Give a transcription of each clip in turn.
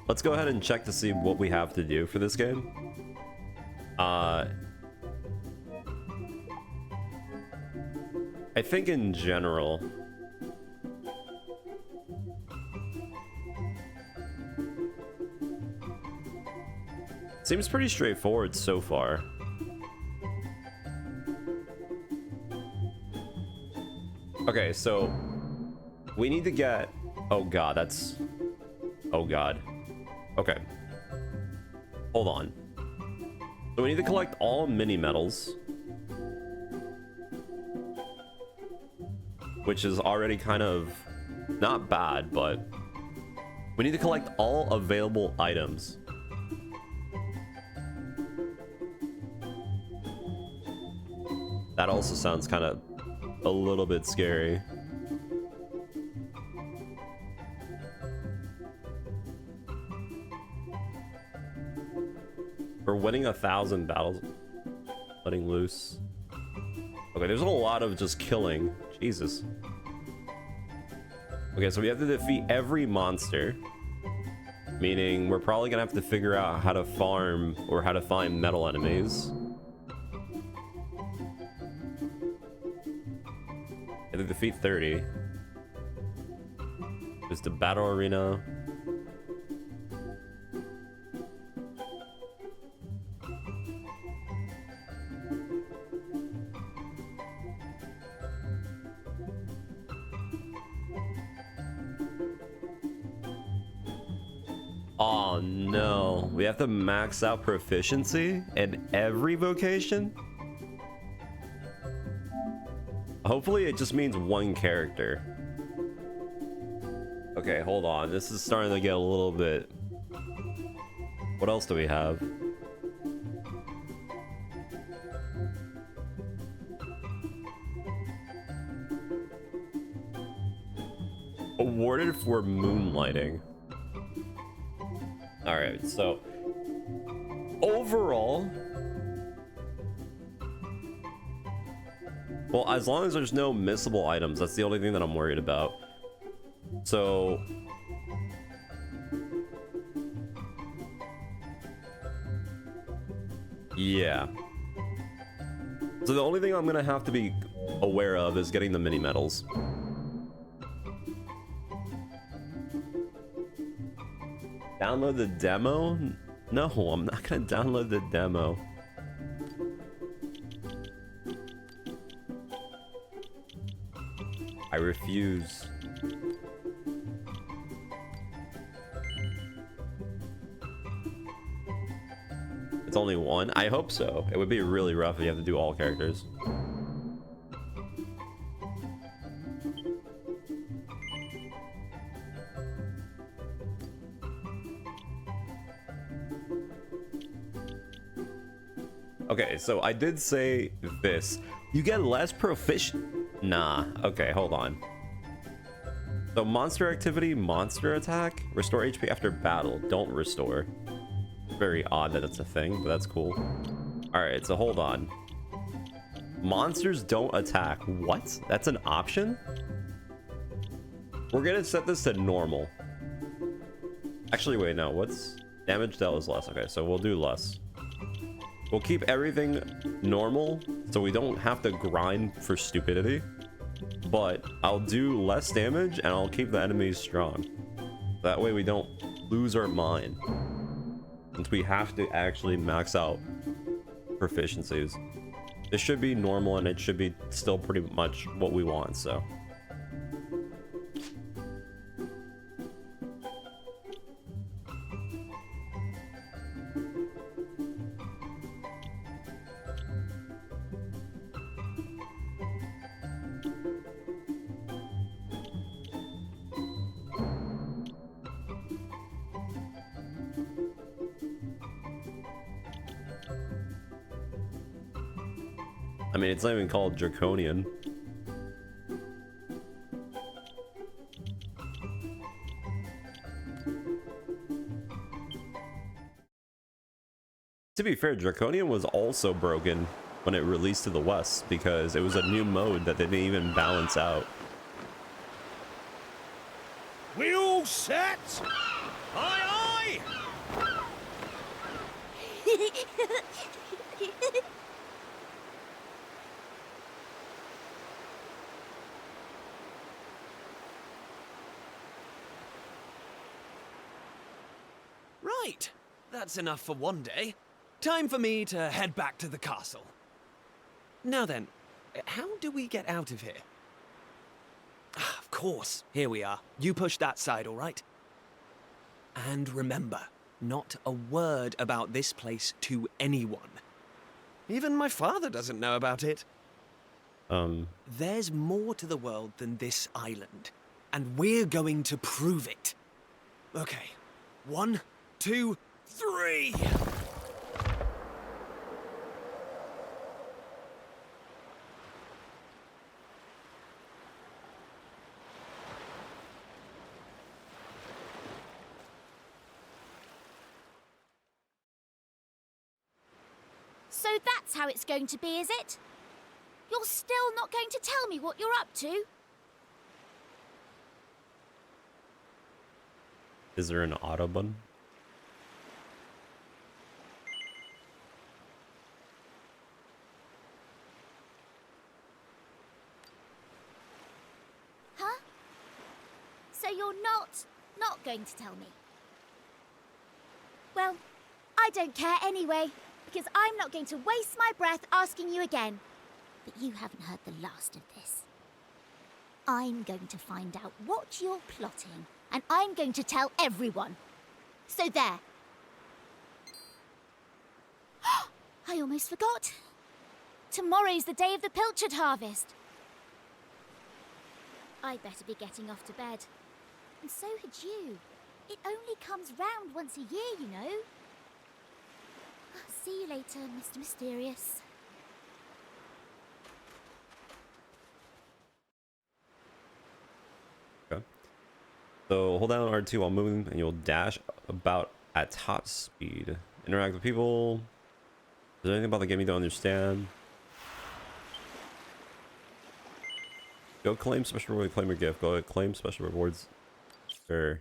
let's go ahead and check to see what we have to do for this game. I think in general, seems pretty straightforward so far. Okay, so we need to get, oh god, that's, oh god. Okay, hold on. So we need to collect all mini metals, which is already kind of not bad, but we need to collect all available items. That also sounds kind of a little bit scary. We're winning 1,000 battles, letting loose. Okay, there's a lot of just killing. Jesus. Okay, so we have to defeat every monster, meaning we're probably gonna have to figure out how to farm or how to find metal enemies. To defeat 30. There's the battle arena. Oh no, we have to max out proficiency in every vocation? Hopefully it just means one character. Okay, hold on. This is starting to get a little bit... What else do we have? Awarded for moonlighting. Alright, so... Overall... Well, as long as there's no missable items, that's the only thing that I'm worried about. So... Yeah. So the only thing I'm gonna have to be aware of is getting the mini medals. Download the demo? No, I'm not gonna download the demo. I refuse. It's only one? I hope so. It would be really rough if you have to do all characters. Okay, so I did say this. You get less proficient. Nah, okay, hold on. So monster activity, monster attack, restore HP after battle, don't restore. Very odd that it's a thing, but that's cool. Alright, so hold on. Monsters don't attack. What? That's an option? We're gonna set this to normal. Actually, wait, no, what's... Damage dealt is less. Okay, so we'll do less. We'll keep everything normal, so we don't have to grind for stupidity. But I'll do less damage, and I'll keep the enemies strong. That way we don't lose our mind. Since we have to actually max out proficiencies. This should be normal, and it should be still pretty much what we want, so... I mean, it's not even called Draconian. To be fair, Draconian was also broken when it released to the West because it was a new mode that they didn't even balance out. We'll All set? Aye, aye! Right. That's enough for one day. Time for me to head back to the castle. Now then, how do we get out of here? Ah, of course. Here we are. You push that side, all right? And remember, not a word about this place to anyone. Even my father doesn't know about it. There's more to the world than this island, and we're going to prove it. Okay. 1, 2, 3! So that's how it's going to be, is it? You're still not going to tell me what you're up to? Is there an Autobahn? Huh? So you're not going to tell me? Well, I don't care anyway, because I'm not going to waste my breath asking you again. But you haven't heard the last of this. I'm going to find out what you're plotting, and I'm going to tell everyone. So there. I almost forgot. Tomorrow's the day of the pilchard harvest. I'd better be getting off to bed. And so had you. It only comes round once a year, you know. See you later, Mr. Mysterious. Okay. So hold down R2 while moving and you'll dash about at top speed. Interact with people. Is there anything about the game you don't understand? Go claim special reward, claim your gift. Go claim special rewards. Sure.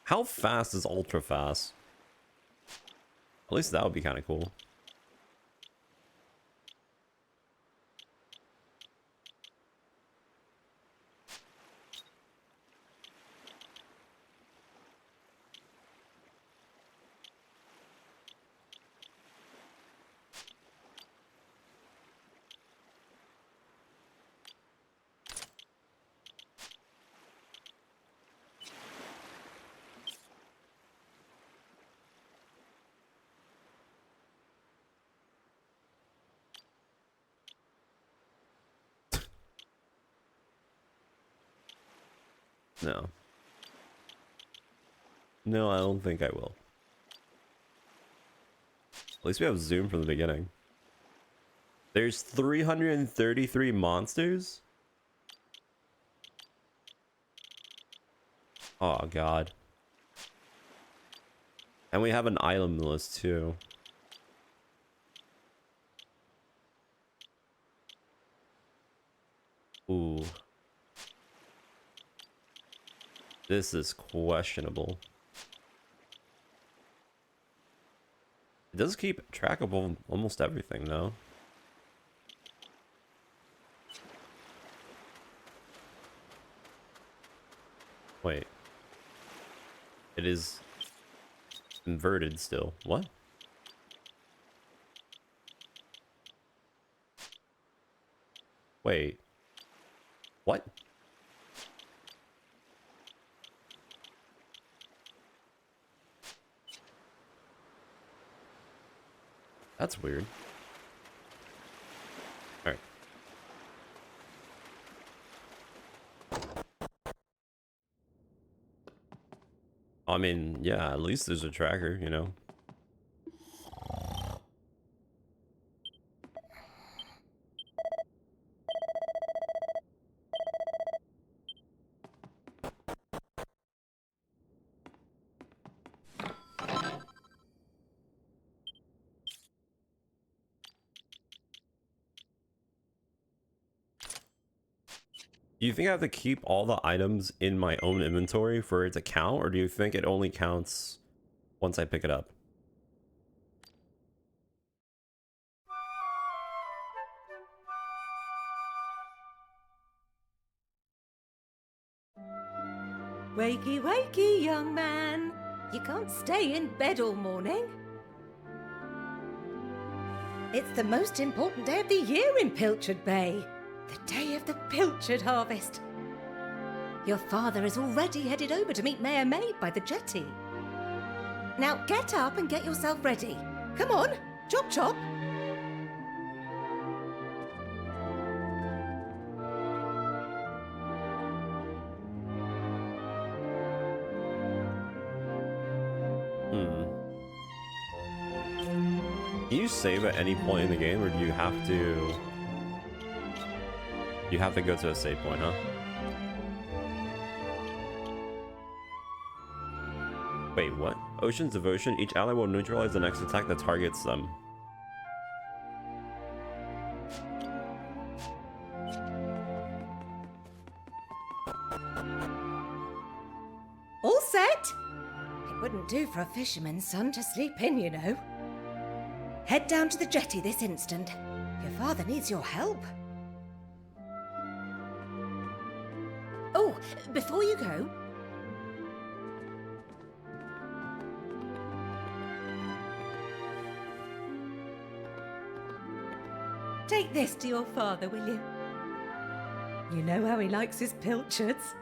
How fast is ultra fast? At least that would be kind of cool. No. No, I don't think I will. At least we have zoom from the beginning. There's 333 monsters? Oh, God. And we have an item list, too. Ooh. This is questionable. It does keep track of almost everything, though. Wait. It is inverted still. What? Wait. What? That's weird. All right. I mean, yeah, at least there's a tracker, you know. Do you think I have to keep all the items in my own inventory for it to count, or do you think it only counts once I pick it up? Wakey, wakey, young man. You can't stay in bed all morning. It's the most important day of the year in Pilchard Bay. The day of the pilchard harvest. Your father is already headed over to meet Mayor Maid by the jetty. Now get up and get yourself ready. Come on, chop chop. Can you save at any point in the game, or do you have to... You have to go to a save point, huh? Wait, what? Ocean's Devotion. Each ally will neutralize the next attack that targets them. All set? It wouldn't do for a fisherman's son to sleep in, you know. Head down to the jetty this instant. Your father needs your help. Oh, before you go... Take this to your father, will you? You know how he likes his pilchards.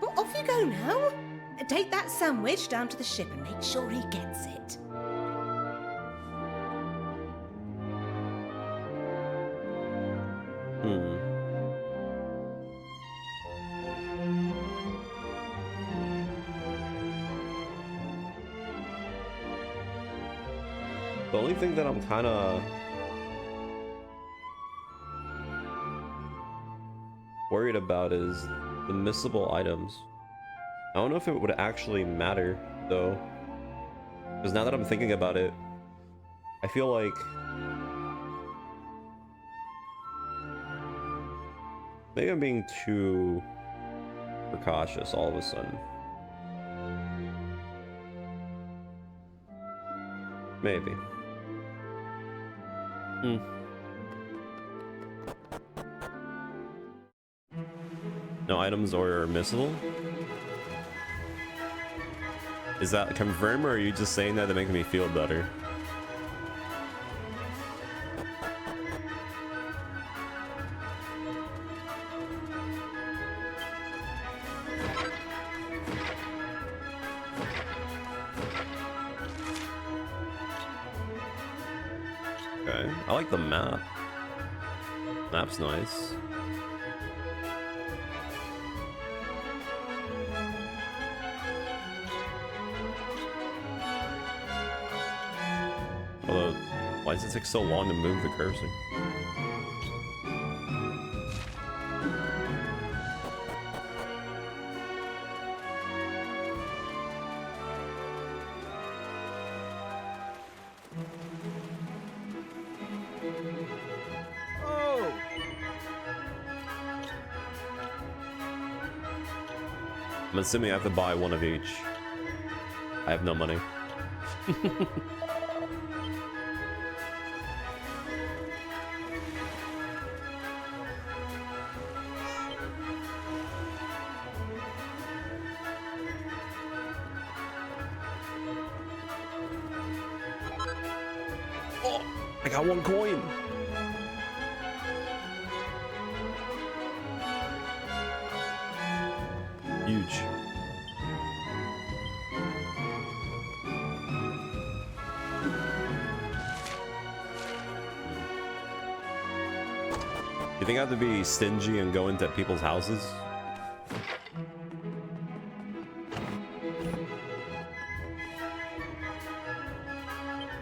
Well, off you go now. Take that sandwich down to the ship and make sure he gets it. The only thing that I'm kind of worried about is the missable items. I don't know if it would actually matter, though. Because now that I'm thinking about it, I feel like... maybe I'm being too precautious all of a sudden. Maybe. No items are missable? Is that confirmed, or are you just saying that to make me feel better? Okay, I like the map. Map's nice. Although, why does it take so long to move the cursor? Oh! I'm assuming I have to buy one of each. I have no money. Oh, I got one coin. Huge. You think I have to be stingy and go into people's houses?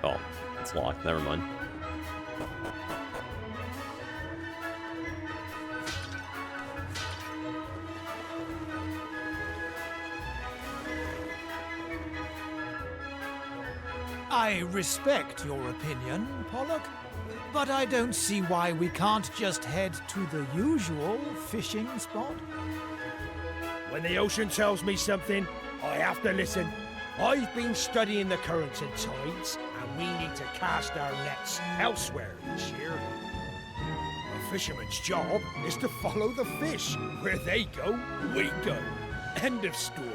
Oh, it's locked. Never mind. I respect your opinion, Pollock, but I don't see why we can't just head to the usual fishing spot. When the ocean tells me something, I have to listen. I've been studying the currents and tides, and we need to cast our nets elsewhere this year. A fisherman's job is to follow the fish. Where they go, we go. End of story.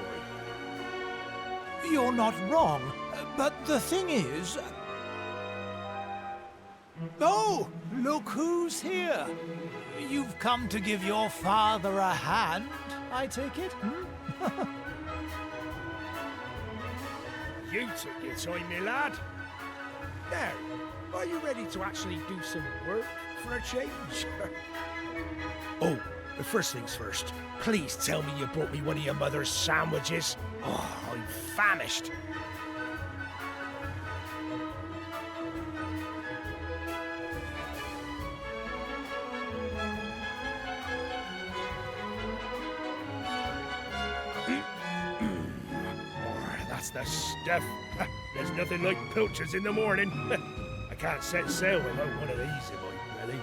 You're not wrong, but the thing is... Oh, look who's here. You've come to give your father a hand, I take it? Hmm? You took your time, me lad. Now, are you ready to actually do some work for a change? Oh, first things first. Please tell me you brought me one of your mother's sandwiches. Oh, I'm famished. That's the stuff. There's nothing like pilchards in the morning. I can't set sail without one of these in my belly.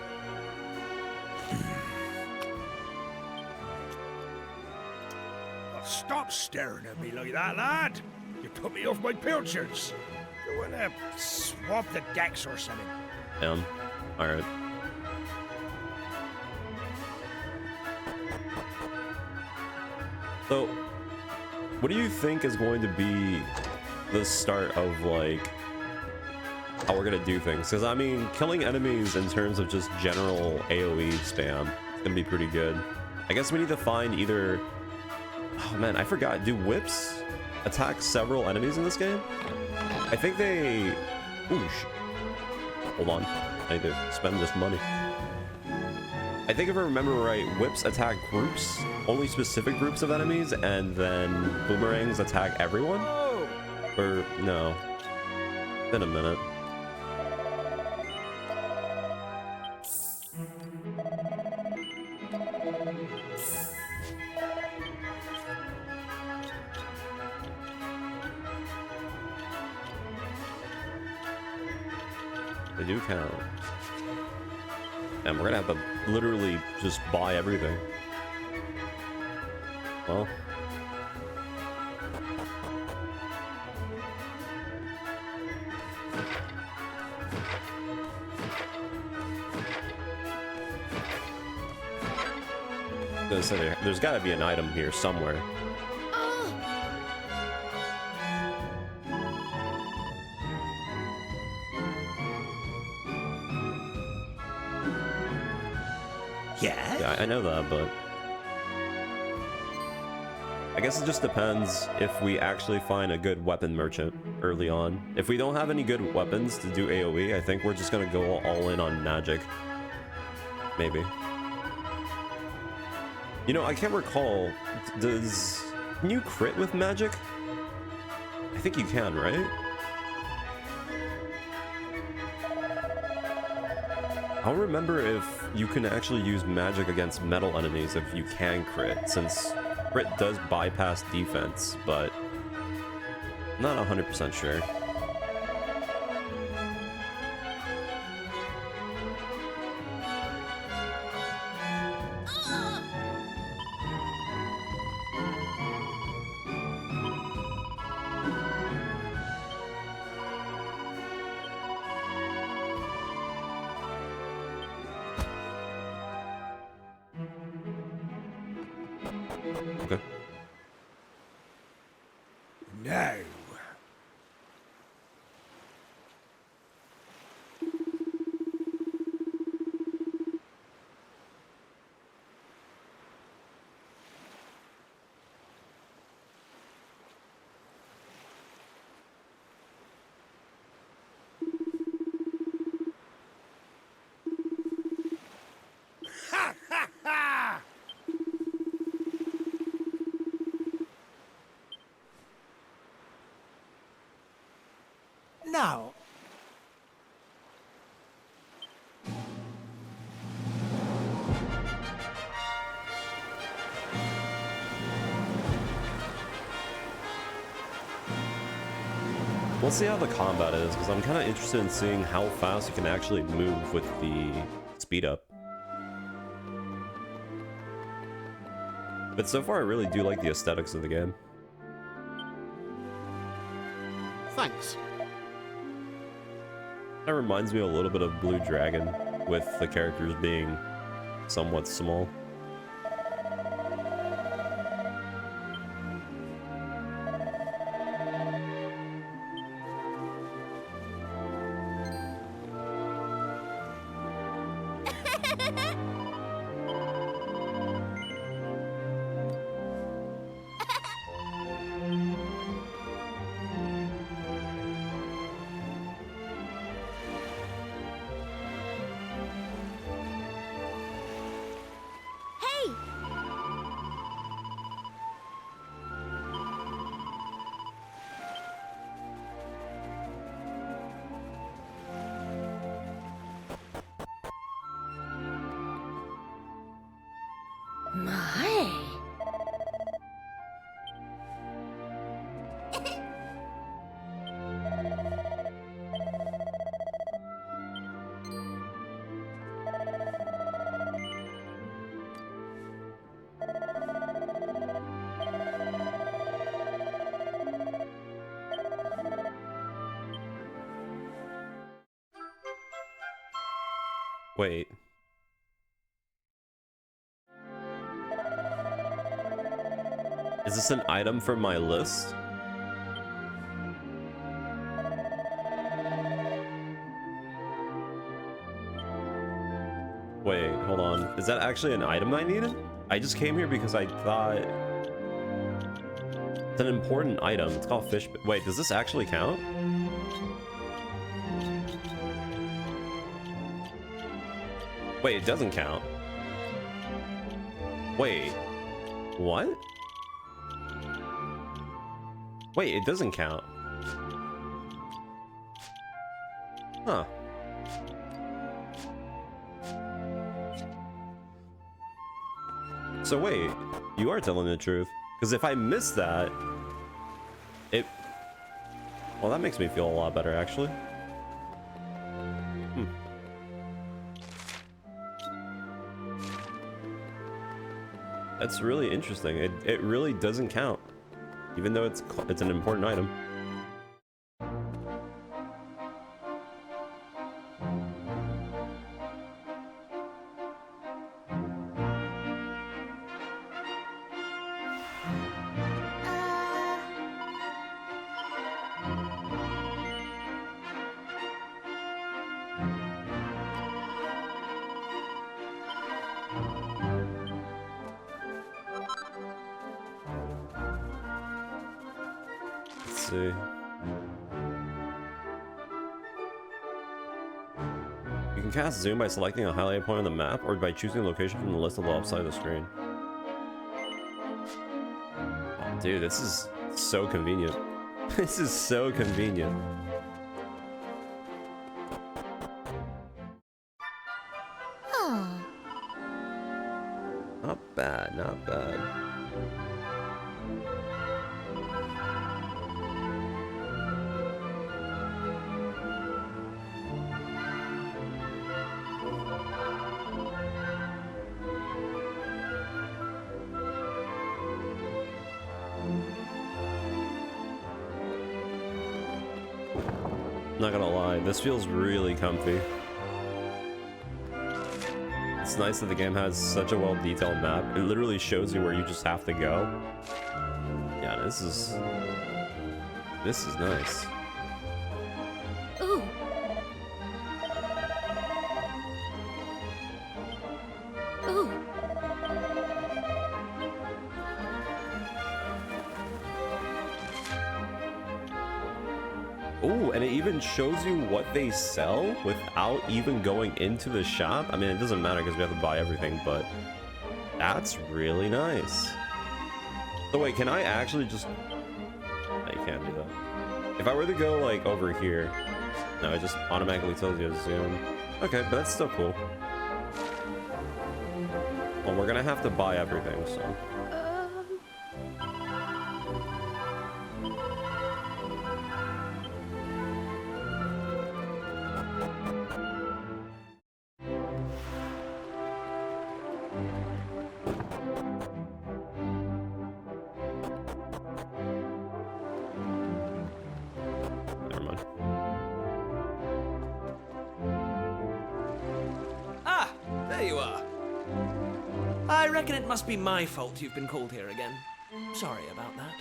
Oh, stop staring at me like that, lad. You put me off my pilchards. You wanna swap the decks or something? Alright. So, what do you think is going to be the start of, like, how we're gonna do things? Because, I mean, killing enemies in terms of just general AoE spam is gonna be pretty good. I guess we need to find either... Oh, man, I forgot. Do whips attack several enemies in this game? I think they... Oosh. Hold on. I need to spend this money. I think if I remember right, whips attack groups, only specific groups of enemies, and then boomerangs attack everyone? Oh. Or, no. Been a minute. They do count. And we're gonna have to literally just buy everything. Well. There's gotta be an item here somewhere. Yeah, I know that, but I guess it just depends if we actually find a good weapon merchant early on. If we don't have any good weapons to do AoE, I think we're just gonna go all in on magic. Maybe. You know, I can't recall. Can you crit with magic? I think you can, right? I don't remember if you can actually use magic against metal enemies if you can crit, since crit does bypass defense, but I'm not 100% sure. Okay. Now. Ha ha ha! Now, We'll see how the combat is, because I'm kind of interested in seeing how fast you can actually move with the speed up. But so far, I really do like the aesthetics of the game. Thanks. That reminds me a little bit of Blue Dragon, with the characters being somewhat small. Hey! My. Wait. Is this an item from my list? Wait, hold on. Is that actually an item I needed? I just came here because I thought... It's an important item. It's called fish... Wait, does this actually count? Wait, it doesn't count. Wait. What? Wait, it doesn't count. Huh. So wait, you are telling the truth. Because if I miss that, it... Well, that makes me feel a lot better, actually. Hmm. That's really interesting. It really doesn't count. Even though it's an important item. Let's see. You can cast zoom by selecting a highlighted point on the map or by choosing a location from the list on the left side of the screen. Oh, dude, this is so convenient. This is so convenient. Oh. Not bad, not bad. Not gonna lie, this feels really comfy. It's nice that the game has such a well-detailed map. It literally shows you where you just have to go. Yeah, this is nice. Ooh. Ooh. Oh, and it even shows you what they sell without even going into the shop. I mean, it doesn't matter because we have to buy everything, but that's really nice. So wait, can I actually just... No, you can't do that. If I were to go, like, over here... No, it just automatically tells you to zoom. Okay, but that's still cool. Well, we're gonna have to buy everything, so... on. Ah, there you are. I reckon it must be my fault you've been called here again. Sorry about that.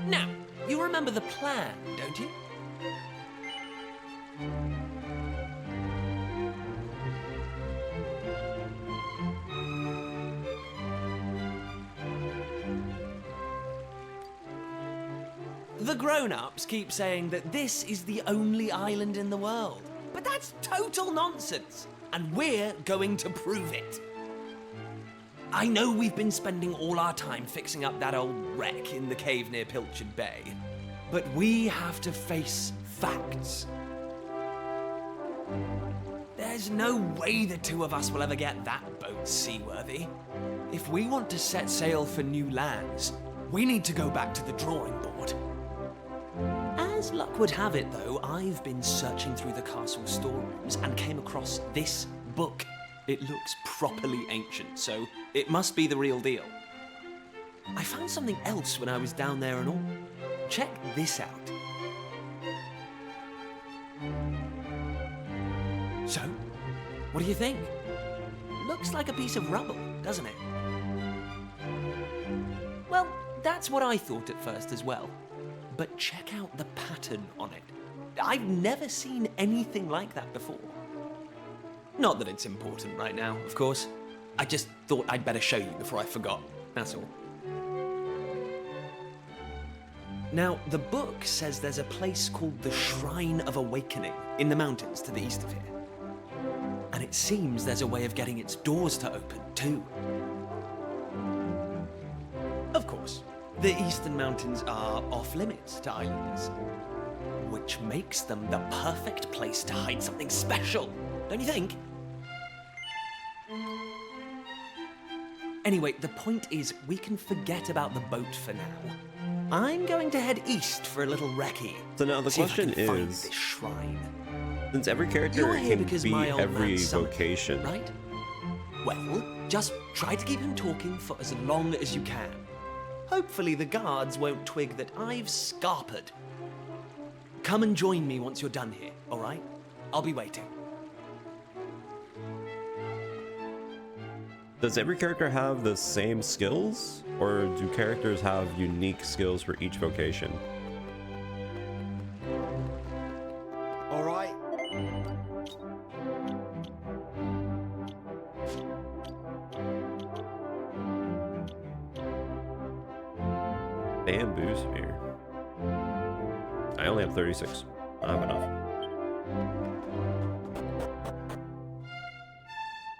Now, you remember the plan, don't you? The grown-ups keep saying that this is the only island in the world. But that's total nonsense, and we're going to prove it. I know we've been spending all our time fixing up that old wreck in the cave near Pilchard Bay, but we have to face facts. There's no way the two of us will ever get that boat seaworthy. If we want to set sail for new lands, we need to go back to the drawing board. As luck would have it, though, I've been searching through the castle storerooms and came across this book. It looks properly ancient, so it must be the real deal. I found something else when I was down there and all. Check this out. So, what do you think? Looks like a piece of rubble, doesn't it? Well, that's what I thought at first as well. But check out the pattern on it. I've never seen anything like that before. Not that it's important right now, of course. I just thought I'd better show you before I forgot, that's all. Now, the book says there's a place called the Shrine of Awakening in the mountains to the east of here. And it seems there's a way of getting its doors to open, too. Of course, the Eastern Mountains are off-limits to islanders, which makes them the perfect place to hide something special, don't you think? Anyway, the point is, we can forget about the boat for now. I'm going to head east for a little recce. So now the See if I question can find is, this shrine. since every character You're here can because be my old every man summoned you, vocation, right? Well, just try to keep him talking for as long as you can. Hopefully the guards won't twig that I've scarpered. Come and join me once you're done here, all right? I'll be waiting. does every character have the same skills, or do characters have unique skills for each vocation? All right. Bamboo sphere. I only have 36. I have enough.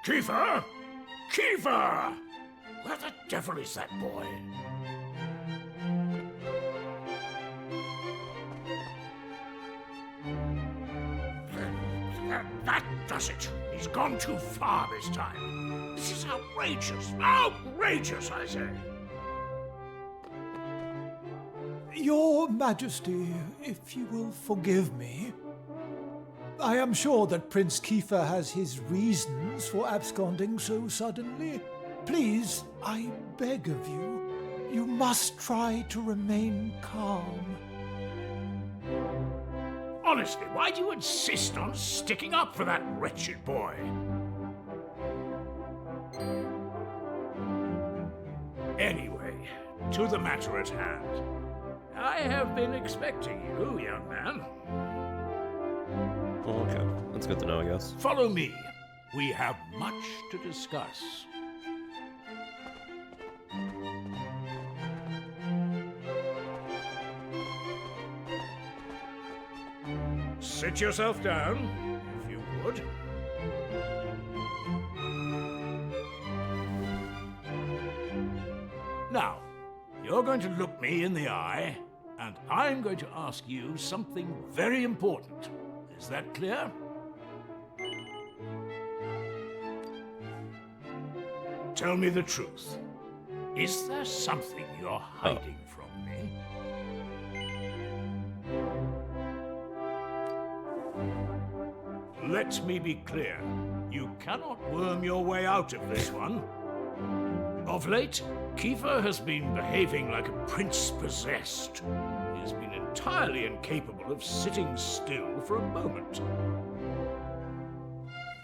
Kiefer! Kiefer! Where the devil is that boy? That does it. He's gone too far this time. This is outrageous. Outrageous, I say. Your Majesty, if you will forgive me, I am sure that Prince Kiefer has his reasons for absconding so suddenly. Please, I beg of you, you must try to remain calm. Honestly, why do you insist on sticking up for that wretched boy? Anyway, to the matter at hand. I have been expecting you, young man. Okay, that's good to know, I guess. Follow me. We have much to discuss. Sit yourself down, if you would. Now, you're going to look me in the eye, and I'm going to ask you something very important. Is that clear? Tell me the truth. Is there something you're hiding from me? Let me be clear. You cannot worm your way out of this one. Of late, Kiefer has been behaving like a prince possessed. He has been entirely incapable of sitting still for a moment.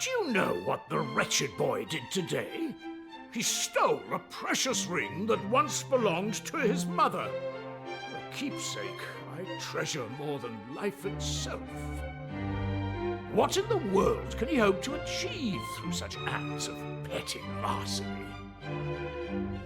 Do you know what the wretched boy did today? He stole a precious ring that once belonged to his mother. A keepsake I treasure more than life itself. What in the world can he hope to achieve through such acts of petty larceny?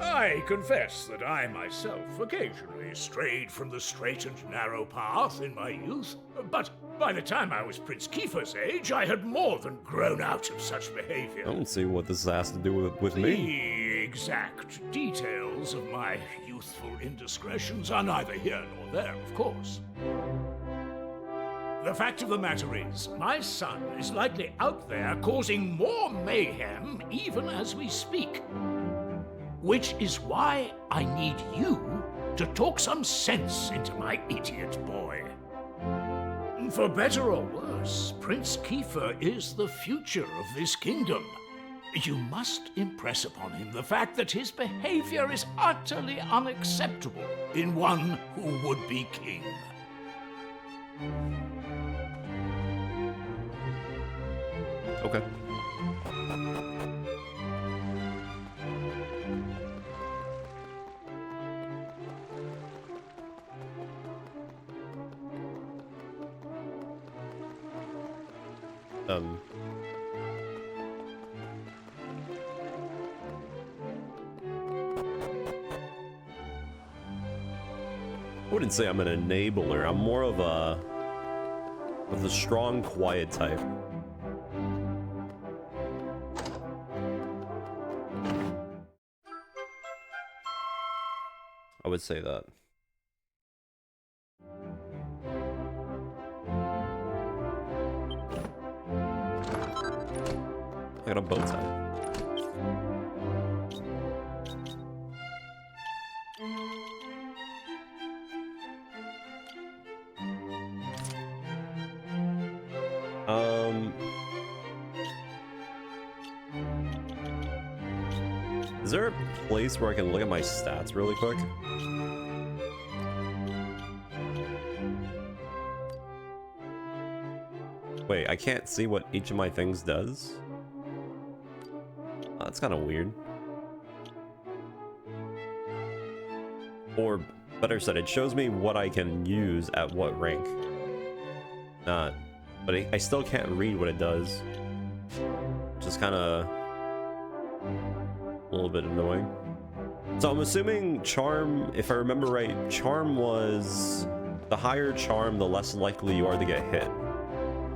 I confess that I myself occasionally strayed from the straight and narrow path in my youth, but by the time I was Prince Kiefer's age, I had more than grown out of such behavior. I don't see what this has to do with me. The exact details of my youthful indiscretions are neither here nor there, of course. The fact of the matter is, my son is likely out there causing more mayhem even as we speak. Which is why I need you to talk some sense into my idiot boy. For better or worse, Prince Kiefer is the future of this kingdom. You must impress upon him the fact that his behavior is utterly unacceptable in one who would be king. Okay. I wouldn't say I'm an enabler. I'm more of a strong, quiet type. I would say that. I got a bow tie. Is there a place where I can look at my stats really quick? Wait, I can't see what each of my things does? Oh, that's kind of weird. Or, better said, it shows me what I can use at what rank. But I still can't read what it does. Which is kind of a little bit annoying. So I'm assuming Charm, if I remember right, Charm was the higher Charm, the less likely you are to get hit.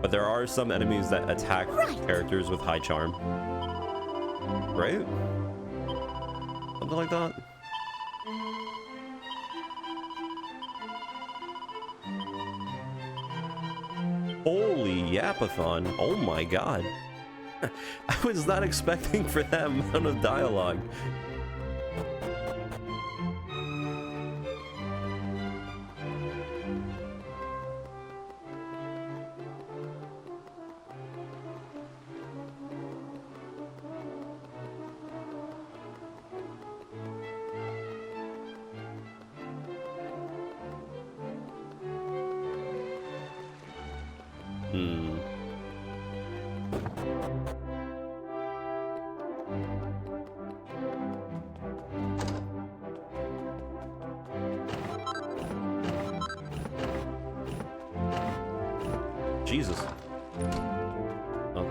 But there are some enemies that attack characters with high Charm. Right? Something like that? Holy Yapathon. Oh my god. I was not expecting for that amount of dialogue. Jesus. Oh.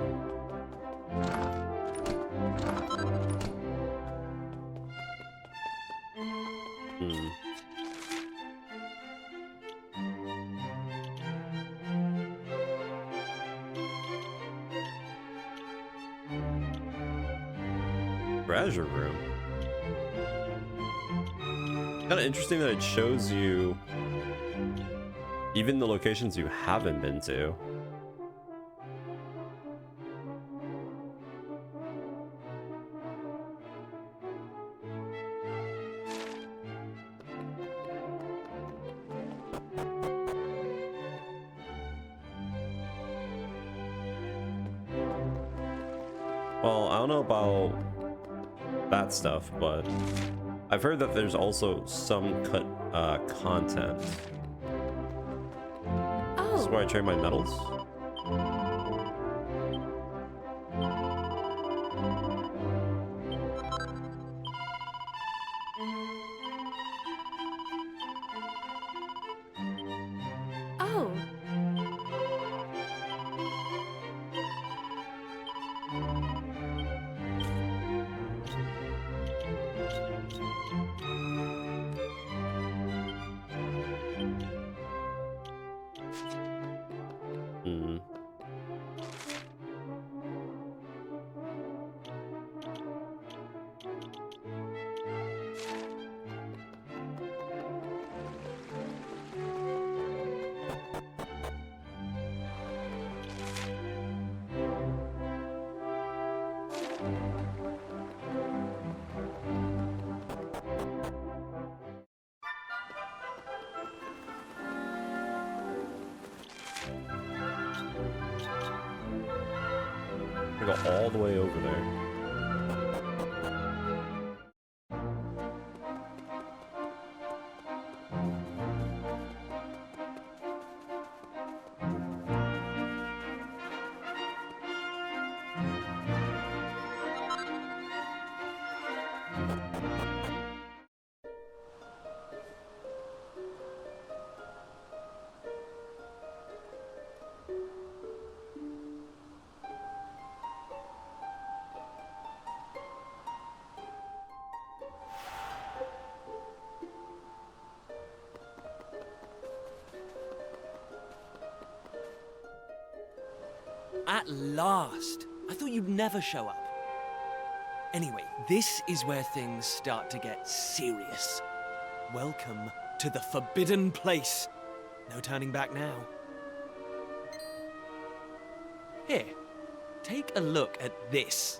Treasure room. Kind of interesting that it shows you even the locations you haven't been to. Well, I don't know about that stuff, but I've heard that there's also some cut content. This is where I trade my metals. Oh. Hmm. I go all the way over there. At last! I thought you'd never show up. Anyway, this is where things start to get serious. Welcome to the Forbidden Place. No turning back now. Here, take a look at this.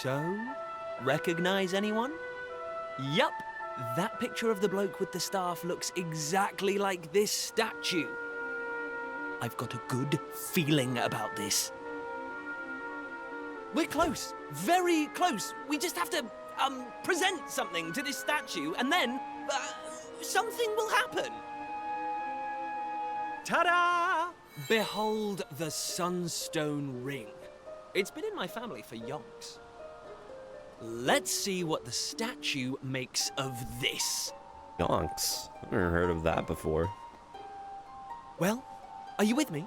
So, recognize anyone? Yup, that picture of the bloke with the staff looks exactly like this statue. I've got a good feeling about this. We're close, very close. We just have to, present something to this statue and then, something will happen. Ta-da! Behold the Sunstone Ring. It's been in my family for yonks. Let's see what the statue makes of this. Yonks. I've never heard of that before. Well, are you with me?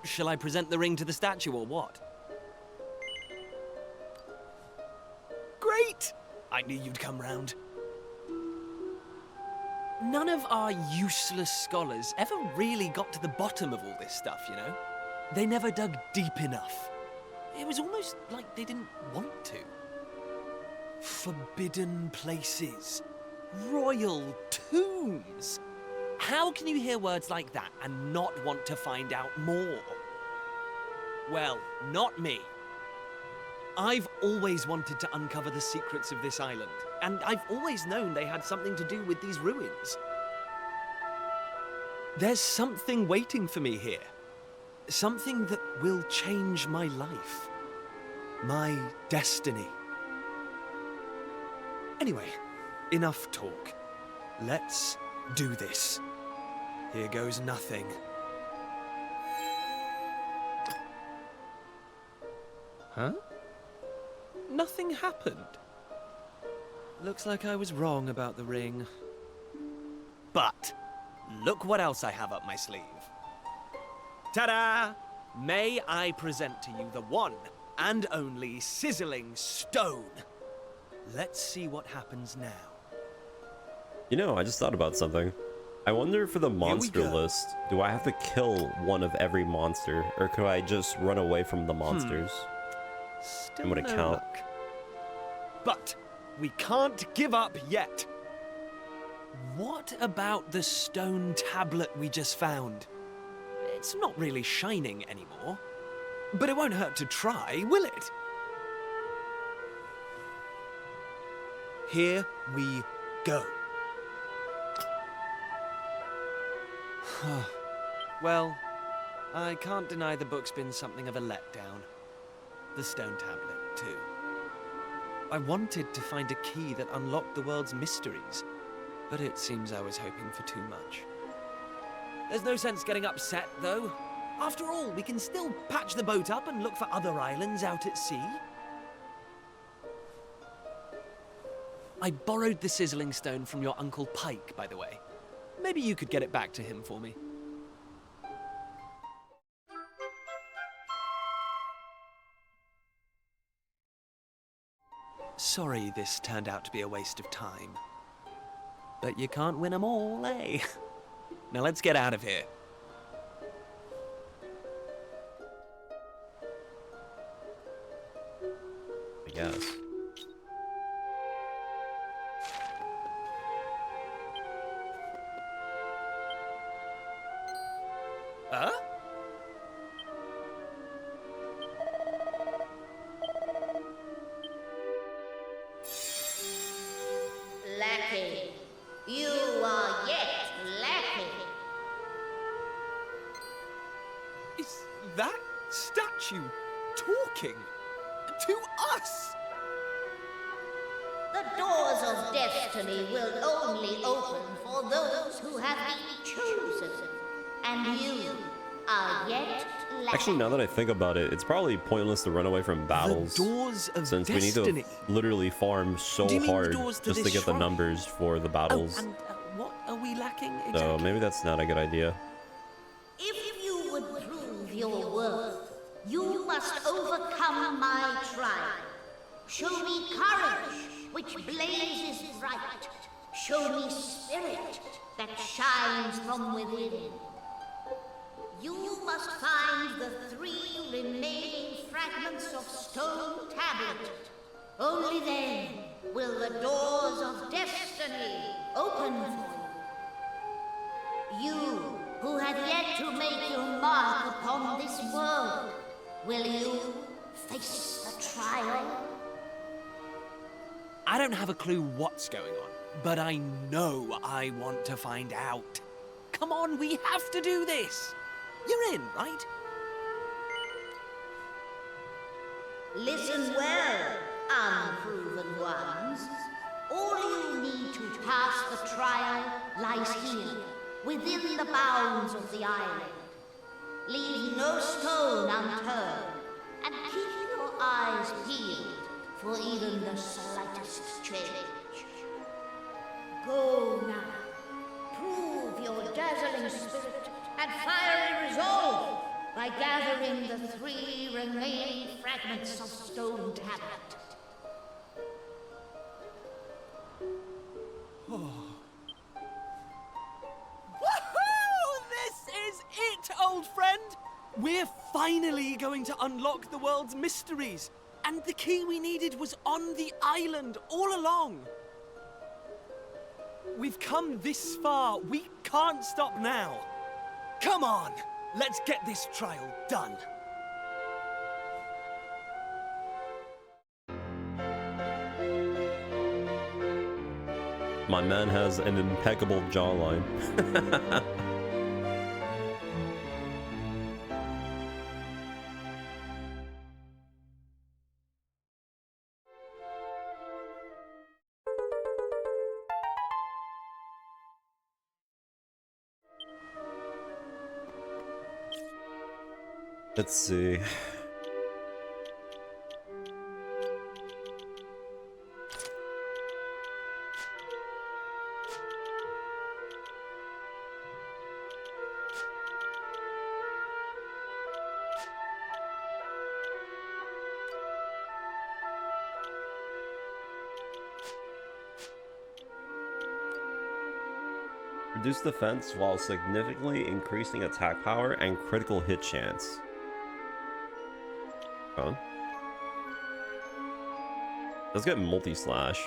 Shall I present the ring to the statue or what? Great! I knew you'd come round. None of our useless scholars ever really got to the bottom of all this stuff, you know? They never dug deep enough. It was almost like they didn't want to. Forbidden places. Royal tombs. How can you hear words like that and not want to find out more? Well, not me. I've always wanted to uncover the secrets of this island, and I've always known they had something to do with these ruins. There's something waiting for me here. Something that will change my life. My destiny. Anyway, enough talk. Let's do this. Here goes nothing. Huh? Nothing happened. Looks like I was wrong about the ring. But look what else I have up my sleeve. Ta-da! May I present to you the one and only sizzling stone. Let's see what happens now. You know, I just thought about something. I wonder for the monster list, do I have to kill one of every monster, or could I just run away from the monsters? Still And would it no count? luck. But we can't give up yet. What about the stone tablet we just found? It's not really shining anymore. But it won't hurt to try, will it? Here we go. Well, I can't deny the book's been something of a letdown. The stone tablet, too. I wanted to find a key that unlocked the world's mysteries, but it seems I was hoping for too much. There's no sense getting upset, though. After all, we can still patch the boat up and look for other islands out at sea. I borrowed the sizzling stone from your Uncle Pike, by the way. Maybe you could get it back to him for me. Sorry this turned out to be a waste of time. But you can't win 'em all, eh? Now let's get out of here. I guess. Huh? Lackey, you are yet lacking. Is that statue talking to us? The doors of destiny will only open for those who have been chosen, and you are yet lacking. Actually, now that I think about it, it's probably pointless to run away from battles. The doors of since destiny. we need to literally farm so Do you mean the hard doors to just to this get the shrine? numbers for the Oh, battles. and what are we lacking exactly? So maybe that's not a good idea. If you would prove your worth, you must overcome my trial. Show me courage, which blazes bright. Show me spirit that shines from within. You must find the 3 remaining fragments of stone tablet. Only then will the doors of destiny open for you. You who have yet to make your mark upon this world, will you face the trial? I don't have a clue what's going on, but I know I want to find out. Come on, we have to do this. You're in, right? Listen well, unproven ones. All you need to pass the trial lies here, within the bounds of the island. Leave no stone unturned, and keep your eyes peeled for even the slightest change. Go now. Prove your dazzling spirit and fiery resolve by gathering the 3 remaining fragments of stone tablet. Woohoo! This is it, old friend! We're finally going to unlock the world's mysteries. And the key we needed was on the island all along. We've come this far. We can't stop now. Come on, let's get this trial done. My man has an impeccable jawline. Let's see. Reduce defense while significantly increasing attack power and critical hit chance. Huh? Let's get multi-slash.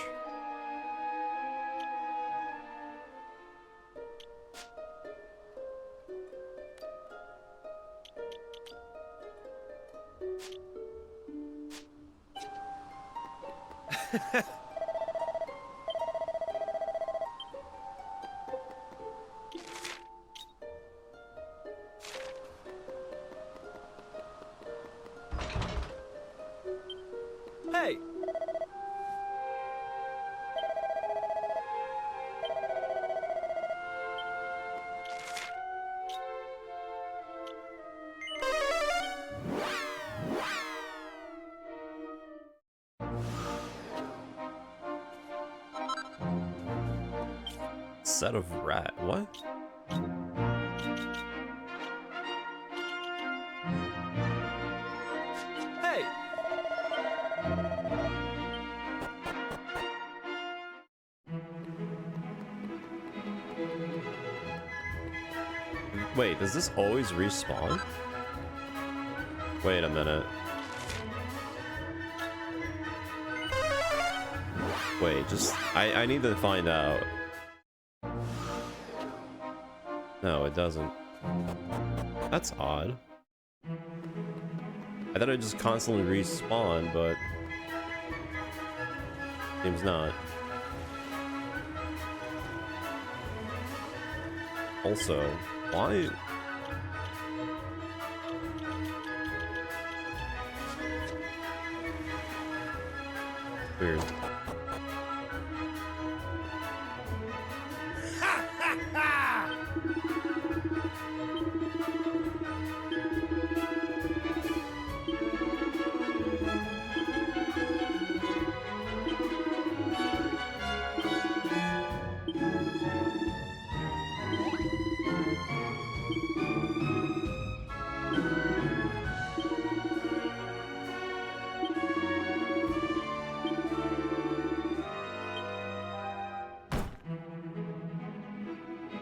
set of rat. What? Hey! Wait, does this always respawn? Wait a minute. Wait, just... I need to find out. No, it doesn't. That's odd. I thought it just constantly respawned, but... seems not. Also, why... weird.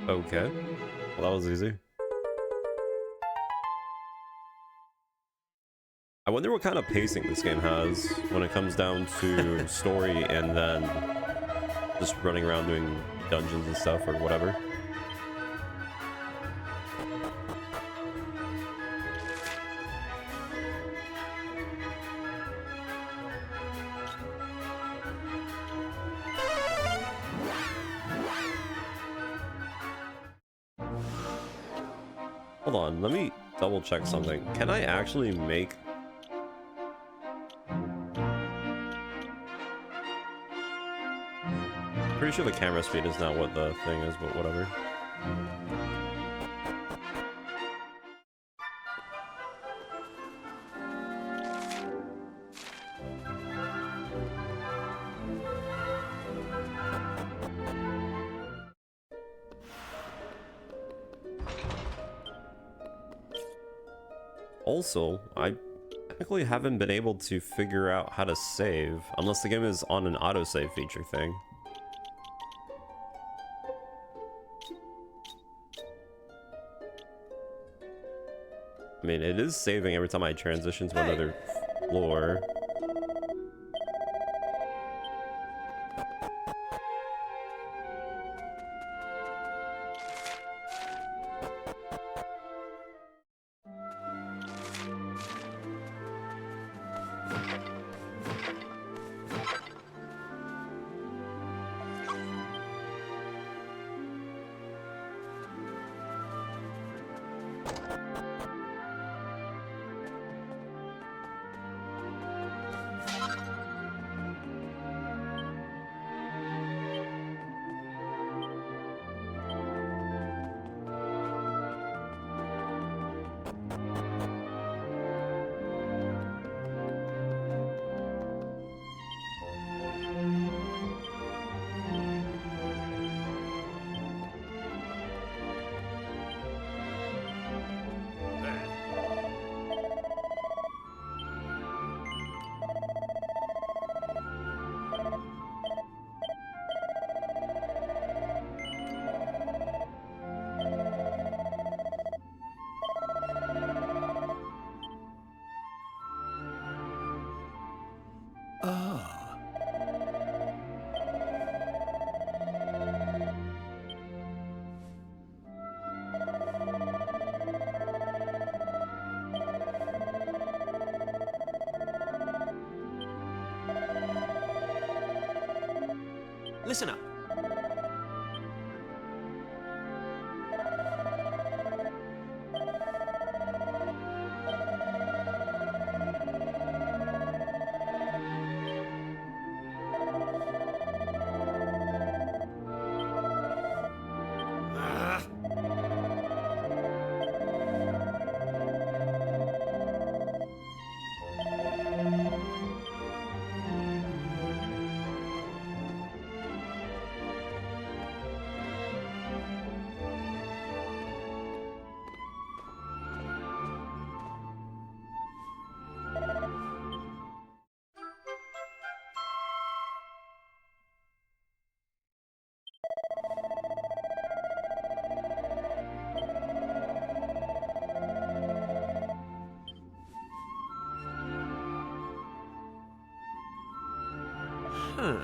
Okay. Well, that was easy. I wonder what kind of pacing this game has when it comes down to story and then just running around doing dungeons and stuff or whatever. Hold on, let me double check something. Can I actually make... pretty sure the camera speed is not what the thing is, but whatever. Also, I technically haven't been able to figure out how to save, unless the game is on an autosave feature thing. I mean, it is saving every time I transition to another floor. Listen up. Huh.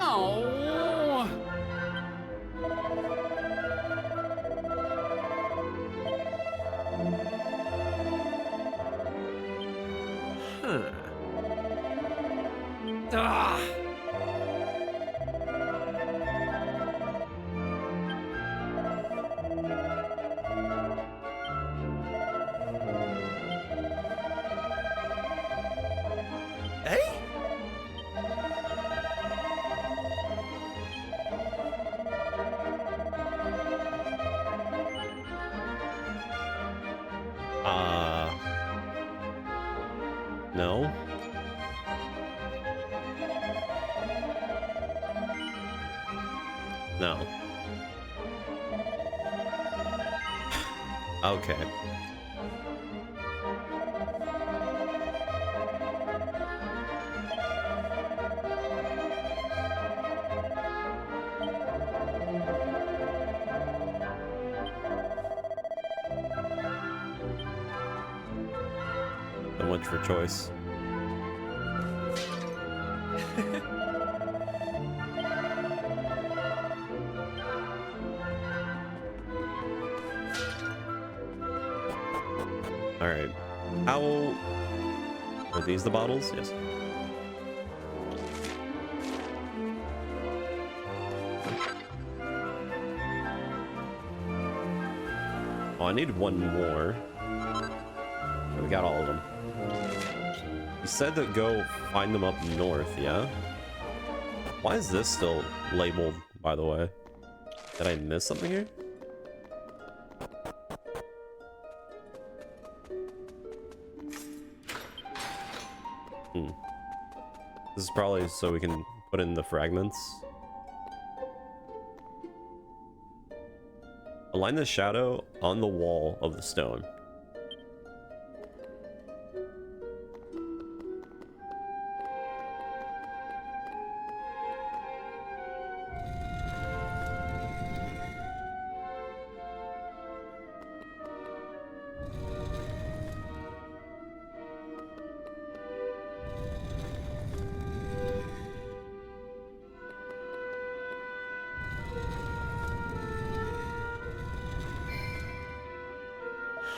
Oh. Huh. Ah! Eh? No. No. Okay. So much for choice. All right. How are these the bottles? Yes. Oh, I need one more. We got all of them. You said to go find them up north, yeah? Why is this still labeled, by the way? Did I miss something here? This is probably so we can put in the fragments. Align the shadow on the wall of the stone.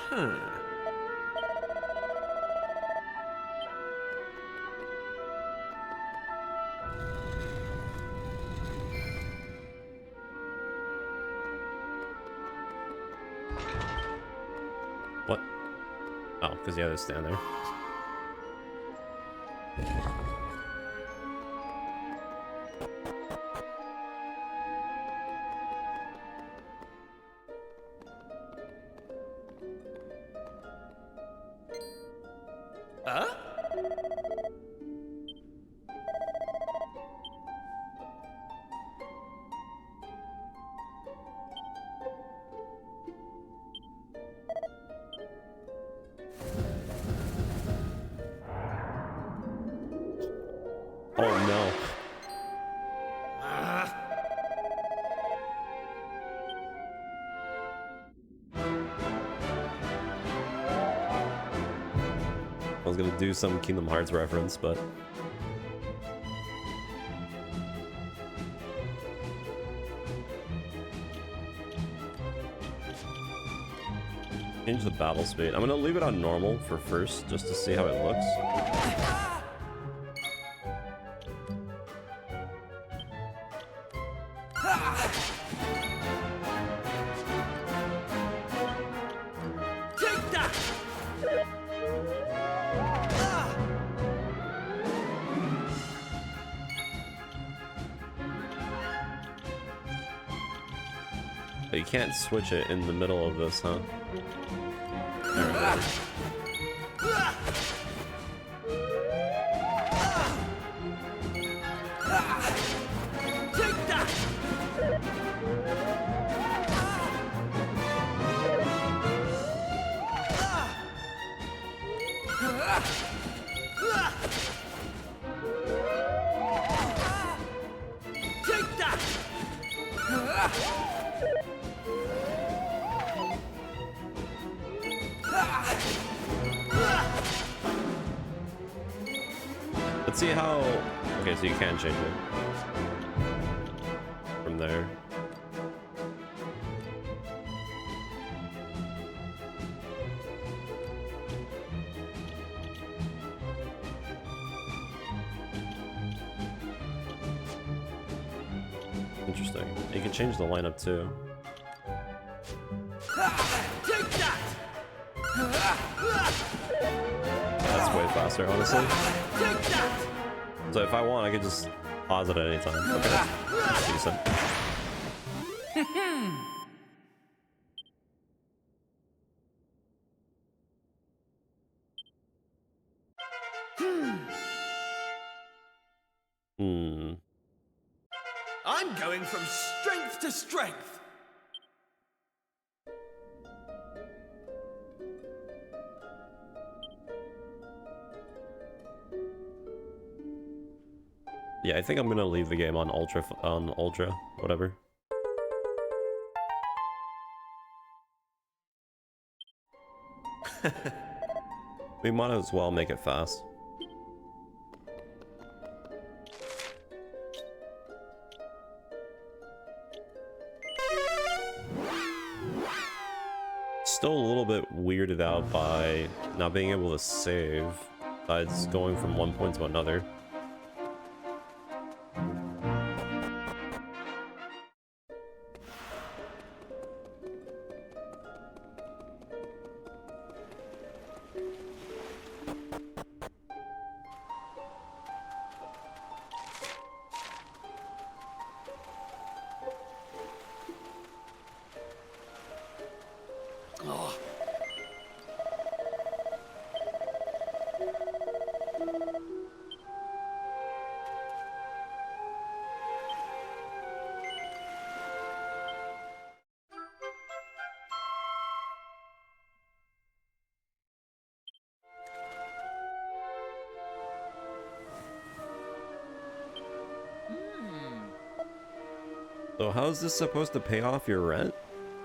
Huh. What? Oh, because the others stand there. Oh no. I was gonna do some Kingdom Hearts reference, but change the battle speed. I'm gonna leave it on normal for first, just to see how it looks. Take that! But you can't switch it in the middle of this, huh? There it is. Take that! Take that! Let's see how... Okay, so you can change it from there. Interesting. You can change the lineup too. Take that! That's way faster, honestly. Take that! So if I want, I could just pause it at any time. Okay, that's decent. Hmm. I'm going from strength to strength. Yeah, I think I'm gonna leave the game on ultra, whatever. We might as well make it fast. Still a little bit weirded out by not being able to save, besides going from one point to another. So how is this supposed to pay off your rent?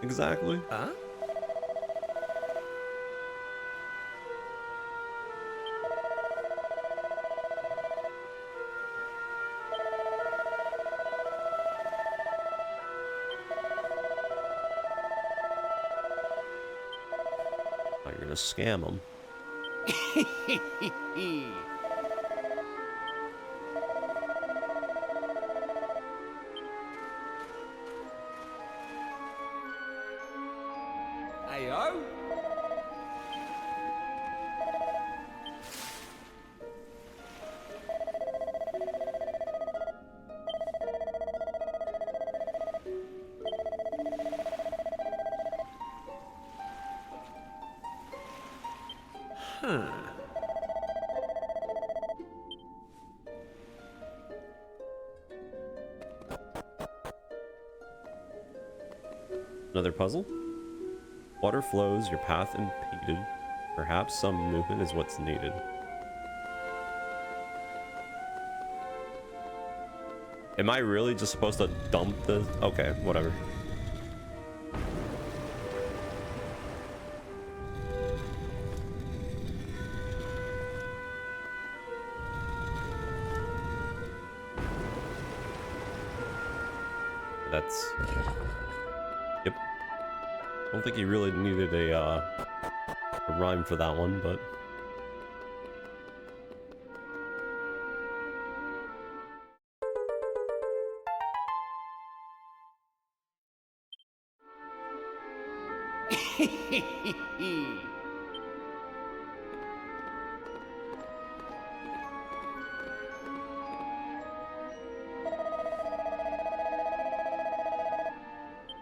Exactly? Huh? Oh, you're gonna scam them. Ayo? Huh. Another puzzle? Water flows, your path impeded. Perhaps some movement is what's needed. Am I really just supposed to dump the... Okay, whatever. That's... Yep. I don't think he really needed a rhyme for that one, but...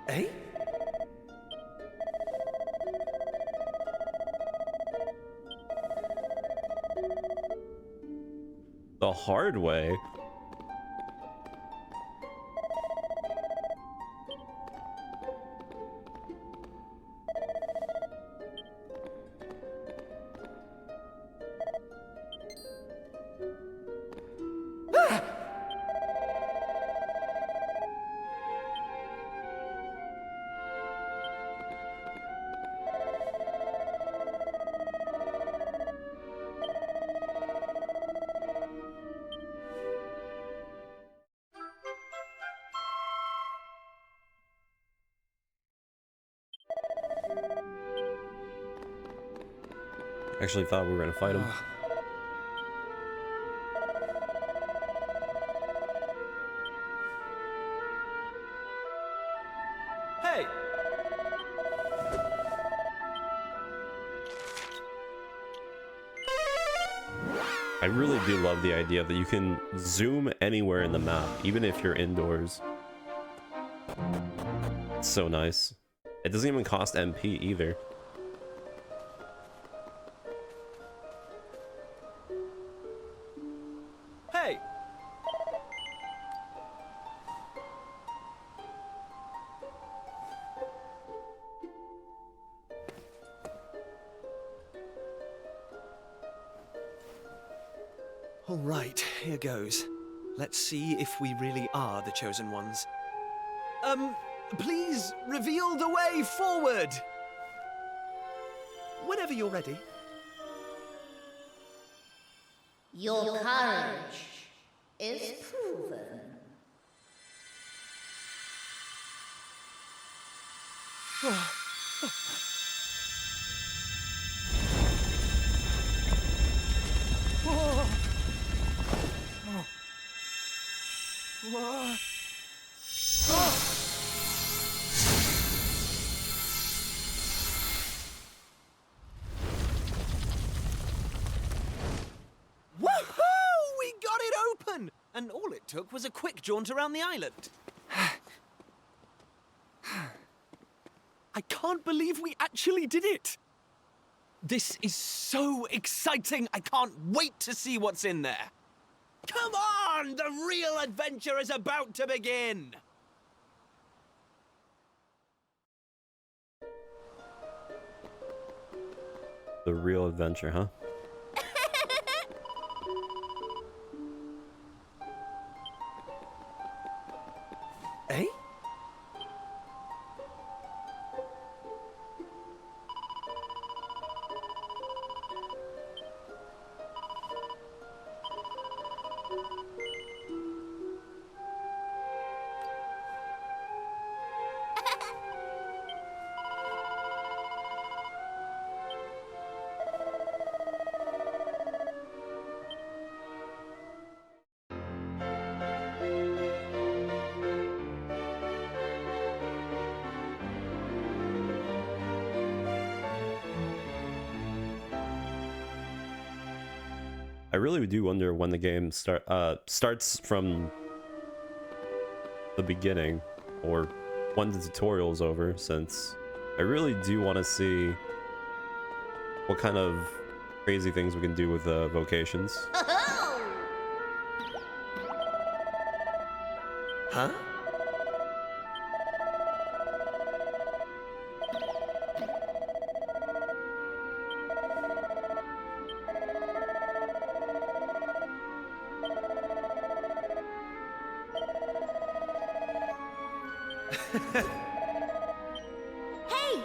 Eh? The hard way? Actually thought we were gonna fight him. Hey! I really do love the idea that you can zoom anywhere in the map, even if you're indoors. It's so nice. It doesn't even cost MP either. Hey! All right, here goes. Let's see if we really are the chosen ones. Please reveal the way forward! Whenever you're ready. Your courage is proven. Woohoo! We got it open! And all it took was a quick jaunt around the island. I can't believe we actually did it! This is so exciting! I can't wait to see what's in there! Come on! The real adventure is about to begin! The real adventure, huh? Eh? I really do wonder when the game starts from the beginning, or when the tutorial is over, since I really do want to see what kind of crazy things we can do with vocations. Huh? Hey!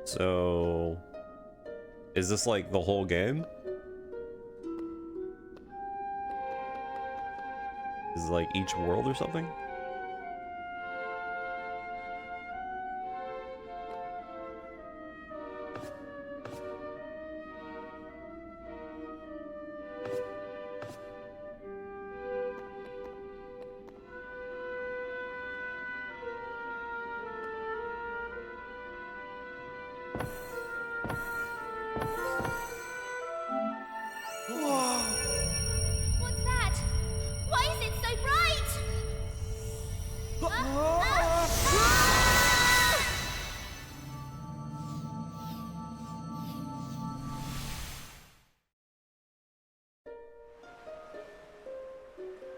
So, is this like the whole game? Is it like each world or something? What's that? Why is it so bright?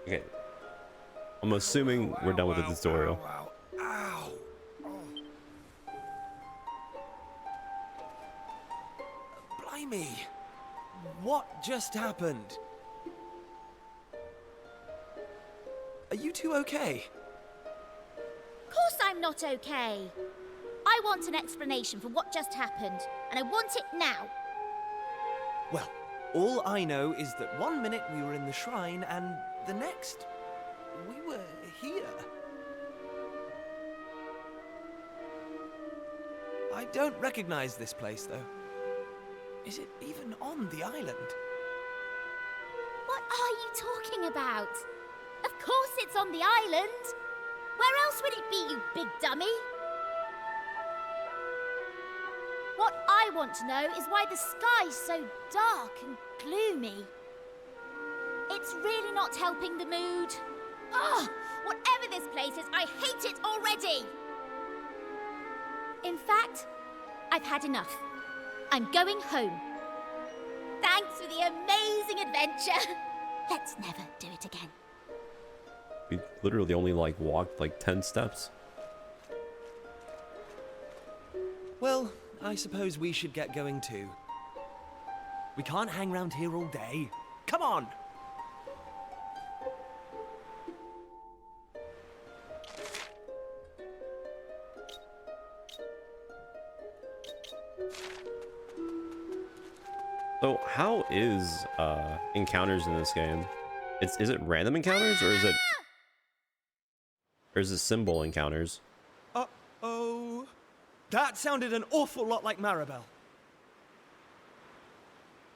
Okay. I'm assuming we're done with the tutorial. Ow. Blimey! What just happened? Are you two okay? I'm not okay. I want an explanation for what just happened, and I want it now. Well, all I know is that one minute we were in the shrine, and the next, we were here. I don't recognize this place, though. Is it even on the island? What are you talking about? Of course it's on the island. Where else would it be, you big dummy? What I want to know is why the sky's so dark and gloomy. It's really not helping the mood. Ugh! Whatever this place is, I hate it already! In fact, I've had enough. I'm going home. Thanks for the amazing adventure. Let's never do it again. We literally only like walked like 10 steps. Well, I suppose we should get going too. We can't hang around here all day. Come on! So how is encounters in this game? Is it random encounters or is it symbol encounters? Uh-oh. That sounded an awful lot like Maribel.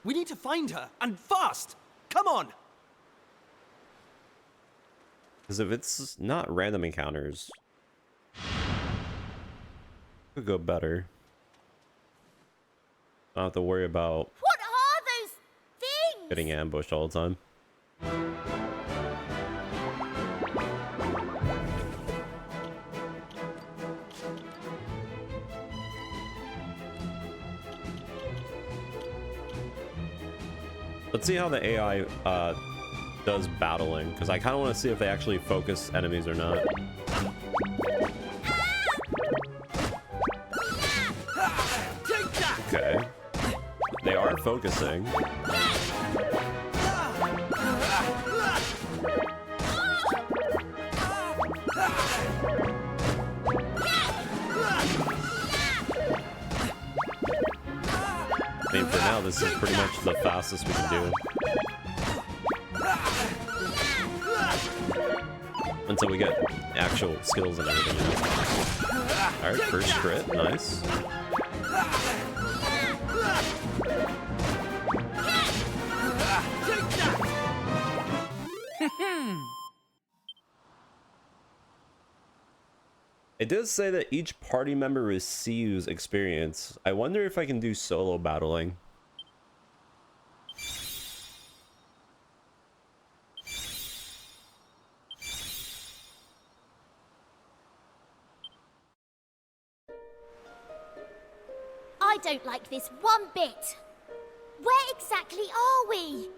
We need to find her, and fast! Come on! Because if it's not random encounters, it could go better. I don't have to worry about What are those things? getting ambushed all the time. Let's see how the AI does battling, because I kind of want to see if they actually focus enemies or not. Okay. They are focusing. I mean, for now, this is pretty much the fastest we can do. Until we get actual skills and everything. Alright, first crit, nice. It does say that each party member receives experience. I wonder if I can do solo battling. I don't like this one bit. Where exactly are we?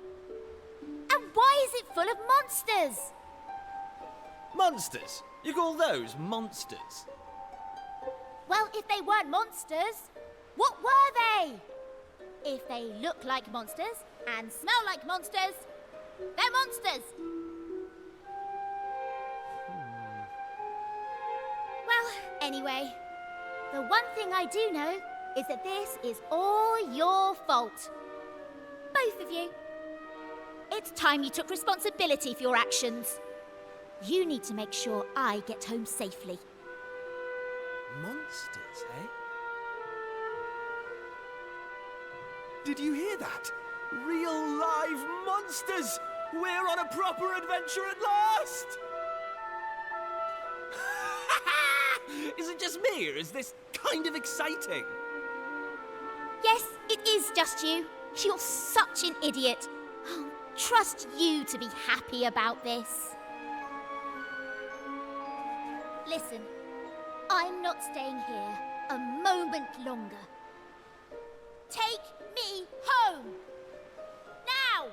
And why is it full of monsters? Monsters? You call those monsters? Well, if they weren't monsters, what were they? If they look like monsters and smell like monsters, they're monsters. Well, anyway, the one thing I do know is that this is all your fault. Both of you. It's time you took responsibility for your actions. You need to make sure I get home safely. Monsters, eh? Did you hear that? Real live monsters! We're on a proper adventure at last! Is it just me, or is this kind of exciting? Yes, it is just you. You're such an idiot. I'll trust you to be happy about this. Listen, I'm not staying here a moment longer. Take me home! Now!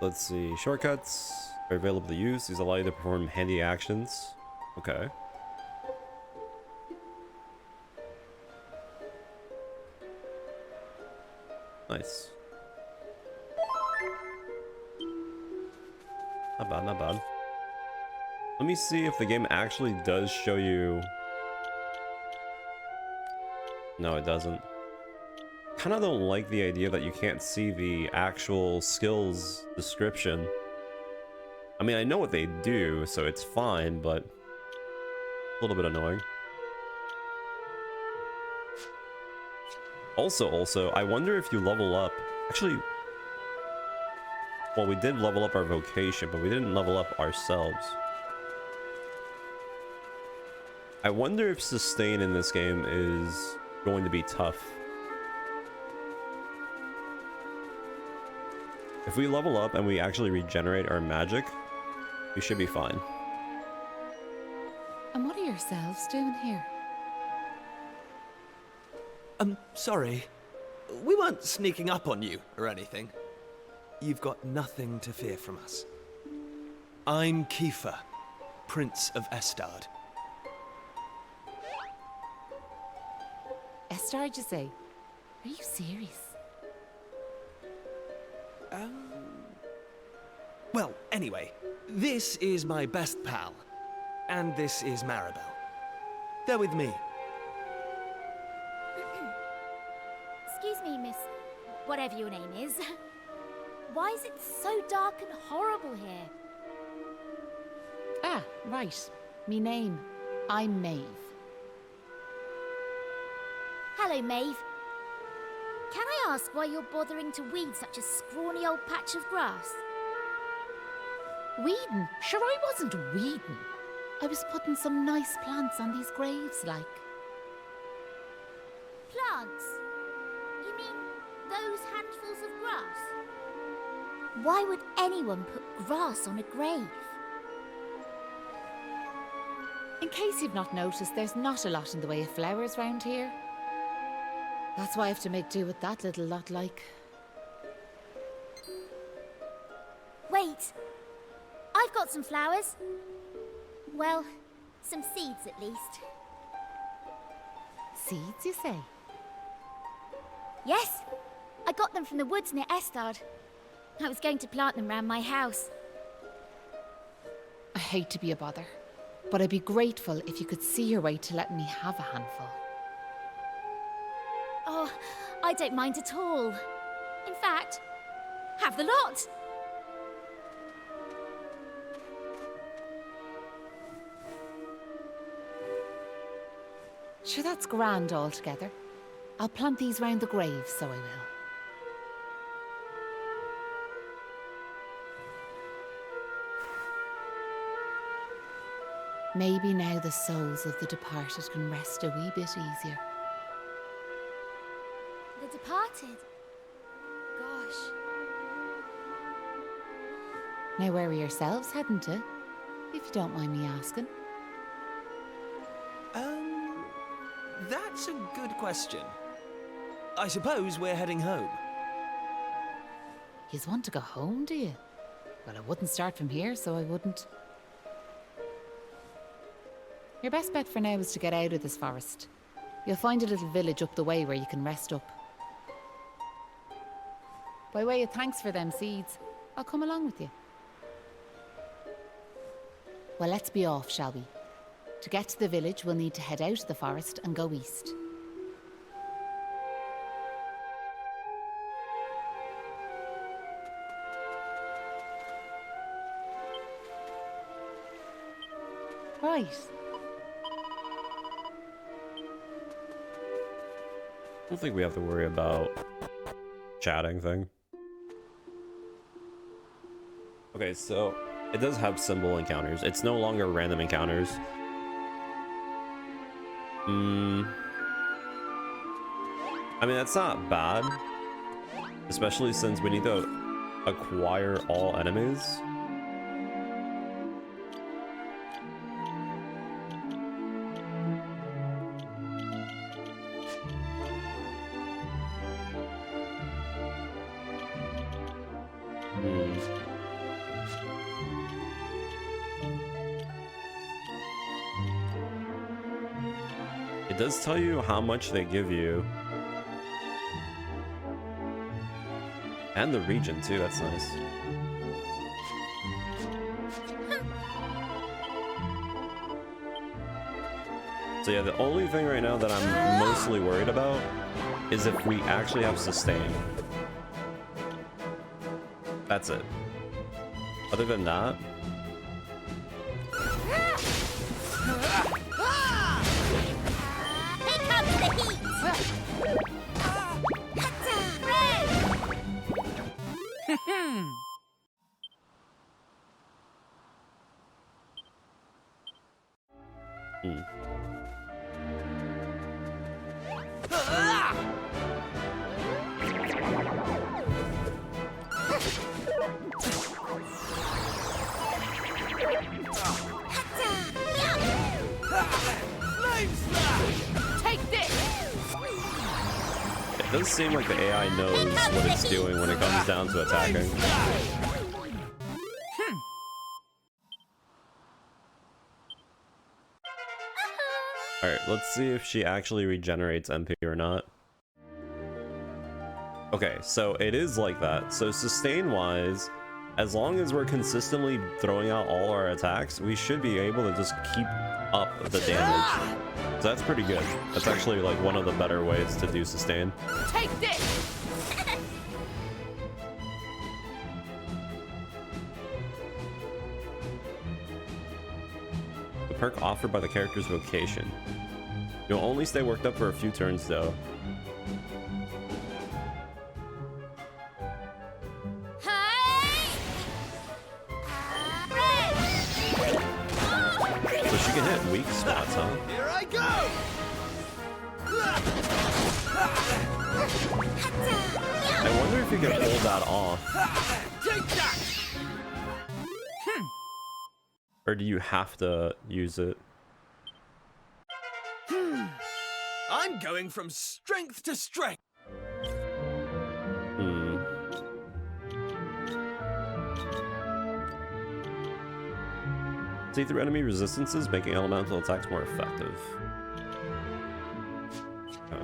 Let's see. Shortcuts are available to use. These allow you to perform handy actions. Okay. Nice. Not bad, not bad. Let me see if the game actually does show you. No, it doesn't. Kind of don't like the idea that you can't see the actual skills description. I mean, I know what they do, so it's fine, but a little bit annoying. Also, I wonder if you level up. Actually, well, we did level up our vocation, but we didn't level up ourselves. I wonder if sustain in this game is going to be tough. If we level up and we actually regenerate our magic, we should be fine. And what are yourselves doing here? Sorry. We weren't sneaking up on you or anything. You've got nothing to fear from us. I'm Kiefer, Prince of Estard. Estard, you say? Are you serious? Well, anyway, this is my best pal, and this is Maribel. They're with me. Excuse me, miss. Whatever your name is. Why is it so dark and horrible here? Ah, right. Me name. I'm Maeve. Hello, Maeve. Can I ask why you're bothering to weed such a scrawny old patch of grass? Weeding? Sure, I wasn't weeding. I was putting some nice plants on these graves, like. Plants? You mean those handfuls of grass? Why would anyone put grass on a grave? In case you've not noticed, there's not a lot in the way of flowers round here. That's why I have to make do with that little lot, like. Wait! I've got some flowers. Well, some seeds at least. Seeds, you say? Yes, I got them from the woods near Estard. I was going to plant them round my house. I hate to be a bother, but I'd be grateful if you could see your way to letting me have a handful. Oh, I don't mind at all. In fact, have the lot. Sure, that's grand altogether. I'll plant these round the grave, so I will. Maybe now the souls of the departed can rest a wee bit easier. The departed? Gosh. Now where are yourselves heading to? If you don't mind me asking. That's a good question. I suppose we're heading home. Yous want to go home, do you? Well, I wouldn't start from here, so I wouldn't. Your best bet for now is to get out of this forest. You'll find a little village up the way where you can rest up. By way of thanks for them seeds, I'll come along with you. Well, let's be off, shall we? To get to the village, we'll need to head out of the forest and go east. Right. I don't think we have to worry about chatting thing. Okay, so it does have symbol encounters. It's no longer random encounters. I mean, that's not bad. Especially since we need to acquire all enemies. It does tell you how much they give you. And the region too, that's nice. So yeah, the only thing right now that I'm mostly worried about is if we actually have sustain. That's it. Other than that, Here comes the heat! Red! Take this! it does seem like the AI knows what it's doing when it comes down to attacking. Alright, let's see if she actually regenerates MP or not. Okay, so it is like that. So sustain-wise, as long as we're consistently throwing out all our attacks, we should be able to just keep up the damage. So that's pretty good. That's actually like one of the better ways to do sustain. Take this! The perk offered by the character's vocation. You'll only stay worked up for a few turns though. So she can hit weak spots, huh? Here I go! I wonder if you can pull that off. Take that! Or do you have to use it? I'm going from strength to strength. See through enemy resistances, making elemental attacks more effective. Okay.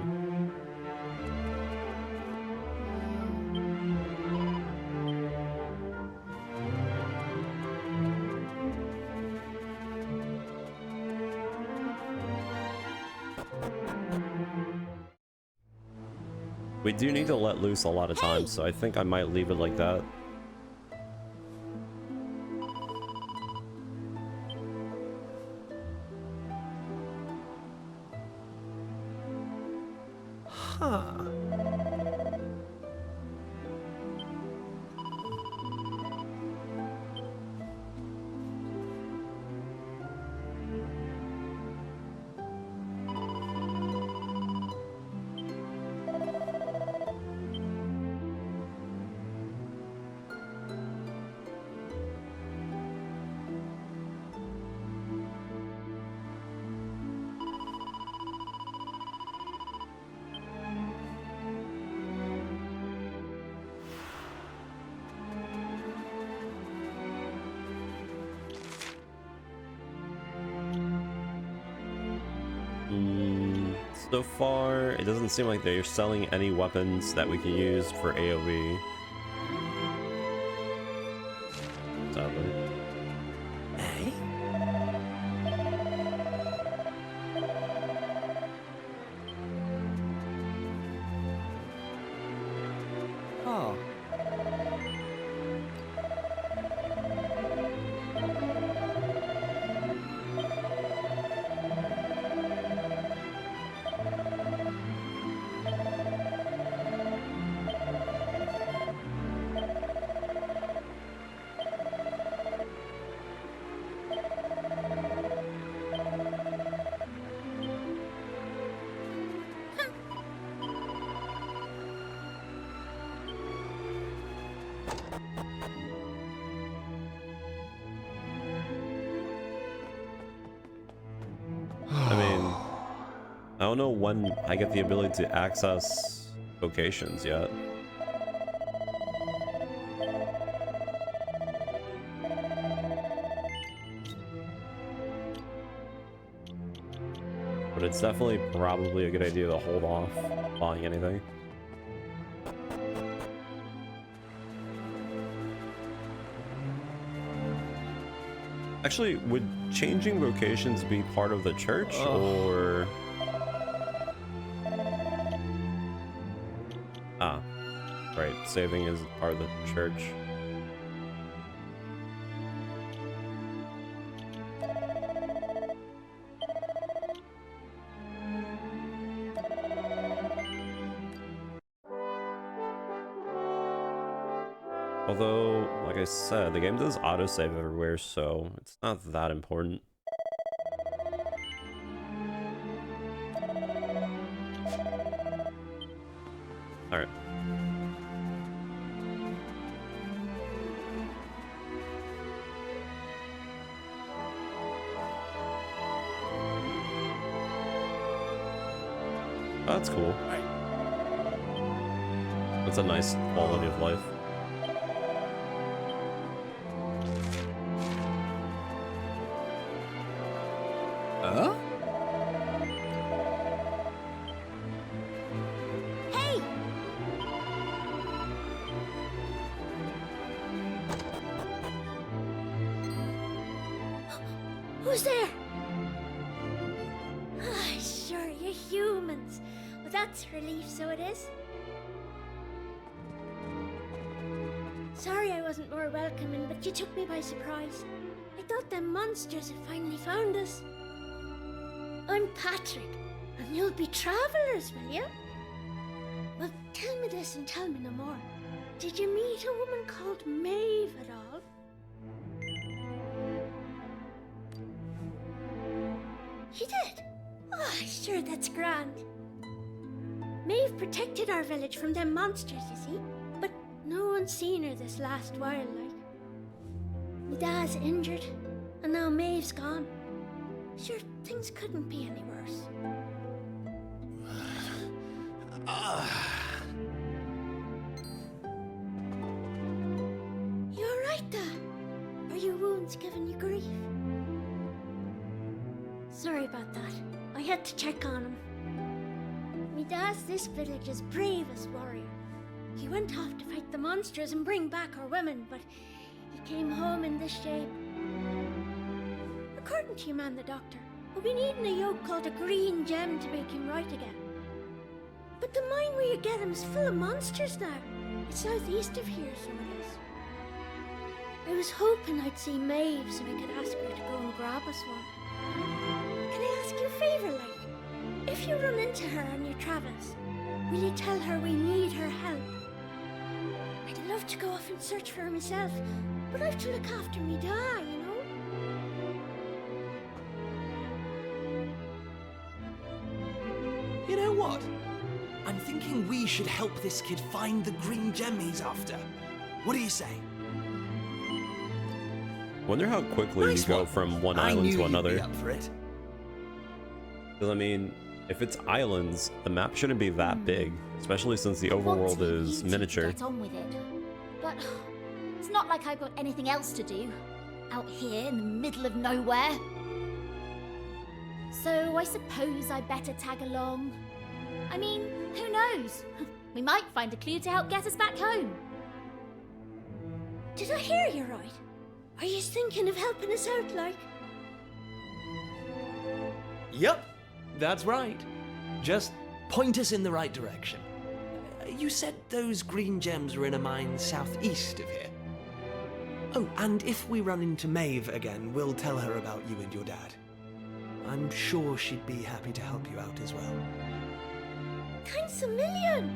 We do need to let loose a lot of times, so I think I might leave it like that. So far, it doesn't seem like they're selling any weapons that we can use for AoE. Sadly. Hey? Oh. I don't know when I get the ability to access vocations yet. But it's definitely probably a good idea to hold off buying anything. Actually, would changing vocations be part of the church, or... Ah, right, saving is part of the church. Although, like I said, the game does autosave everywhere, so it's not that important. Alright. That's cool. That's a nice quality of life. Hey! Who's there? Ah, sure, you're humans. Well, that's a relief, so it is. Sorry I wasn't more welcoming, but you took me by surprise. I thought them monsters had finally found us. I'm Patrick, and you'll be travellers, will you? Well, tell me this and tell me no more. Did you meet a woman called Maeve at all? You did? Oh, sure, that's grand. Maeve protected our village from them monsters, you see. But no one's seen her this last while, like. My dad's injured, and now Maeve's gone. Sure, things couldn't be any worse. You alright, Dad? Are your wounds giving you grief? Sorry about that. I had to check on him. Me dad's this village's bravest warrior. He went off to fight the monsters and bring back our women, but he came home in this shape. According to your man, the doctor, we'll be needing a yoke called a green gem to make him right again. But the mine where you get him is full of monsters now. It's southeast of here, so it is. I was hoping I'd see Maeve so I could ask her to go and grab us one. Can I ask you a favour, like? If you run into her on your travels, will you tell her we need her help? I'd love to go off and search for her myself, but I have to look after me dad, you know? You know what? I'm thinking we should help this kid find the green gem he's after. What do you say? Wonder how quickly Nice you go one. from one I island knew to you'd another. be up for it. Because I mean, if it's islands, the map shouldn't be that big, especially since the overworld is miniature. Get on with it. But it's not like I've got anything else to do out here in the middle of nowhere. So I suppose I better tag along. I mean, who knows? We might find a clue to help get us back home. Did I hear you right? Are you thinking of helping us out, like? Yup, that's right. Just point us in the right direction. You said those green gems were in a mine southeast of here. Oh, and if we run into Maeve again, we'll tell her about you and your dad. I'm sure she'd be happy to help you out as well. Thanks a million!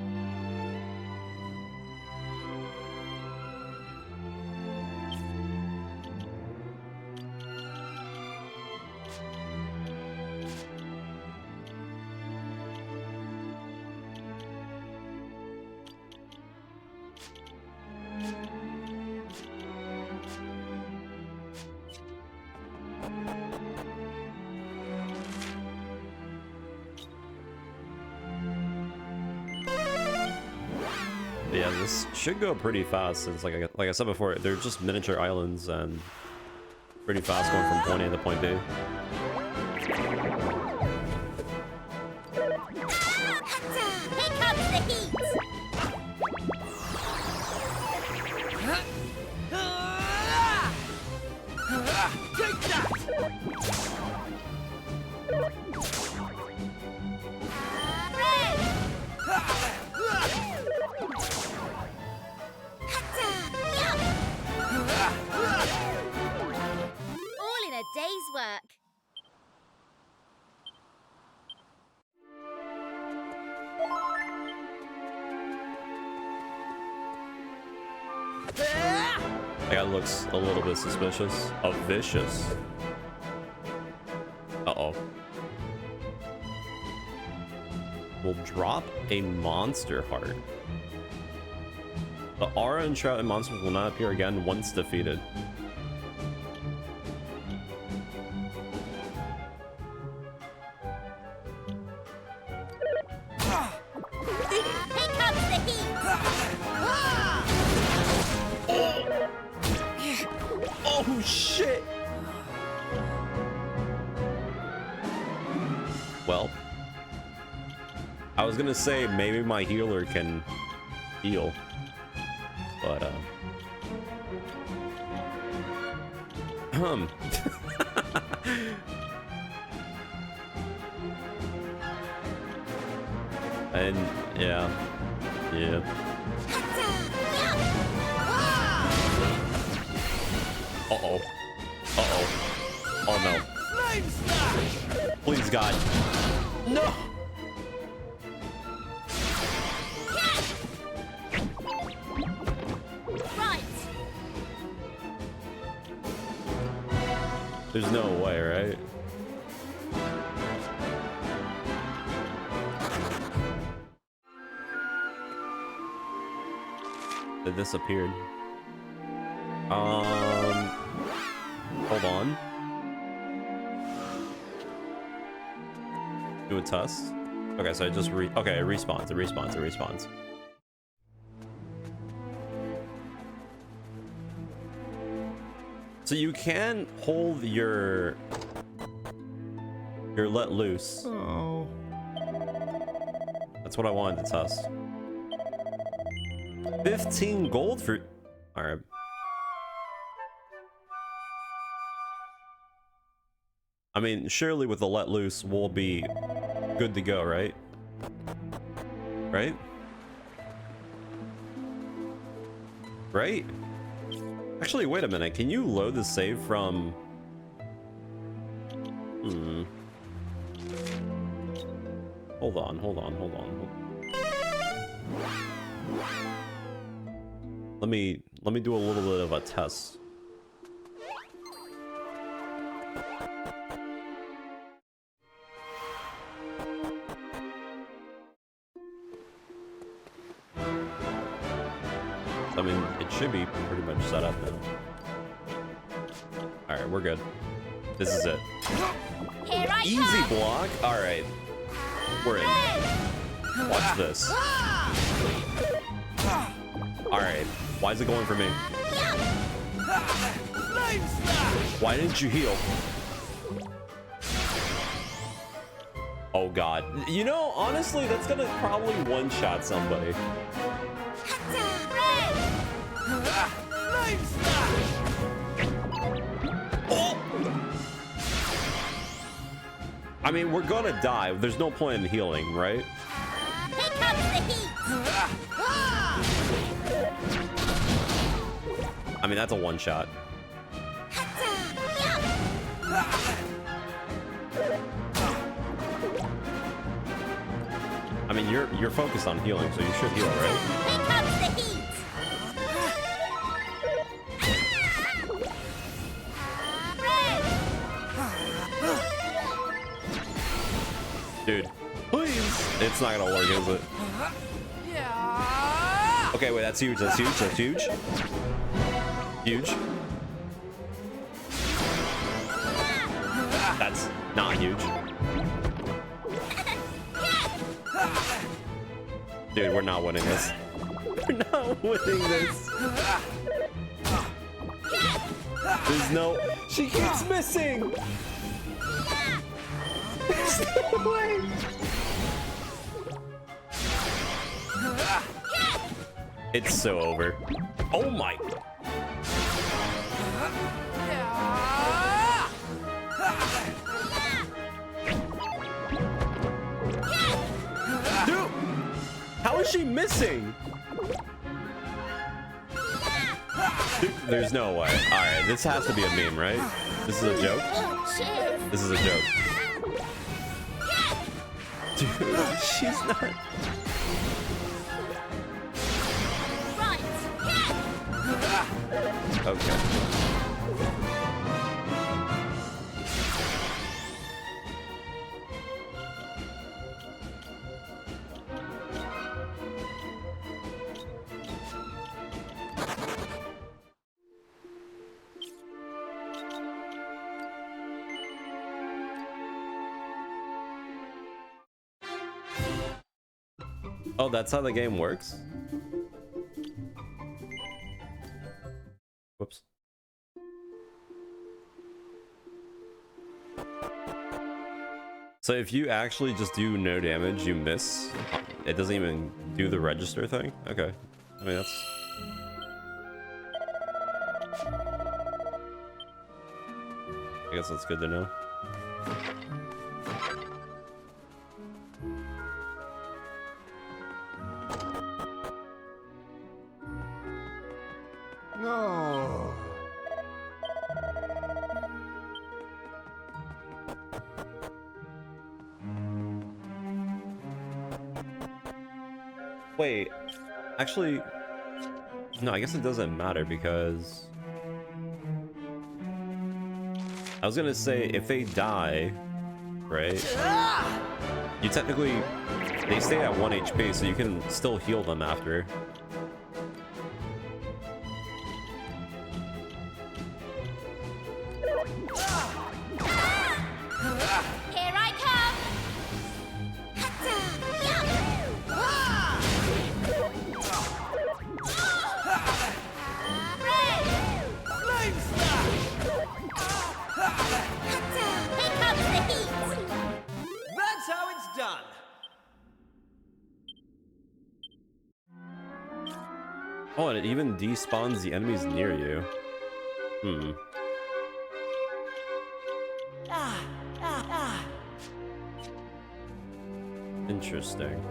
Yeah, this should go pretty fast since, like I said before, they're just miniature islands and pretty fast going from point A to point B. Here comes the heat! Take That guy looks a little bit suspicious. Oh, vicious. Uh-oh. Will drop a monster heart. The aura and shroud monsters will not appear again once defeated. Oh shit! Well, I was gonna say maybe my healer can heal, but and yeah. Uh-oh. Uh-oh. Oh no. Please, God. No! Right. There's no way, right? It disappeared. Hold on. Do a test. Okay, so I just okay, it respawns, it respawns, it respawns. So you can hold your let loose. Oh. That's what I wanted to test. 15 gold for... Alright. I mean, surely with the let loose, we'll be good to go, right? Right? Right? Actually, wait a minute. Can you load the save from... Hold on, hold on, hold on. Let me do a little bit of a test. I mean, it should be pretty much set up now. All right, we're good. This is it. Here I Easy come. block. All right, we're in. Watch this. All right, why is it going for me? Why didn't you heal? Oh God. You know, honestly, that's gonna probably one-shot somebody. Oh! I mean, we're gonna die. There's no point in healing, right? Here comes the heat. I mean, that's a one-shot. I mean, you're focused on healing, so you should heal, right? Here comes the heat. Dude, please. It's not gonna work, is it? Okay, wait, that's huge. That's huge. That's huge. Huge. That's not huge. Dude, we're not winning this. We're not winning this. There's no... She keeps missing! There's no way! It's so over. Oh my... Dude! How is she missing? Dude, there's no way. Alright, this has to be a meme, right? This is a joke? This is a joke. Dude, she's not... Right. Okay. Oh, that's how the game works? Whoops. So if you actually just do no damage, you miss. It doesn't even do the register thing? Okay. I mean, that's... I guess that's good to know. No. Wait, actually, no, I guess it doesn't matter because I was gonna say if they die, right? You technically, they stay at 1 HP, so you can still heal them after. Here I come! Here comes the heat! That's how it's done. Oh, and it even despawns the enemies near you. Hmm. Interesting.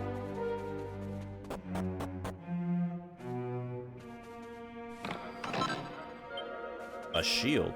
A shield.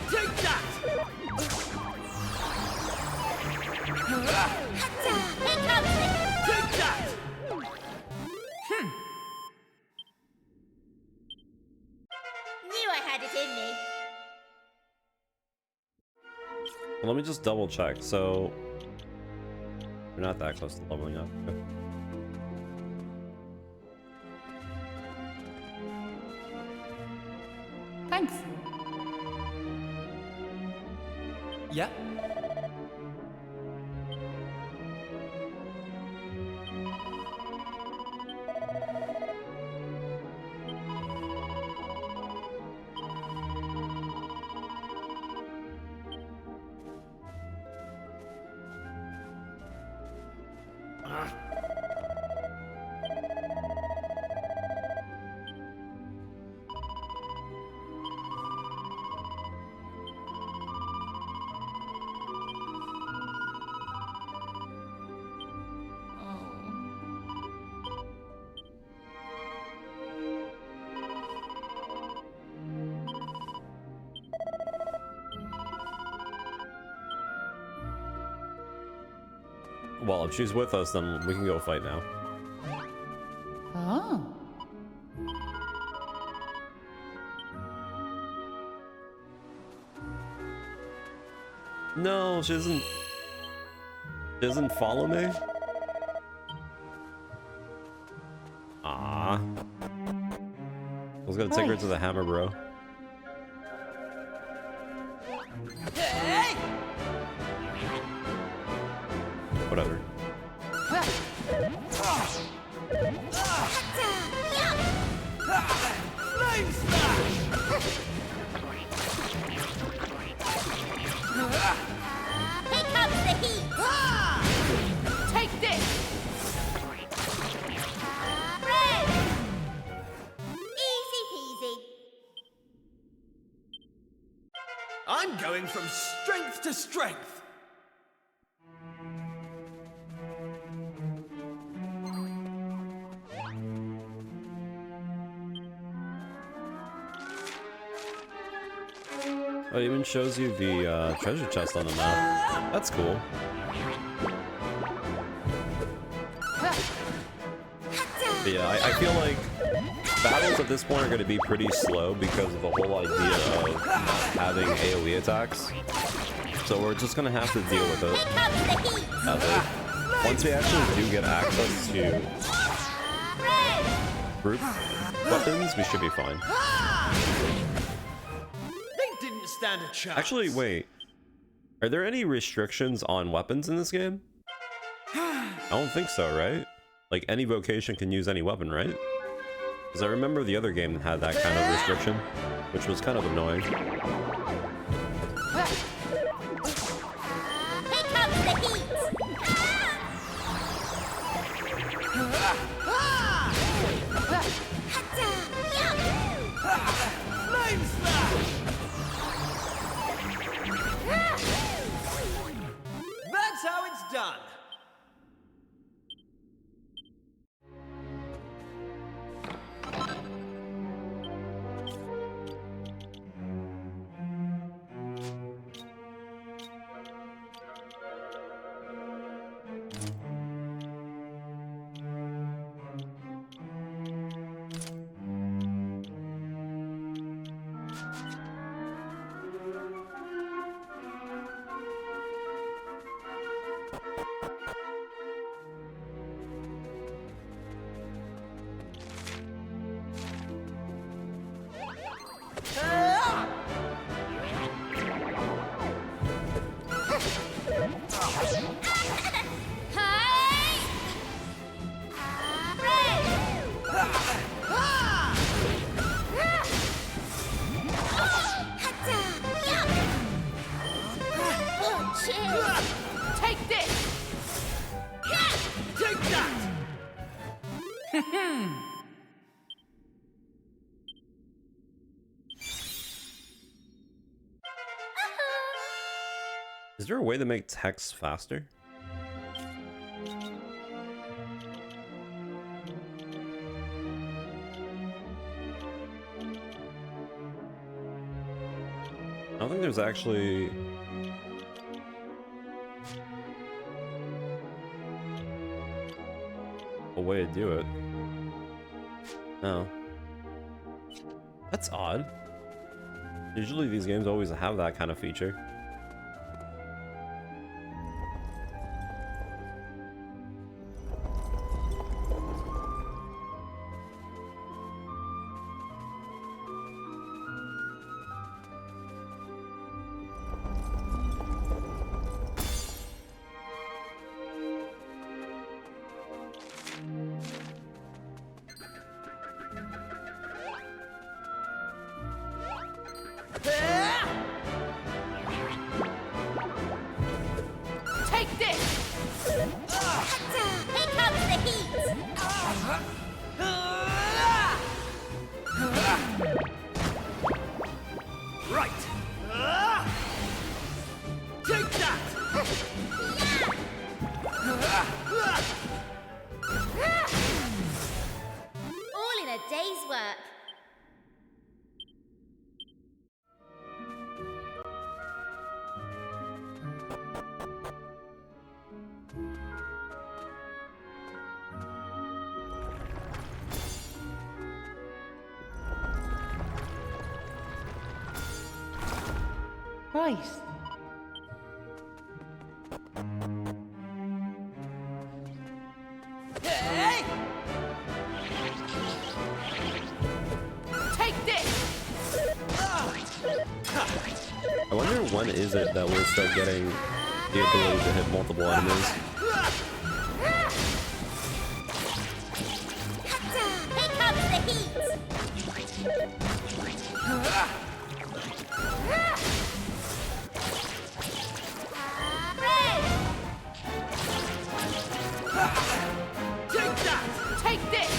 Take that! Here comes the... Take that! Knew I had it in me. Well, let me just double check. So we're not that close to leveling up. Okay. Thanks. Yeah? Well, if she's with us, then we can go fight now. Oh. No, she doesn't. She doesn't follow me. Ah. I was gonna take her to the hammer, bro. Hey! Whatever. Flame smash! Here comes the heat! Take this! Easy peasy. I'm going from strength to strength. Oh, it even shows you the treasure chest on the map. That's cool. But yeah, I feel like battles at this point are going to be pretty slow because of the whole idea of not having AoE attacks. So we're just going to have to deal with it. Once we actually do get access to group weapons, we should be fine. They didn't stand a chance. Actually, wait. Are there any restrictions on weapons in this game? I don't think so, right? Like, any vocation can use any weapon, right? Because I remember the other game had that kind of restriction, which was kind of annoying. Here comes the heat! Flame slash! That's how it's done. Take this! Take that! Is there a way to make text faster? I don't think there's actually... a way to do it. No. That's odd. Usually these games always have that kind of feature. Take this! Here comes the heat! Right. Take that! All in a day's work. Right. Hey! Take this! I wonder when is it that we'll start getting the ability to hit multiple enemies. Here comes the heat! Take that! Take this!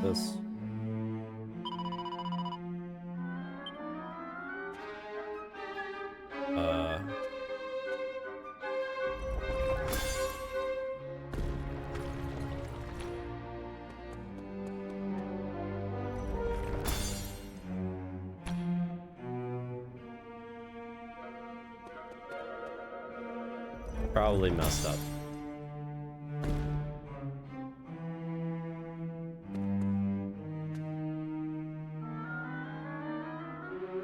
this. Probably messed up.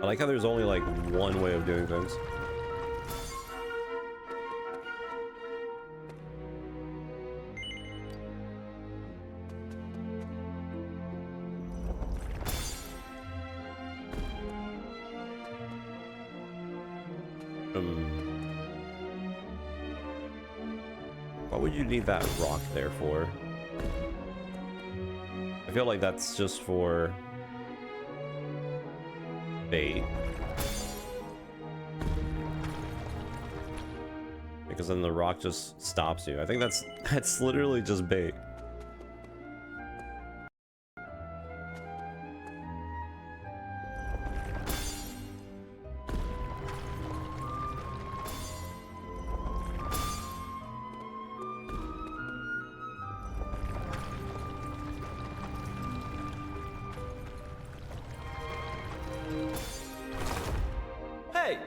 I like how there's only like one way of doing things. What would you need that rock there for? I feel like that's just for bait. Because then the rock just stops you. I think that's literally just bait. Hey!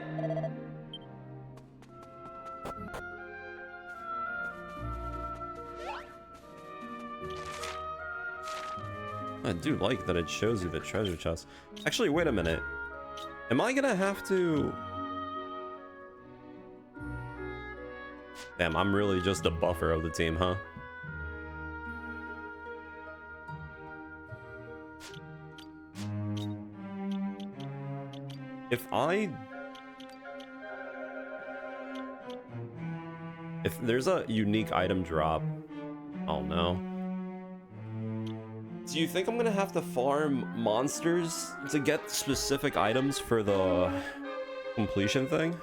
I do like that it shows you the treasure chest. Actually, wait a minute. Am I gonna have to... Damn, I'm really just the buffer of the team, huh? If there's a unique item drop... Oh no. Do you think I'm gonna have to farm monsters to get specific items for the completion thing?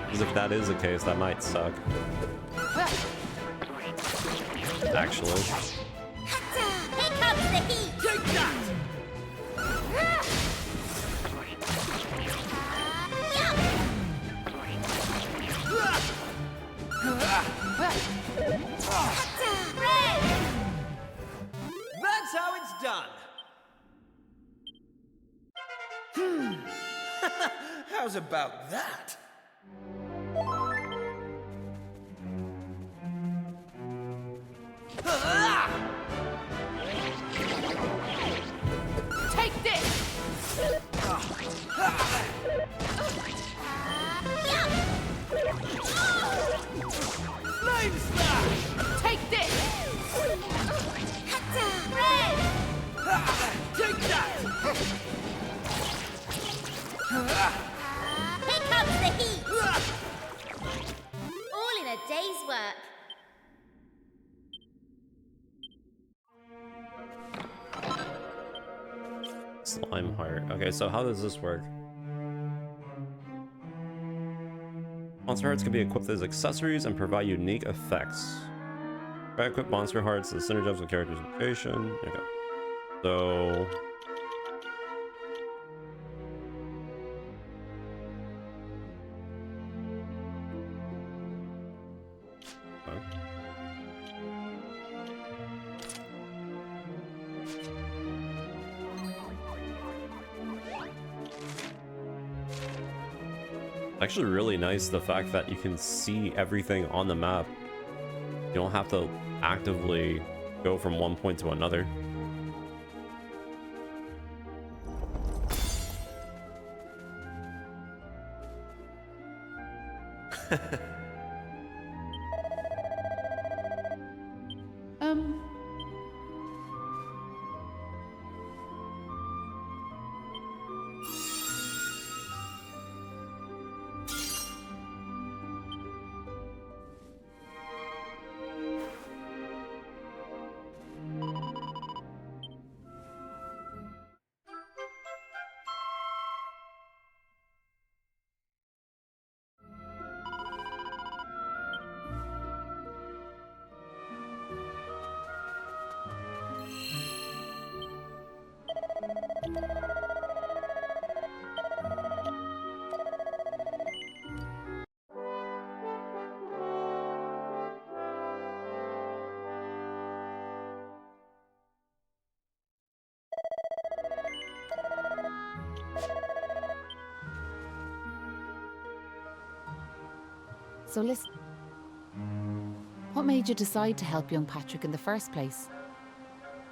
Because if that is the case, that might suck. Actually. Here comes the heat! Take that! That's how it's done. How's about that? Take this! Flame slash! Take this! Take that! Here comes the heat! All in a day's work. Slime heart. Okay, so how does this work? Monster hearts can be equipped as accessories and provide unique effects. Try to equip monster hearts to synergize with character's location. Okay. So... Okay. Actually really nice the fact that you can see everything on the map. You don't have to actively go from one point to another. So listen. What made you decide to help young Patrick in the first place?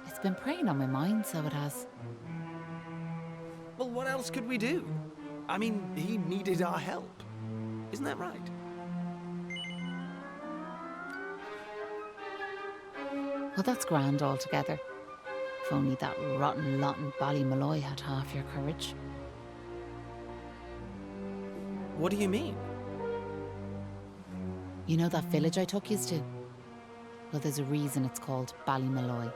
It's been preying on my mind, so it has. Well, what else could we do? I mean, he needed our help. Isn't that right? Well, that's grand altogether. If only that rotten lot in Ballymalloy had half your courage. What do you mean? You know that village I took yous to? Well, there's a reason it's called Ballymalloy.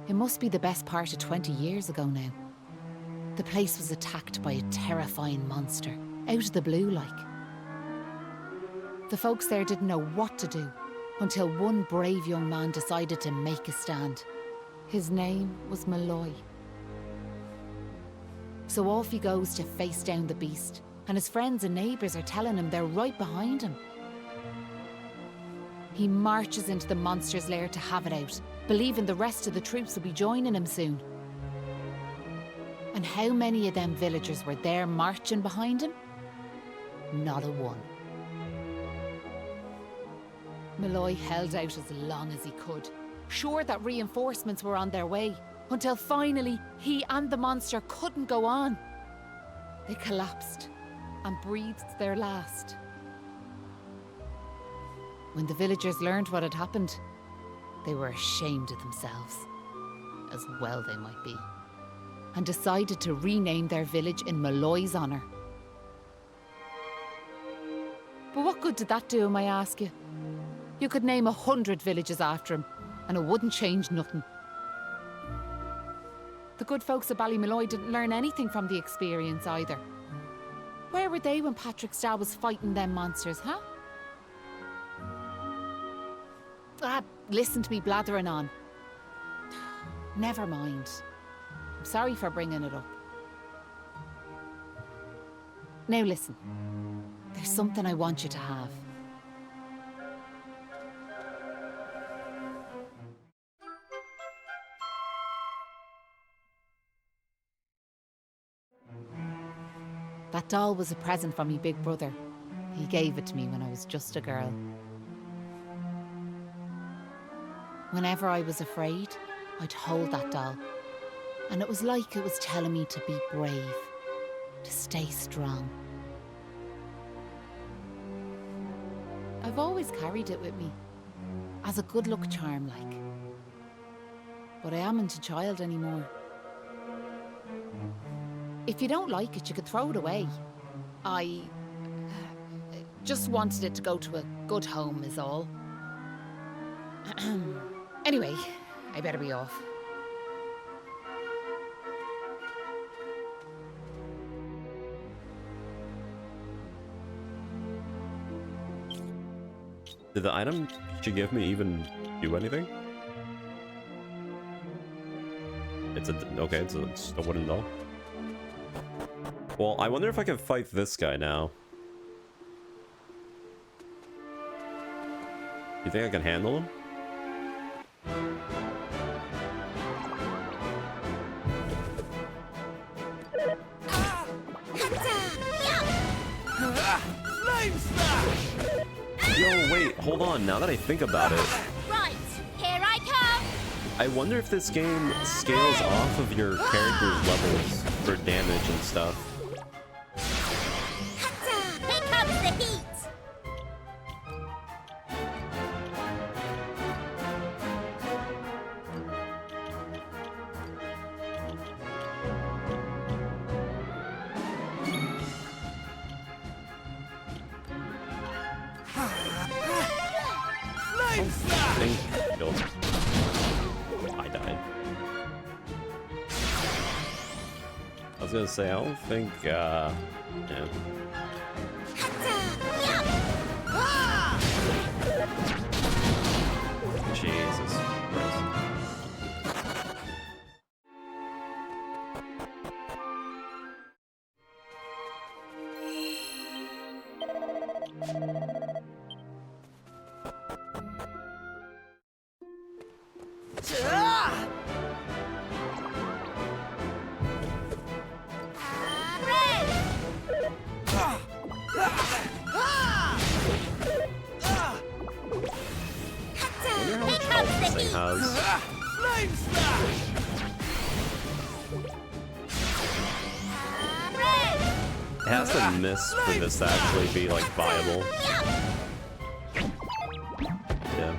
It must be the best part of 20 years ago now. The place was attacked by a terrifying monster, out of the blue like. The folks there didn't know what to do until one brave young man decided to make a stand. His name was Malloy. So off he goes to face down the beast, and his friends and neighbours are telling him they're right behind him. He marches into the monster's lair to have it out, believing the rest of the troops will be joining him soon. And how many of them villagers were there marching behind him? Not a one. Malloy held out as long as he could, sure that reinforcements were on their way, until finally he and the monster couldn't go on. They collapsed and breathed their last. When the villagers learned what had happened, they were ashamed of themselves, as well they might be, and decided to rename their village in Malloy's honour. But what good did that do him, I ask you? You could name 100 villages after him, and it wouldn't change nothing. The good folks of Ballymalloy didn't learn anything from the experience either. Where were they when Patrick's dad was fighting them monsters, huh? Listen to me blathering on. Never mind. I'm sorry for bringing it up. Now listen, there's something I want you to have. That doll was a present from me big brother. He gave it to me when I was just a girl. Whenever I was afraid, I'd hold that doll. And it was like it was telling me to be brave, to stay strong. I've always carried it with me, as a good luck charm like. But I amn't a child anymore. If you don't like it, you could throw it away. I just wanted it to go to a good home is all. Anyway, I better be off. Did the item she gave me even do anything? It's a wooden doll. Well, I wonder if I can fight this guy now. You think I can handle him? Yo, wait, hold on. Now that I think about it, Right, here I come! I wonder if this game scales off of your character's levels for damage and stuff. Here comes the heat! I died. I was gonna say, I don't think, yeah. Jesus Christ. It has to miss for this to actually be like viable. Yeah.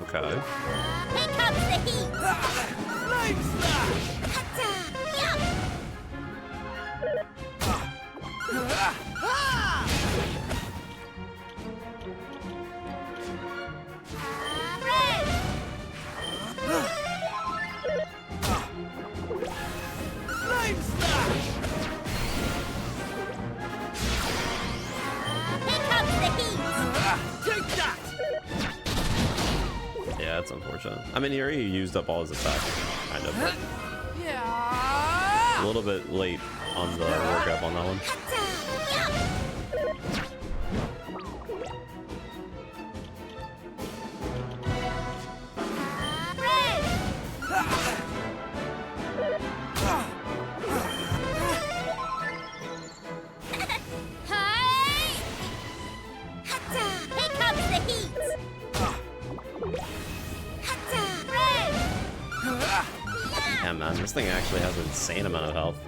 Okay. Here comes the heat! Flame slash! Flame slash! Here comes the heat! Take that! Yeah, that's unfortunate. I mean, he already used up all his attacks, kind of. But a little bit late on the war grab on that one. Here comes the heat! Yeah, man, this thing actually has an insane amount of health.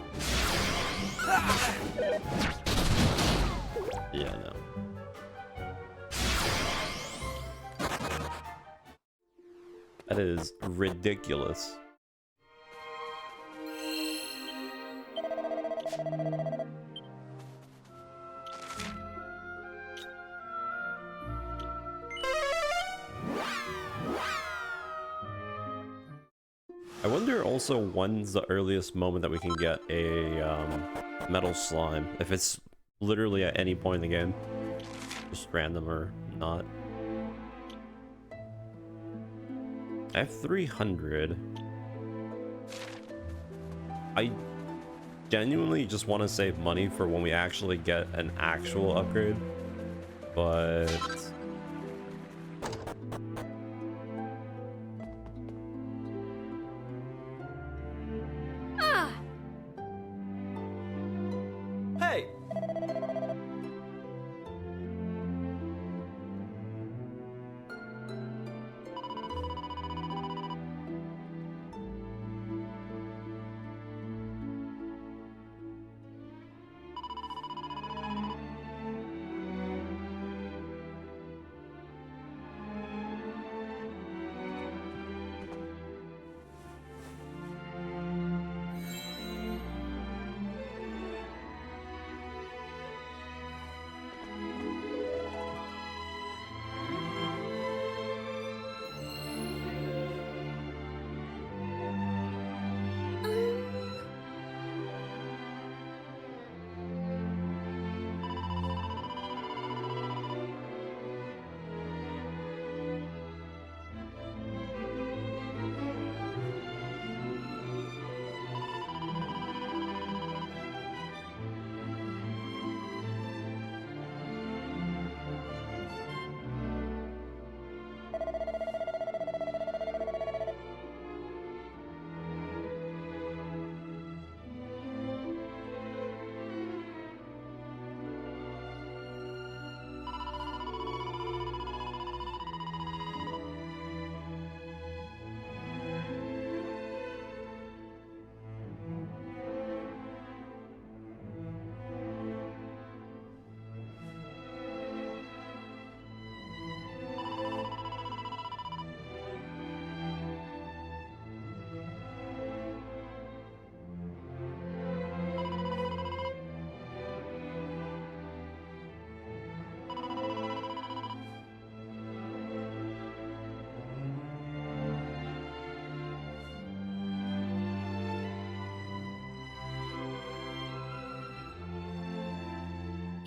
Yeah, no. That is ridiculous. I wonder also when's the earliest moment that we can get a metal slime, if it's literally at any point in the game, just random or not. I have 300. I genuinely just want to save money for when we actually get an actual upgrade, but Hey!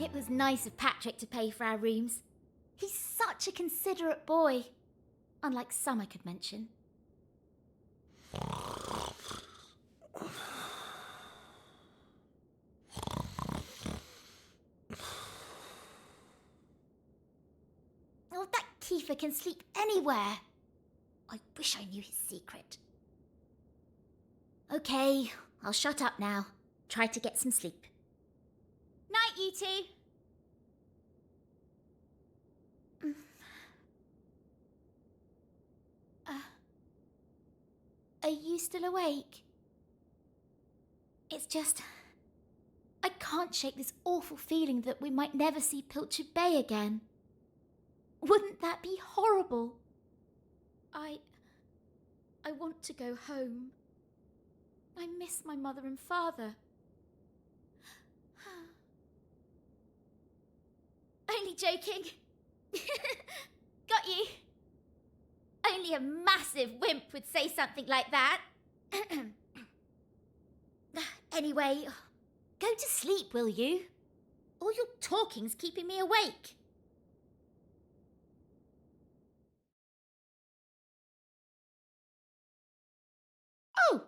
It was nice of Patrick to pay for our rooms. He's such a considerate boy. Unlike some I could mention. Oh, that Kiefer can sleep anywhere. I wish I knew his secret. Okay, I'll shut up now. Try to get some sleep. Night, you two. Are you still awake? It's just... I can't shake this awful feeling that we might never see Pilchard Bay again. Wouldn't that be horrible? I want to go home. I miss my mother and father. Only joking. Got you. Only a massive wimp would say something like that. Anyway, go to sleep, will you? All your talking's keeping me awake. Oh!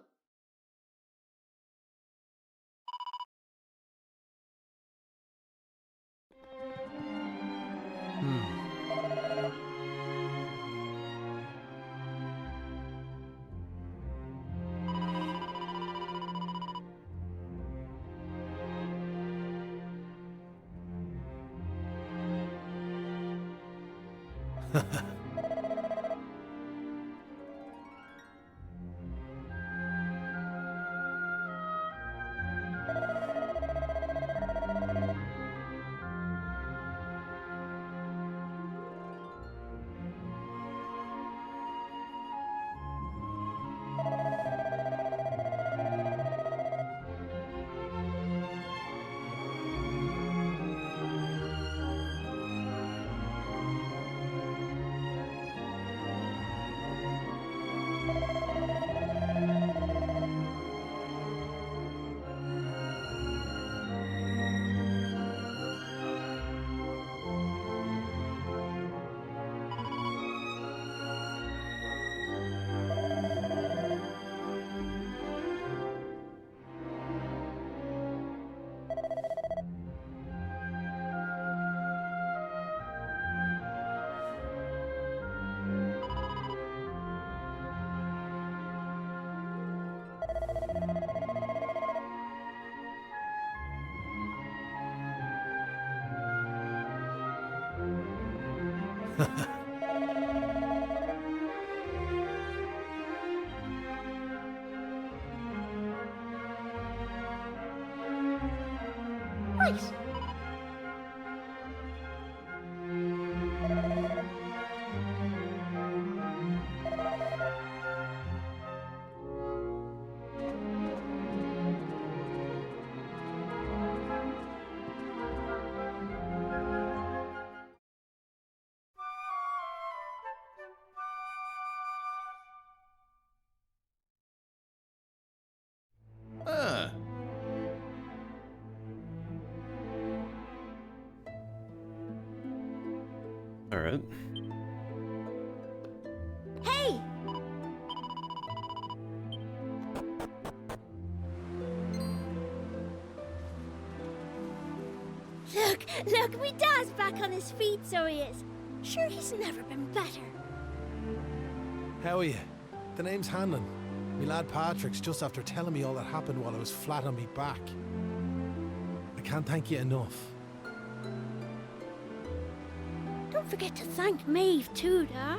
Right. All right. Hey! Look, my dad's back on his feet, so he is. Sure, he's never been better. How are you? The name's Hanlon. Me lad Patrick's just after telling me all that happened while I was flat on me back. I can't thank you enough. Don't forget to thank Maeve too, Da.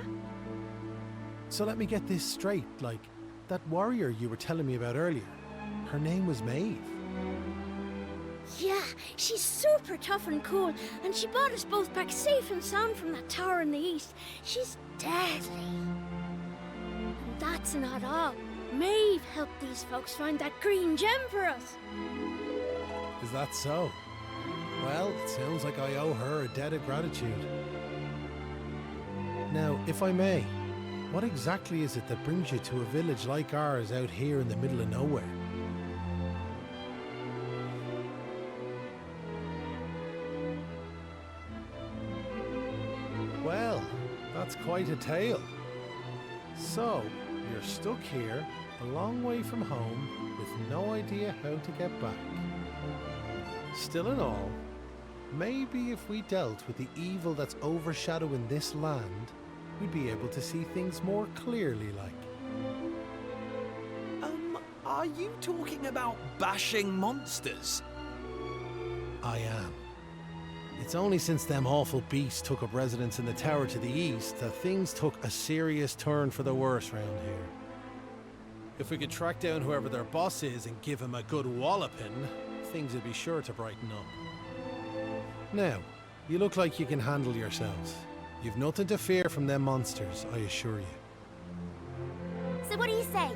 So let me get this straight, like, that warrior you were telling me about earlier, her name was Maeve. Yeah, she's super tough and cool, and she brought us both back safe and sound from that tower in the east. She's deadly. And that's not all. Maeve helped these folks find that green gem for us. Is that so? Well, it sounds like I owe her a debt of gratitude. Now, if I may, what exactly is it that brings you to a village like ours out here in the middle of nowhere? Well, that's quite a tale. So, you're stuck here, a long way from home, with no idea how to get back. Still in all, maybe if we dealt with the evil that's overshadowing this land, we'd be able to see things more clearly, like. Are you talking about bashing monsters? I am. It's only since them awful beasts took up residence in the tower to the east that things took a serious turn for the worse round here. If we could track down whoever their boss is and give him a good walloping, things would be sure to brighten up. Now, you look like you can handle yourselves. You've nothing to fear from them monsters, I assure you. So what do you say?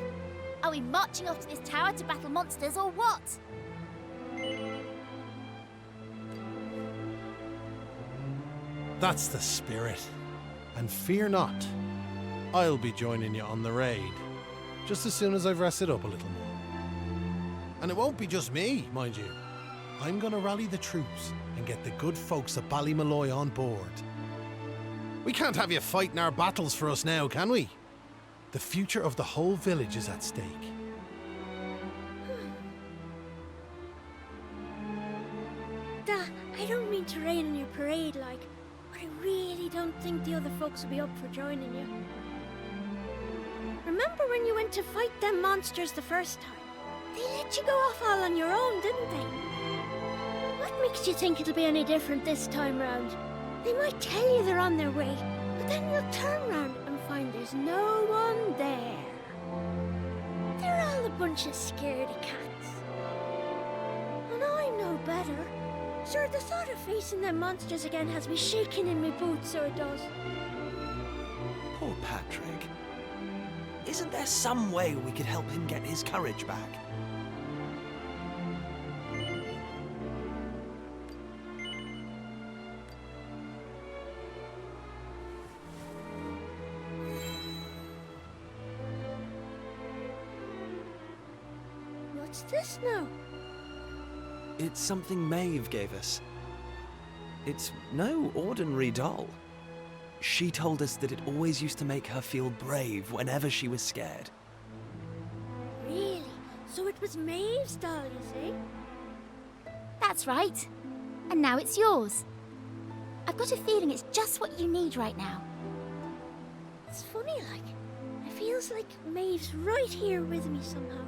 Are we marching off to this tower to battle monsters or what? That's the spirit. And fear not. I'll be joining you on the raid, just as soon as I've rested up a little more. And it won't be just me, mind you. I'm gonna rally the troops and get the good folks of Ballymalloy on board. We can't have you fighting our battles for us now, can we? The future of the whole village is at stake. Dad, I don't mean to rain on your parade, like, but I really don't think the other folks will be up for joining you. Remember when you went to fight them monsters the first time? They let you go off all on your own, didn't they? What makes you think it'll be any different this time round? They might tell you they're on their way, but then you'll turn round and find there's no one there. They're all a bunch of scaredy cats. And I know better. Sir, the thought of facing them monsters again has me shaking in my boots, so it does. Poor Patrick. Isn't there some way we could help him get his courage back? What's this now? It's something Maeve gave us. It's no ordinary doll. She told us that it always used to make her feel brave whenever she was scared. Really? So it was Maeve's doll, you see? That's right. And now it's yours. I've got a feeling it's just what you need right now. It's funny, like, it feels like Maeve's right here with me somehow.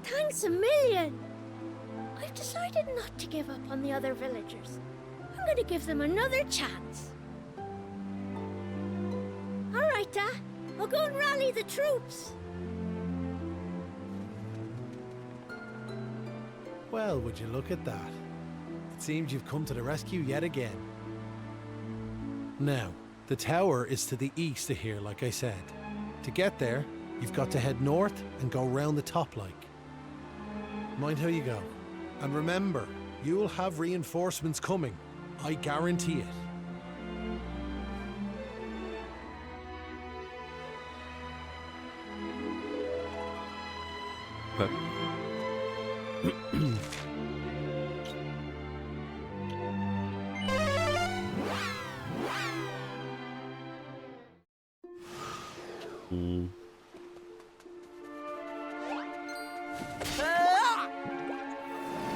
Thanks a million! I've decided not to give up on the other villagers. I'm gonna give them another chance. Alright, Dad. I'll go and rally the troops. Well, would you look at that? It seems you've come to the rescue yet again. Now, the tower is to the east of here, like I said. To get there, you've got to head north and go round the top like. Mind how you go. And remember, you will have reinforcements coming. I guarantee it. But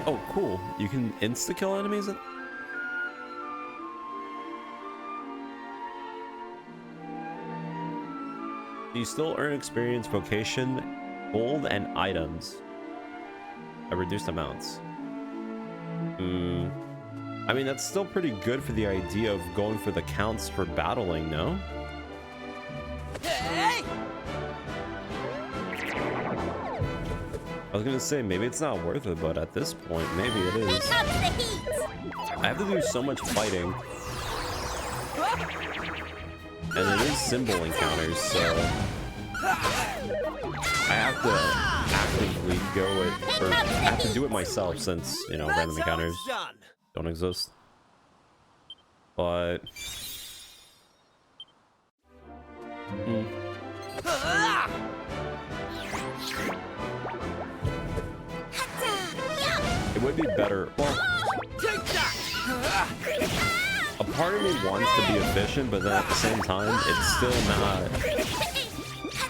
oh, cool. You can insta-kill enemies? You still earn experience, vocation, gold, and items at reduced amounts. I mean, that's still pretty good for the idea of going for the counts for battling, no? Hey! I was gonna say, maybe it's not worth it, but at this point, maybe it is. I have to do so much fighting. And it is symbol encounters, so I have to actively go it, or I have to do it myself since, you know, random encounters don't exist. But it would be better. Well, a part of me wants to be efficient, but then at the same time, it's still not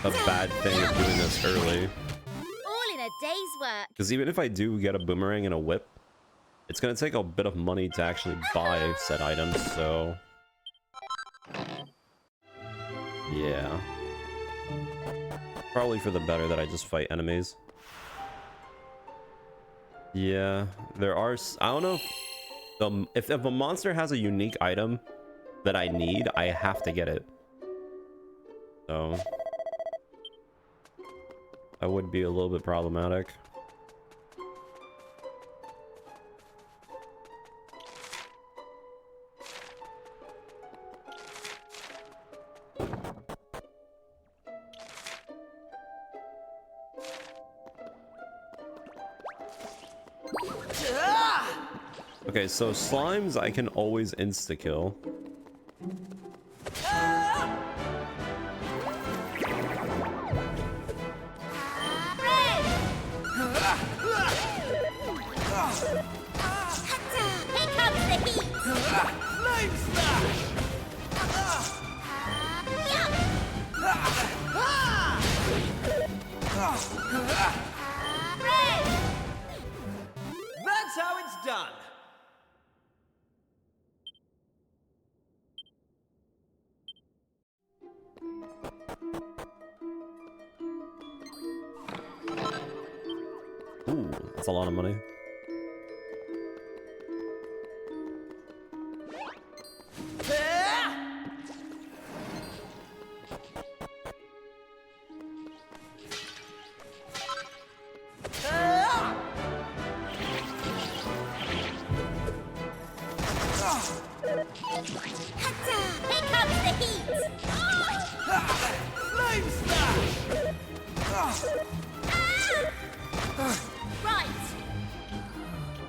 a bad thing of doing this early. All in a day's work. Because even if I do get a boomerang and a whip, it's going to take a bit of money to actually buy said items, so yeah. Probably for the better that I just fight enemies. Yeah, there are... I don't know if a monster has a unique item that I need, I have to get it. So That would be a little bit problematic. Okay, so slimes I can always insta-kill. That's how it's done. Ooh, that's a lot of money.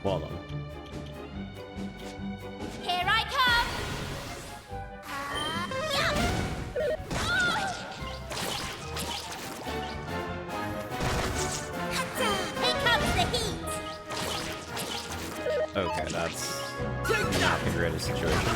Well done. Here I come! Here comes the heat! Okay, that's not the greatest situation.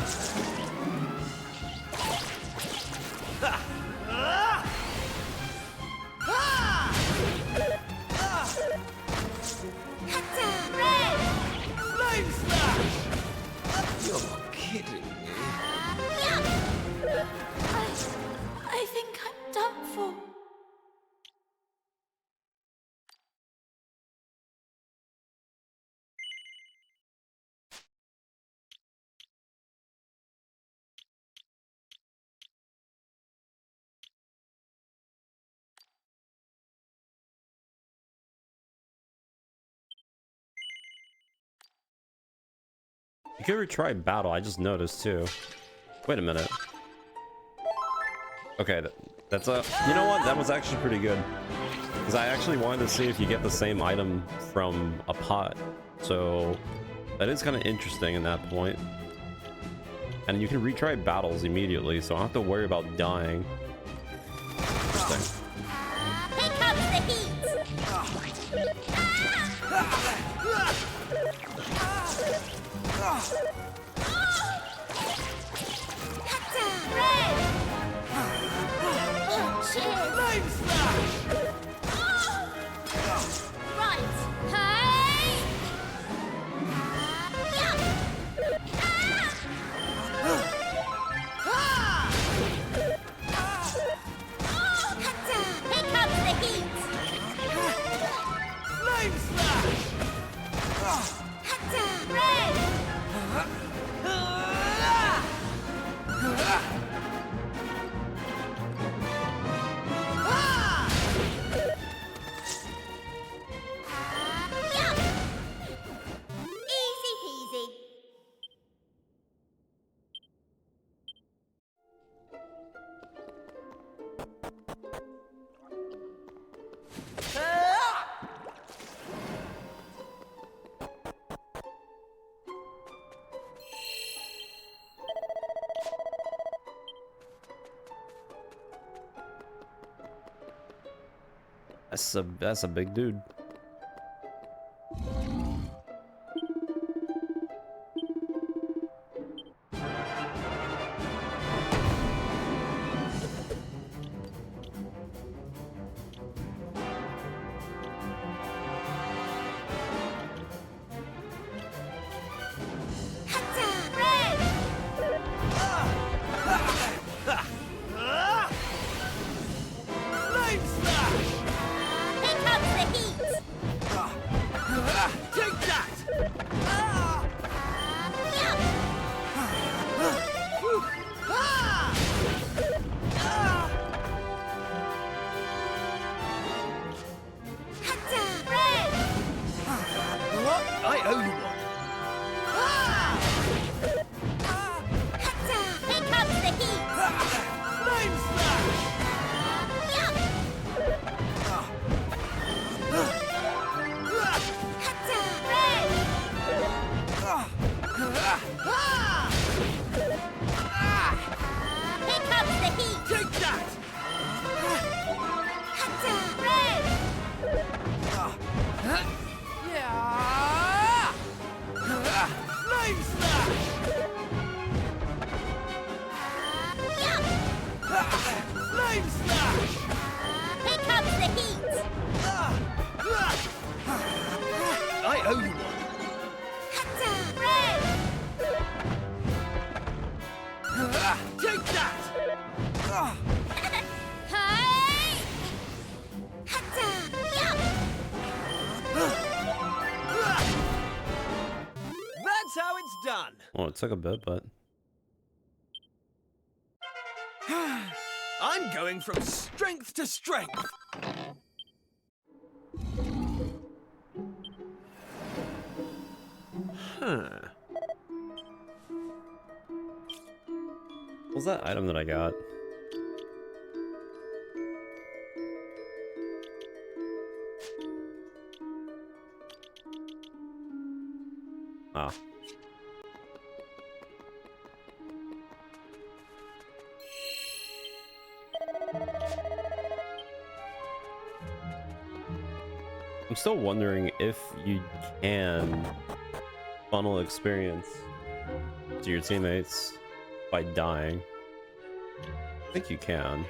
You're kidding me. I think I'm done for. You could retry battle, I just noticed too. Wait a minute. Okay, that's a... You know what? That was actually pretty good. Because I actually wanted to see if you get the same item from a pot. So that is kind of interesting in that point. And you can retry battles immediately, so I don't have to worry about dying. Interesting. Here comes the heat! Right. Hey! Here comes the heat! Easy peasy. That's a big dude. Here comes the heat! Flame slash! Here comes the heat! I owe you one. Red! Take that! Hey! Yup! That's how it's done. Well, it took a bit, but I'm going from strength to strength. Huh. what was that item that I got? Ah. I'm still wondering if you can funnel experience to your teammates by dying. I think you can.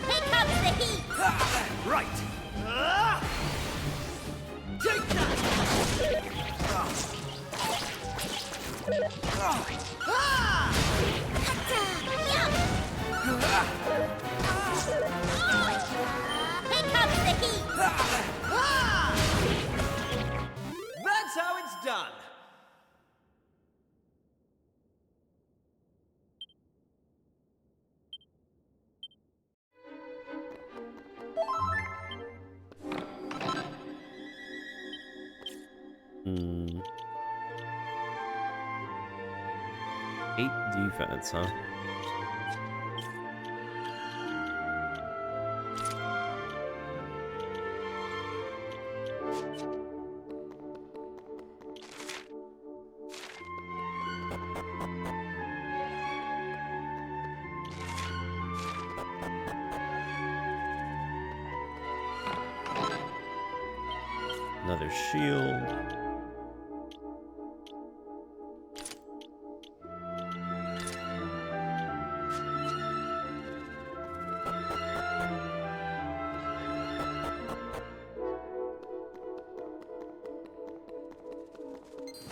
Here comes the heat! Right. Take that! Yup! Here comes the heat! That's how it's done. Hmm. 8 defense, huh? Another shield.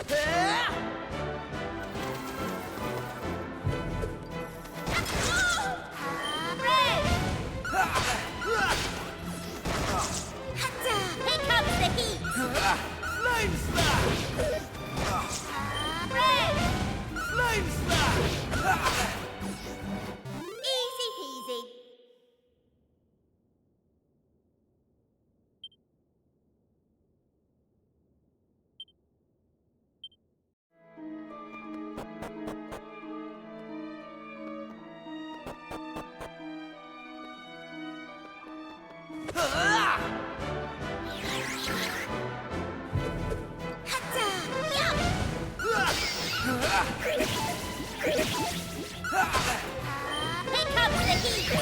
Red! Here comes the heat! Flame slash! Red! Flame slash! Easy peasy. Yup! Here comes the heat!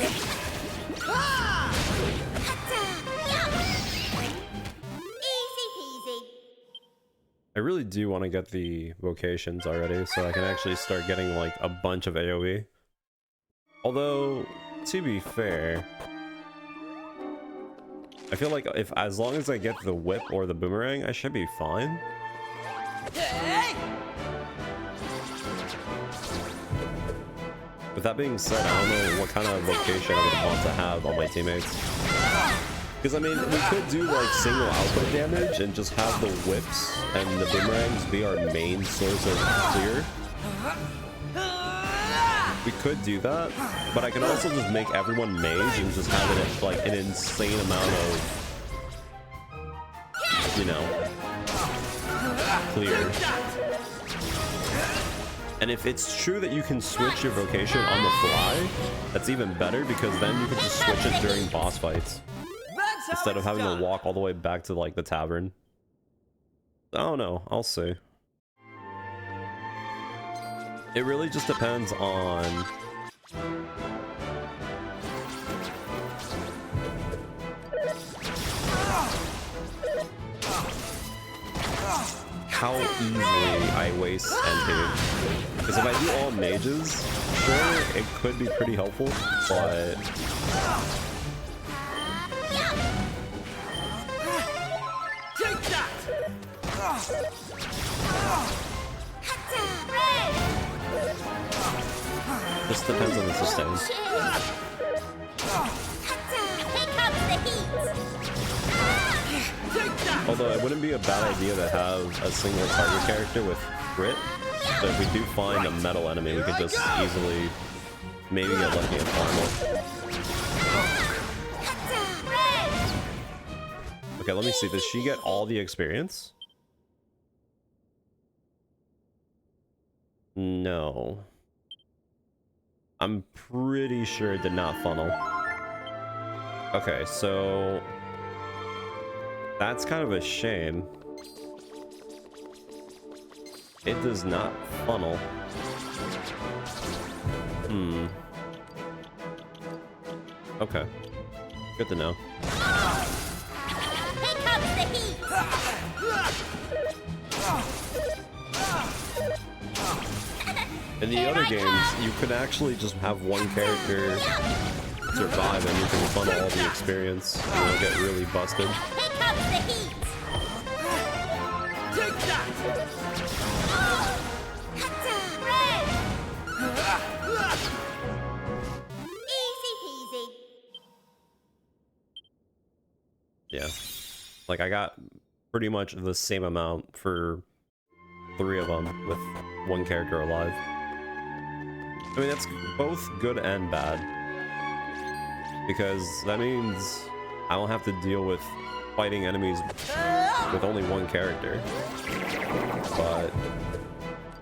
Yup! Easy peasy. I really do want to get the vocations already so I can actually start getting like a bunch of AoE. Although, to be fair, I feel like if as long as I get the whip or the boomerang, I should be fine. Hey! With that being said, I don't know what kind of vocation I would want to have on my teammates. Because I mean, we could do like single output damage and just have the whips and the boomerangs be our main source of clear. We could do that, but I can also just make everyone mage and just have it at like an insane amount of, you know, clear. And if it's true that you can switch your vocation on the fly, that's even better because then you can just switch it during boss fights instead of having to walk all the way back to like the tavern. I don't know, I'll see. It really just depends on how easily I waste NP. Because if I do all mages, sure, it could be pretty helpful, but Take that! just depends on the sustain. Here comes the heat! Although it wouldn't be a bad idea to have a single target character with crit. So if we do find a metal enemy, we could just easily maybe get lucky and farm it. Okay, let me see. Does she get all the experience? No. I'm pretty sure it did not funnel. Okay, so that's kind of a shame. It does not funnel. Okay. Good to know. Here comes the heat! In the other games, you could actually just have one character survive and you can funnel all the experience and it'll get really busted. Here comes the heat! Take that! Easy peasy. Yeah. Like, I got pretty much the same amount for 3 of them with one character alive. I mean, that's both good and bad. Because that means I don't have to deal with fighting enemies with only one character. But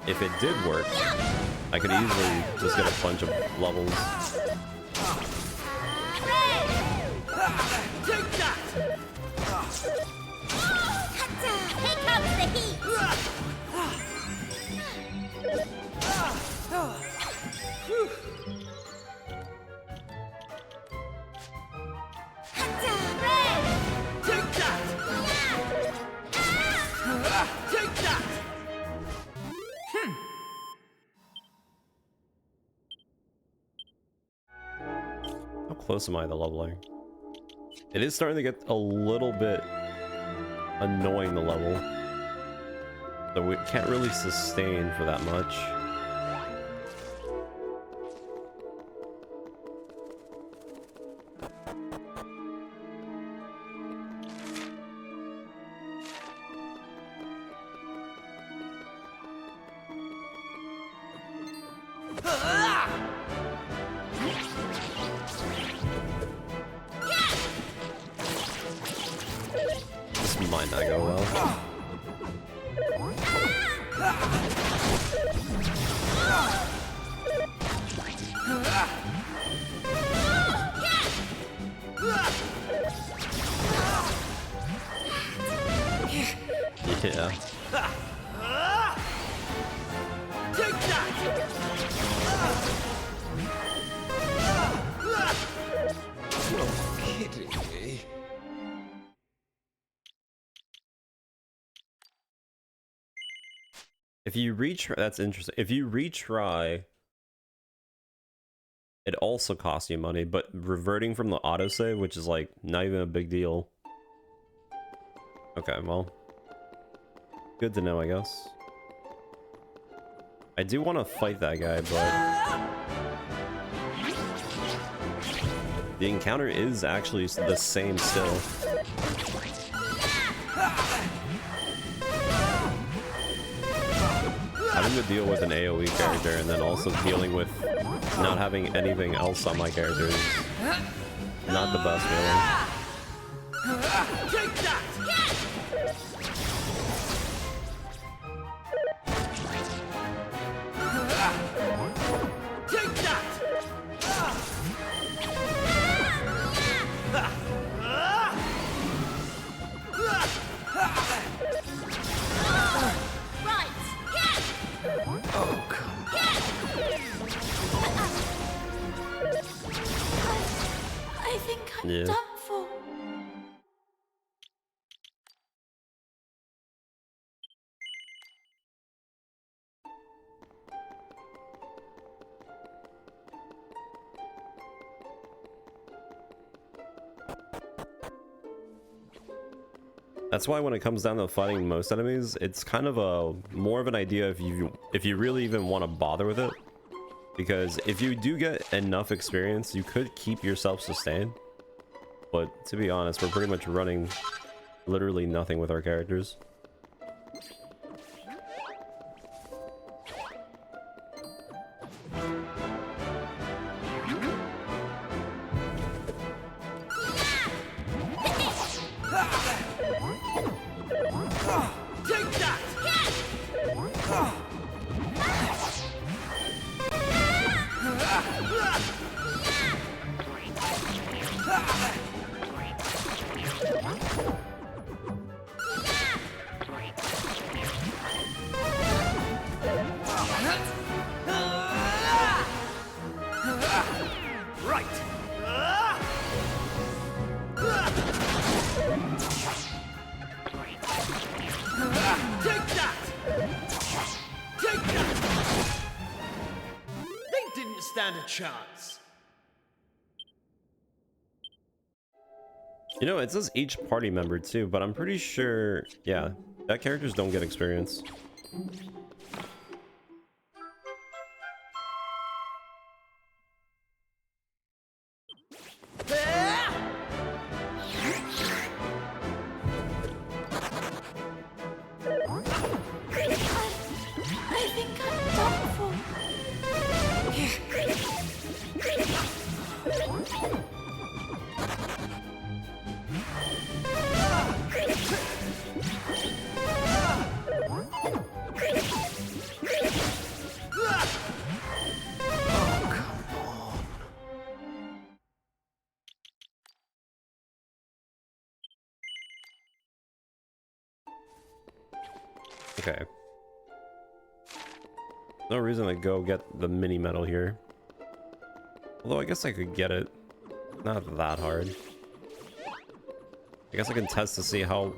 if it did work, I could easily just get a bunch of levels. Take that! Here comes the heat! Take that! Take that! How close am I to leveling? It is starting to get a little bit annoying, the level. So we can't really sustain for that much. This might not go well. Yeah. Take that! You're kidding me. If you retry, that's interesting. If you retry, it also costs you money, but reverting from the autosave, which is like not even a big deal. Okay, well, good to know, I guess. I do want to fight that guy, but the encounter is actually the same still. Having to deal with an AoE character and then also dealing with not having anything else on my character is not the best feeling. Take that! Yeah. done for. That's why when it comes down to fighting most enemies, it's kind of a more of an idea if you really even want to bother with it. Because if you do get enough experience, you could keep yourself sustained. But to be honest, we're pretty much running literally nothing with our characters. Chance. You know, it says each party member too, but I'm pretty sure, yeah, that characters don't get experience. I think I'm done for. Okay. No reason to go get the mini medal here. Although I guess I could get it. Not that hard. I guess I can test to see how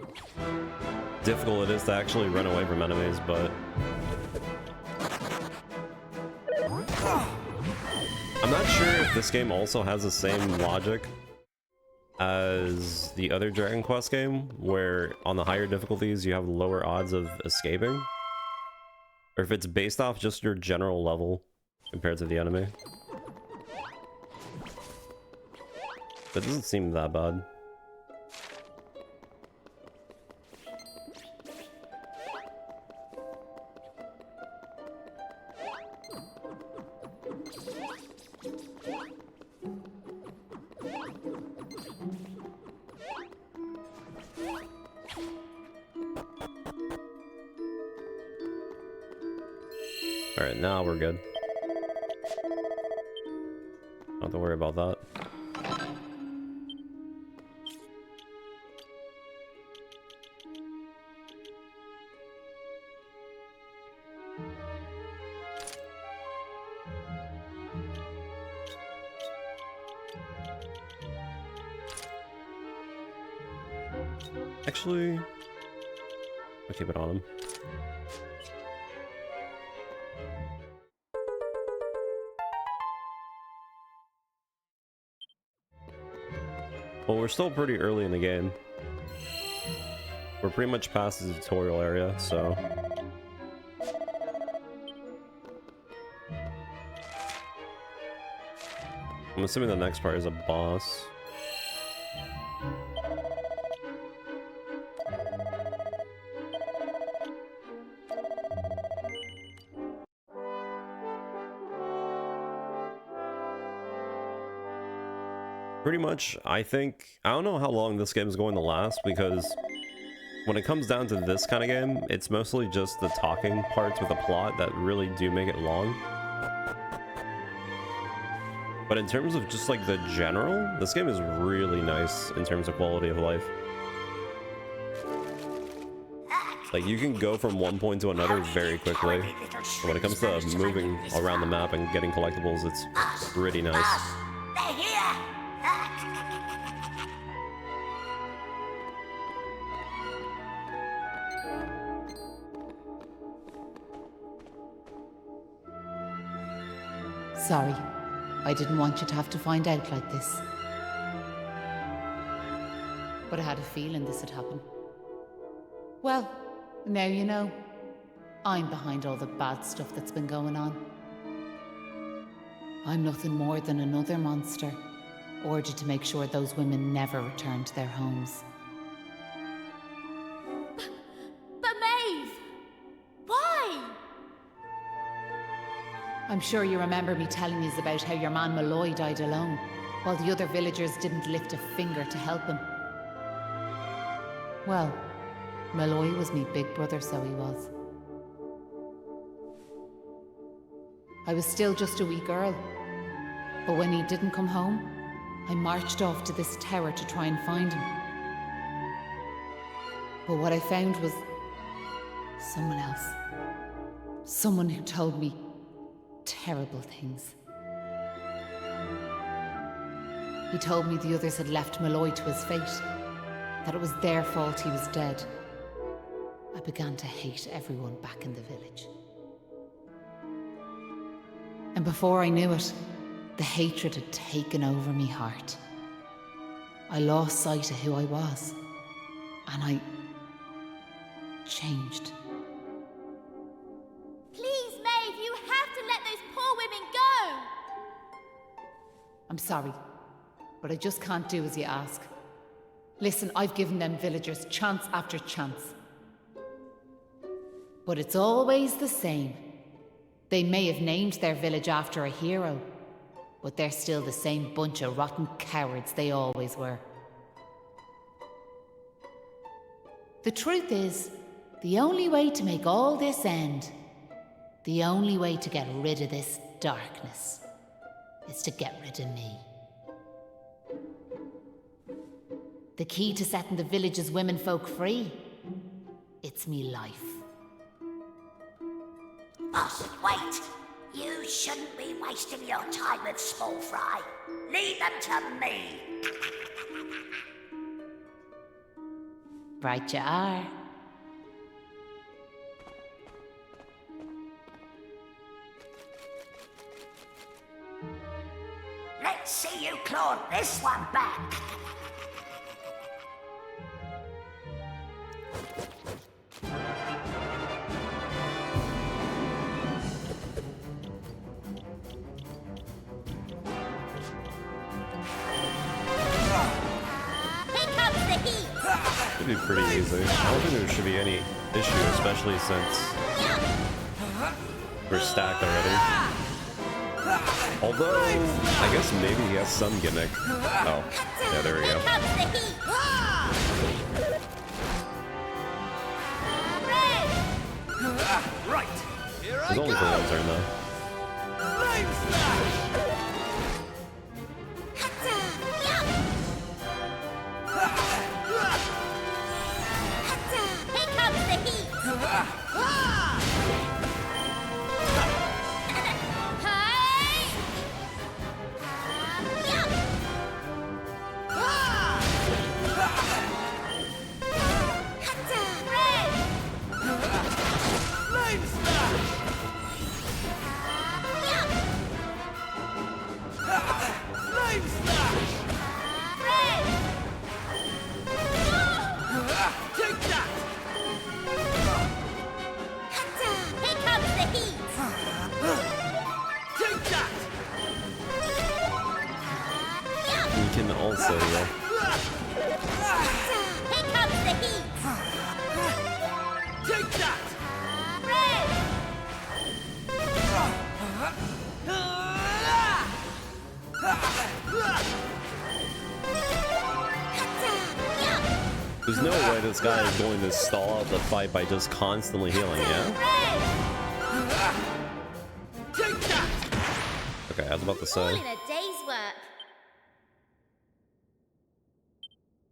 difficult it is to actually run away from enemies, but I'm not sure if this game also has the same logic as the other Dragon Quest game, where on the higher difficulties you have lower odds of escaping, or if it's based off just your general level compared to the enemy. That doesn't seem that bad. Alright, now we're good. Don't have to worry about that. Actually, I'll keep it on him. Well, we're still pretty early in the game. We're pretty much past the tutorial area, so... I'm assuming the next part is a boss. Pretty much, I think, I don't know how long this game is going to last, because when it comes down to this kind of game, it's mostly just the talking parts with the plot that really do make it long. But in terms of just like the general, this game is really nice in terms of quality of life. Like, you can go from one point to another very quickly. And when it comes to moving around the map and getting collectibles, it's pretty nice. They're here! Sorry. I didn't want you to have to find out like this. But I had a feeling this would happen. Well, now you know. I'm behind all the bad stuff that's been going on. I'm nothing more than another monster, ordered to make sure those women never return to their homes. But Maeve! Why? I'm sure you remember me telling you about how your man Malloy died alone, while the other villagers didn't lift a finger to help him. Well, Malloy was me big brother, so he was. I was still just a wee girl, but when he didn't come home, I marched off to this tower to try and find him. But what I found was someone else. Someone who told me terrible things. He told me the others had left Malloy to his fate, that it was their fault he was dead. I began to hate everyone back in the village. And before I knew it, the hatred had taken over me heart. I lost sight of who I was, and I changed. Please, Maeve, you have to let those poor women go! I'm sorry, but I just can't do as you ask. Listen, I've given them villagers chance after chance. But it's always the same. They may have named their village after a hero, but they're still the same bunch of rotten cowards they always were. The truth is, the only way to make all this end, the only way to get rid of this darkness, is to get rid of me. The key to setting the village's womenfolk free, it's me life. Boss, wait! You shouldn't be wasting your time with small fry. Leave them to me. Right you are. Let's see you claw this one back. Should be pretty easy. I don't think there should be any issue, especially since we're stacked already. Although, I guess maybe he has some gimmick. Oh, yeah, there we go. Right, here I It's only for one turn though. You can also, yeah. Here comes the heat! Take that! There's no way this guy is going to stall out the fight by just constantly healing, yeah? Take that! Okay, I was about to say. All in a day's work.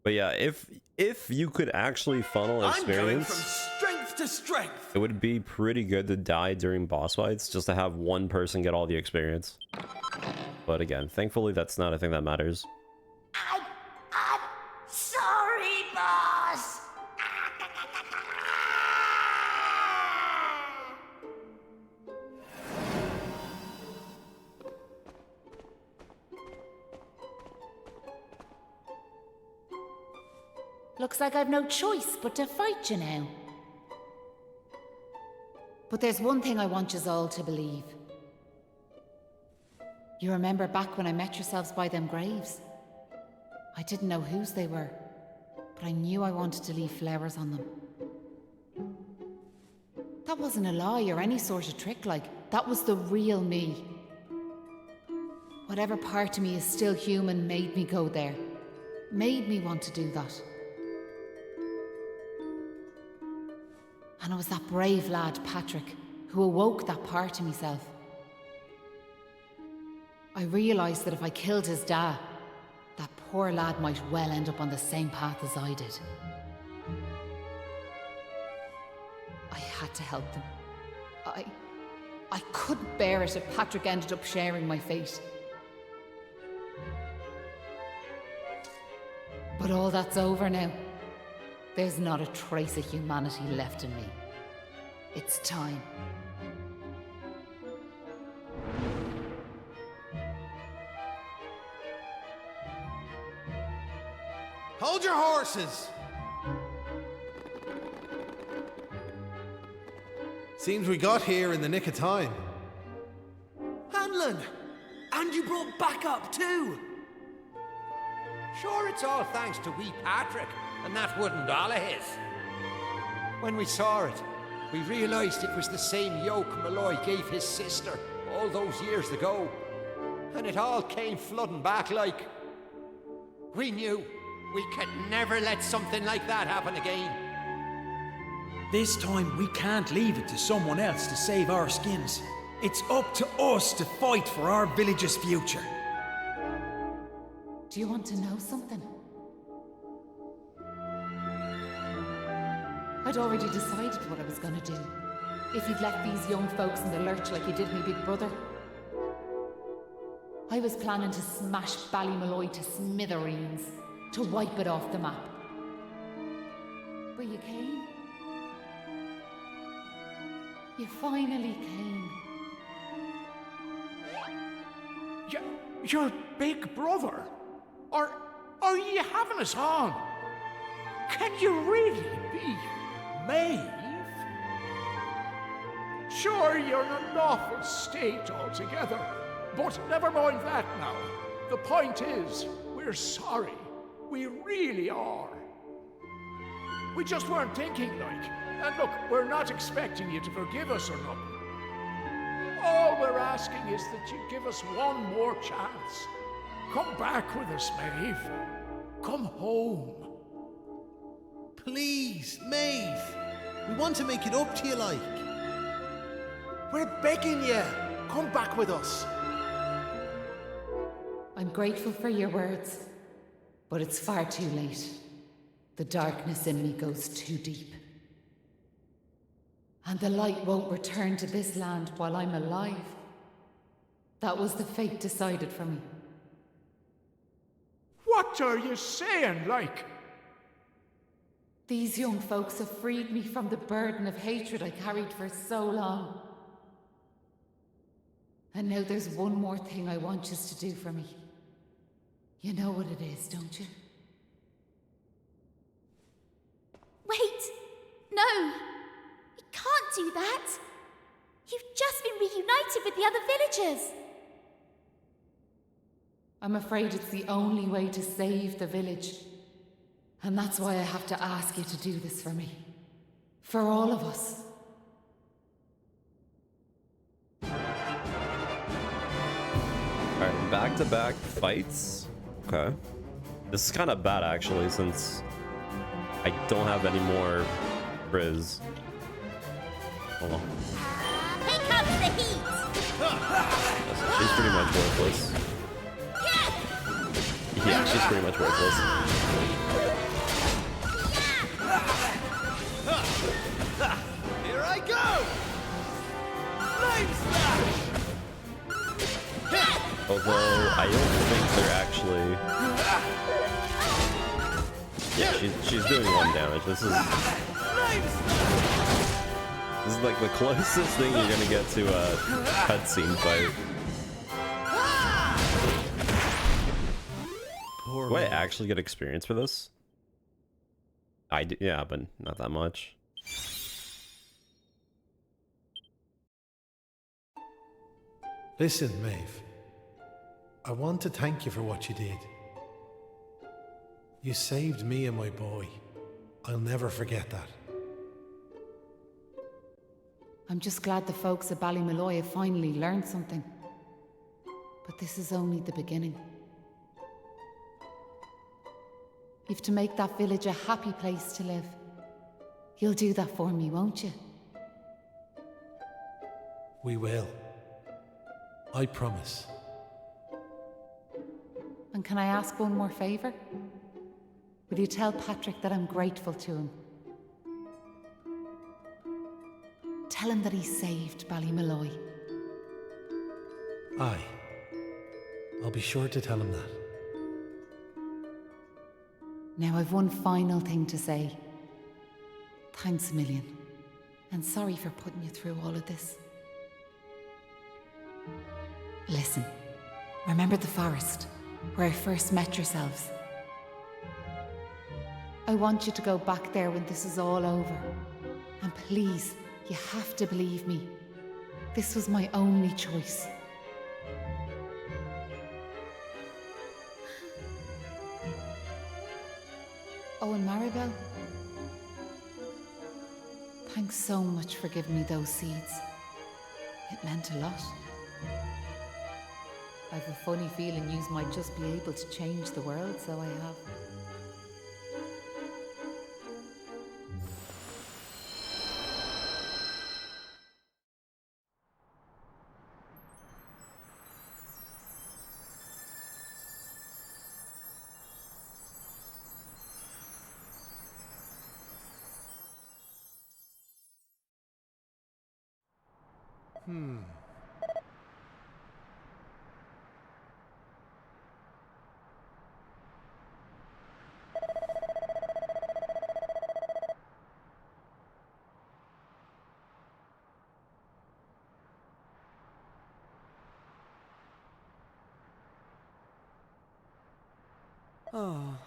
But yeah, if you could actually funnel I'm going experience, from strength to strength. it would be pretty good to die during boss fights, just to have one person get all the experience. But again, thankfully that's not a thing that matters. I'm sorry, boss. Looks like I've no choice but to fight you now. But there's one thing I want you all to believe. You remember back when I met yourselves by them graves? I didn't know whose they were, but I knew I wanted to leave flowers on them. That wasn't a lie or any sort of trick, that was the real me. Whatever part of me is still human made me go there, made me want to do that. And it was that brave lad, Patrick, who awoke that part of myself. I realised that if I killed his dad, that poor lad might well end up on the same path as I did. I had to help them. I couldn't bear it if Patrick ended up sharing my fate. But all that's over now. There's not a trace of humanity left in me. It's time. Hold your horses! Seems we got here in the nick of time. Hanlon! And you brought backup too! Sure, it's all thanks to wee Patrick and that wooden doll of his. When we saw it, we realised it was the same yoke Malloy gave his sister all those years ago. And it all came flooding back like... We knew we could never let something like that happen again. This time we can't leave it to someone else to save our skins. It's up to us to fight for our village's future. Do you want to know something? I'd already decided what I was going to do. If you'd left these young folks in the lurch like you did me big brother. I was planning to smash Ballymalloy to smithereens, to wipe it off the map. But you came. You finally came. Your big brother? Or are you having us on? Can you really be Maeve? Sure, you're in an awful state altogether, but never mind that now. The point is, we're sorry. We really are. We just weren't thinking, like. And look, we're not expecting you to forgive us or nothing. All we're asking is that you give us one more chance. Come back with us, Maeve. Come home. Please, Maeve. We want to make it up to you, like. We're begging you. Come back with us. I'm grateful for your words, but it's far too late. The darkness in me goes too deep. And the light won't return to this land while I'm alive. That was the fate decided for me. What are you saying, like? These young folks have freed me from the burden of hatred I carried for so long. And now there's one more thing I want you to do for me. You know what it is, don't you? Wait! No! You can't do that! You've just been reunited with the other villagers! I'm afraid it's the only way to save the village. And that's why I have to ask you to do this for me. For all of us. Alright, back-to-back fights? Okay. This is kind of bad, actually, since I don't have any more Frizz. Hold on. Here comes the heat! She's pretty much worthless. Yeah, she's pretty much worthless. Here I go! Flame slash! Although I don't think they're actually. Yeah, she's doing 1 damage. This is like the closest thing you're gonna get to a cutscene fight. Do I actually get experience for this? Yeah, but not that much. Listen, Maeve. I want to thank you for what you did. You saved me and my boy. I'll never forget that. I'm just glad the folks at Ballymalloy have finally learned something. But this is only the beginning. You've to make that village a happy place to live. You'll do that for me, won't you? We will. I promise. And can I ask one more favour? Will you tell Patrick that I'm grateful to him? Tell him that he saved Ballymalloy. Aye. I'll be sure to tell him that. Now I've one final thing to say. Thanks a million. And sorry for putting you through all of this. Listen, remember the forest, where I first met yourselves? I want you to go back there when this is all over. And please, you have to believe me. This was my only choice. Oh, and Maribel, thanks so much for giving me those seeds. It meant a lot. I've a funny feeling yous might just be able to change the world, so I have. Oh.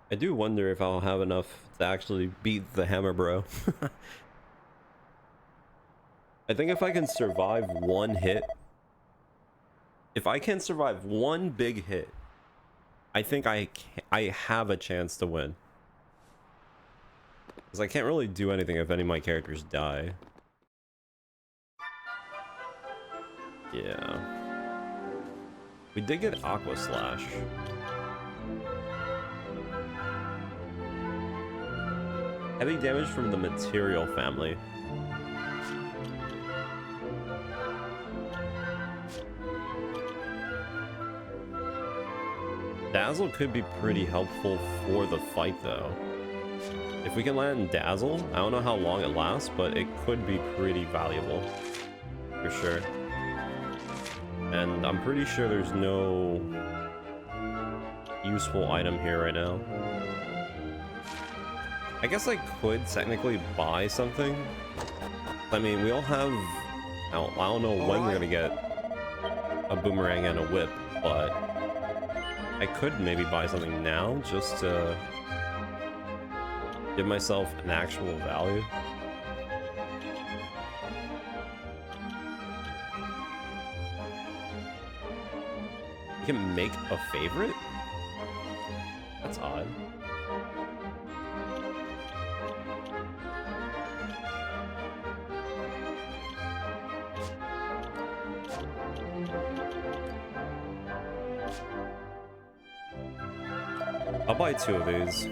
I do wonder if I'll have enough to actually beat the Hammer Bro. I think if I can survive one hit, if I can survive one big hit, I think I have a chance to win. Because I can't really do anything if any of my characters die. Yeah. We did get Aqua Slash. Heavy damage from the Material family. Dazzle could be pretty helpful for the fight, though. If we can land Dazzle, I don't know how long it lasts, but it could be pretty valuable. For sure. And I'm pretty sure there's no useful item here right now. I guess I could technically buy something. I mean, we all have... I don't know when we're gonna get a boomerang and a whip, but I could maybe buy something now just to give myself an actual value. You can make a favorite? That's odd. I'll buy 2 of these.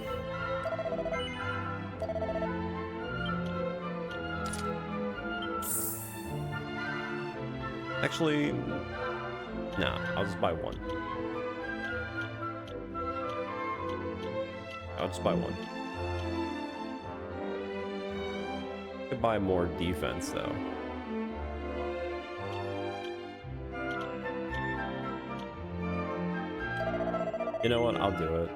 Actually, nah, I'll just buy 1. I'll just buy 1. Could buy more defense though. You know what? I'll do it.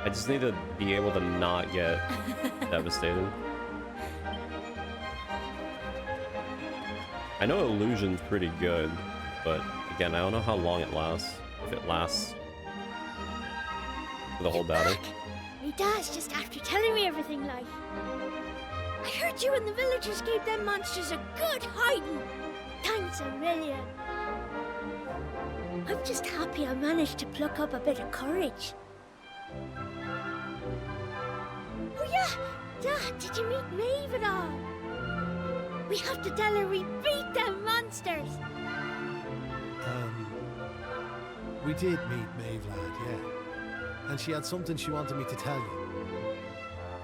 I just need to be able to not get devastated. I know illusion's pretty good, but again, I don't know how long it lasts. If it lasts for the whole battle. My dad's just after telling me everything, like. I heard you and the villagers gave them monsters a good hiding. Thanks a million. I'm just happy I managed to pluck up a bit of courage. Oh yeah, Dad, did you meet Maeve at all? We have to tell her we beat them monsters. We did meet Maeve, lad, yeah. And she had something she wanted me to tell you.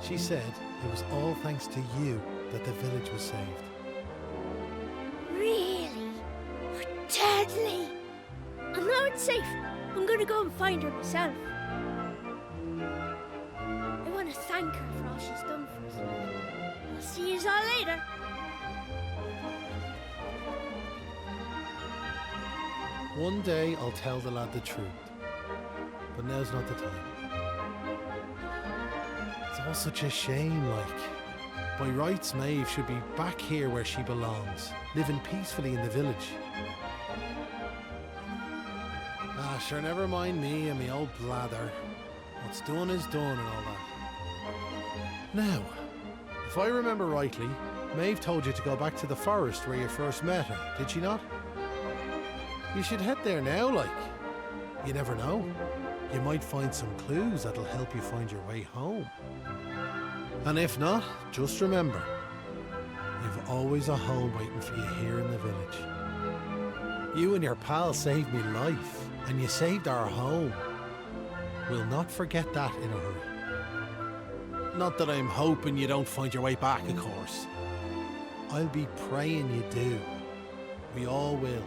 She said it was all thanks to you that the village was saved. Really? Oh, deadly. And now it's safe. I'm gonna go and find her myself. I want to thank her for all she's done for us. I'll see you all later. One day I'll tell the lad the truth, but now's not the time. It's all such a shame, like. By rights, Maeve should be back here where she belongs, living peacefully in the village. Ah, sure, never mind me and me old blather. What's done is done and all that. Now, if I remember rightly, Maeve told you to go back to the forest where you first met her, did she not? You should head there now, like. You never know. You might find some clues that'll help you find your way home. And if not, just remember, you've always a home waiting for you here in the village. You and your pal saved me life, and you saved our home. We'll not forget that in a hurry. Not that I'm hoping you don't find your way back, of course. I'll be praying you do. We all will.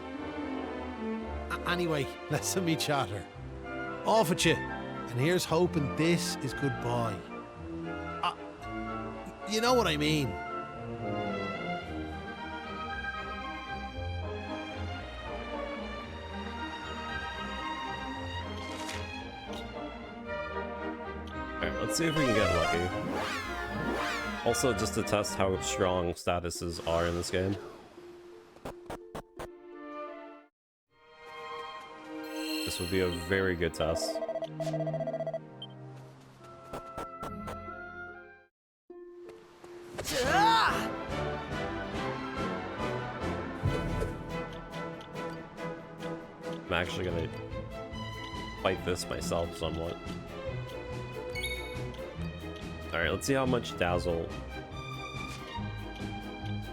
Anyway, listen me chatter. Off at you, and here's hoping this is goodbye. You know what I mean. Alright, let's see if we can get lucky. Also, just to test how strong statuses are in this game. This would be a very good test. I'm actually gonna fight this myself somewhat. Alright, let's see how much Dazzle...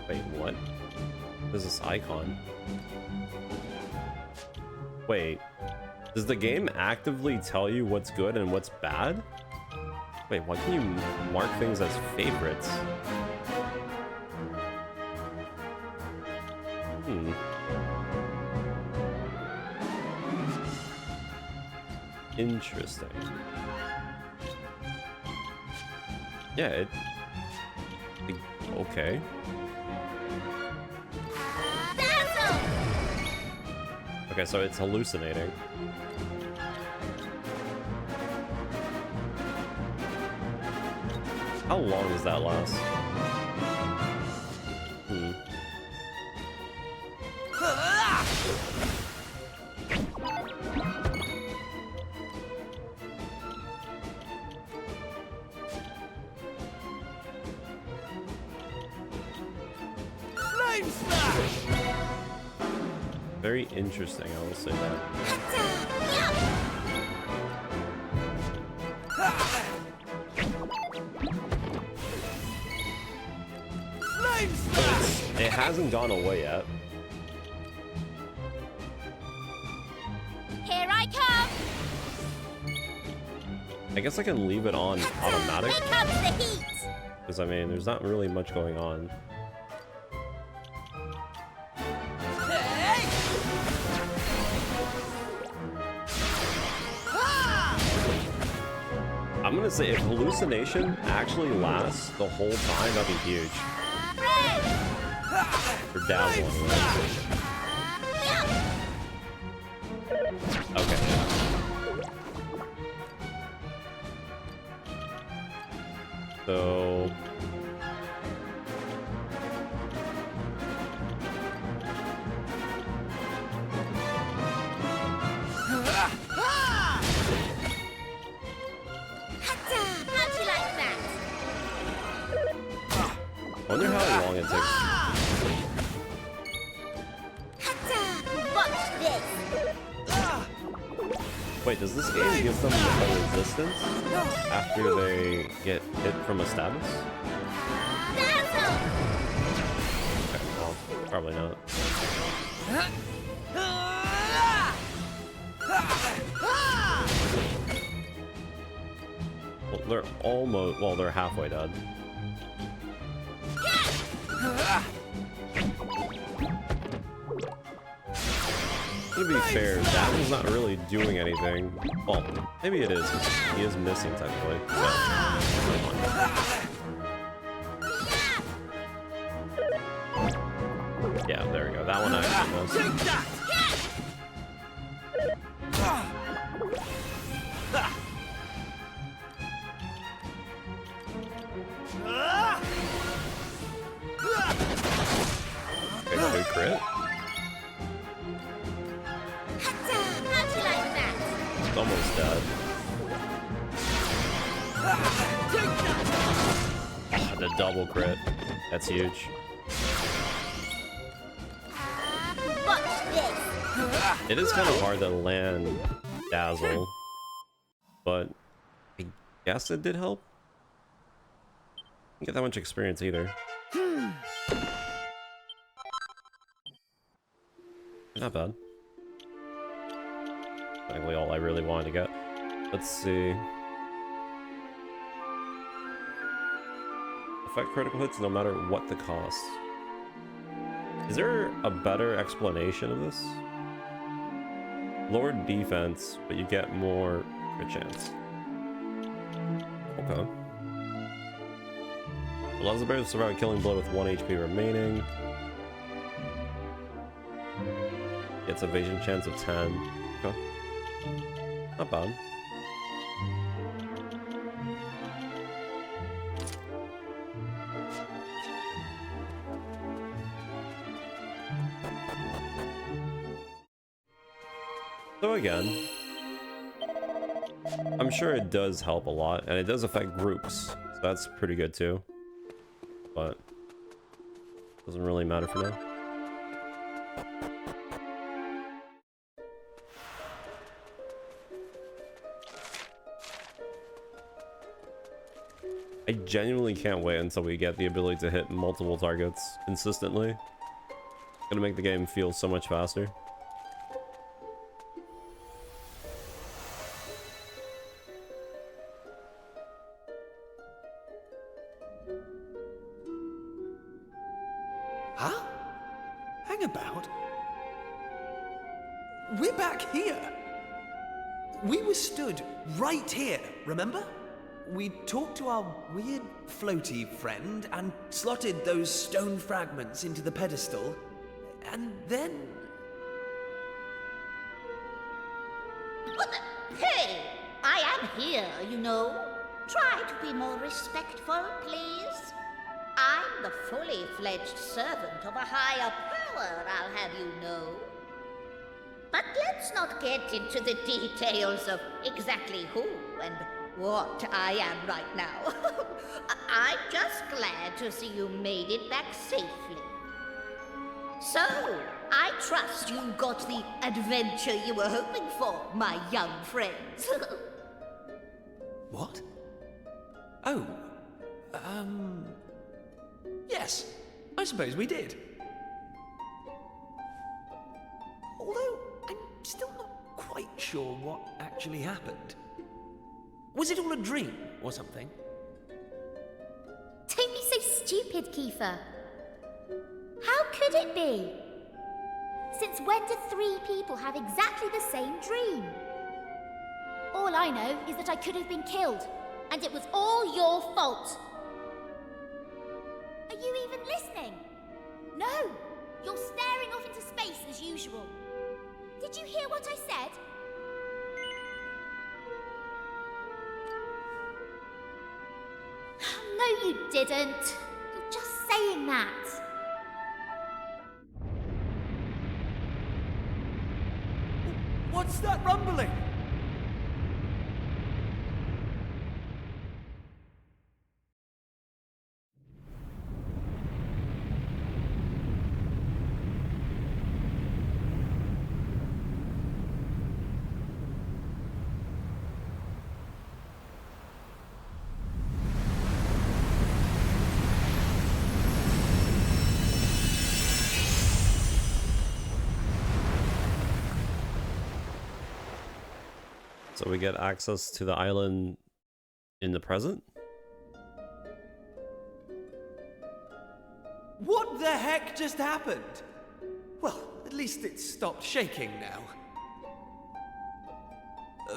Wait, what? What is this icon? Wait. Does the game actively tell you what's good and what's bad? Wait, why can you mark things as favorites? Interesting. Yeah, okay. Okay, so it's hallucinating. How long does that last? Flame slash! Very interesting, I will say that. It hasn't gone away yet. Here I come! I guess I can leave it on automatic. Here comes the heat! Because, I mean, there's not really much going on. gonna say if hallucination actually lasts the whole time, that'd be huge. For dazzling, right? Okay. So I wonder how long it takes. Watch this. Wait, does this game give them a resistance after they get hit from a status? Okay, well, probably not. Well, they're almost, well, they're halfway dead. To be fair, that one's not really doing anything. Well, maybe it is. He is missing technically. But yeah, there we go. That one actually does. Okay, good crit. It's almost dead. The double crit. That's huge. It is kind of hard to land Dazzle, but I guess it did help. Didn't get that much experience either. Not bad. Technically all I really wanted to get. Let's see. Affect critical hits no matter what the cost. Is there a better explanation of this? Lower defense, but you get more crit chance. Okay. Allows the bear to survive a killing blow with 1 HP remaining. Gets evasion chance of 10. Okay. Not bad. So again, I'm sure it does help a lot, and it does affect groups, so that's pretty good too. But doesn't really matter for now. I genuinely can't wait until we get the ability to hit multiple targets consistently. It's gonna make the game feel so much faster. Huh? Hang about. We're back here. We were stood right here, remember? We talked to our weird floaty friend and slotted those stone fragments into the pedestal, and then... Hey, I am here, you know. Try to be more respectful, please. I'm the fully fledged servant of a higher power, I'll have you know. But let's not get into the details of exactly who and what I am right now. I'm just glad to see you made it back safely. So, I trust you got the adventure you were hoping for, my young friends. What? Oh, yes, I suppose we did. Although, I'm still not quite sure what actually happened. Was it all a dream or something? Don't be so stupid, Kiefer. How could it be? Since when do 3 people have exactly the same dream? All I know is that I could have been killed, And it was all your fault. Are you even listening? No! You're staring off into space as usual. Did you hear what I said? No, you didn't. You're just saying that. What's that rumbling? So we get access to the island in the present? What the heck just happened? Well, at least it stopped shaking now.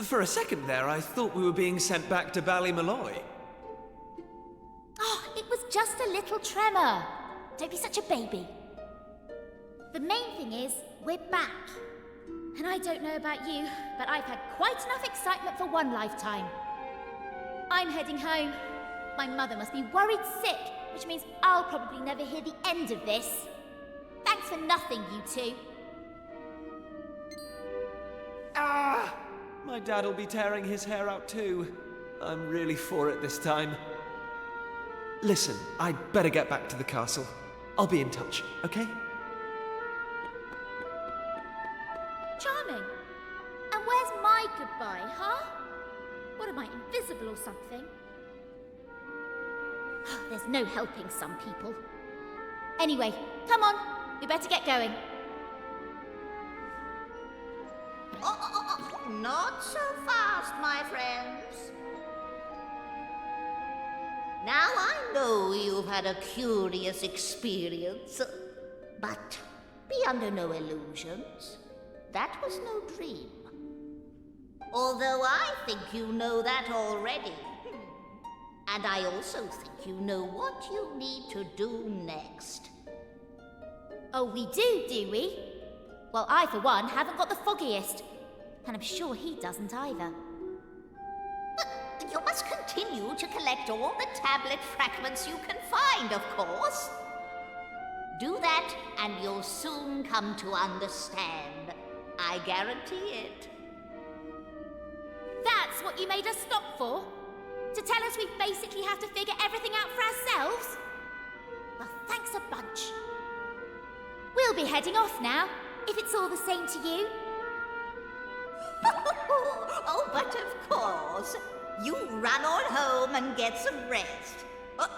For a second there, I thought we were being sent back to Ballymalloy. Oh, it was just a little tremor. Don't be such a baby. The main thing is, we're back. And I don't know about you, but I've had quite enough excitement for one lifetime. I'm heading home. My mother must be worried sick, which means I'll probably never hear the end of this. Thanks for nothing, you two. Ah! My dad'll be tearing his hair out too. I'm really for it this time. Listen, I'd better get back to the castle. I'll be in touch, okay? Charming. And where's my goodbye, huh? What am I, invisible or something? There's no helping some people. Anyway, come on. We better get going. Not so fast, my friends. Now I know you've had a curious experience, but be under no illusions. That was no dream. Although I think you know that already. And I also think you know what you need to do next. Oh, we do we? Well, I, for one, haven't got the foggiest. And I'm sure he doesn't either. But you must continue to collect all the tablet fragments you can find, of course. Do that, and you'll soon come to understand. I guarantee it. That's what you made us stop for? To tell us we basically have to figure everything out for ourselves? Well, thanks a bunch. We'll be heading off now, if it's all the same to you. Oh, but of course. You run on home and get some rest.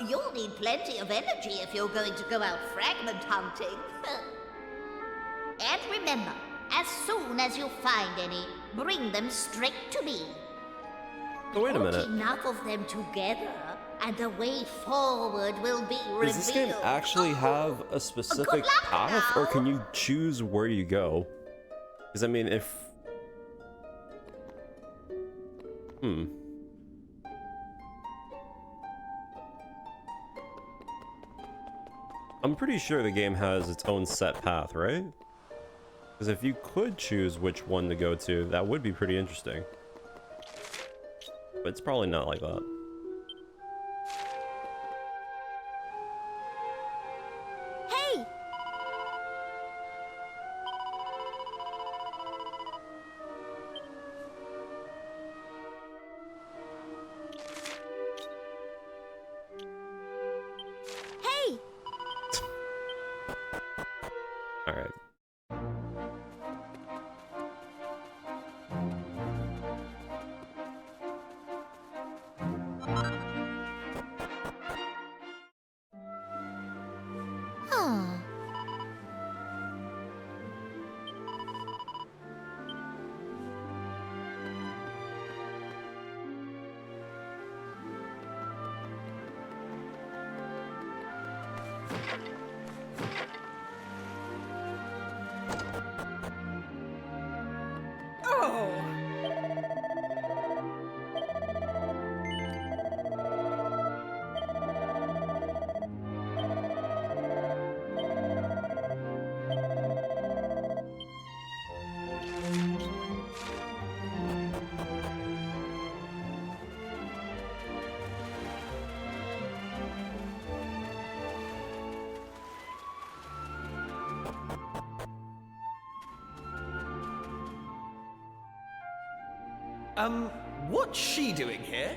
You'll need plenty of energy if you're going to go out fragment hunting. And remember, as soon as you find any, bring them straight to me. Oh, wait a minute. Put enough of them together, and the way forward will be revealed. Does this game actually have a specific path, or can you choose where you go? Because, I mean, if... I'm pretty sure the game has its own set path, right? Because if you could choose which one to go to, that would be pretty interesting. But it's probably not like that. Hey! Hey! All right. What's she doing here?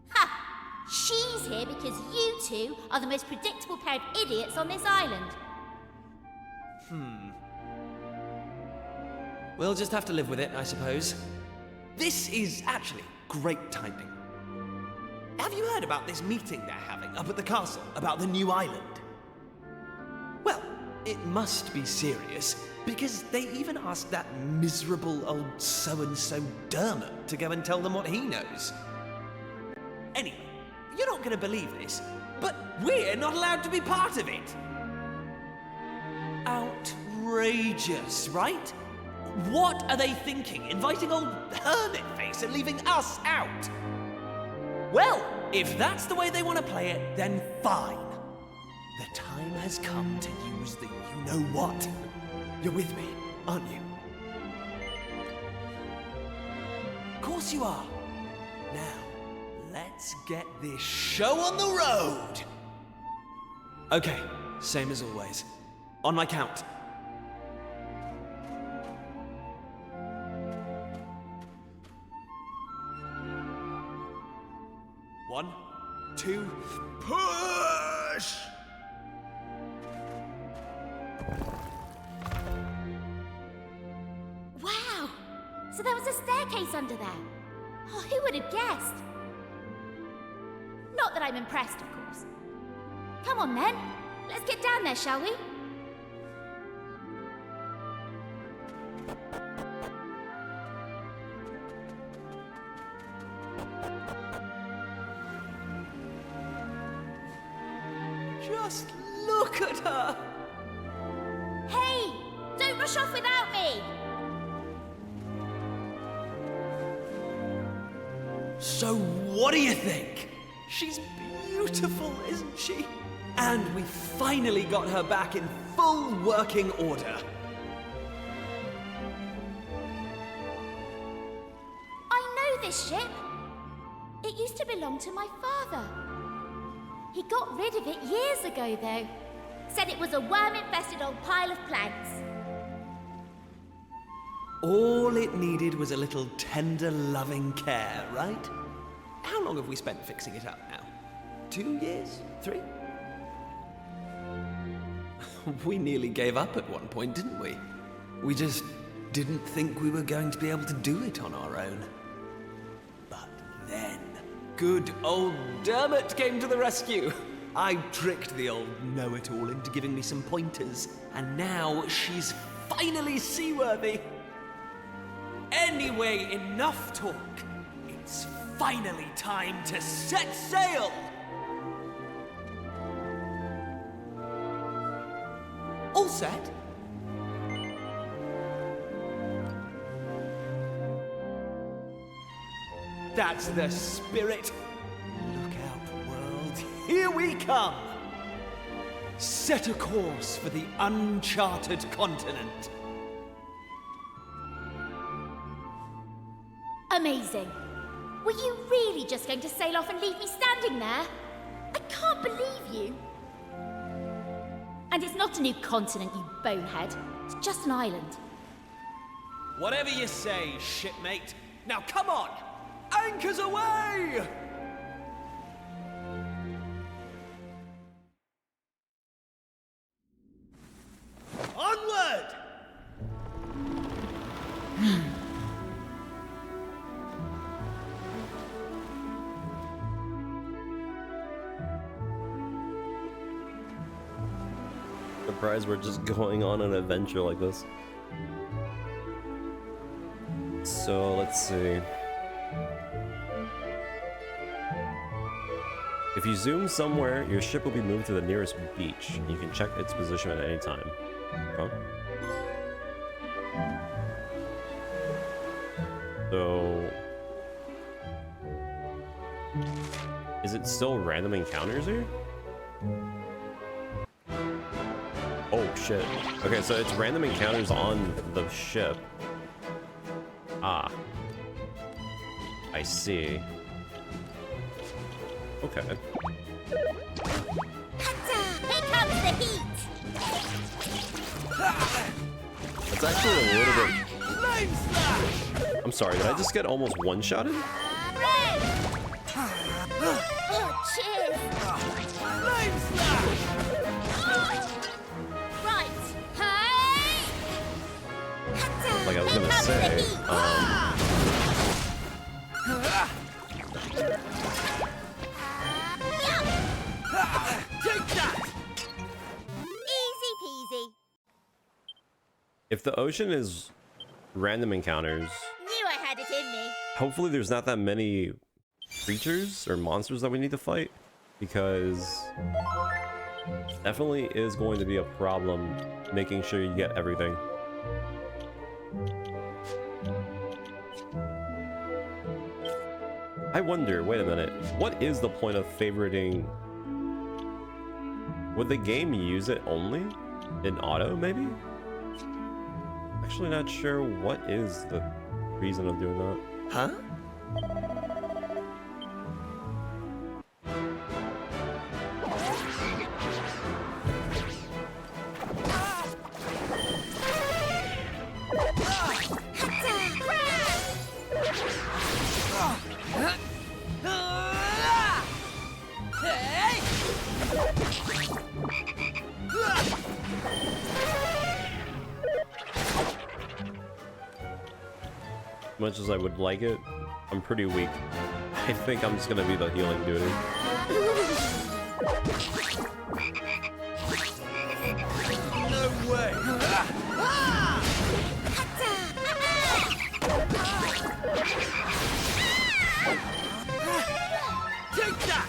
Ha! She's here because you two are the most predictable pair of idiots on this island. We'll just have to live with it, I suppose. This is actually great timing. Have you heard about this meeting they're having up at the castle about the new island? Well, it must be serious, because they even asked that miserable old so-and-so Dermot to go and tell them what he knows. Anyway, you're not going to believe this, but we're not allowed to be part of it. Outrageous, right? What are they thinking, inviting old Hermit-Face and leaving us out? Well, if that's the way they want to play it, then fine. The time has come to use the you-know-what. You're with me, aren't you? Of course you are. Now, let's get this show on the road. Okay, same as always. On my count. 1, 2, push! Wow! So there was a staircase under there. Oh, who would have guessed? Not that I'm impressed, of course. Come on then. Let's get down there, shall we? Just look at her! Hey! Don't rush off without me! So what do you think? She's beautiful, isn't she? And we finally got her back in full working order. I know this ship. It used to belong to my father. He got rid of it years ago, though. Said it was a worm-infested old pile of planks. All it needed was a little tender, loving care, right? How long have we spent fixing it up now? 2 years? 3? We nearly gave up at one point, didn't we? We just didn't think we were going to be able to do it on our own. But then, good old Dermot came to the rescue. I tricked the old know-it-all into giving me some pointers, and now she's finally seaworthy. Anyway, enough talk. It's finally time to set sail! All set? That's the spirit. Look out, world. Here we come. Set a course for the uncharted continent. Amazing. Were you really just going to sail off and leave me standing there? I can't believe you. And it's not a new continent, you bonehead. It's just an island. Whatever you say, shipmate. Now come on! Anchors away! Onward! Surprised we're just going on an adventure like this. So let's see. If you zoom somewhere, your ship will be moved to the nearest beach. You can check its position at any time. Huh? So... is it still random encounters here? Oh shit. Okay, so it's random encounters on the ship. Ah. I see. Okay. Here comes the heat! That's actually a little bit I'm sorry, did I just get almost one-shotted? Oh, cheers! Right. Hey! Like I was gonna say, Take that! Easy peasy. if the ocean is random encounters, Knew I had it in me. hopefully there's not that many creatures or monsters that we need to fight, because definitely is going to be a problem making sure you get everything. I wonder, wait a minute, what is the point of favoriting? Would the game use it only in auto, maybe? Actually not sure what is the reason of doing that. Huh? Much as I would like it, I'm pretty weak. I think I'm just gonna be the healing duty. No way! Take that!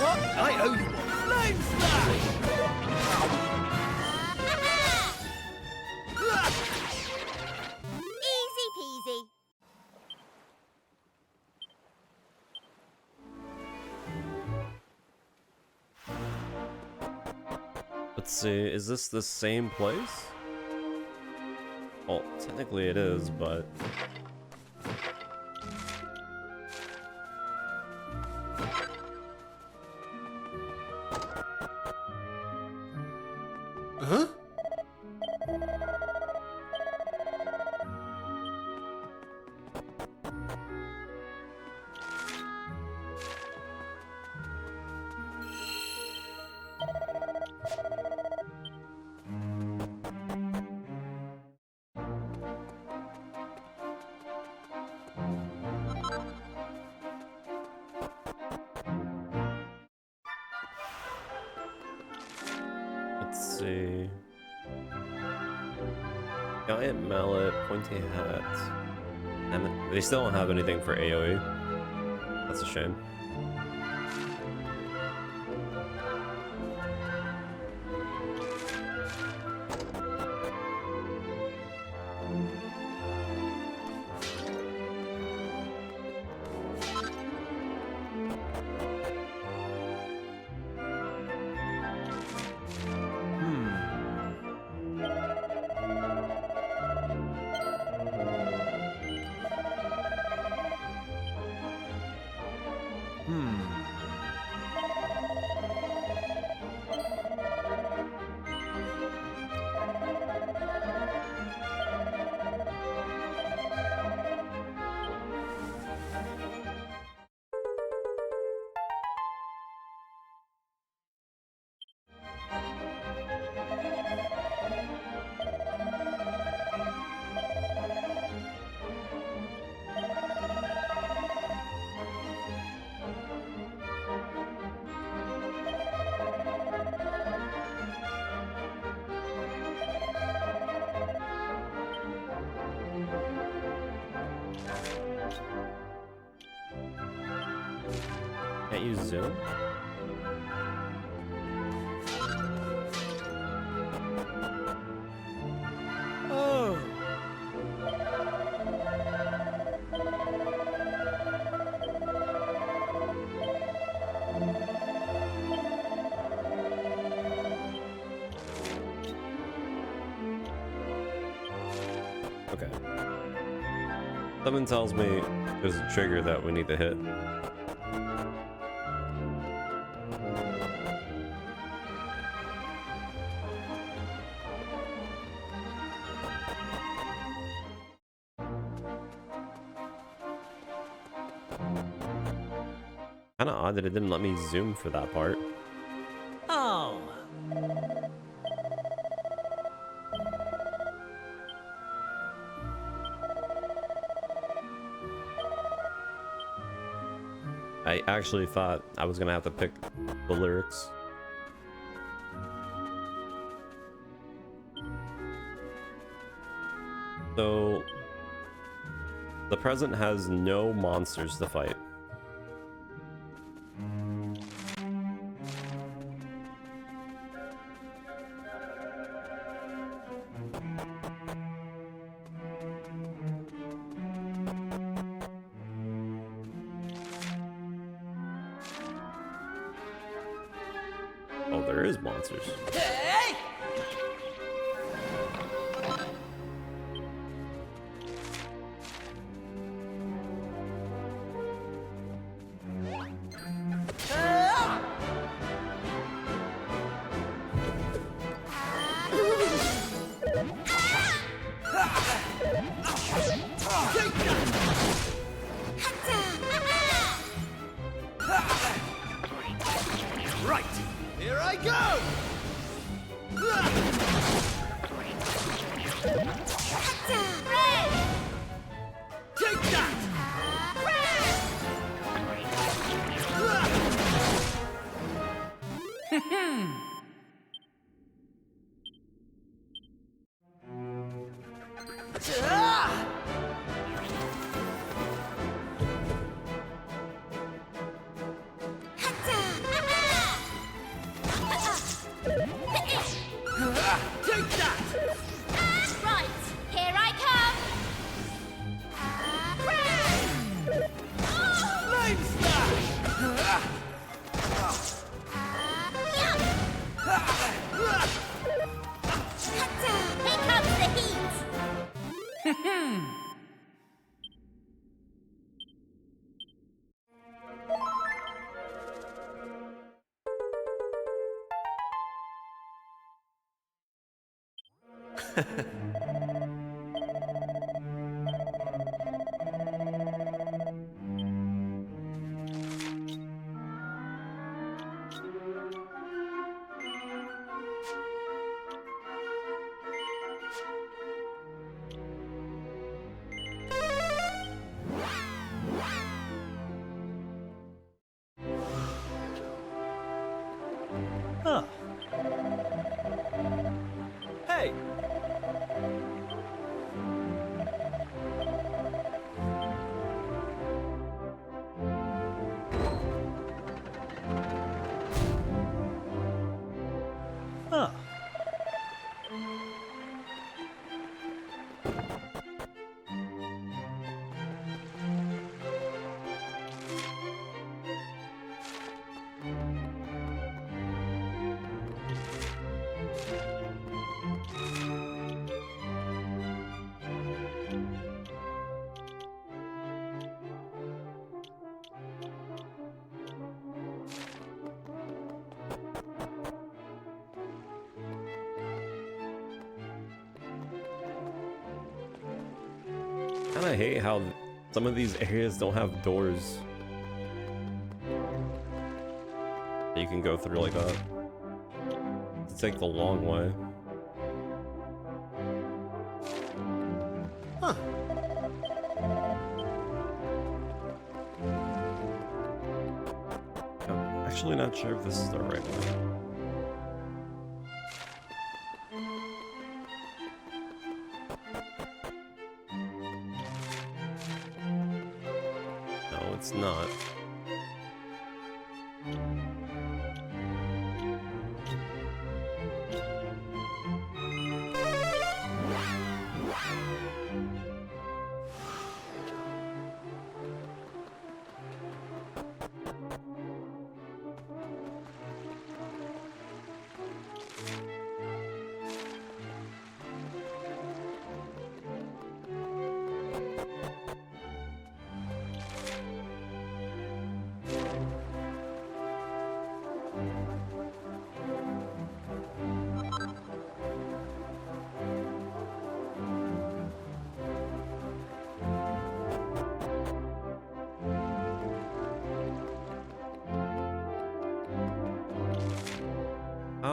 What? I owe you one. Flame slash! Easy peasy. Let's see, is this the same place? Well, technically it is, but... Huh? Let's see... Giant mallet, pointy hat... And they still don't have anything for AoE. That's a shame. Can't use zoom? Oh. Okay. Something tells me There's a trigger that we need to hit. Kinda odd that it didn't let me zoom for that part. Oh. I actually thought I was gonna have to pick the lyrics. So the present has no monsters to fight. Oh, there is monsters. Hey! Right, here I go! Take that! Take that! Right, here I come! Flame slash! Here comes the heat! Huh. Hey! Huh. Kinda hate how some of these areas don't have doors that you can go through like that. Take the long way. Huh. I'm actually not sure if this is the right way. No, it's not.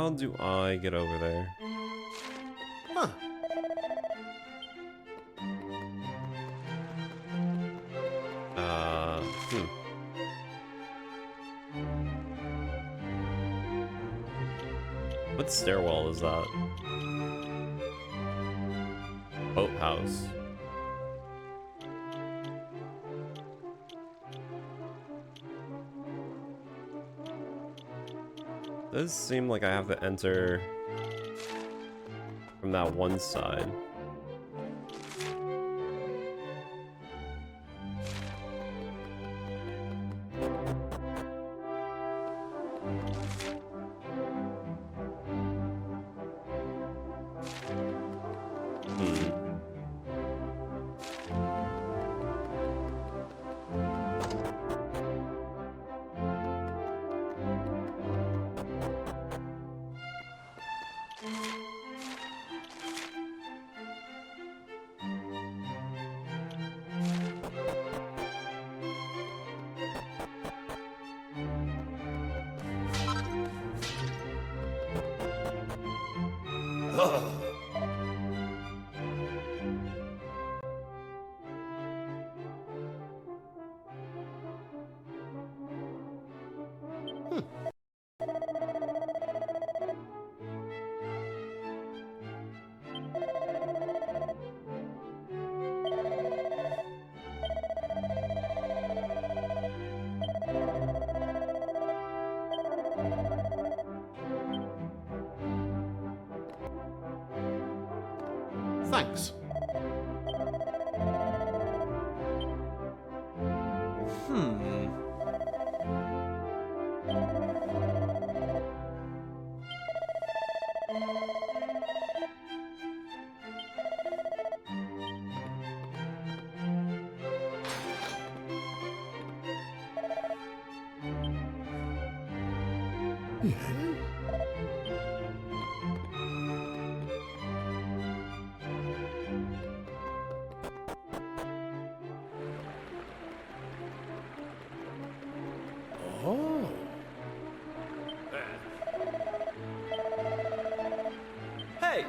How do I get over there? Huh. What stairwell is that? Boathouse. Does seem like I have to enter from that one side. Thanks. Oh. Hey!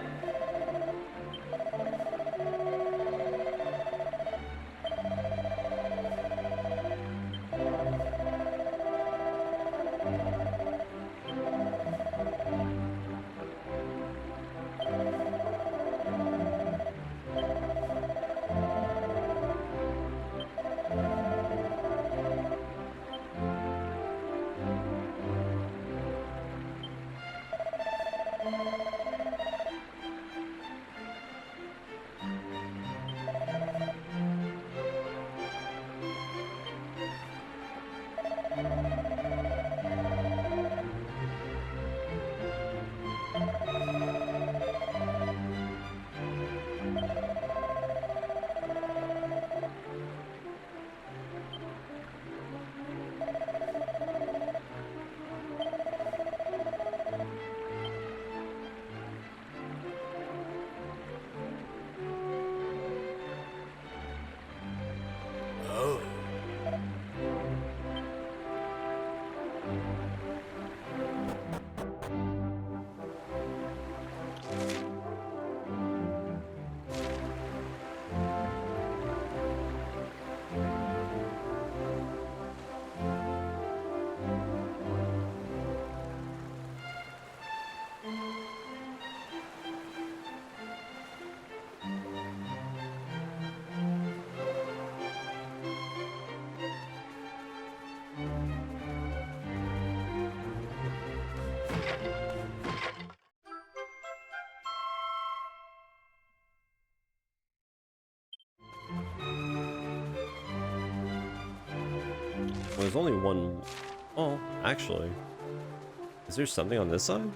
Well, there's only one. Oh, actually. Is there something on this side?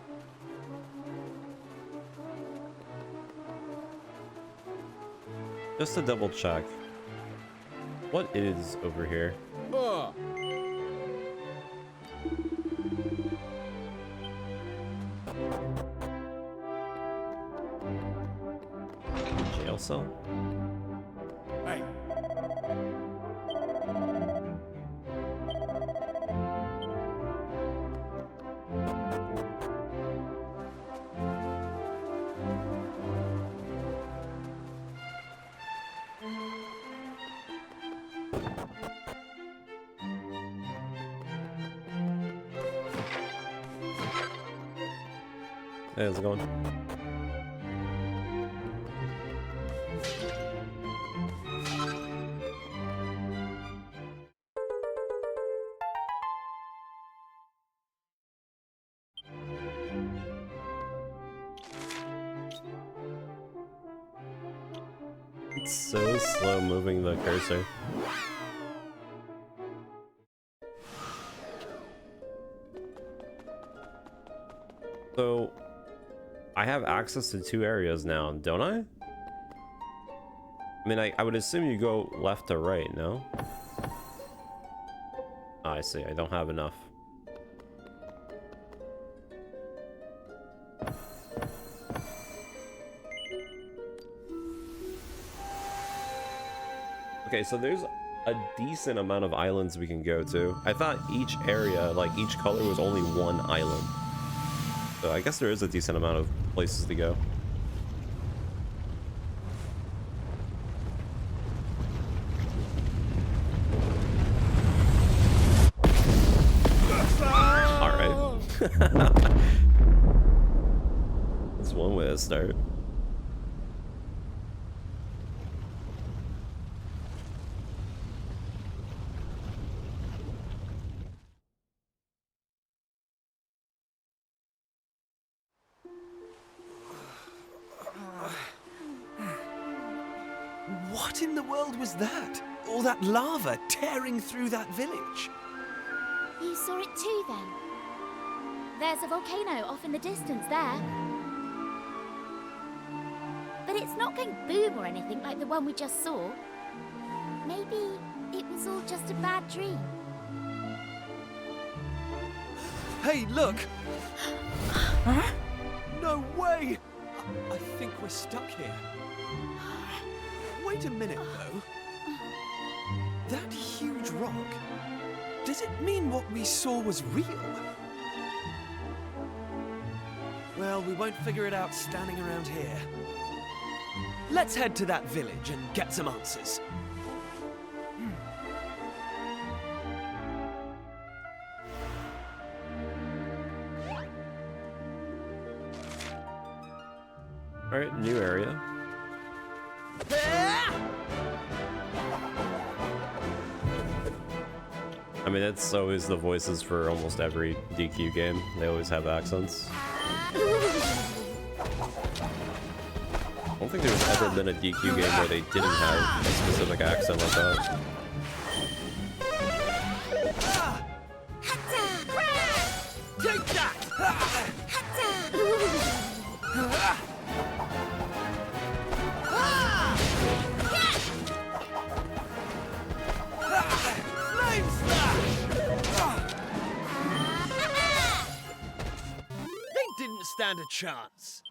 Just to double check. What is over here? Jail cell? Hey. Hey, how's it going? It's so slow moving the cursor. So, I have access to 2 areas now, don't I? I mean, I would assume you go left to right, no? Oh, I see, I don't have enough. Okay, so there's a decent amount of islands we can go to. I thought each area, like each color, was only 1 island. So I guess there is a decent amount of places to go. Alright. That's one way to start. What in the world was that? All that lava tearing through that village? You saw it too, then? There's a volcano off in the distance there. But it's not going boom or anything like the one we just saw. Maybe it was all just a bad dream. Hey, look! Huh? No way! I think we're stuck here. Wait a minute, though. That huge rock, does it mean what we saw was real? Well, we won't figure it out standing around here. Let's head to that village and get some answers. Alright, new area. I mean, that's always the voices for almost every DQ game. They always have accents. I don't think there's ever been a DQ game where they didn't have a specific accent like that. Take that! Flame slash! They didn't stand a chance.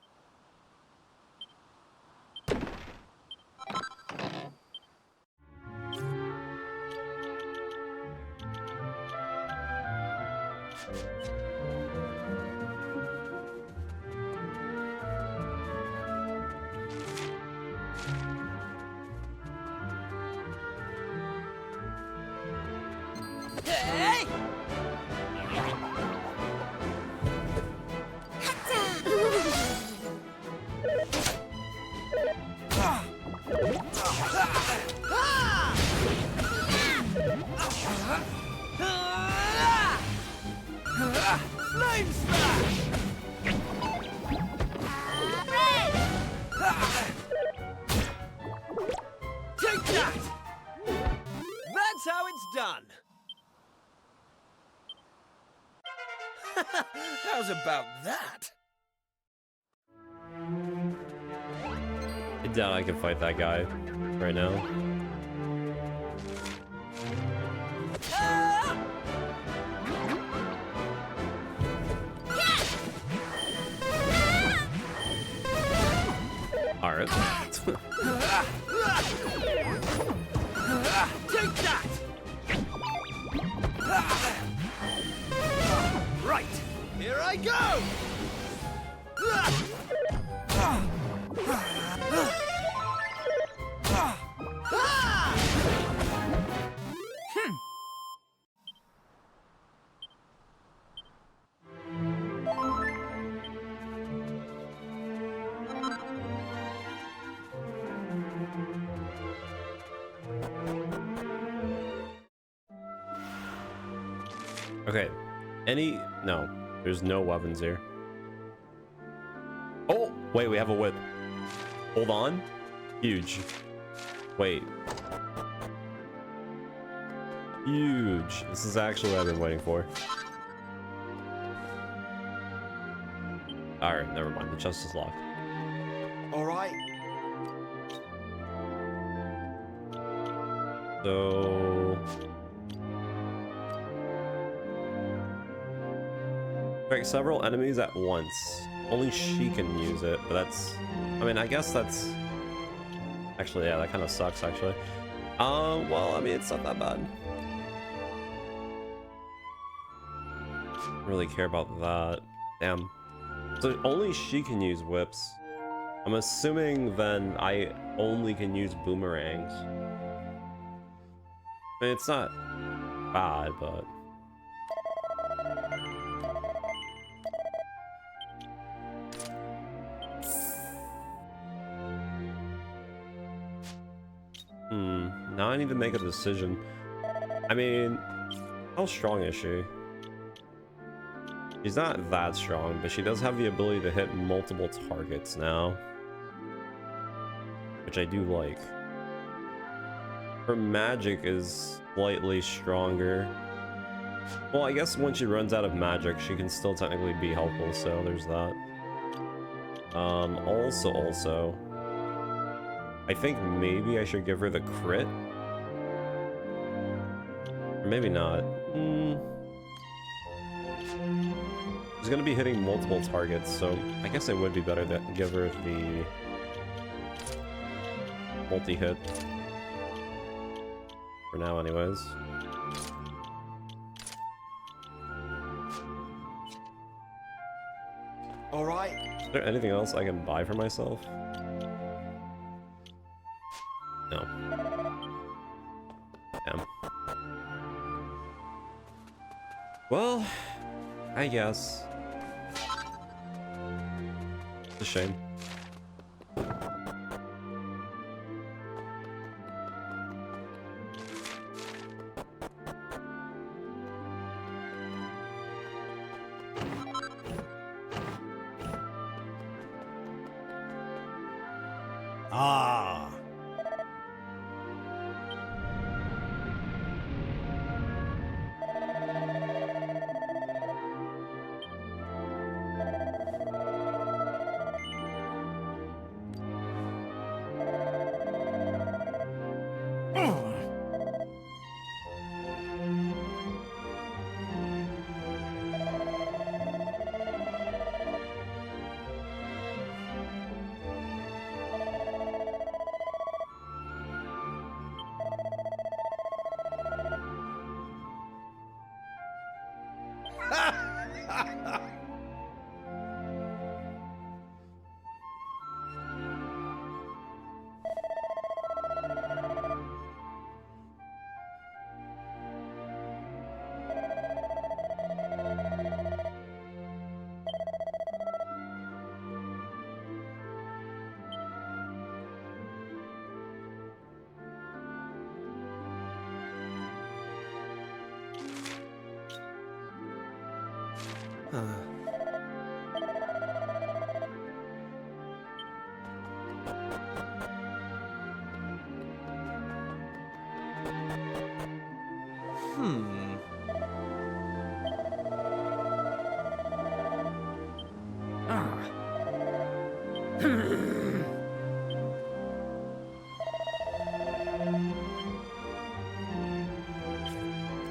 Hey! Flame slash! Take that! That's how it's done. How's about that? I doubt I can fight that guy right now. Alright. Take that! Right, here I go! Okay. No. There's no weapons here. Oh! Wait, we have a whip. Hold on. Huge. Wait. Huge. This is actually what I've been waiting for. Alright, never mind. The chest is locked. Alright. So... Strike several enemies at once. Only she can use it, but that's... I mean, I guess that's... Actually, yeah, that kind of sucks, actually. Well, I mean, it's not that bad. Don't really care about that. Damn. So only she can use whips. I'm assuming then I only can use boomerangs. I mean, it's not bad, but... Now I need to make a decision. I mean, how strong is she? She's not that strong, but she does have the ability to hit multiple targets now. Which I do like. Her magic is slightly stronger. Well, I guess when she runs out of magic, she can still technically be helpful, so there's that. Also, I think maybe I should give her the crit. Or maybe not. She's gonna be hitting multiple targets, so I guess it would be better to give her the multi-hit. For now, anyways. Alright. Is there anything else I can buy for myself? No. Damn. Well, I guess. It's a shame. Ah.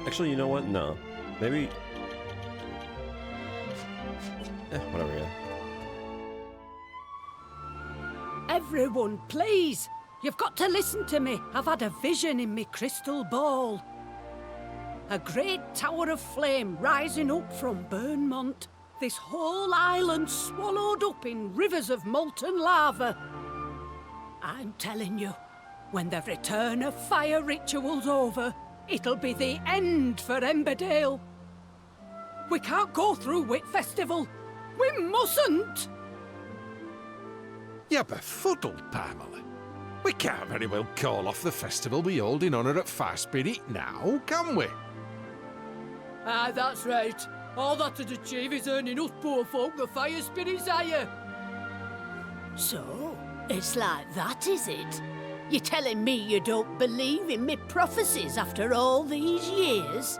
Actually, you know what? No. Maybe... whatever, yeah. Everyone, please! You've got to listen to me. I've had a vision in me crystal ball. A great tower of flame rising up from Burnmont. This whole island swallowed up in rivers of molten lava. I'm telling you, when the return of fire ritual's over, it'll be the end for Emberdale. We can't go through Whit Festival. We mustn't! You're befuddled, Pamela. We can't very well call off the festival we hold in honour at Fast Spirit now, can we? Ah, that's right. All that'd achieve is earning us poor folk the fire spirits higher. So, it's like that, is it? You're telling me you don't believe in me prophecies after all these years?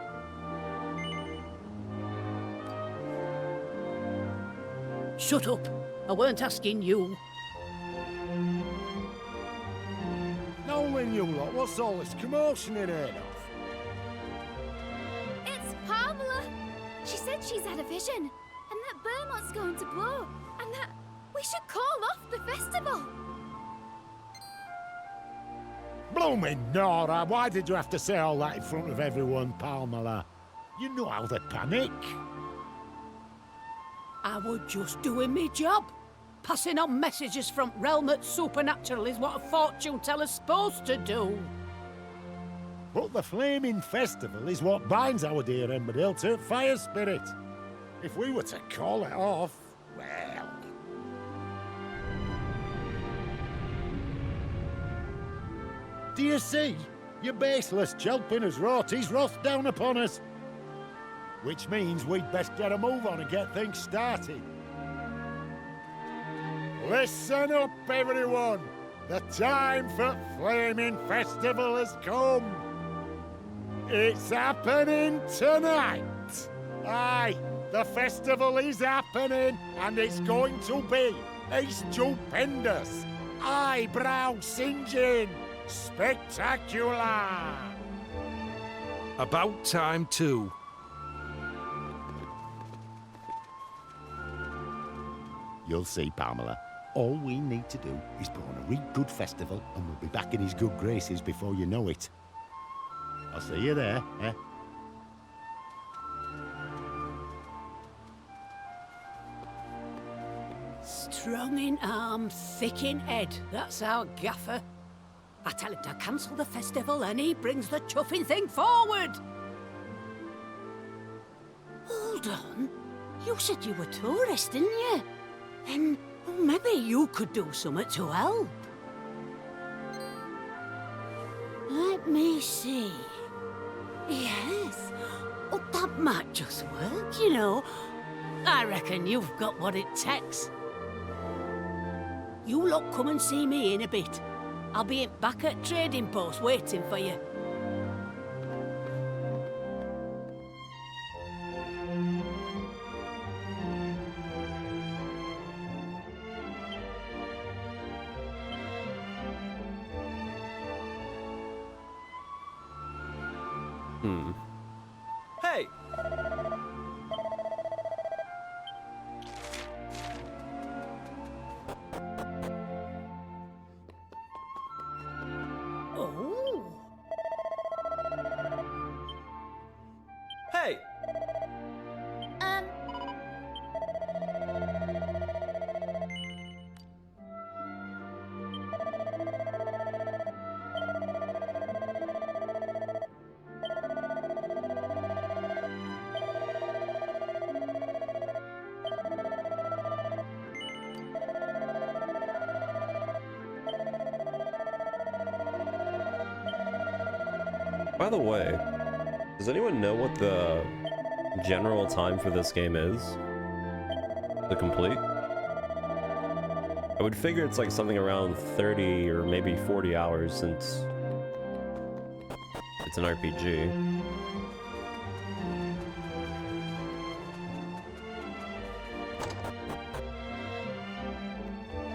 Shut up. I weren't asking you. Nolan, you lot, what's all this commotion in here of? It's Pamela. She said she's had a vision, and that Vermont's going to blow, and that we should call off the festival. Blooming Nora, why did you have to say all that in front of everyone, Pamela? You know how they panic. I was just doing me job. Passing on messages from realm at supernatural is what a fortune teller's supposed to do. But the flaming festival is what binds our dear Ember Hill to fire spirit. If we were to call it off, well... Do you see? Your baseless chelping has wrought his wrath down upon us. Which means we'd best get a move on and get things started. Listen up, everyone! The time for Flaming Festival has come! It's happening tonight! Aye, the festival is happening, and it's going to be a stupendous, eyebrow-singeing, spectacular! About time, too. You'll see, Pamela. All we need to do is put on a real good festival, and we'll be back in his good graces before you know it. I'll see you there, eh? Strong in arm, thick in head. That's our gaffer. I tell him to cancel the festival and he brings the chuffing thing forward. Hold on. You said you were tourists, didn't you? Then maybe you could do something to help. Let me see. Yes. Oh, that might just work, you know. I reckon you've got what it takes. You lot come and see me in a bit. I'll be back at Trading Post waiting for you. Hey! Oh. Hey! By the way, does anyone know what the general time for this game is? To complete? I would figure it's like something around 30 or maybe 40 hours since it's an RPG.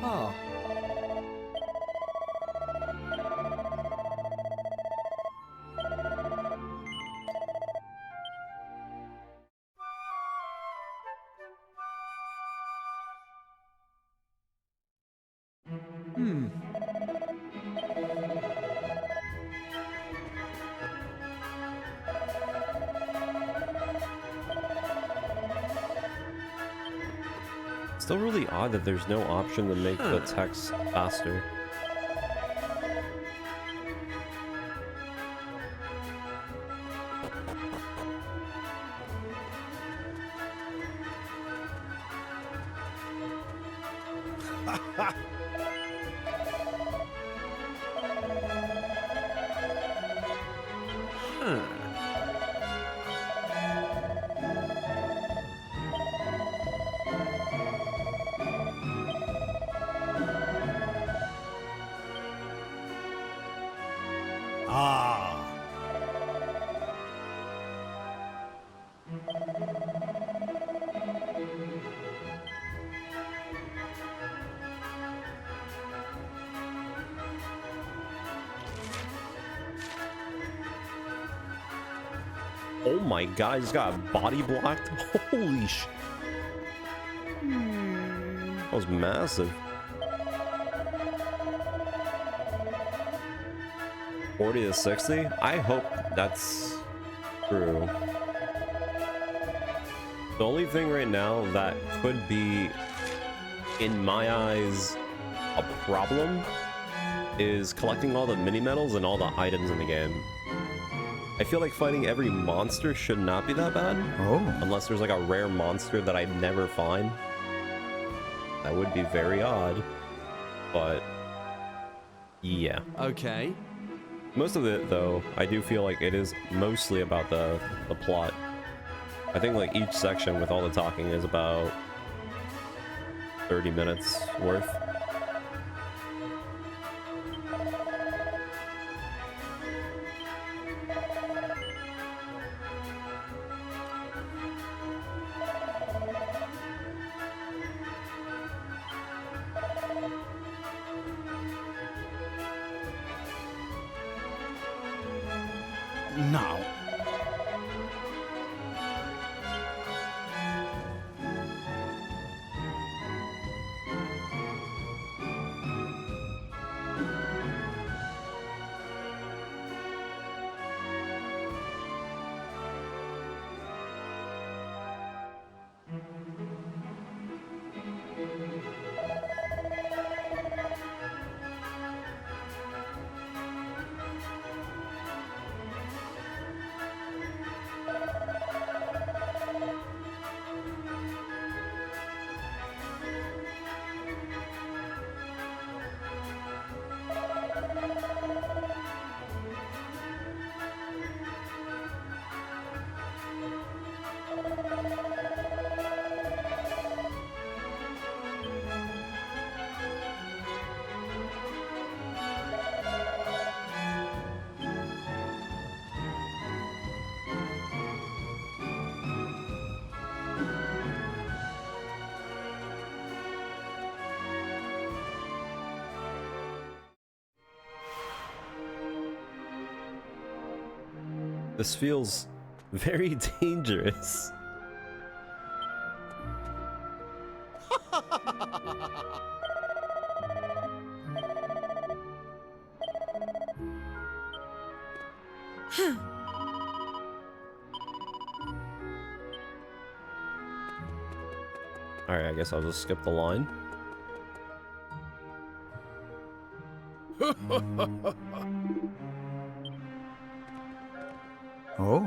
Oh. Still really odd that there's no option to make the text faster. Oh my god, he's got a body blocked. Holy sh... That was massive. 40 to 60? I hope that's true. The only thing right now that could be, in my eyes, a problem is collecting all the mini medals and all the items in the game. I feel like fighting every monster should not be that bad. Oh. Unless there's like a rare monster that I never find. That would be very odd. But yeah. Okay. Most of it, though, I do feel like it is mostly about the plot. I think like each section with all the talking is about 30 minutes worth. Now. This feels very dangerous. Alright, I guess I'll just skip the line. Oh.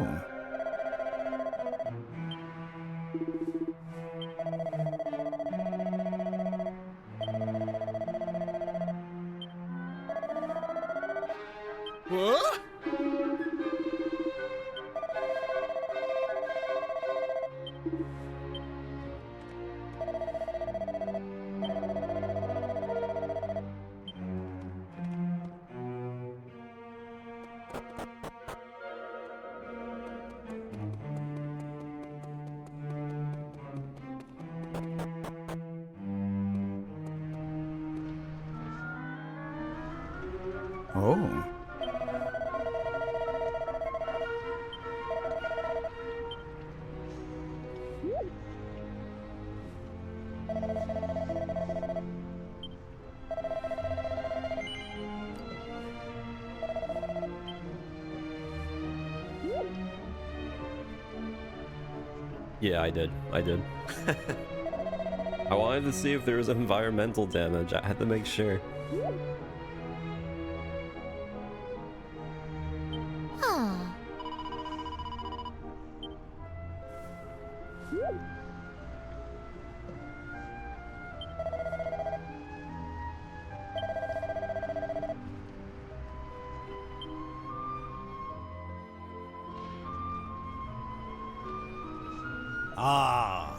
What? Oh. Yeah, I did. I did. I wanted to see if there was environmental damage. I had to make sure. Ah. Ah.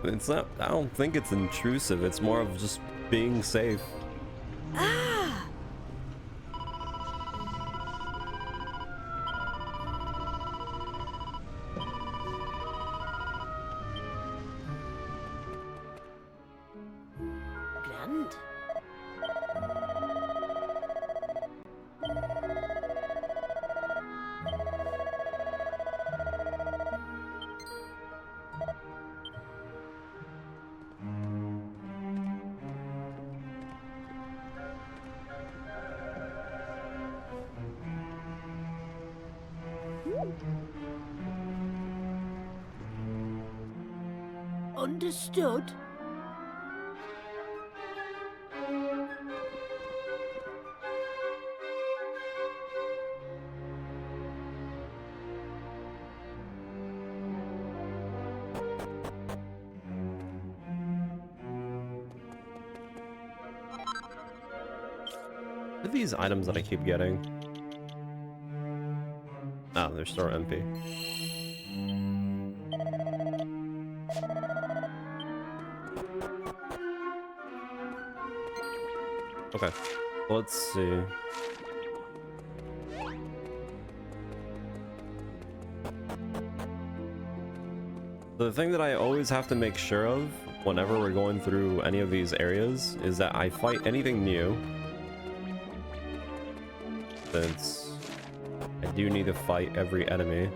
It's not, I don't think it's intrusive. It's more of just being safe. Ah! Grand. Understood? What are these items that I keep getting? Oh, they're still empty. Okay, let's see. The thing that I always have to make sure of whenever we're going through any of these areas is that I fight anything new. Since I do need to fight every enemy.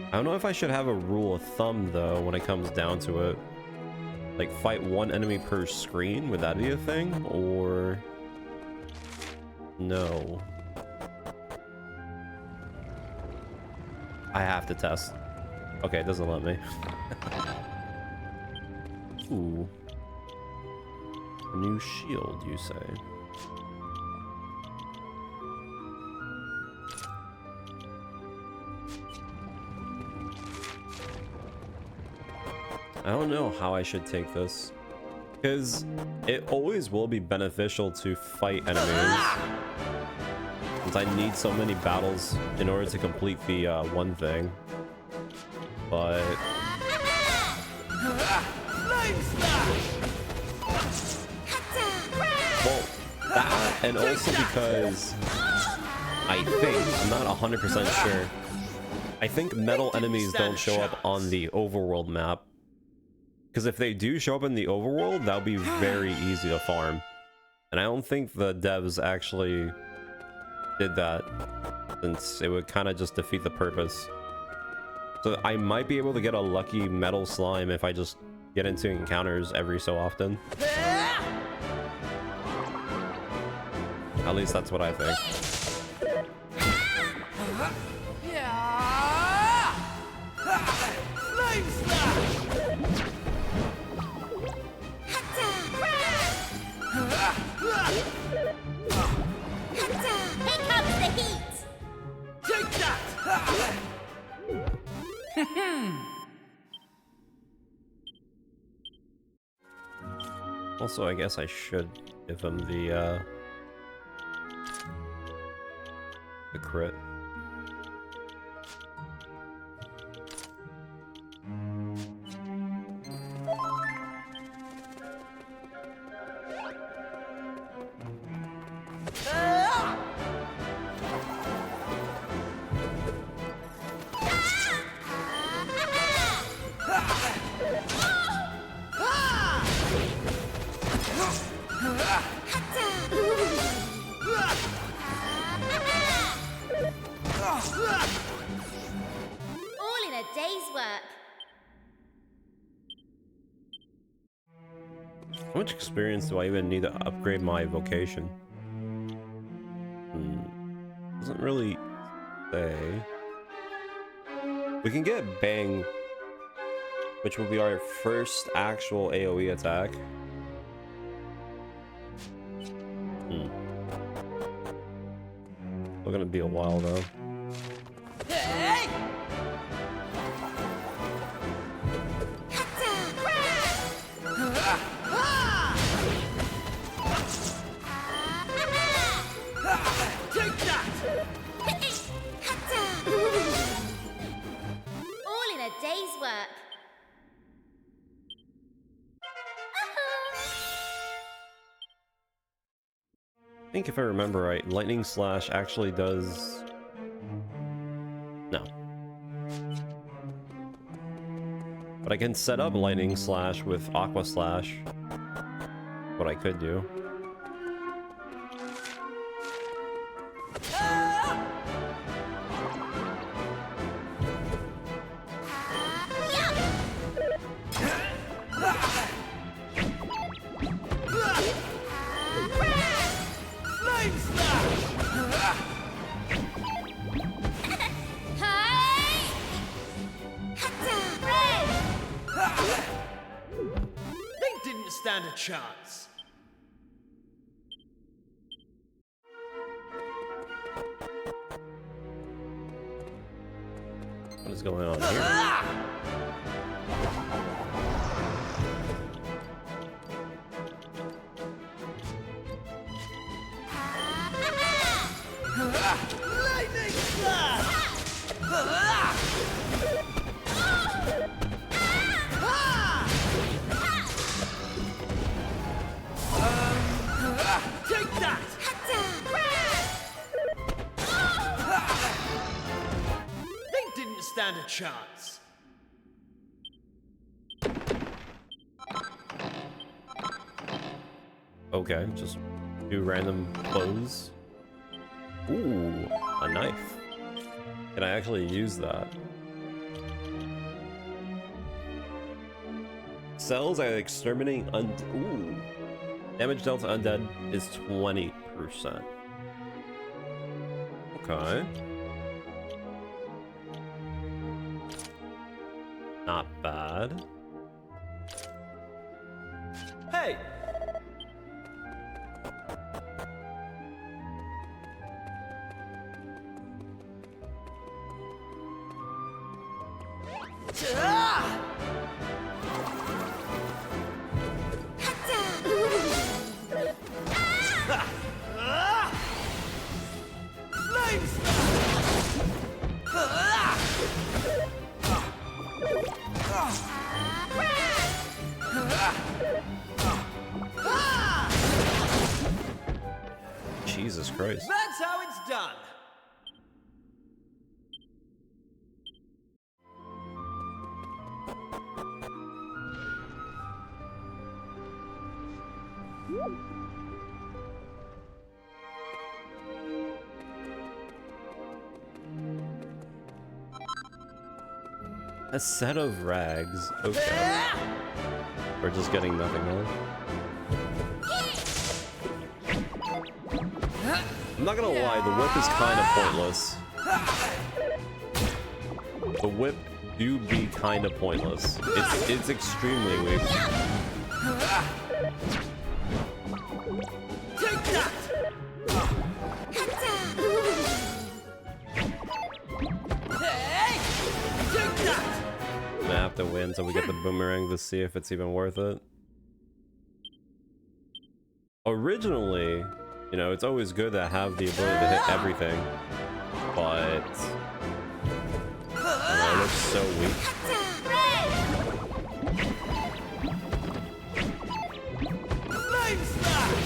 I don't know if I should have a rule of thumb though when it comes down to it. Like fight one enemy per screen, would that be a thing? Or no? I have to test. Okay, it doesn't let me. Ooh. A new shield, you say? I don't know how I should take this, because it always will be beneficial to fight enemies, since I need so many battles in order to complete the one thing. But well, that, and also because I think, I'm not 100% sure, I think metal enemies don't show up on the overworld map. Because if they do show up in the overworld, that'll be very easy to farm. And I don't think the devs actually did that, since it would kind of just defeat the purpose. So I might be able to get a lucky metal slime if I just get into encounters every so often. At least that's what I think. Here comes the heat! Take that! Also, I guess I should give him the crit. All in a day's work. How much experience do I even need to upgrade my vocation? Doesn't really say. We can get Bang, which will be our first actual AoE attack. Still gonna be a while though. Hey! Take that! All in a day's work. I think if I remember right, Lightning Slash actually does... No. But I can set up Lightning Slash with Aqua Slash. What I could do. stand a chance. What is going on here? Lightning slash! Take that! They didn't stand a chance. Okay, just do random blows. Ooh, a knife. Can I actually use that? Cells are exterminating ooh. Damage dealt to undead is 20%. Okay. Not bad. Hey! Jesus Christ. That's how it's done. A set of rags. Okay. We're just getting nothing else. I'm not gonna lie, the whip is kind of pointless. The whip do be kind of pointless. It's extremely weak. Take that! Hey! Take that! I'm gonna have to win until we get the boomerang to see if it's even worth it. Originally, you know, it's always good to have the ability to hit everything, but it looks so weak. Flame slash!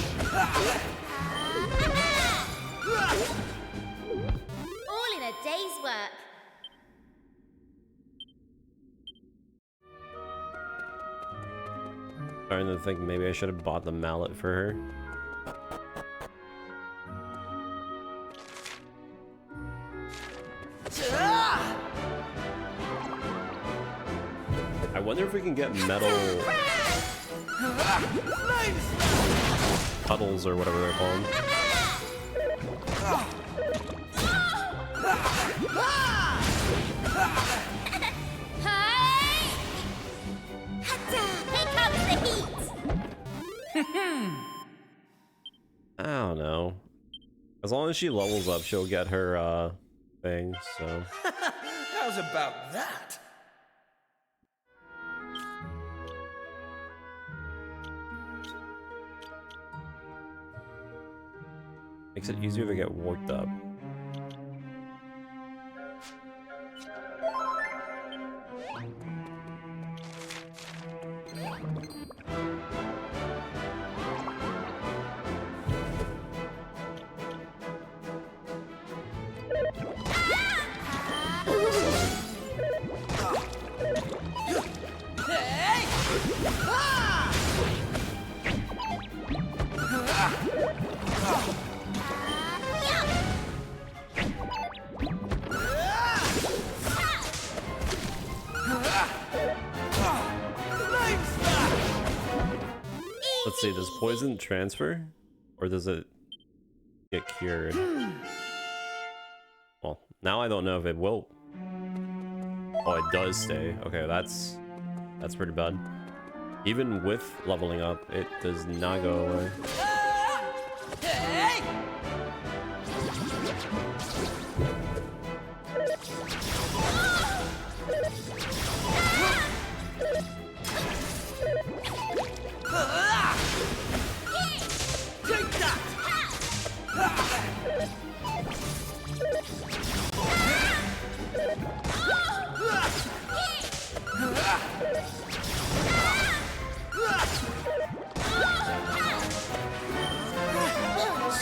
All in a day's work. Starting to think maybe I should have bought the mallet for her. I wonder if we can get metal puddles or whatever they're called. I don't know. As long as she levels up, she'll get her thing, so. How's about that? Makes it easier to get worked up. Let's see, does poison transfer? Or does it get cured? Well, now I don't know if it will. Oh, it does stay. Okay, that's pretty bad. Even with leveling up, it does not go away. Hey! Take that!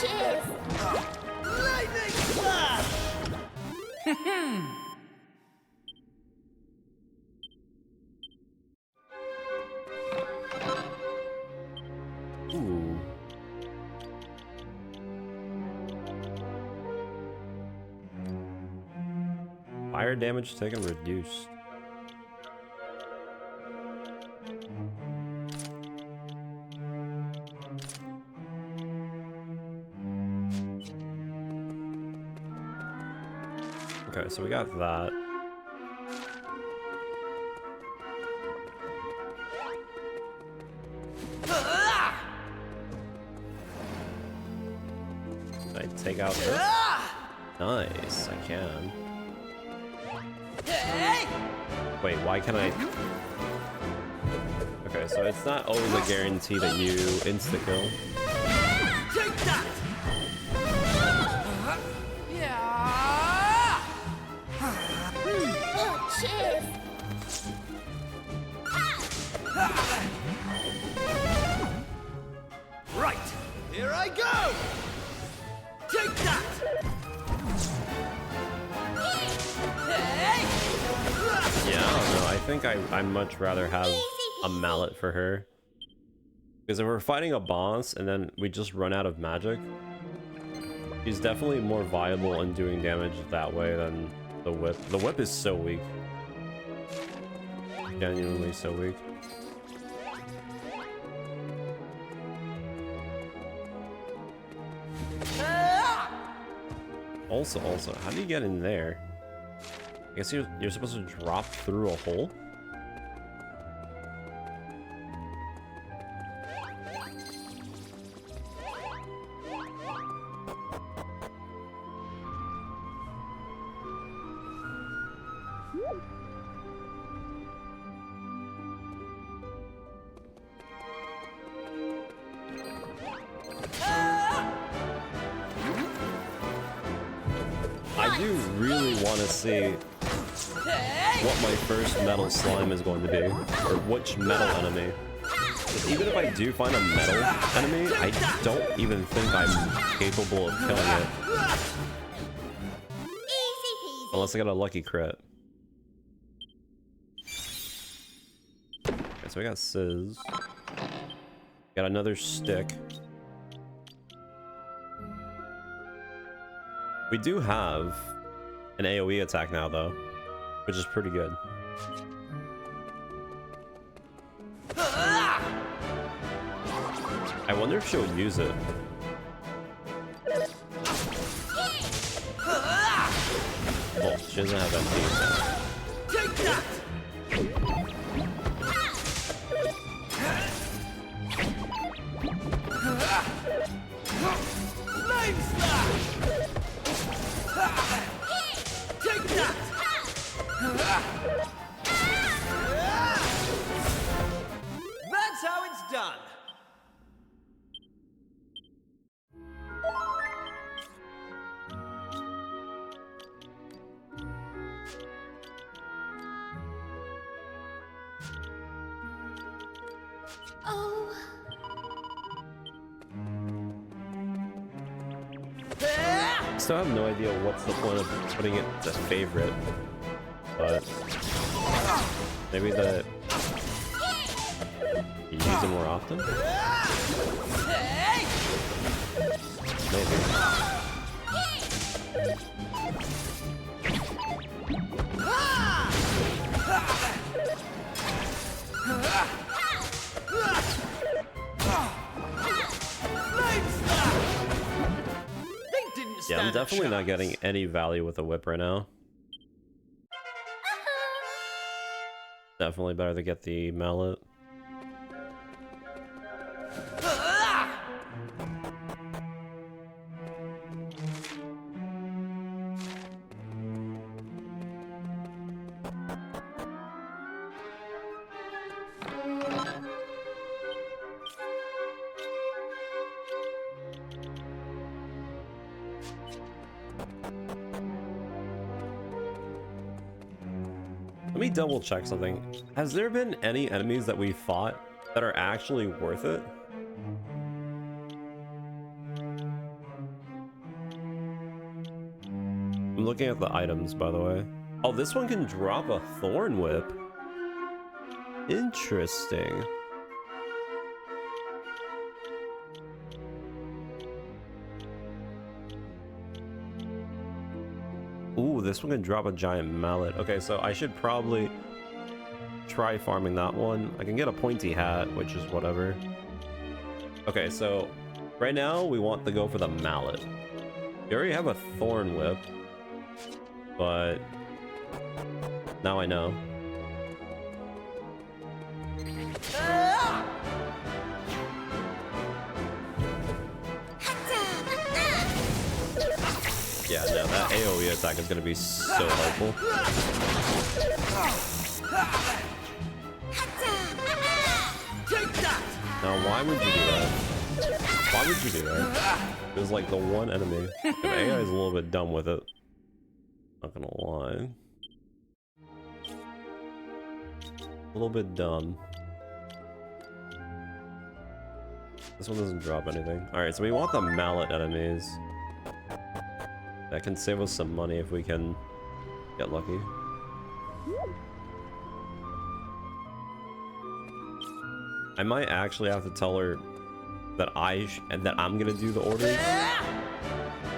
Cheers! Lightning flash! Ooh. Fire damage taken reduced. Okay, so we got that. Can I take out this? Nice, I can. Wait, why can I? Okay, so it's not always a guarantee that you insta-kill. Take that! Oh, cheers! Right, here I go! Take that! Yeah, I don't know. I think I'd much rather have a mallet for her. Because if we're fighting a boss and then we just run out of magic, she's definitely more viable in doing damage that way than the whip. The whip is so weak. Genuinely so weak. Also, how do you get in there? I guess you're supposed to drop through a hole? I do really want to see what my first metal slime is going to be, or which metal enemy. Even if I do find a metal enemy, I don't even think I'm capable of killing it. Unless I got a lucky crit. Okay, so we got Sizz. Got another stick. We do have an AoE attack now, though, which is pretty good. I wonder if she'll use it. Well, she doesn't have MP, so. Take that! Flame slash! Take that! That's how it's done. Oh. Still have no idea what's the point of putting it to favorite, but maybe that you use it more often? Maybe. Yeah, I'm definitely not getting any value with the whip right now. Definitely better to get the mallet. me double check something. Has there been any enemies that we fought that are actually worth it? I'm looking at the items, by the way. Oh, this one can drop a thorn whip. Interesting. Ooh, this one can drop a giant mallet. Okay, so I should probably try farming that one. I can get a pointy hat, which is whatever. Okay, so right now we want to go for the mallet. We already have a thorn whip, but now I know. Yeah, no, that AoE attack is going to be so helpful. Now, why would you do that? Why would you do that? It was like the one enemy. The AI is a little bit dumb with it. Not gonna lie. A little bit dumb. This one doesn't drop anything. Alright, so we want the mallet enemies. That can save us some money if we can get lucky. I might actually have to tell her that I'm gonna do the orders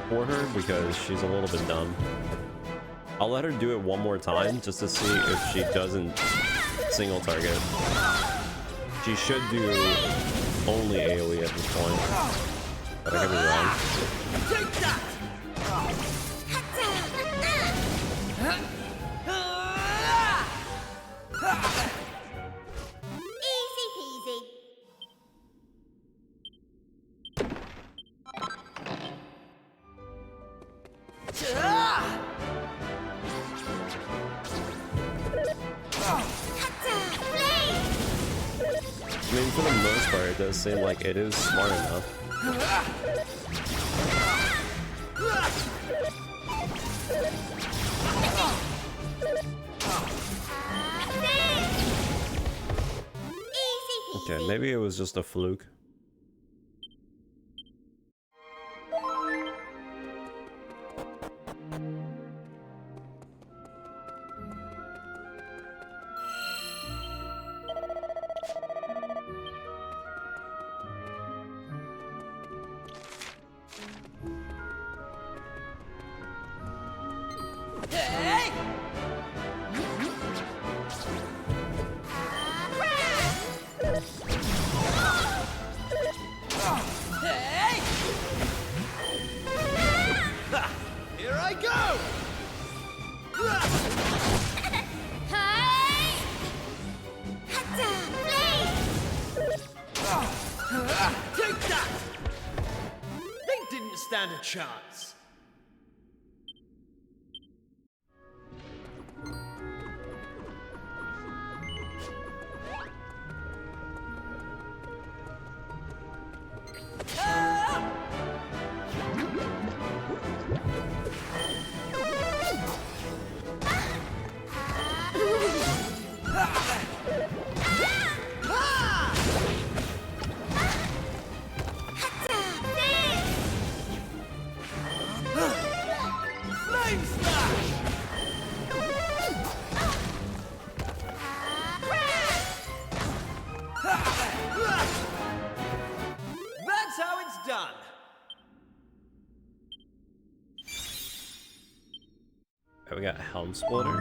for her because she's a little bit dumb. I'll let her do it one more time just to see if she doesn't single target. She should do only AoE at this point, but I could be wrong. Easy peasy. I mean, for the most part, it does seem like it is smart enough. Okay, maybe it was just a fluke. Here I go! Take that! They didn't stand a chance. Flame slash! That's how it's done. Okay, we got Helm Splitter.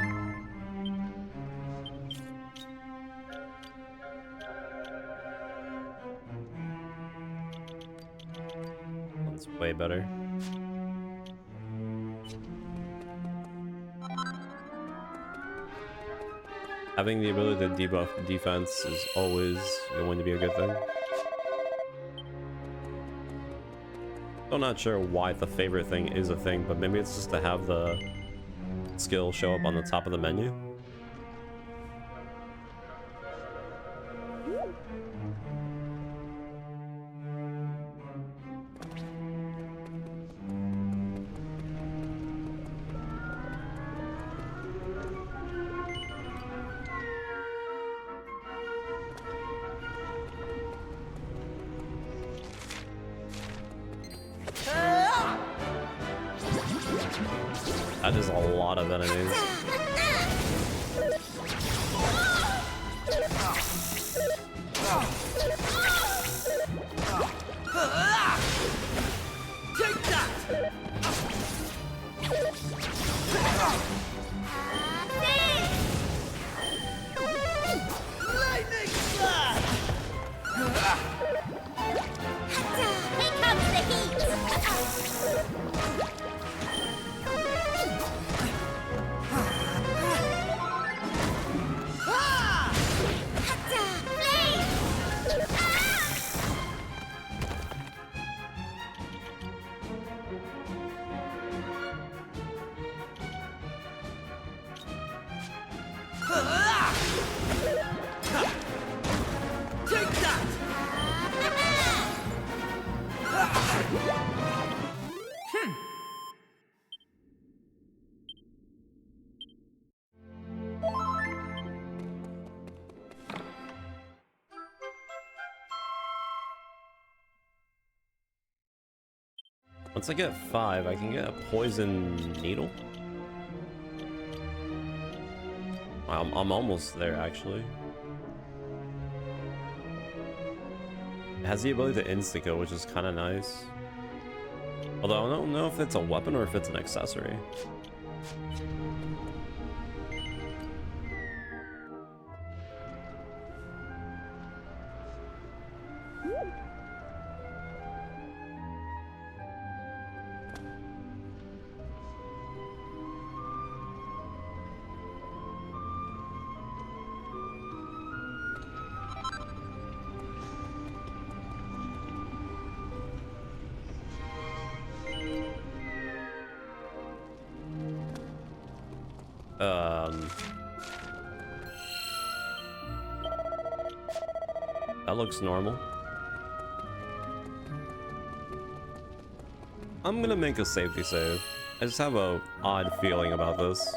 That's way better. Having the ability to debuff defense is always going to be a good thing. I'm not sure why the favorite thing is a thing, but maybe it's just to have the skill show up on the top of the menu. That is a lot of enemies. Take that! Lightning slash! Here comes the heat! Take that! Once I get 5, I can get a poison needle. I'm almost there, actually. It has the ability to insta-kill, which is kind of nice. Although I don't know if it's a weapon or if it's an accessory. That looks normal. I'm gonna make a safety save. I just have a odd feeling about this.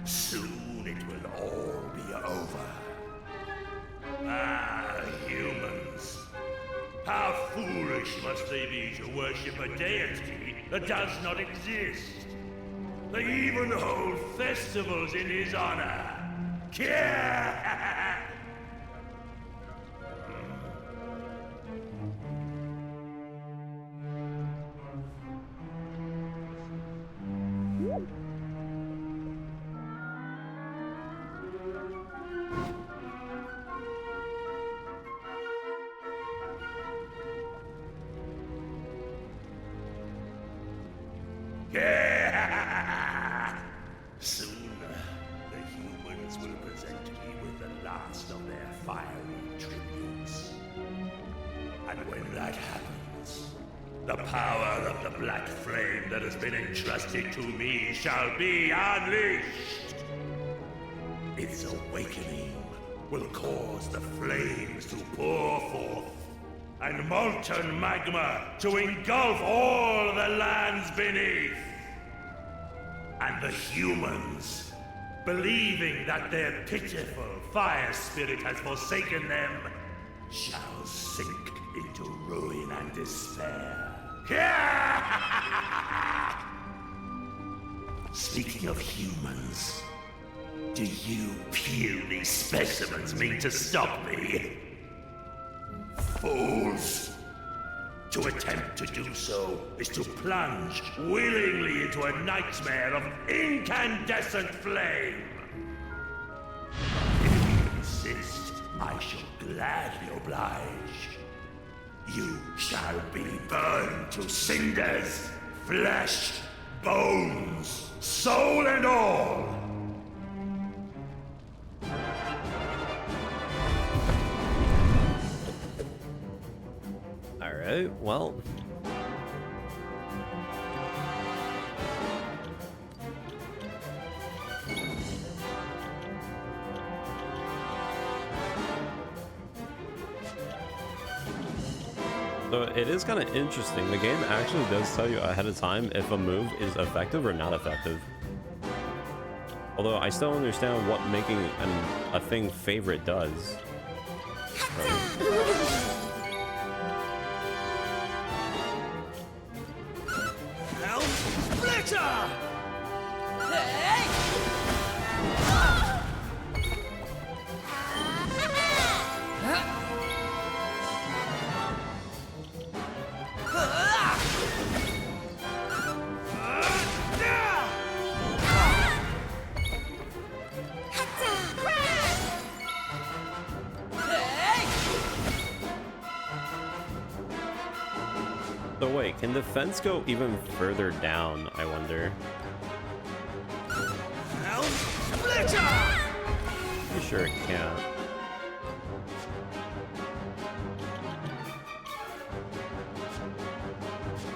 Soon it will all be over. Ah, humans. How foolish must they be to worship a deity that does not exist? They even hold festivals in his honor. Soon, the humans will present me with the last of their fiery tributes. And when that happens, the power of the black flame that has been entrusted to me shall be unleashed. Its awakening will cause the flames to pour forth, and molten magma to engulf all the lands beneath. And the humans, believing that their pitiful fire spirit has forsaken them, shall sink into ruin and despair. Speaking of humans, do you puny specimens mean to stop me? Fools! To attempt to do so is to plunge willingly into a nightmare of incandescent flame. If you insist, I shall gladly oblige. You shall be burned to cinders, flesh, bones, soul and all. Alright, well. So it is kind of interesting. The game actually does tell you ahead of time if a move is effective or not effective. Although I still understand what making a thing favorite does. So wait, can the fence go even further down, I wonder? Pretty sure it can't.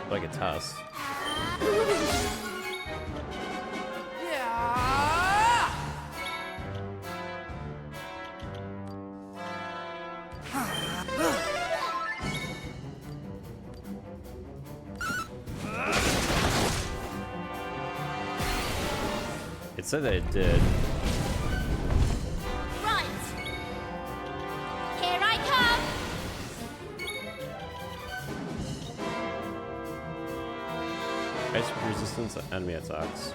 Like a test. It said that it did. Right. Here I come. Ice resistance to enemy attacks.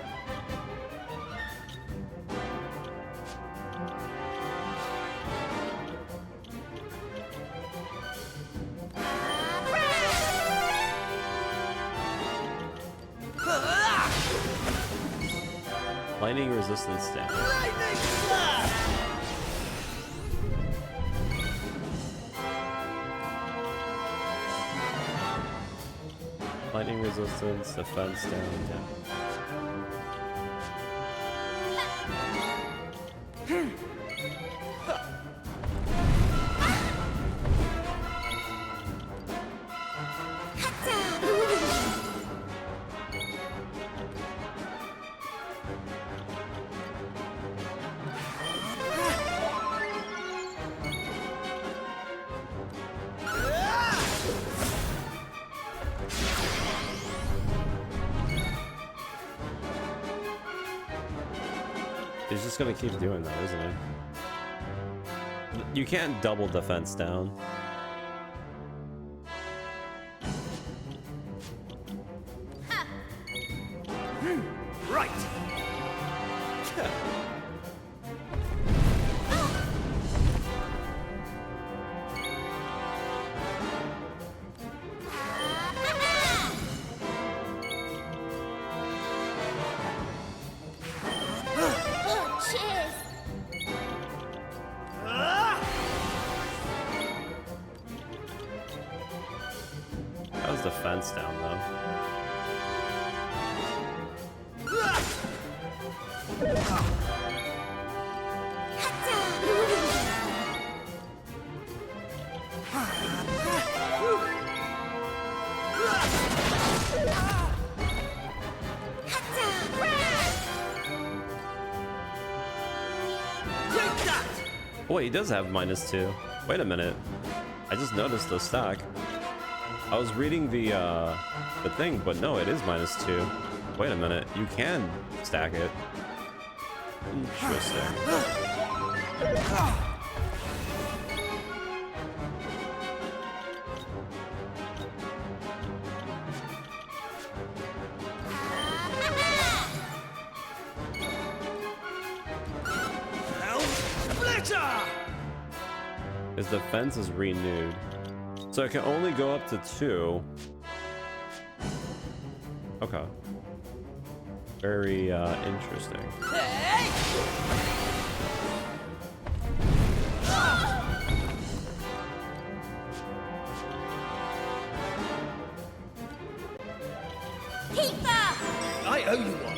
Lightning resistance damage. Lightning resistance, defense down, He's just gonna keep doing that, isn't he? You can't double defense down. Right. How's the fence down though? Oh, he does have -2. Wait a minute. I just noticed the stack. I was reading the thing, but no, it is -2. Wait a minute. You can stack it. Interesting. His defense is renewed. So it can only go up to 2. Okay. Very interesting. I owe you one.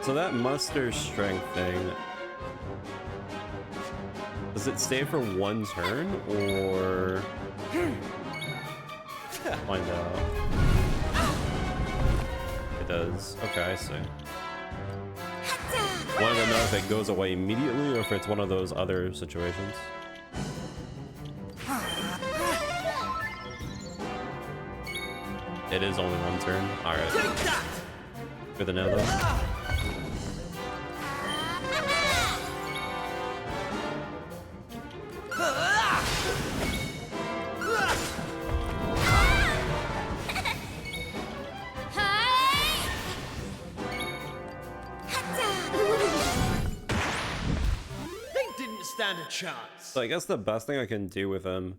So that muster strength thing, does it stay for one turn, or find out? It does. Okay, I see. Wanted to know if it goes away immediately or if it's one of those other situations. It is only one turn. Alright. Good to know though. They didn't stand a chance. So I guess the best thing I can do with him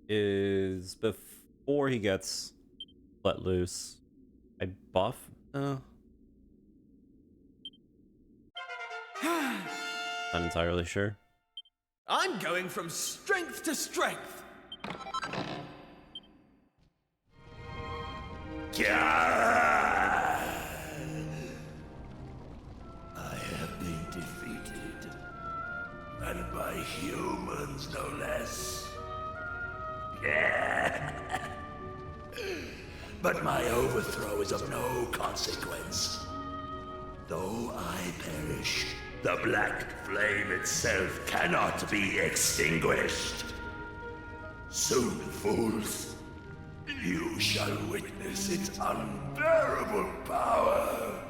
is before he gets let loose, I buff. Not entirely sure. I'm going from strength to strength. I have been defeated, and by humans no less. But my overthrow is of no consequence. Though I perish, the black flame itself cannot be extinguished. Soon, fools, you shall witness its unbearable power.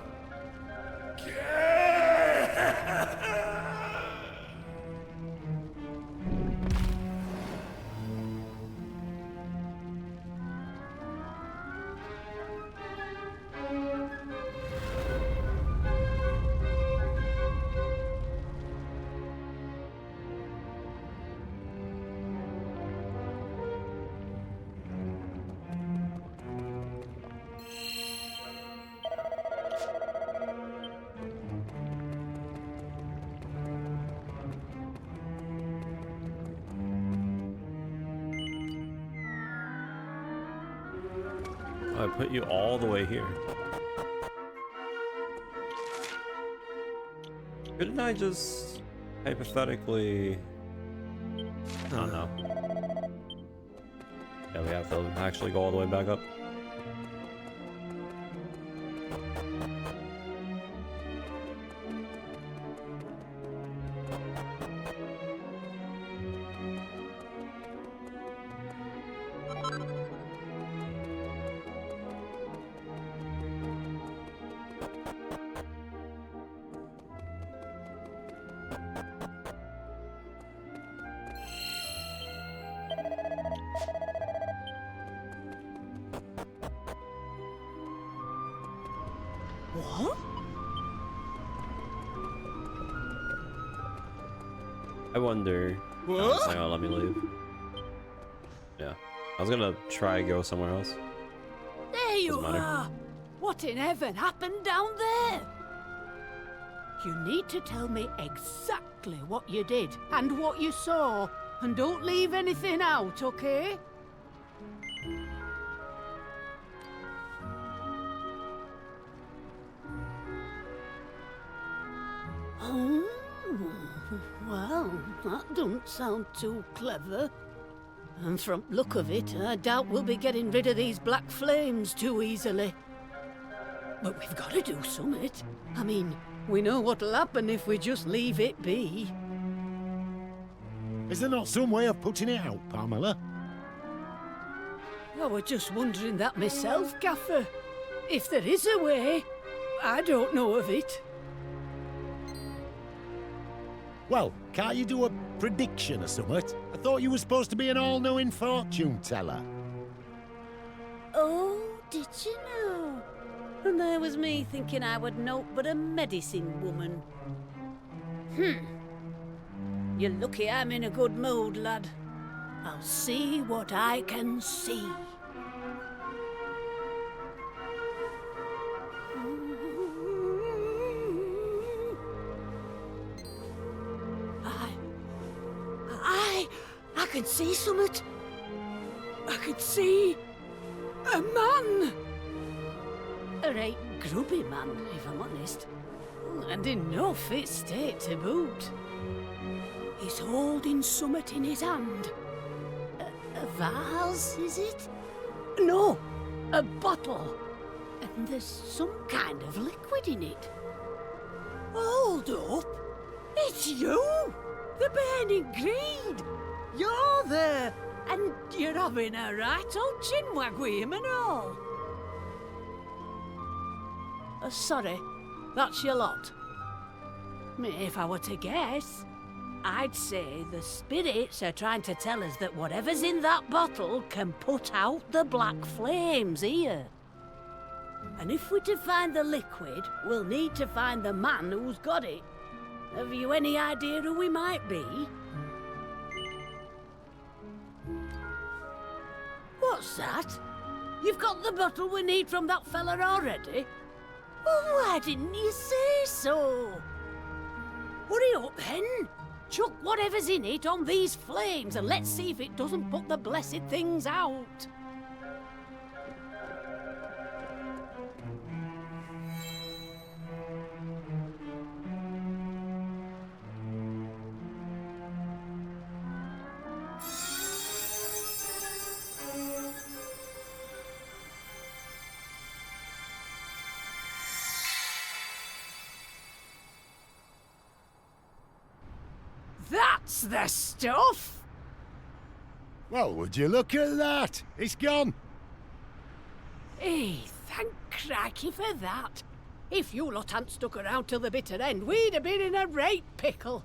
I put you all the way here. Couldn't I just hypothetically... Oh no. Yeah, we have to actually go all the way back up. What? I wonder. Oh, it's not gonna let me leave. Yeah. I was gonna try go somewhere else. There you Doesn't matter. are! What in heaven happened down there? You need to tell me exactly what you did and what you saw, and don't leave anything out, okay? Oh, well, that don't sound too clever. And from look of it, I doubt we'll be getting rid of these black flames too easily. But we've got to do something. I mean, we know what'll happen if we just leave it be. Is there not some way of putting it out, Pamela? I was just wondering that myself, Gaffer. If there is a way, I don't know of it. Well, can't you do a prediction or something? I thought you were supposed to be an all-knowing fortune teller. Oh, did you know? And there was me thinking I would know but a medicine woman. You're lucky I'm in a good mood, lad. I'll see what I can see. I can see something. I can see a man. A right grubby man, if I'm honest. And in no fit state to boot. He's holding summit in his hand. A vase, is it? No, a bottle. And there's some kind of liquid in it. Hold up! It's you! The burning greed! You're there! And you're having a right old chinwag with him and all. Sorry, that's your lot. If I were to guess, I'd say the spirits are trying to tell us that whatever's in that bottle can put out the black flames here. And if we're to find the liquid, we'll need to find the man who's got it. Have you any idea who we might be? What's that? You've got the bottle we need from that fella already? Well, why didn't you say so? Hurry up then. Chuck whatever's in it on these flames and let's see if it doesn't put the blessed things out. That's the stuff! Well, would you look at that? It's gone. Hey, thank crikey for that. If you lot hadn't stuck around till the bitter end, we'd have been in a right pickle.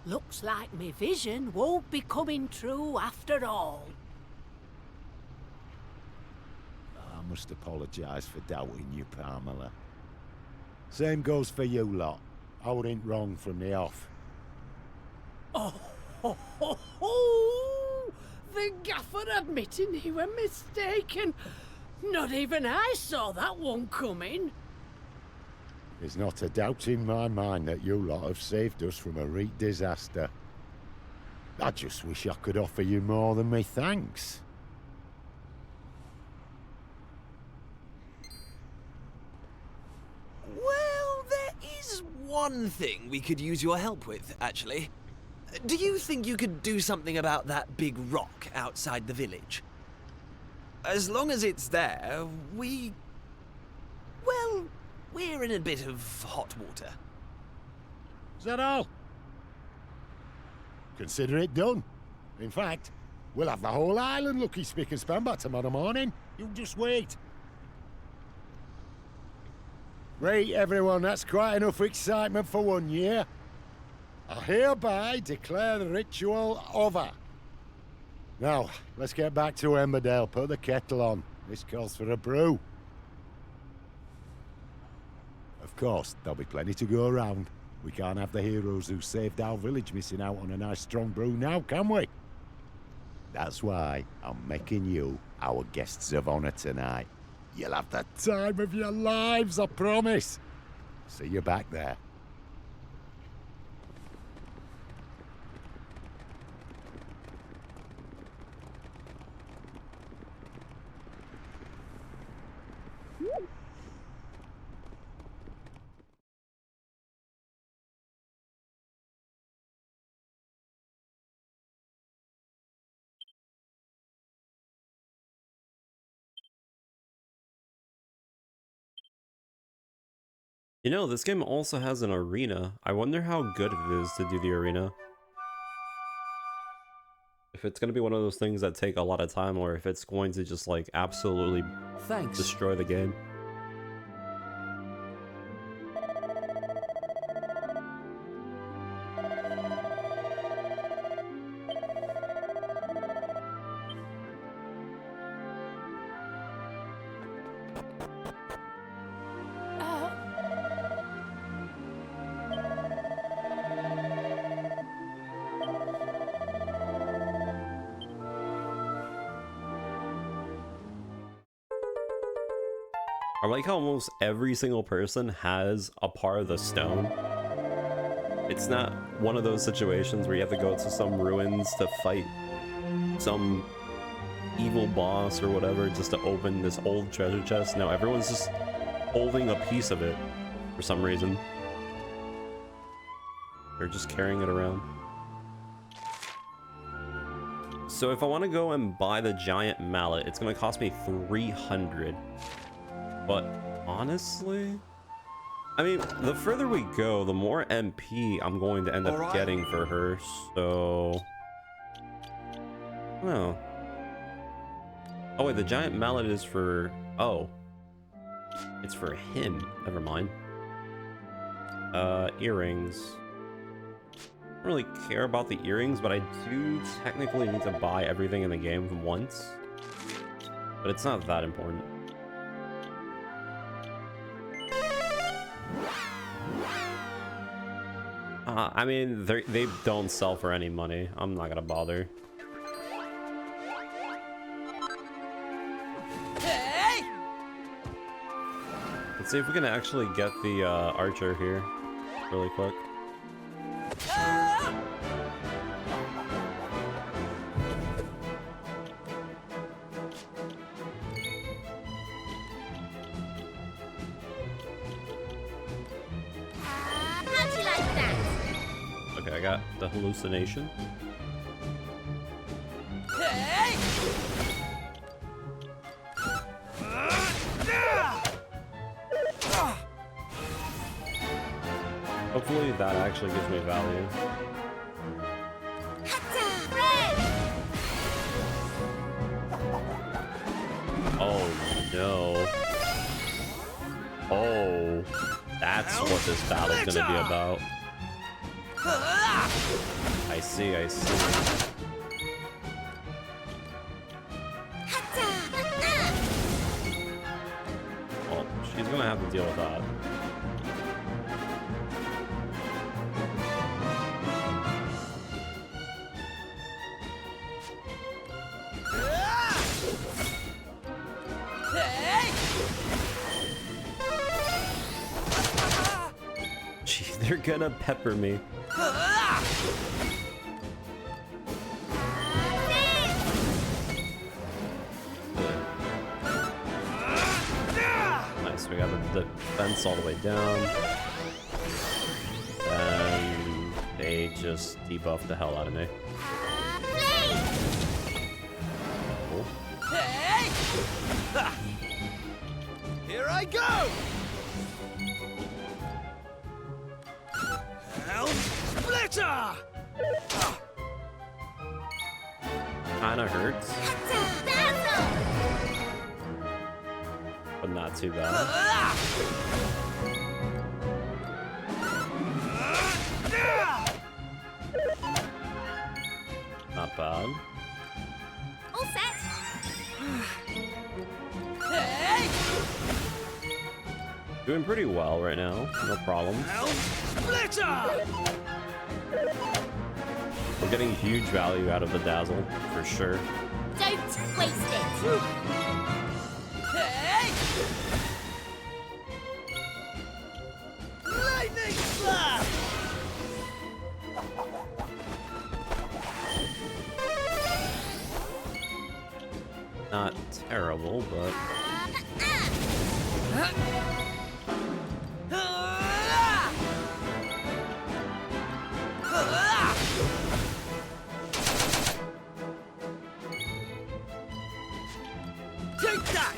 Looks like me vision won't be coming true after all. I must apologise for doubting you, Pamela. Same goes for you lot. I wasn't wrong from the off. Oh, ho, ho, ho! The gaffer admitting he were mistaken. Not even I saw that one coming. There's not a doubt in my mind that you lot have saved us from a real disaster. I just wish I could offer you more than me thanks. Well, there is one thing we could use your help with, actually. Do you think you could do something about that big rock outside the village? As long as it's there, well, we're in a bit of hot water. Is that all? Consider it done. In fact, we'll have the whole island looking spick and span by tomorrow morning. You just wait. Right, everyone, that's quite enough excitement for 1 year. I hereby declare the ritual over. Now, let's get back to Emberdale. Put the kettle on. This calls for a brew. Of course, there'll be plenty to go around. We can't have the heroes who saved our village missing out on a nice strong brew now, can we? That's why I'm making you our guests of honor tonight. You'll have the time of your lives, I promise. See you back there. You know, this game also has an arena. I wonder how good it is to do the arena. If it's going to be one of those things that take a lot of time, or if it's going to just like absolutely destroy the game. I like how almost every single person has a part of the stone. It's not one of those situations where you have to go to some ruins to fight some evil boss or whatever just to open this old treasure chest. No, everyone's just holding a piece of it for some reason. They're just carrying it around. So if I want to go and buy the giant mallet, it's going to cost me 300. But honestly, I mean, the further we go, the more MP I'm going to end up getting for her. So, I don't know. Oh wait, the giant mallet is for, oh, it's for him. Never mind. Earrings. I don't really care about the earrings, but I do technically need to buy everything in the game once. But it's not that important. I mean, they don't sell for any money. I'm not gonna bother. Hey! Let's see if we can actually get the archer here really quick. How'd you like that? Okay, I got the hallucination. Hey! Hopefully that actually gives me value. Oh no. Oh, that's what this battle's gonna be about. I see, I see. Well, she's gonna have to deal with that. Gee, they're gonna pepper me. Nice, we got the defense all the way down. And they just debuff the hell out of me. Cool. Hey! Ha! Here I go! Helm Splitter! Kinda hurts. But not too bad. Not bad. All set. Hey! Doing pretty well right now. No problem. Helm Splitter! We're getting huge value out of the dazzle, for sure. Don't waste it. Hey! Lightning Slash! Not terrible, but... Take that!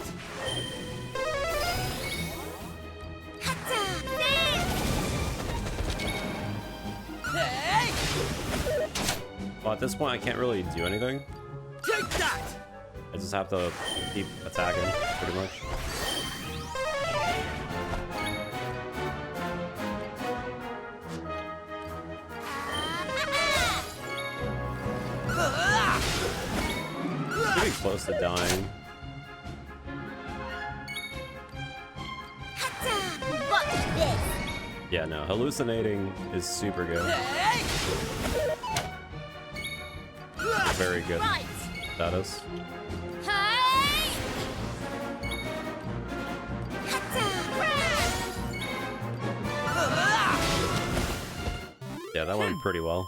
Hey! Well, at this point, I can't really do anything. Take that! I just have to keep attacking, pretty much. Pretty close to dying. Watch this. Yeah, no, hallucinating is super good. Very good. Right. That is. Hey! Yeah, that went pretty well.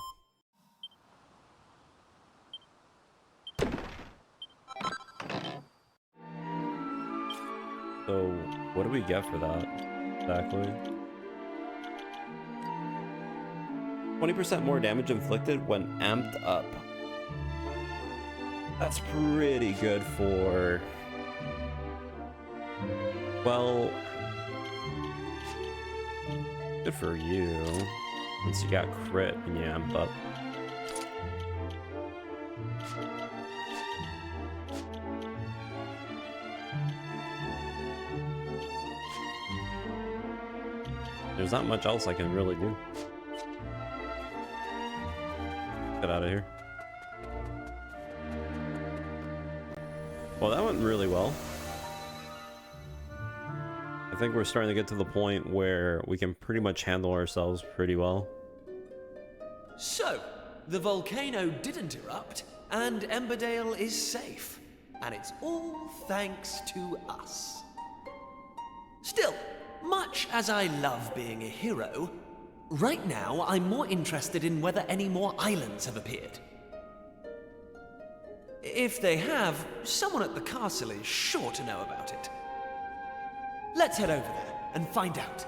So, what do we get for that, exactly? 20% more damage inflicted when amped up. That's pretty good for... Well... Good for you. Once you got crit and you amp up. There's not much else I can really do. Get out of here. Well, that went really well. I think we're starting to get to the point where we can pretty much handle ourselves pretty well. So, the volcano didn't erupt, and Emberdale is safe. And it's all thanks to us. Still, much as I love being a hero, right now I'm more interested in whether any more islands have appeared. If they have, someone at the castle is sure to know about it. Let's head over there and find out.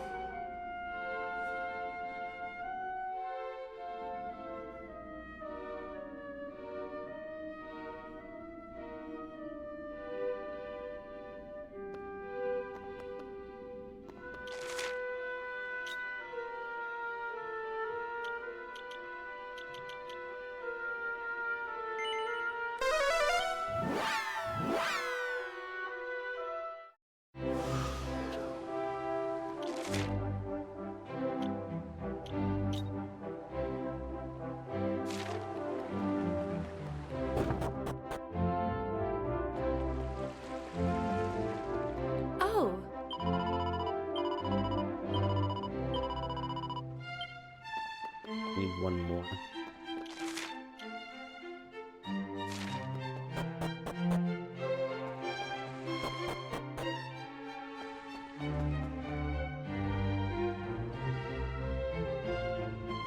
Need one more.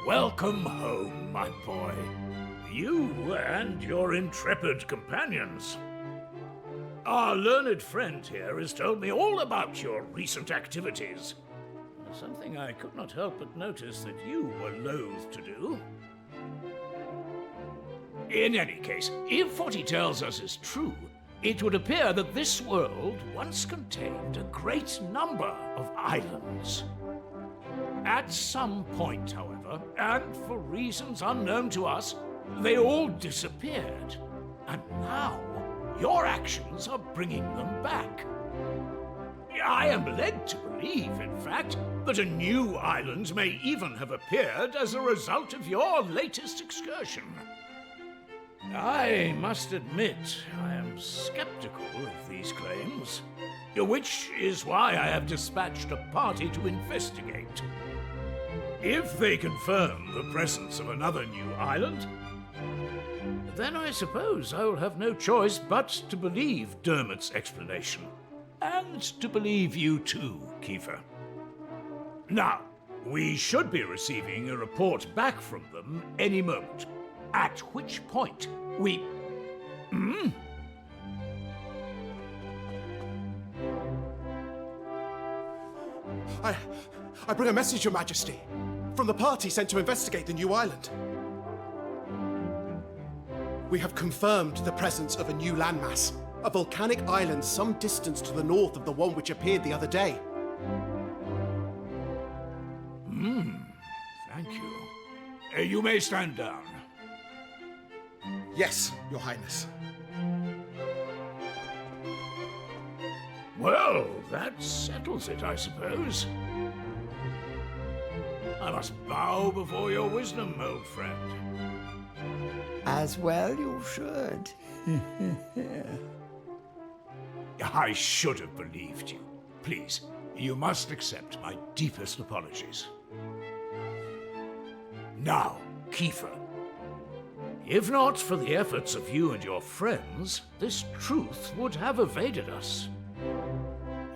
Welcome home, my boy. You and your intrepid companions. Our learned friend here has told me all about your recent activities. Something I could not help but notice that you were loath to do. In any case, if what he tells us is true, it would appear that this world once contained a great number of islands. At some point, however, and for reasons unknown to us, they all disappeared. And now, your actions are bringing them back. I am led to believe, in fact, that a new island may even have appeared as a result of your latest excursion. I must admit, I am skeptical of these claims, which is why I have dispatched a party to investigate. If they confirm the presence of another new island, then I suppose I will have no choice but to believe Dermot's explanation. And to believe you too, Kiefer. Now, we should be receiving a report back from them any moment, at which point we... I bring a message, Your Majesty, from the party sent to investigate the new island. We have confirmed the presence of a new landmass, a volcanic island some distance to the north of the one which appeared the other day. Thank you. You may stand down. Yes, Your Highness. Well, that settles it, I suppose. I must bow before your wisdom, old friend. As well you should. I should have believed you. Please, you must accept my deepest apologies. Now, Kiefer, if not for the efforts of you and your friends, this truth would have evaded us.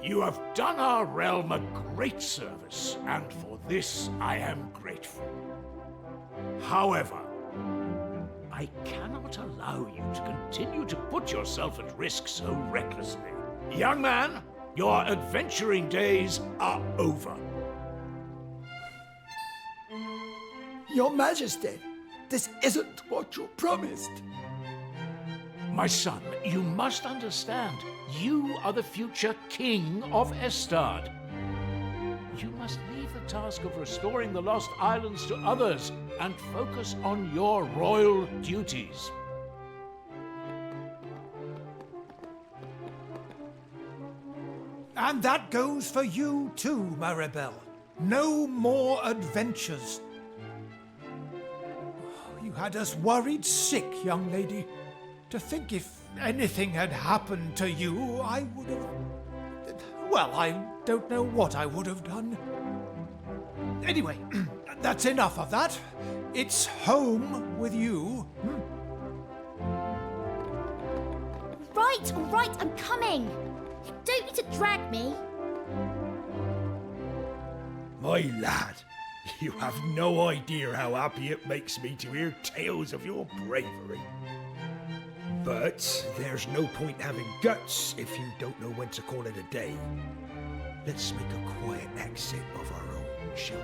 You have done our realm a great service, and for this I am grateful. However, I cannot allow you to continue to put yourself at risk so recklessly. Young man, your adventuring days are over. Your Majesty, this isn't what you promised. My son, you must understand. You are the future king of Estard. You must leave the task of restoring the Lost Islands to others and focus on your royal duties. And that goes for you too, Maribel. No more adventures. You had us worried sick, young lady. To think if anything had happened to you, I would have... Well, I don't know what I would have done. Anyway, that's enough of that. It's home with you. Right, all right, I'm coming. You don't need to drag me. My lad, you have no idea how happy it makes me to hear tales of your bravery. But there's no point having guts if you don't know when to call it a day. Let's make a quiet exit of our own, shall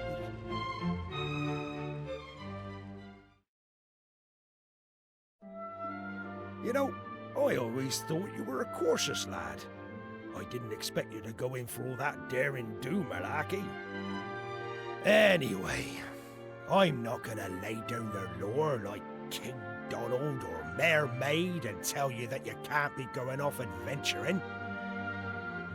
we? You know, I always thought you were a cautious lad. I didn't expect you to go in for all that daring-do malarkey. Anyway, I'm not gonna lay down the law like King Donald or Mayor Maid and tell you that you can't be going off adventuring.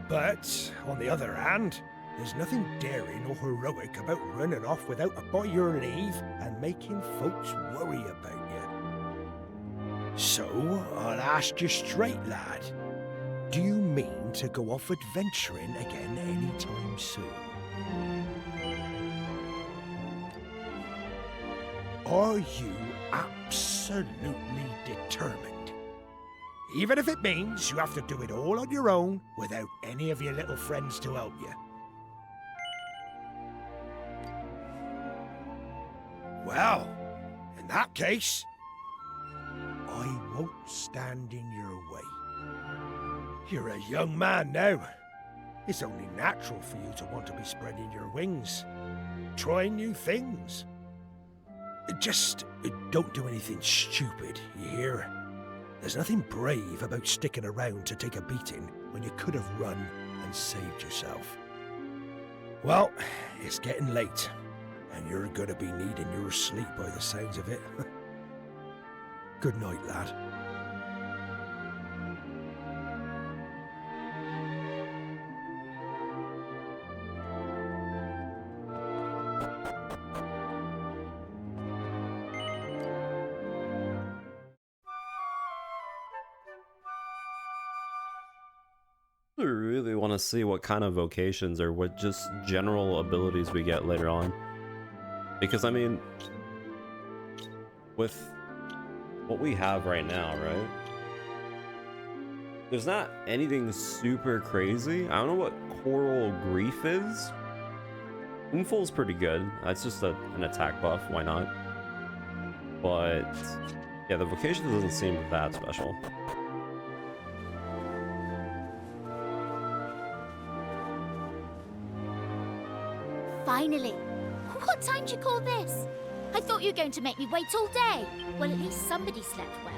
But, on the other hand, there's nothing daring or heroic about running off without a by your leave and making folks worry about you. So, I'll ask you straight, lad. Do you mean to go off adventuring again anytime soon? Are you absolutely determined? Even if it means you have to do it all on your own without any of your little friends to help you. Well, in that case, I won't stand in your way. You're a young man now. It's only natural for you to want to be spreading your wings, trying new things. Just don't do anything stupid, you hear? There's nothing brave about sticking around to take a beating when you could have run and saved yourself. Well, it's getting late, and you're gonna be needing your sleep by the sounds of it. Good night, lad. I really want to see what kind of vocations or what just general abilities we get later on. Because, I mean, with what we have right now, right? There's not anything super crazy. I don't know what Coral Grief is. Moonfall's pretty good. That's just an attack buff. Why not? But, yeah, the vocation doesn't seem that special. Finally. What time do you call this? I thought you were going to make me wait all day. Well, at least somebody slept well.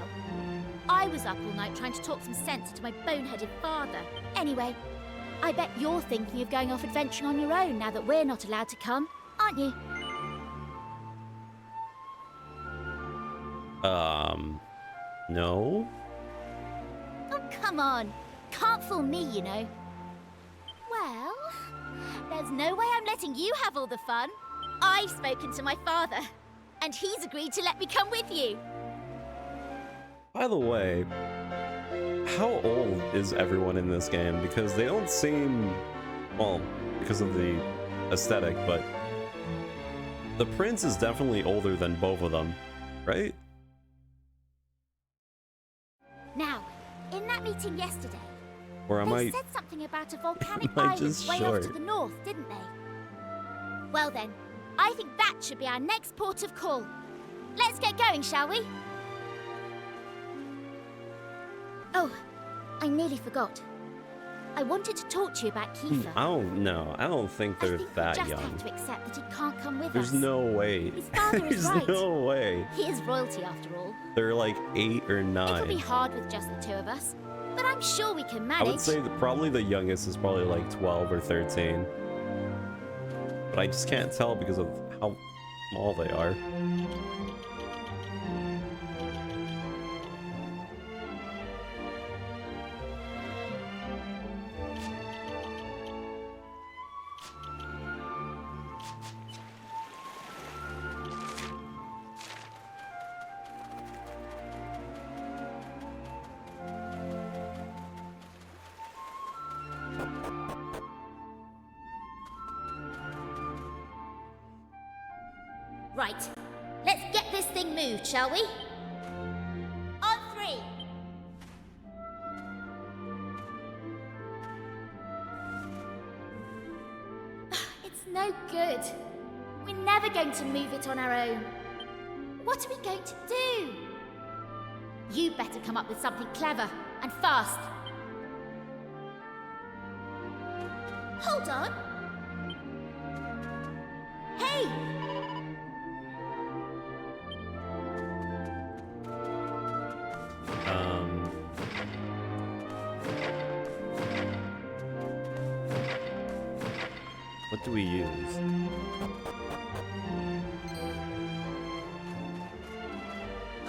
I was up all night trying to talk some sense into my boneheaded father. Anyway, I bet you're thinking of going off adventuring on your own now that we're not allowed to come, aren't you? No? Oh, come on. Can't fool me, you know. Well, there's no way I'm letting you have all the fun. I've spoken to my father, and he's agreed to let me come with you. By the way, how old is everyone in this game? Because they don't seem, well, because of the aesthetic, but the prince is definitely older than both of them, right? Now, in that meeting yesterday, Or am they I... said something about a volcanic Am I island just way short? off to the north, didn't they? Well then, I think that should be our next port of call. Let's get going, shall we? Oh, I nearly forgot. I wanted to talk to you about Kiefer. I don't know. I don't think they're that just young. have to accept that he can't come with There's us. no way. His father is There's right. no way. He is royalty after all. They're like 8 or 9. It'll be hard with just the two of us, but I'm sure we can I manage. would say that probably the youngest is probably like 12 or 13. But I just can't tell because of how small they are. Right, let's get this thing moved, shall we? On 3. It's no good. We're never going to move it on our own. What are we going to do? You better come up with something clever and fast. Hold on. Hey! What do we use?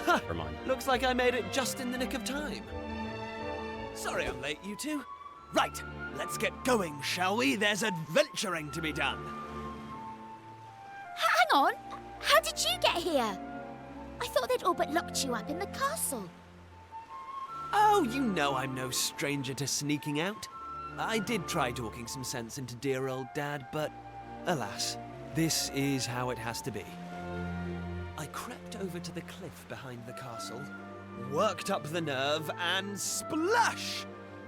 Ha! Never mind. Looks like I made it just in the nick of time. Sorry I'm late, you two. Right, let's get going, shall we? There's adventuring to be done. Hang on! How did you get here? I thought they'd all but locked you up in the castle. Oh, you know I'm no stranger to sneaking out. I did try talking some sense into dear old Dad, but alas, this is how it has to be. I crept over to the cliff behind the castle, worked up the nerve, and splash!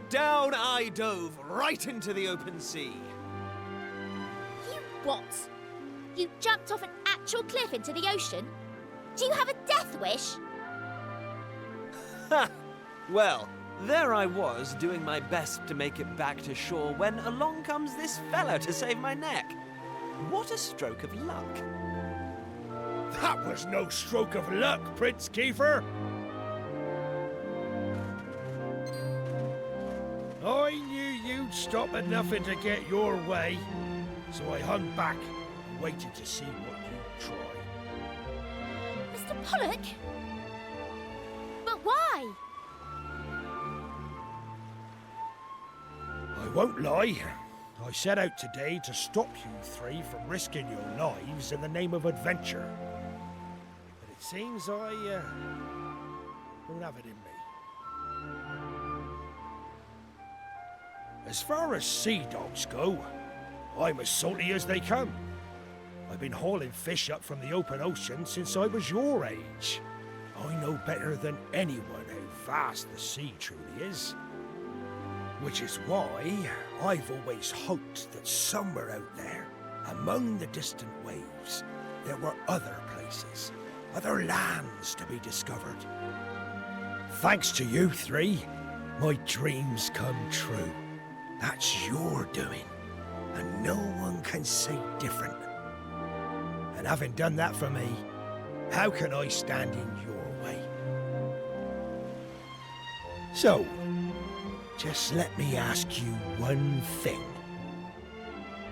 Down I dove right into the open sea. You what? You jumped off an actual cliff into the ocean? Do you have a death wish? Ha! Well, there I was, doing my best to make it back to shore when along comes this fella to save my neck. What a stroke of luck. That was no stroke of luck, Prince Kiefer. I knew you'd stop at nothing to get your way, so I hung back and waited to see what you'd try. Mr. Pollock? But why? I won't lie. I set out today to stop you three from risking your lives in the name of adventure. But it seems I don't have it in me. As far as sea dogs go, I'm as salty as they come. I've been hauling fish up from the open ocean since I was your age. I know better than anyone how vast the sea truly is. Which is why I've always hoped that somewhere out there, among the distant waves, there were other places, other lands to be discovered. Thanks to you three, my dreams come true. That's your doing, and no one can say different. And having done that for me, how can I stand in your way? So, just let me ask you one thing.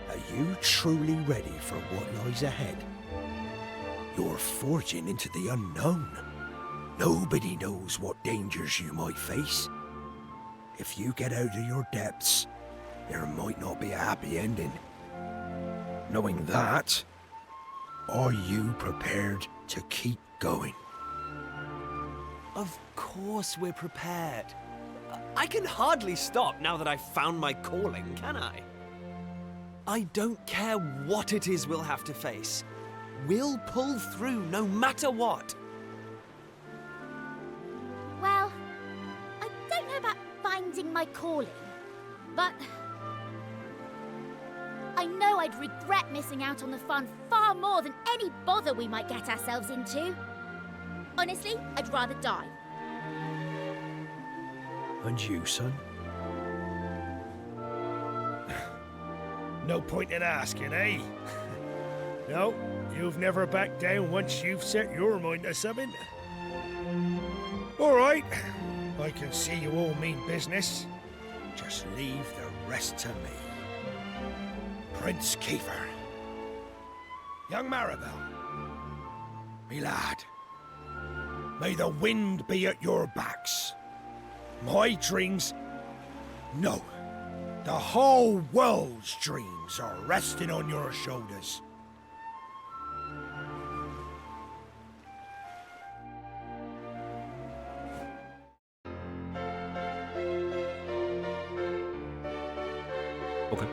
Are you truly ready for what lies ahead? You're forging into the unknown. Nobody knows what dangers you might face. If you get out of your depths, there might not be a happy ending. Knowing that, are you prepared to keep going? Of course we're prepared. I can hardly stop now that I've found my calling, can I? I don't care what it is we'll have to face. We'll pull through no matter what. Well, I don't know about finding my calling, but I know I'd regret missing out on the fun far more than any bother we might get ourselves into. Honestly, I'd rather die. And you, son? No point in asking, eh? No, you've never backed down once you've set your mind to something. All right, I can see you all mean business. Just leave the rest to me. Prince Kiefer. Young Maribel. Me lad. May the wind be at your backs. My dreams... No. The whole world's dreams are resting on your shoulders. Okay.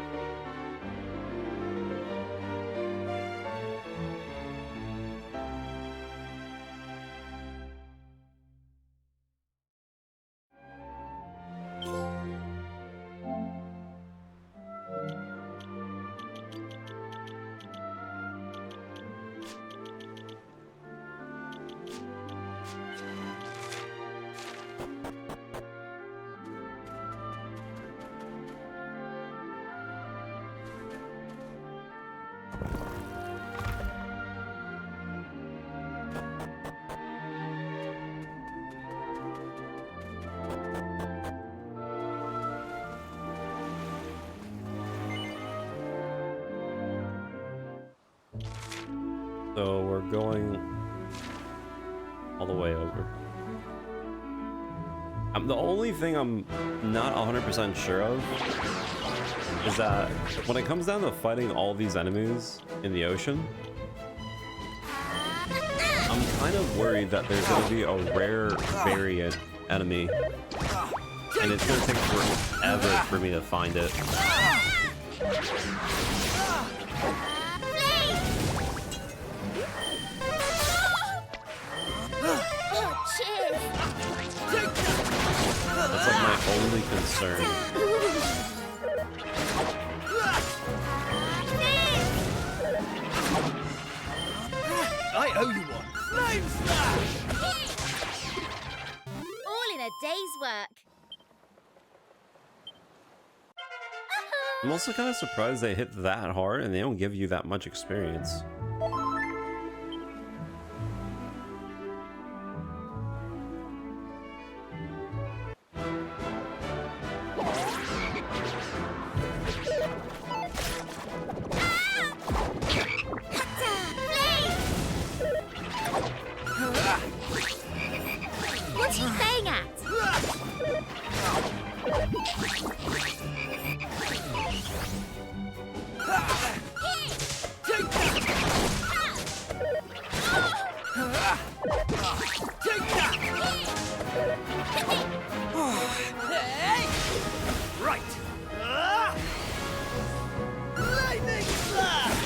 So we're going all the way over. The only thing I'm not 100% sure of is that when it comes down to fighting all these enemies in the ocean, I'm kind of worried that there's going to be a rare variant enemy, and it's going to take forever for me to find it. That's like my only concern. I owe you one. Flame slash! All in a day's work. I'm also kind of surprised they hit that hard and they don't give you that much experience. What's he saying at? Right. Lightning slash!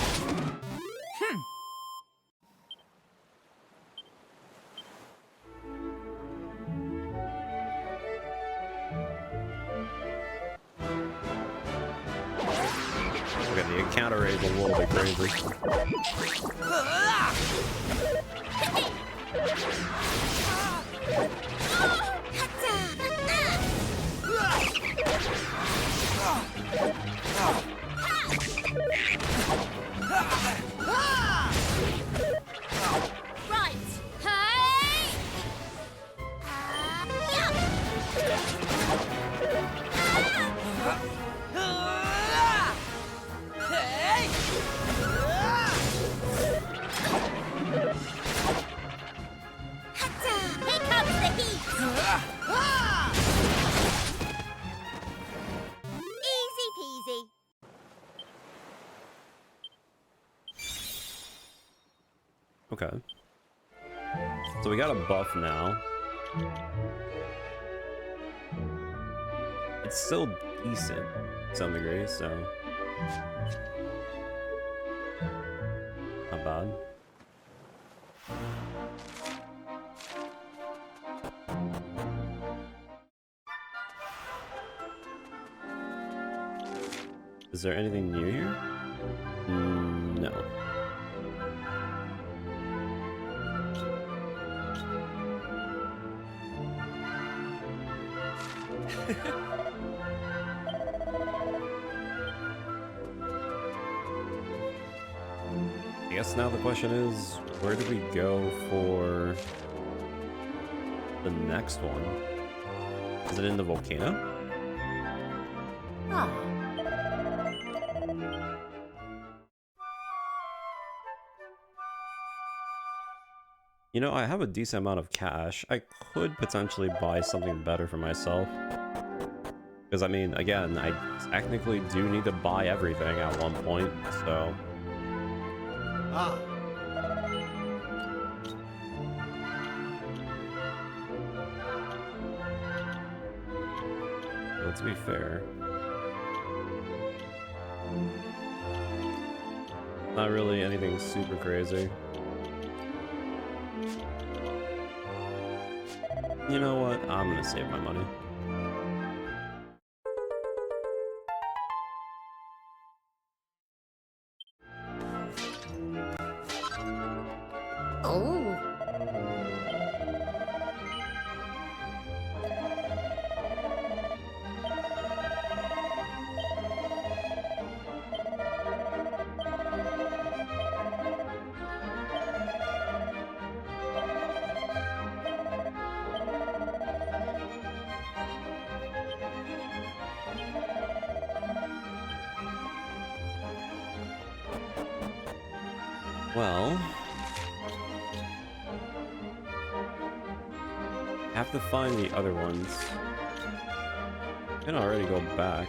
Okay, the encounter rate is a little bit crazy. Right. Hey! Here comes the heat! Easy peasy. Okay. So we got a buff now. It's still decent to some degree, so not bad. Is there anything new here? No. I guess now the question is, where do we go for the next one? Is it in the volcano? Ah. You know, I have a decent amount of cash. I could potentially buy something better for myself. Because, I mean, again, I technically do need to buy everything at one point, so... Ah. Let's be fair. Not really anything super crazy. You know what? I'm gonna save my money. Oh. Well... have to find the other ones. I can already go back.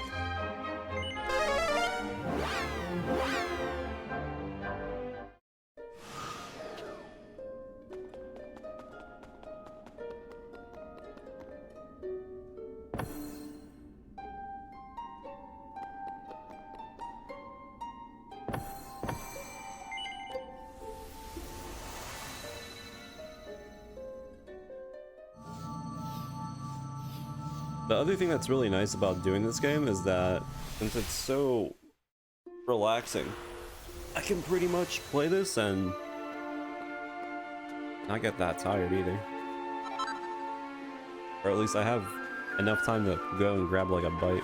The other thing that's really nice about doing this game is that since it's so relaxing, I can pretty much play this and not get that tired either. Or at least I have enough time to go and grab like a bite.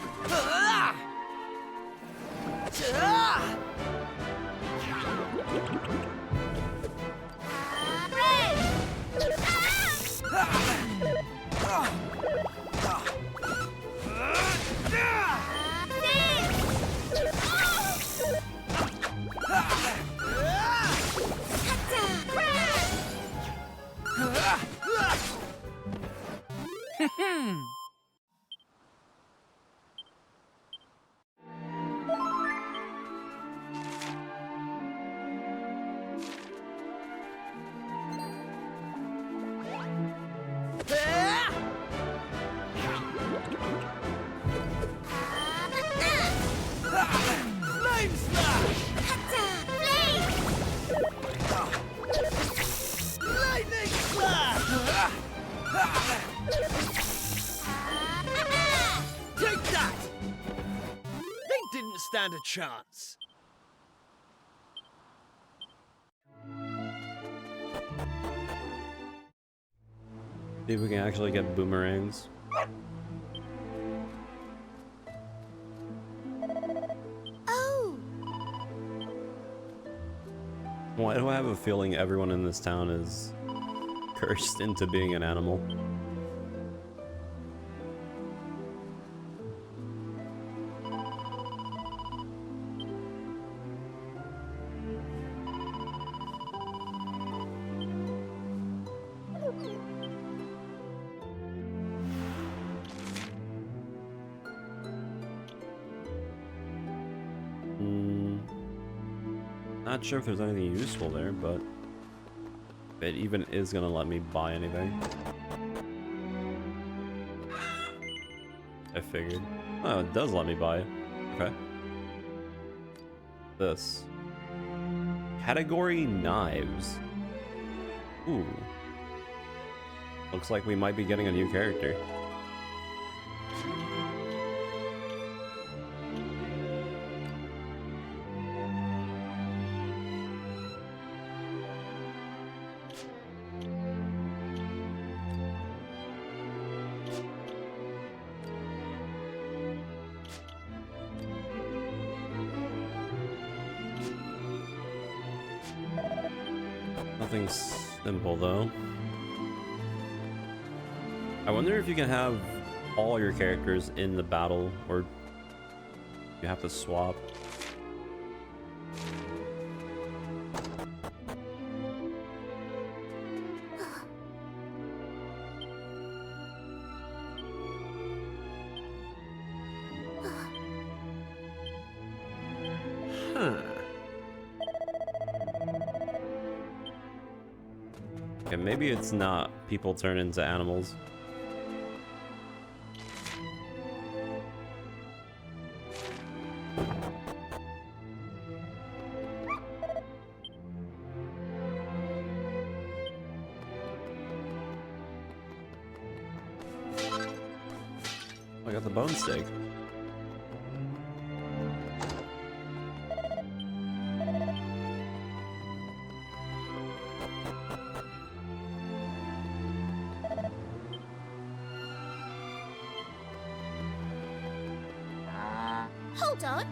Take that! They didn't stand a chance. See if we can actually get boomerangs. Oh! Why do I have a feeling everyone in this town is cursed into being an animal? Not sure if there's anything useful there, but if it even is gonna let me buy anything. I figured. Oh, it does let me buy it. Okay. This. Category knives. Ooh. Looks like we might be getting a new character. Nothing simple though. I wonder if you can have all your characters in the battle, or you have to swap. Okay, maybe it's not people turn into animals. I got the bone steak. Hold on.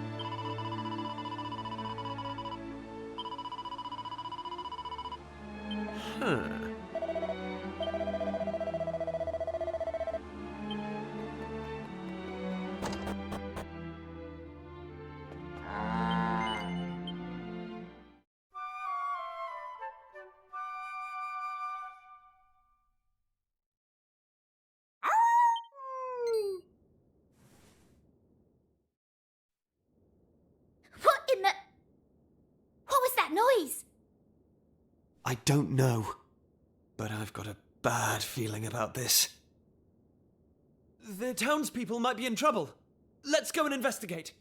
What in the... What was that noise? I don't know, but I've got a bad feeling about this. The townspeople might be in trouble. Let's go and investigate.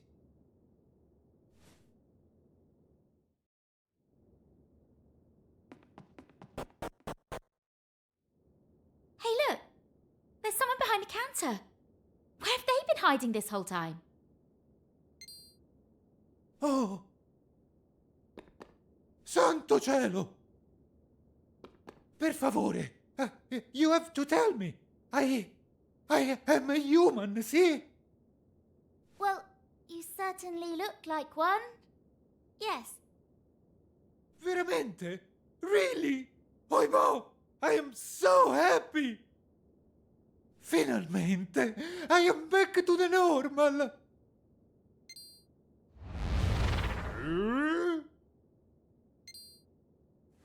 Hey, look. There's someone behind the counter. Where have they been hiding this whole time? Oh! Santo cielo! Per favore, you have to tell me. I am a human, see? Well, you certainly look like one. Yes. Veramente? Really? Oimo! I am so happy! Finalmente, I am back to the normal.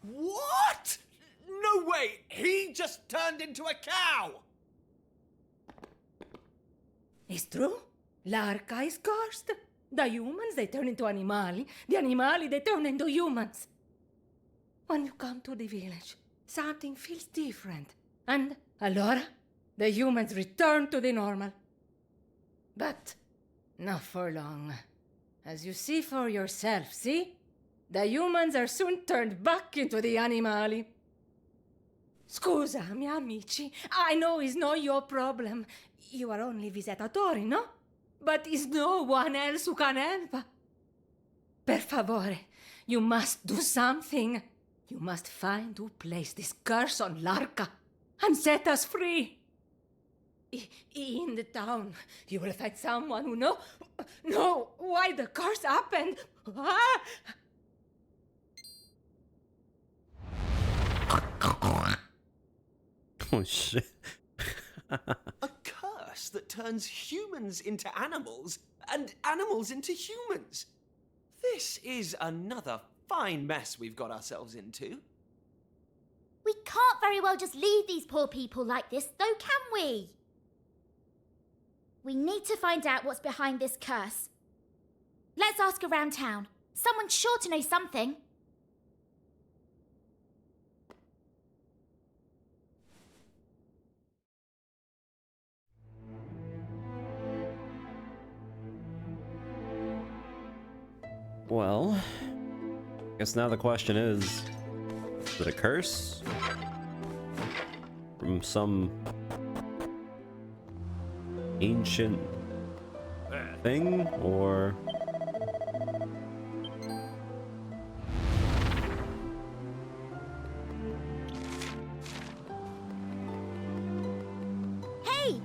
What? No way! He just turned into a cow! It's true. L'Arca is cursed. The humans, they turn into animali. The animali, they turn into humans. When you come to the village, something feels different. And, allora, the humans return to the normal. But, not for long. As you see for yourself, see? The humans are soon turned back into the animali. Scusami, amici. I know it's not your problem. You are only visitatori, no? But is no one else who can help? Per favore, you must do something. You must find who placed this curse on l'Arca and set us free. In the town, you will find someone who know why the curse happened. Ah! Oh shit. A curse that turns humans into animals and animals into humans. This is another fine mess we've got ourselves into. We can't very well just leave these poor people like this, though, can we? We need to find out what's behind this curse. Let's ask around town. Someone's sure to know something. Well, I guess now the question is it a curse? From some ancient thing, or... Hey!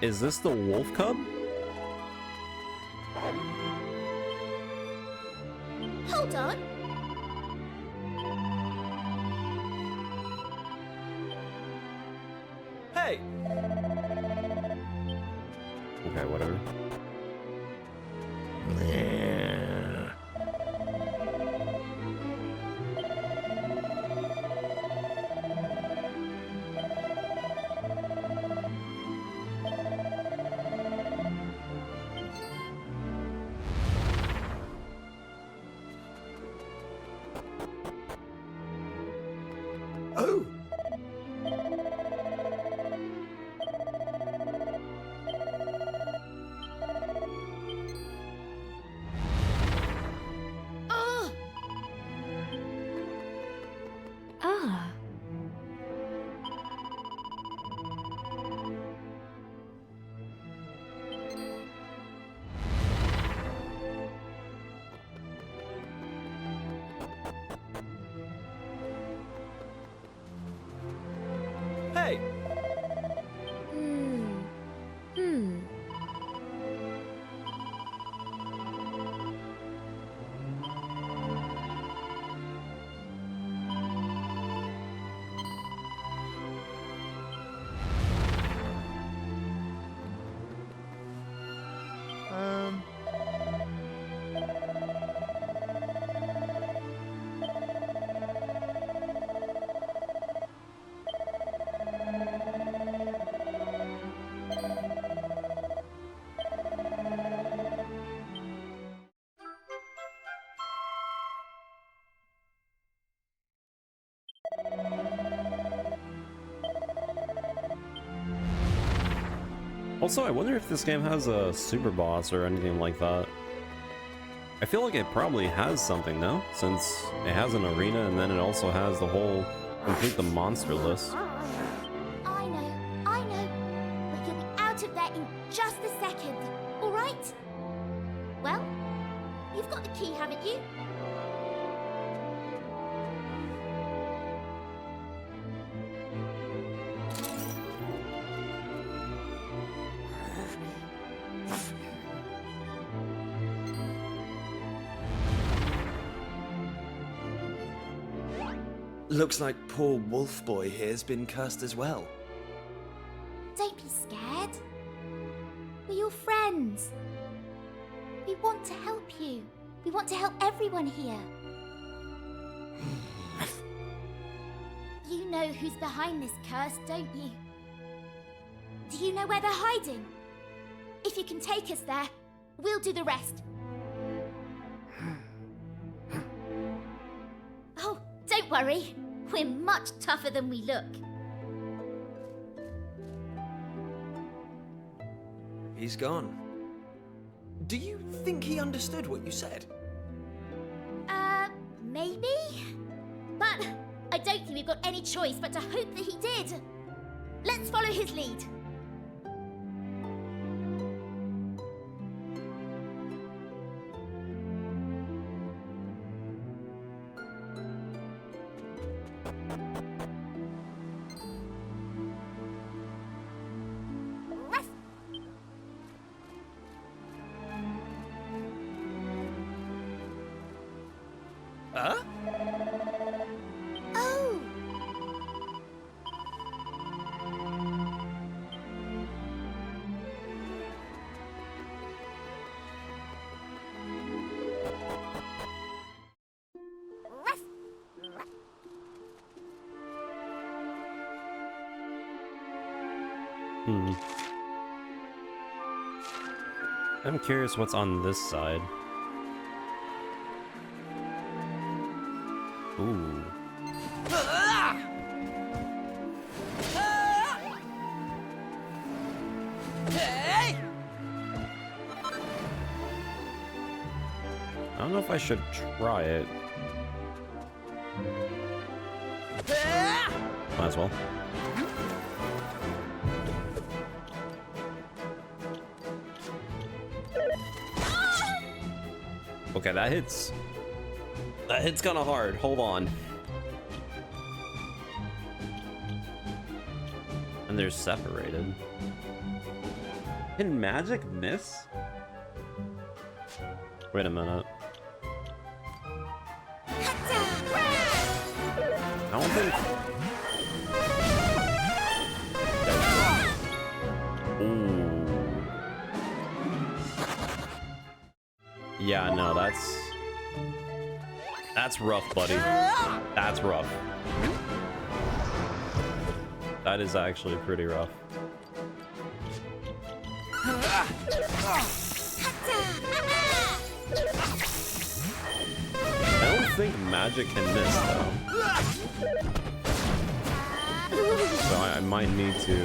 Is this the wolf cub? Hold on. Hey! Okay, whatever. Oh! Oh! Ah. Hey! Hmm. Also, I wonder if this game has a super boss or anything like that. I feel like it probably has something, no? Since it has an arena and then it also has the whole complete the monster list. I know. But you'll be out of there in just a second, alright? Well, you've got the key, haven't you? Looks like poor Wolf Boy here's been cursed as well. Don't be scared. We're your friends. We want to help you. We want to help everyone here. You know who's behind this curse, don't you? Do you know where they're hiding? If you can take us there, we'll do the rest. Oh, don't worry. We're much tougher than we look. He's gone. Do you think he understood what you said? Maybe? But I don't think we've got any choice but to hope that he did. Let's follow his lead. Huh? Oh! I'm curious what's on this side. Ooh. Hey! I don't know if I should try it. Might as well. Okay, that hits. That hits kind of hard. Hold on. And they're separated. Can magic miss? Wait a minute. I don't think... Ooh. Yeah, no, that's rough, buddy. That's rough. That is actually pretty rough. I don't think magic can miss, though. So I might need to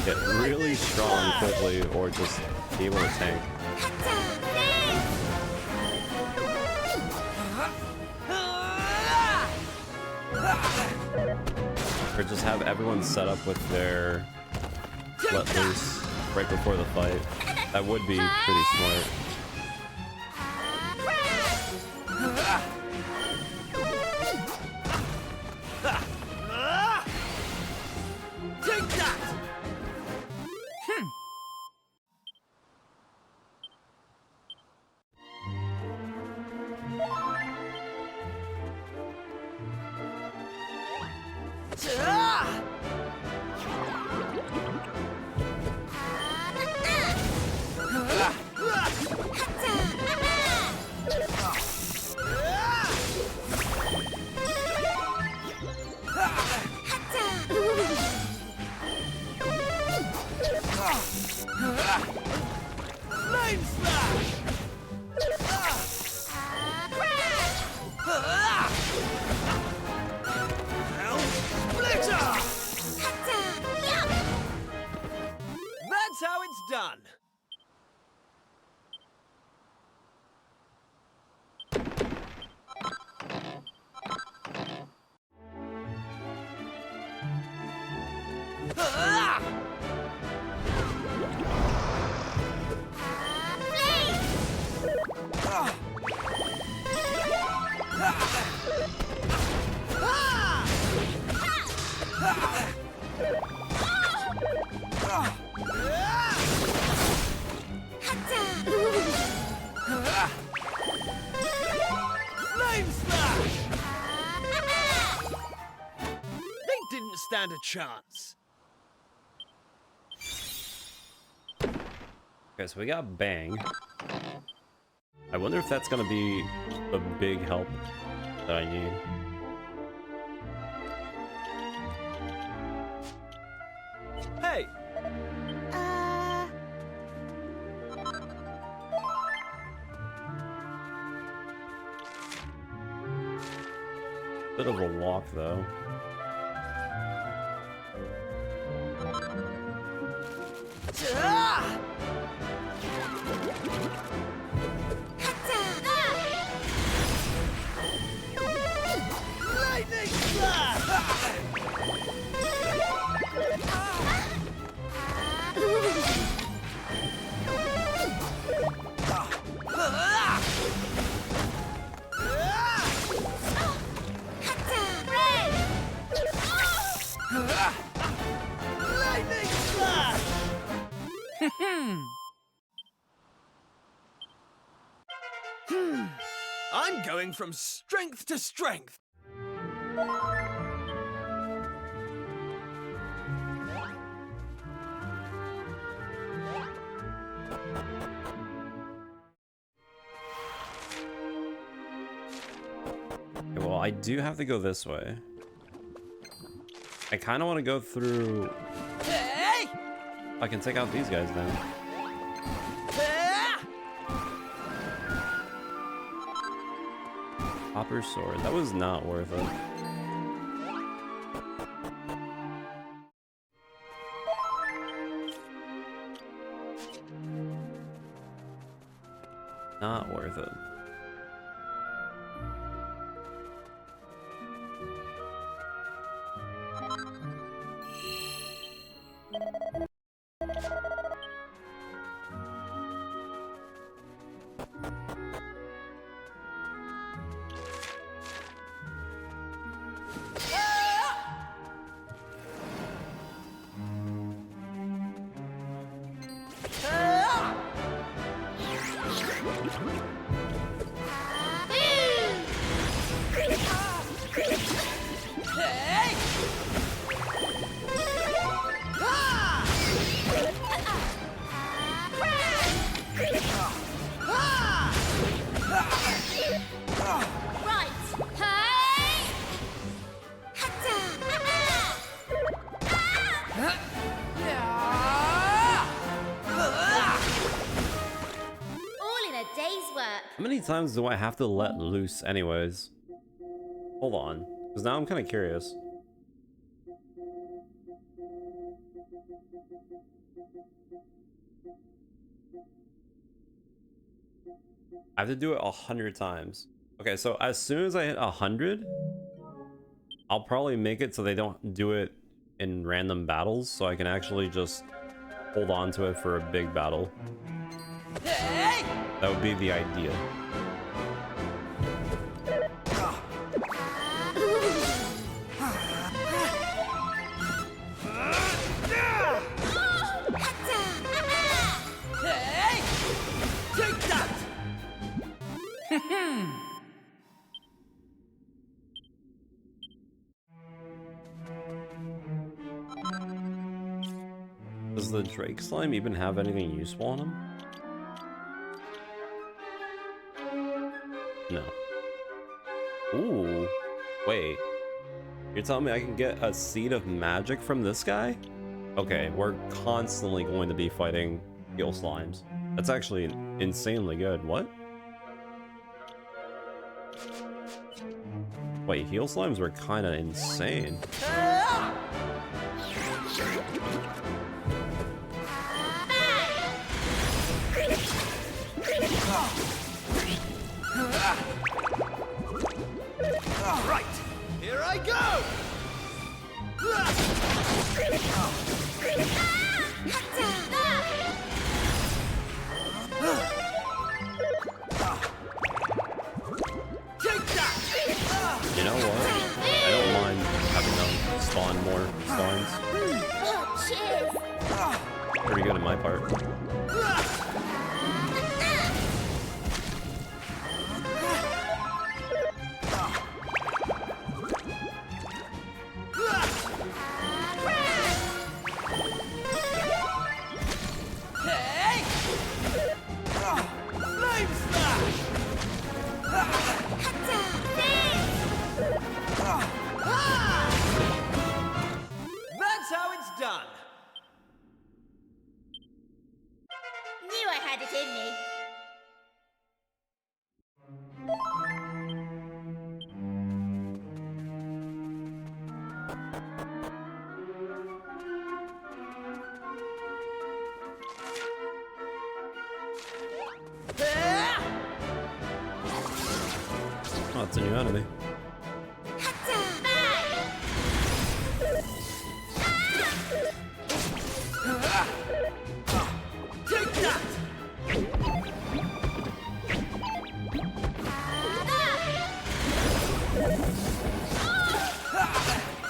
get really strong quickly, or just be able to tank. Or just have everyone set up with their let loose right before the fight. That would be pretty smart. Take that! Flame slash! Hell splitter! That's how it's done. Flame slash! They didn't stand a chance. Okay, so we got Bang. I wonder if that's gonna be the big help that I need. Hey! Bit of a walk, though. Lightning slash! Lightning slash! I'm going from strength to strength. Okay, well, I do have to go this way. I kind of want to go through... Hey! I can take out these guys then. Copper sword. That was not worth it. Not worth it. many times do I have to let loose anyways? Hold on, because now I'm kind of curious. I have to do it 100 times. Okay, so as soon as I hit 100, I'll probably make it so they don't do it in random battles, so I can actually just hold on to it for a big battle. That would be the idea. Take that! Does the Drake slime even have anything useful on him? No. Ooh. Wait. You're telling me I can get a seed of magic from this guy? Okay, we're constantly going to be fighting heal slimes. That's actually insanely good. What? Wait, heal slimes were kind of insane. Right, here I go! Take that! You know what? I don't mind having them spawn more spawns. Oh, cheers! Pretty good in my part. Hey! Flame slash! That's how it's done. Knew I had it in me. Oh, it's a new enemy. Take that!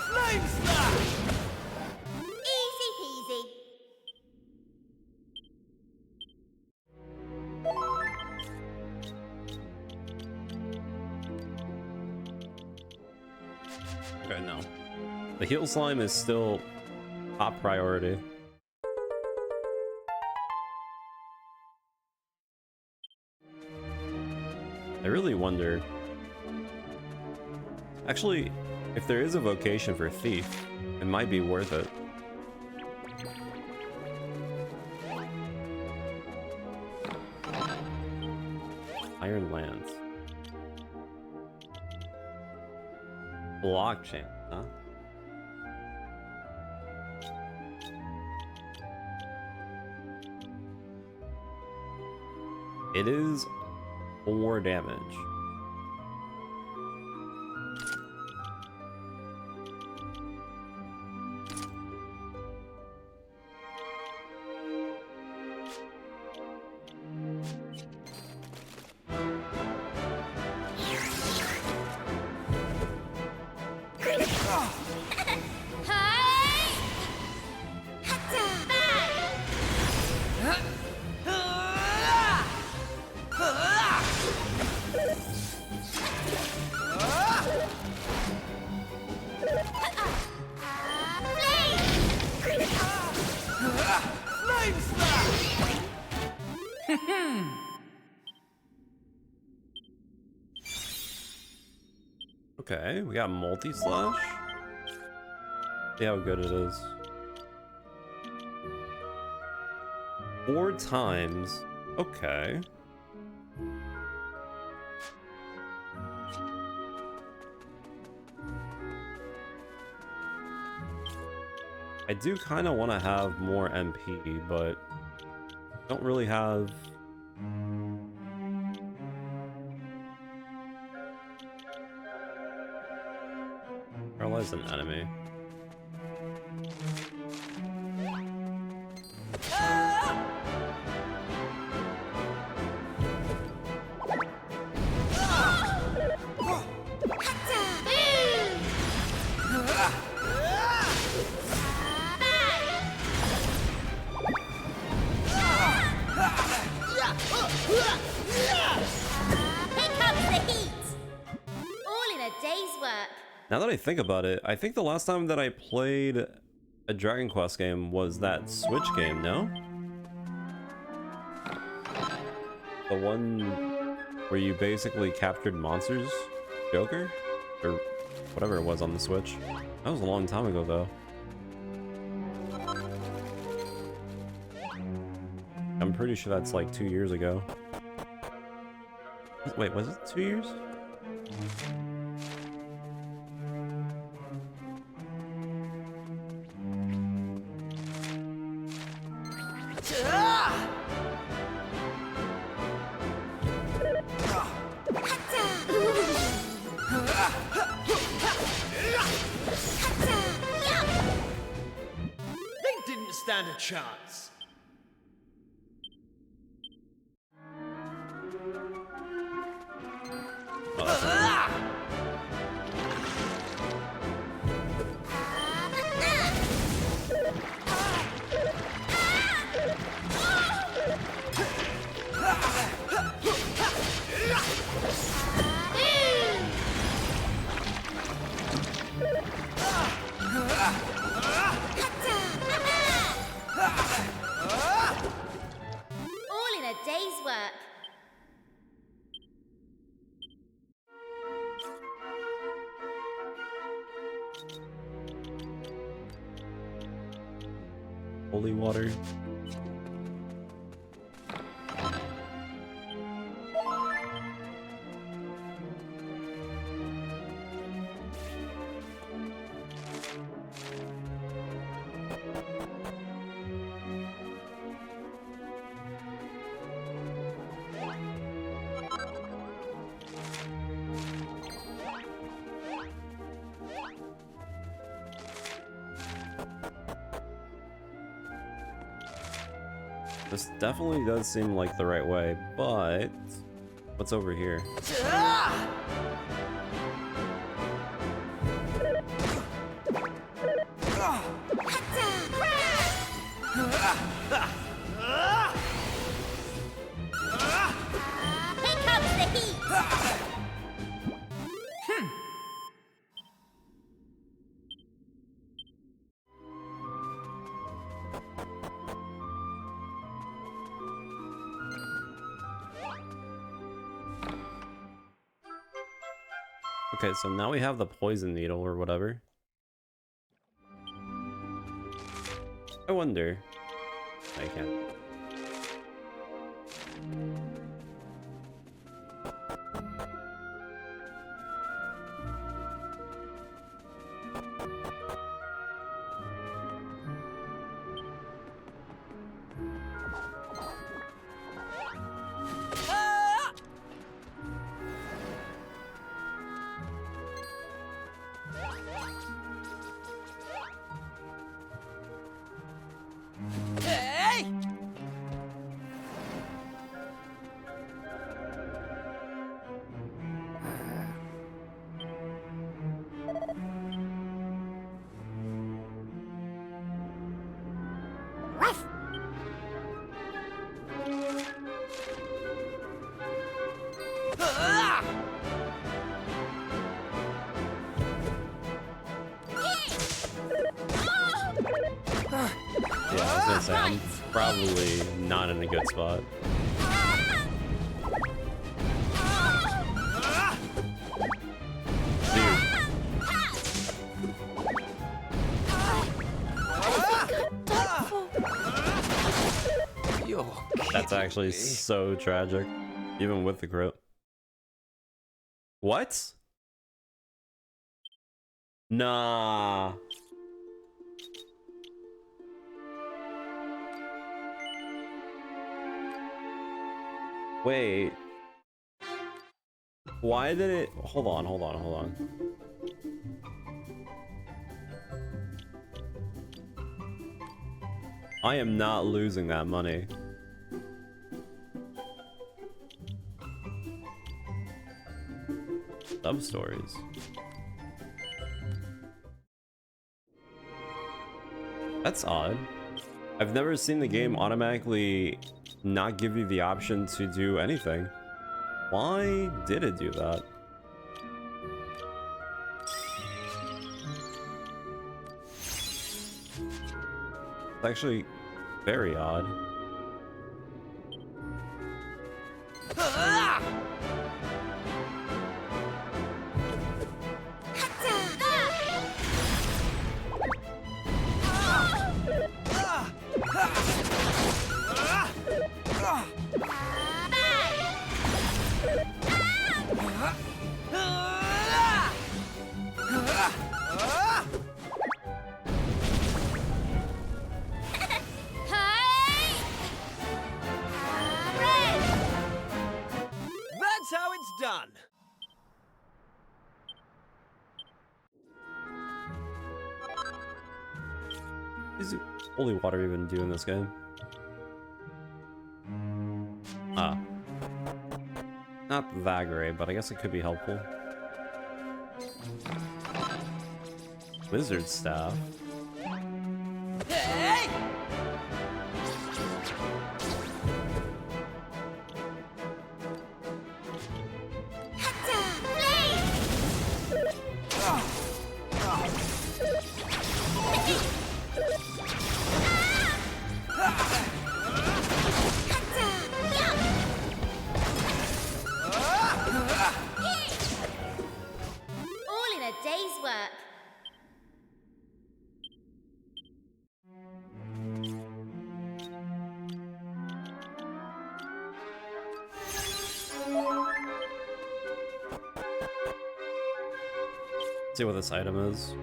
Flame slash! Easy peasy. Okay, no. The heal slime is still top priority. I really wonder. Actually, if there is a vocation for thief, it might be worth it. Iron Lands. Blockchain, huh? It is 4 damage. Flame slash! Okay, we got multi-slash. See how good it is. 4 times. Okay. I do kind of want to have more MP, but don't really have... Paralyze an enemy. Now that I think about it, I think the last time that I played a Dragon Quest game was that Switch game, no? The one where you basically captured monsters? Joker? Or whatever it was on the Switch. That was a long time ago, though. I'm pretty sure that's like 2 years ago. Wait, was it 2 years? They didn't stand a chance. All in a day's work. Holy water. This definitely does seem like the right way, but what's over here? Here comes the heat. Okay, so now we have the poison needle or whatever. I wonder. I can't. Yeah, I was gonna say, I'm probably not in a good spot. That's actually so tragic, even with the crit. What? Nah. Wait. Why did it... Hold on. I am not losing that money. Sub-stories. That's odd. I've never seen the game automatically not give you the option to do anything. Why did it do that? It's actually very odd. That's how it's done. What is holy water even do in this game? Ah. Not that great, but I guess it could be helpful. Wizard staff. Hey! All in a day's work. See what this item is.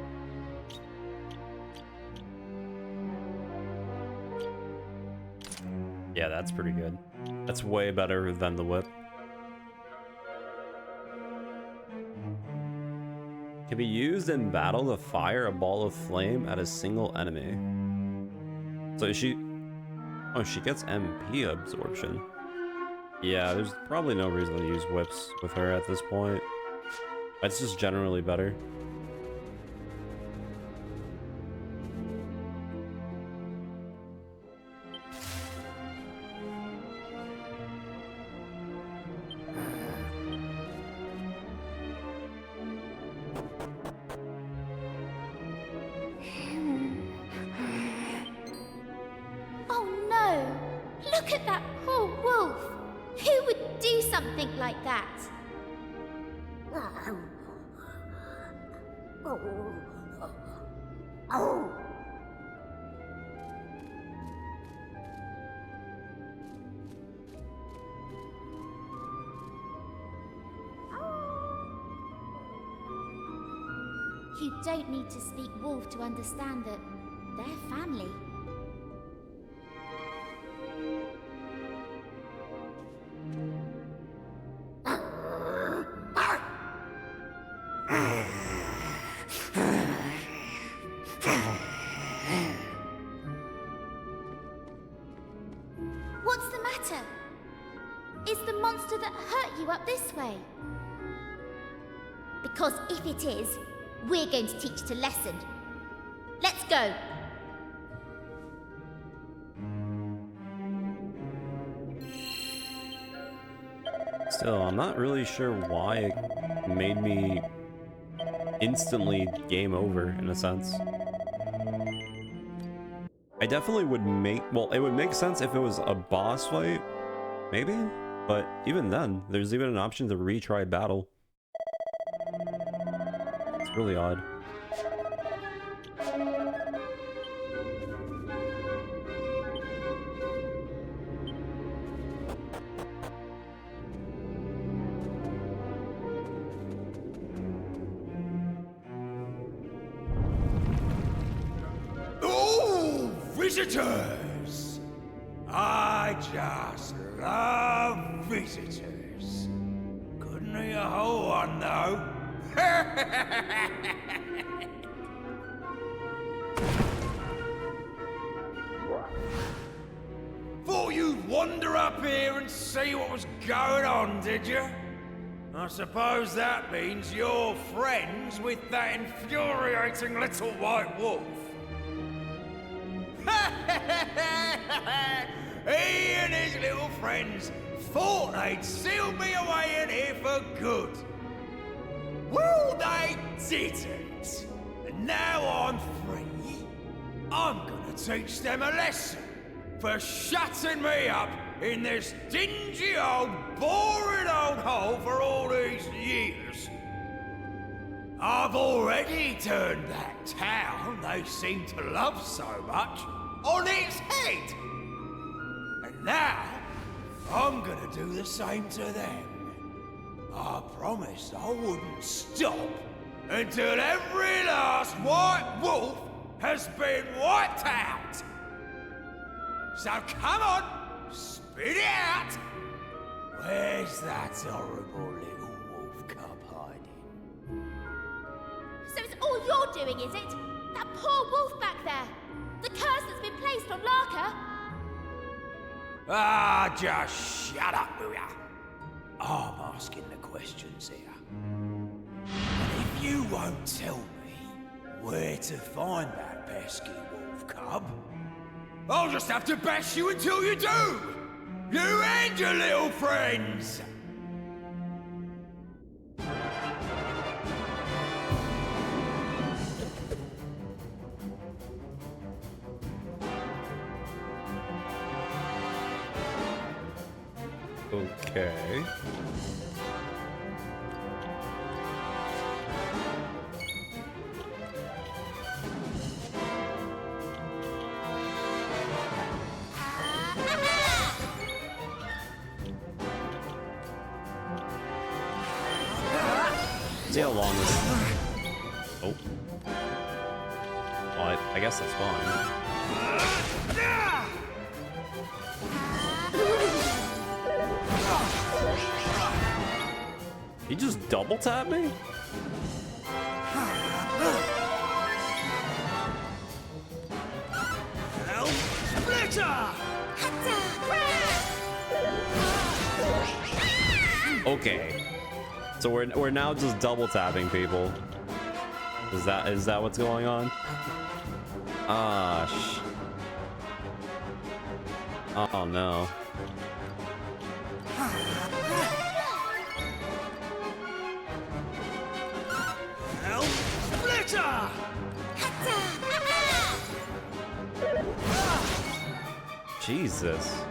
Yeah, that's pretty good. That's way better than the whip. Can be used in battle to fire a ball of flame at a single enemy. So she... Oh, she gets MP absorption. Yeah, there's probably no reason to use whips with her at this point. It's just generally better. Oh no! Look at that poor wolf! Who would do something like that? You don't need to speak wolf to understand that they're family. What's the matter? Is the monster that hurt you up this way? Because if it is, we're going to teach it a lesson. Let's go. Still, I'm not really sure why it made me instantly game over, in a sense. I definitely would make... Well, it would make sense if it was a boss fight, maybe? But even then, there's even an option to retry battle. It's really odd. Oh, visitors! I just love visitors. Couldn't eat a whole one, though. Thought you'd wander up here and see what was going on, did you? I suppose that means you're friends with that infuriating little white wolf. He and his little friends thought they'd seal me away in here for good. Well, they didn't. And now I'm free. I'm gonna teach them a lesson for shutting me up in this dingy old, boring old hole for all these years. I've already turned that town they seem to love so much on its head. And now, I'm gonna do the same to them. I promised I wouldn't stop until every last white wolf has been wiped out. So come on, spit it out! Where's that horrible little wolf cub hiding? So it's all you're doing, is it? That poor wolf back there. The curse that's been placed on Larka. Ah, just shut up, will ya? I'm asking the questions here. And if you won't tell me where to find that pesky wolf cub, I'll just have to bash you until you do! You and your little friends! Okay. See how long this. Oh. Well, I guess that's fine. He just double tapped me? Okay. So we're now just double tapping people. Is that what's going on? Oh no. Jesus.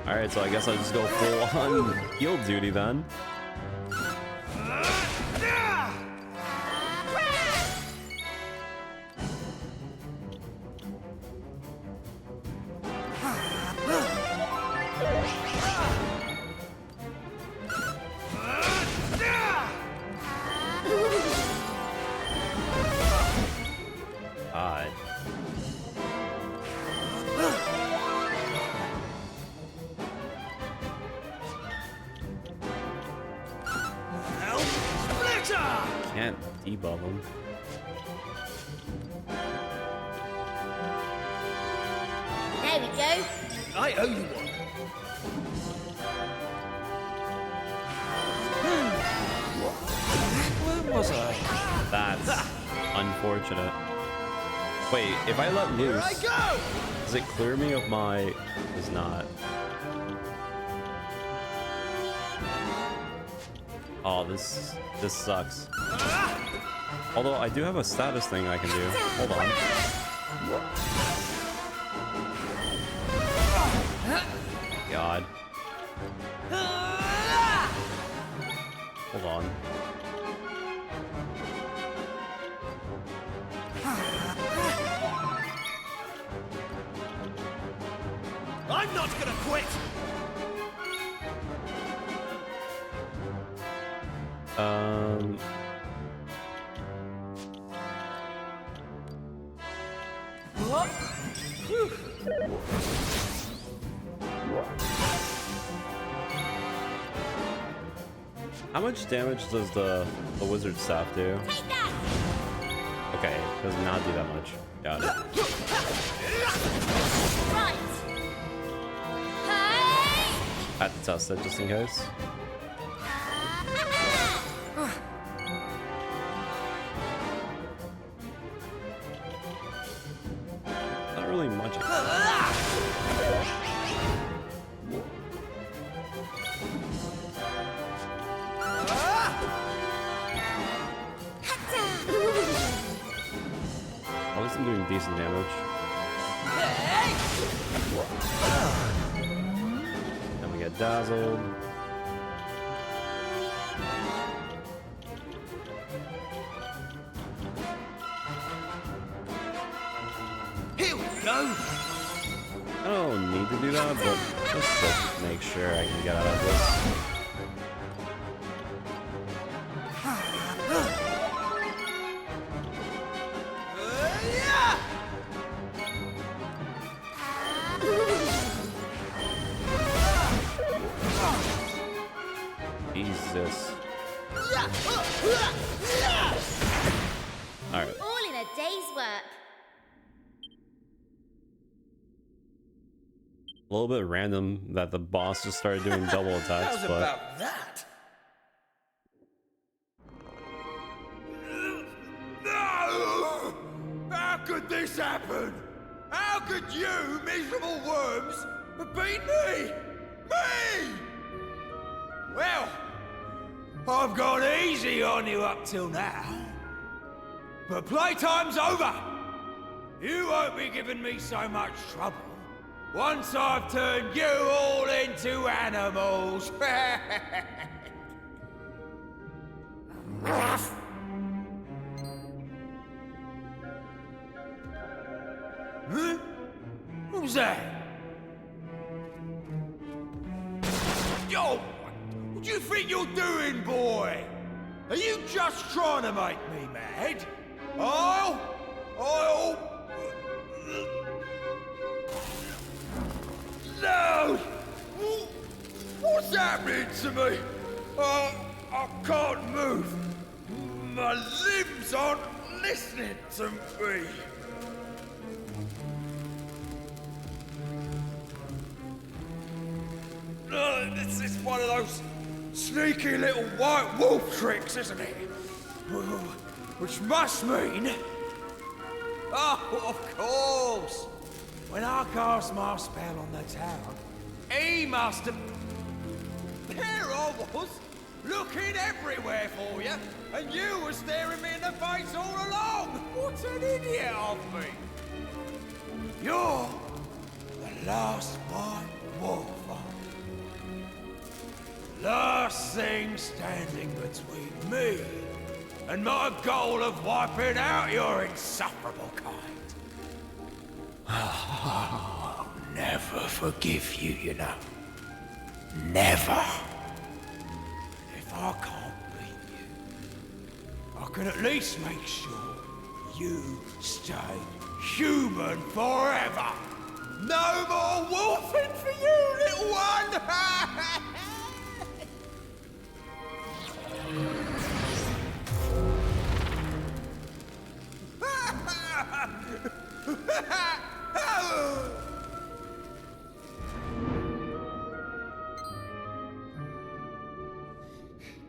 Alright, so I guess I'll just go full on heal duty then. Can't debuff him. There we go. I owe you one. Where was I? That's unfortunate. Wait, if I let loose, Here I go! does it clear me of my... Does not. Oh, this sucks. Although I do have a status thing I can do. Hold on. God. Hold on. I'm not gonna quit! How much damage does the wizard staff do? Okay, does not do that much. Got it. Right. Had to test it just in case. Not really much. At least I'm doing decent damage. Then we get dazzled. Here we go. I don't need to do that, but just to make sure I can get out of this. Jesus. Alright. All in a day's work. A little bit random that the boss just started doing double attacks, How's but about that? No! How could this happen? How could you, miserable worms, have beaten me? Me! Well, I've gone easy on you up till now. But playtime's over. You won't be giving me so much trouble once I've turned you all into animals. Huh? What was that? Yo! What do you think you're doing, boy? Are you just trying to make me mad? No! What's happening to me? I can't move. My limbs aren't listening to me. This is one of those sneaky little white wolf tricks, isn't it? Which must mean... Oh, of course! When I cast my spell on the town, he must have... There I was, looking everywhere for you, and you were staring me in the face all along! What an idiot of me! You're the last white wolf, last thing standing between me and my goal of wiping out your insufferable kind. I'll never forgive you, you know. Never. If I can't beat you, I can at least make sure you stay human forever. No more wolfing for you, little one!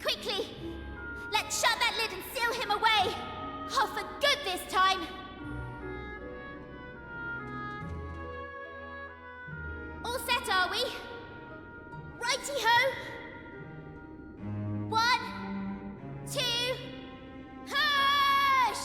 Quickly! Let's shut that lid and seal him away! Oh, for good this time! All set, are we? Righty-ho! 1, 2, hush!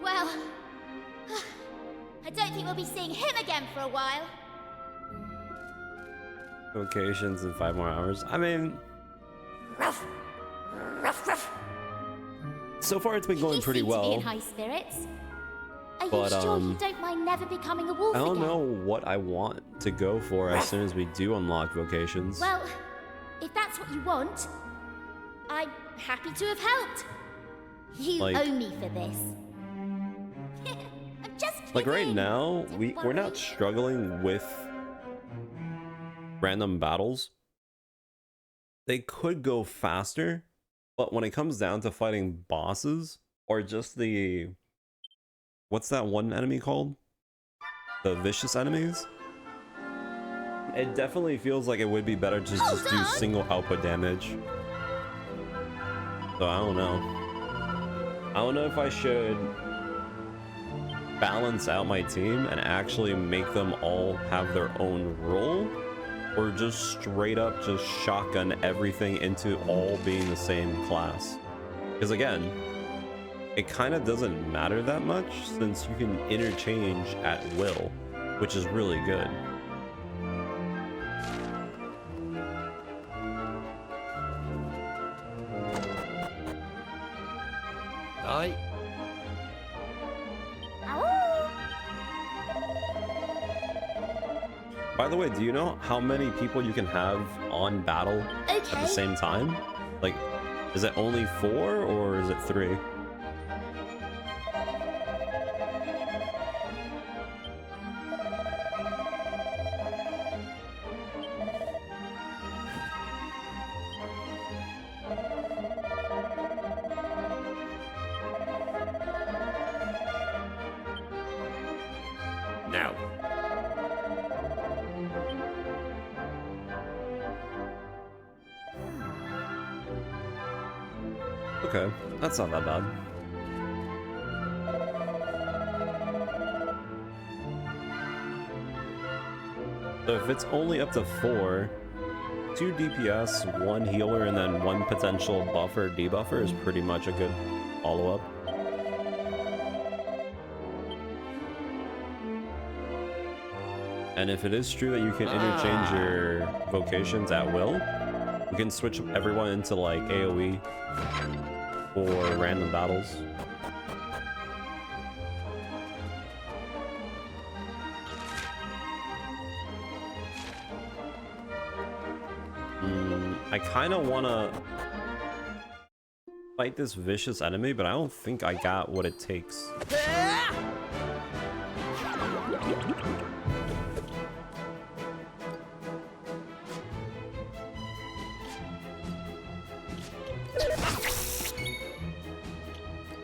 Well, I don't think we'll be seeing him again for a while. Locations in 5 more hours. I mean, Ruff, ruff, ruff. So far, it's been going pretty You seem to be well. in high spirits. Are you But, sure you don't mind never becoming a wolf I don't again? know what I want to go for as soon as we do unlock vocations. Well, if that's what you want, I'm happy to have helped. You Like- owe me for this. I'm just kidding. Like right now, we're not struggling with random battles. They could go faster, but when it comes down to fighting bosses or just the... What's that one enemy called? The vicious enemies? It definitely feels like it would be better to just do single output damage. So I don't know. I don't know if I should balance out my team and actually make them all have their own role, or just straight up just shotgun everything into all being the same class. Because again, it kind of doesn't matter that much since you can interchange at will, which is really good. Aye. By the way, do you know how many people you can have on battle at the same time? Like, is it only 4 or is it 3? Now. Okay, that's not that bad. So if it's only up to 4, 2 DPS, 1 healer, and then 1 potential buffer debuffer is pretty much a good follow-up. And if it is true that you can interchange your vocations at will, you can switch everyone into like AoE for random battles. I kind of want to fight this vicious enemy, but I don't think I got what it takes.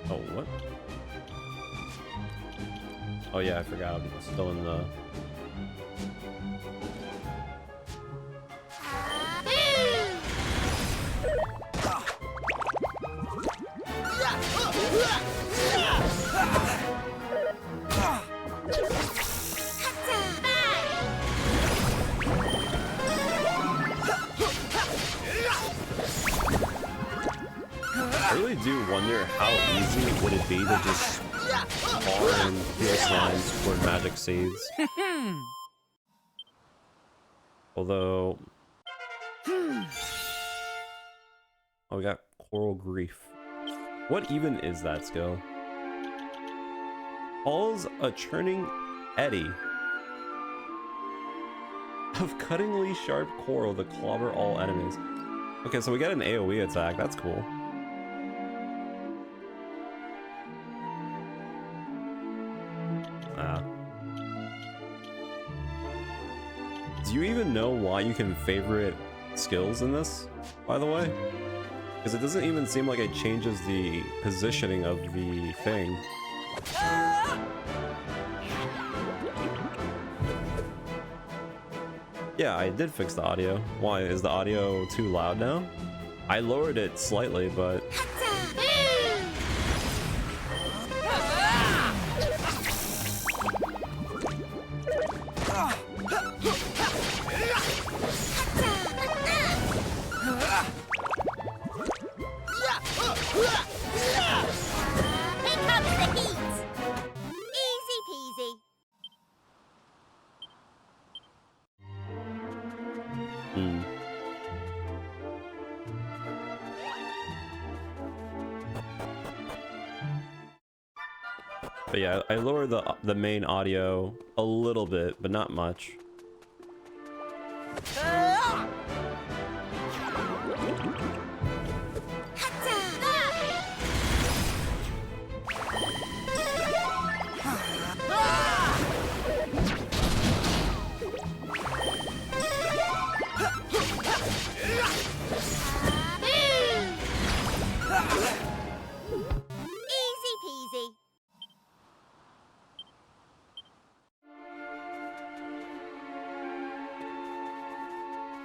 Oh, what? Oh yeah, I forgot. I'm still in the... I really do wonder how easy would it be to just spawn in PS lines for magic seeds. Although... Oh, we got Coral Grief. What even is that skill? Falls a churning eddy of cuttingly sharp coral to clobber all enemies. Okay, so we got an AoE attack. That's cool. Do you even know why you can favorite skills in this, by the way? Because it doesn't even seem like it changes the positioning of the thing. Yeah, I did fix the audio. Why? Is the audio too loud now? I lowered it slightly, but... Here comes the heat! Easy peasy. But yeah, I lowered the main audio a little bit, but not much. Easy peasy.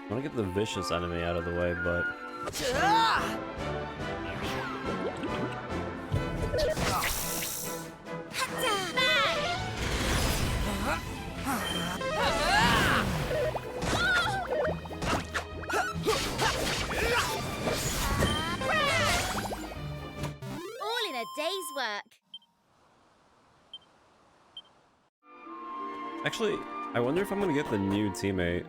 I want to get the vicious enemy out of the way, but All in a day's work. actually, I wonder if I'm gonna get the new teammate.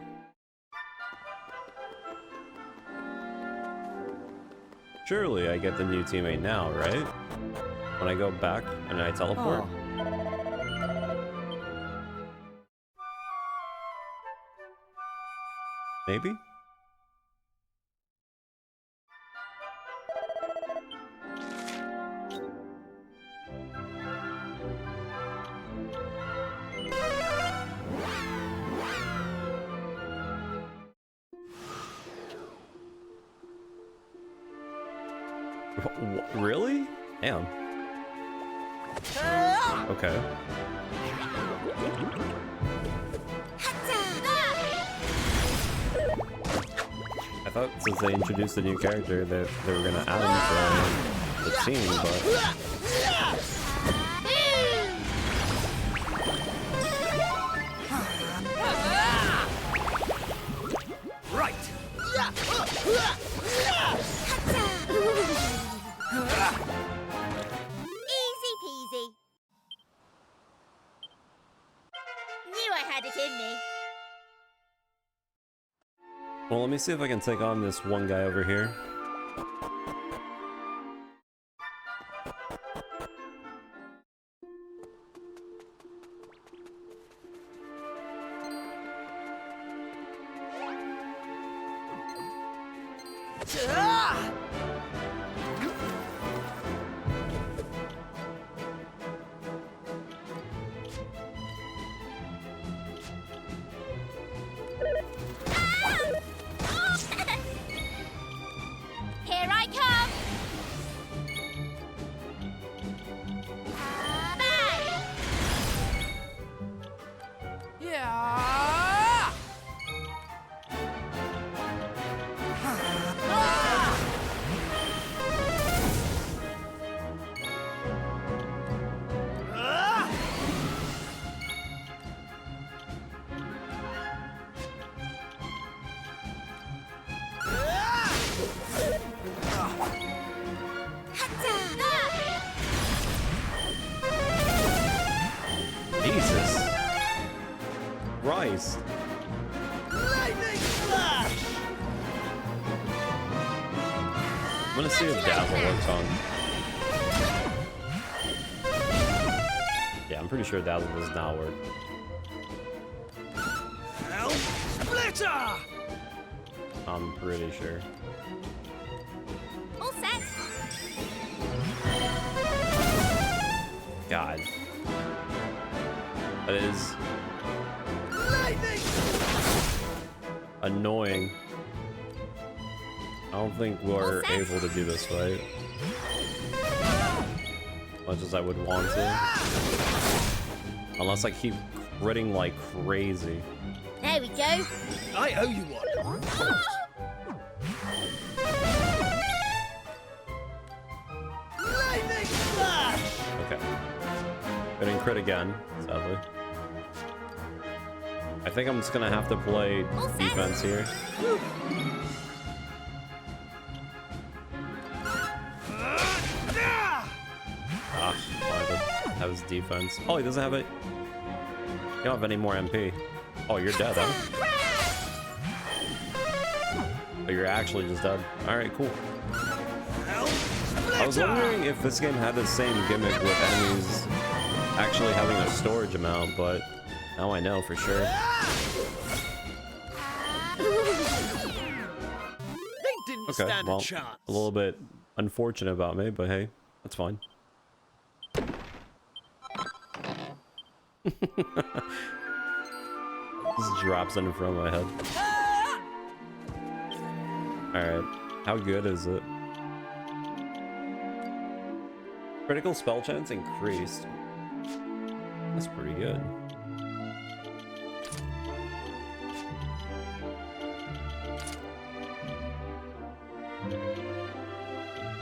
Surely I get the new teammate now, right? When I go back and I teleport? Maybe? Really? Damn. Okay. I thought since they introduced a new character that they were gonna add him to the team, but Easy peasy. Knew I had it in me. well, let me see if I can take on this one guy over here. Here I come. Yeah. Jesus Christ. Lightning flash! I'm gonna see if Dazzle works on. Yeah, I'm pretty sure Dazzle does not work. Hell splitter! I'm pretty sure. All set. God. That is Lightning! annoying. I don't think we're able to do this right. As much as I would want to. Unless I keep critting like crazy. There we go. I owe you one. Lightning flash! Okay. Couldn't crit again, sadly. I think I'm just gonna have to play defense here. Ah, fine, that was defense. Oh, he doesn't have it. You don't have any more MP. Oh, you're dead, huh? Oh, you're actually just dead. Alright, cool. I was wondering if this game had the same gimmick with enemies actually having a storage amount, but now I know for sure. They didn't Okay, stand well, a chance. a little bit unfortunate about me, but hey, that's fine. Just drops in front of my head. Alright, how good is it? Critical spell chance increased. That's pretty good.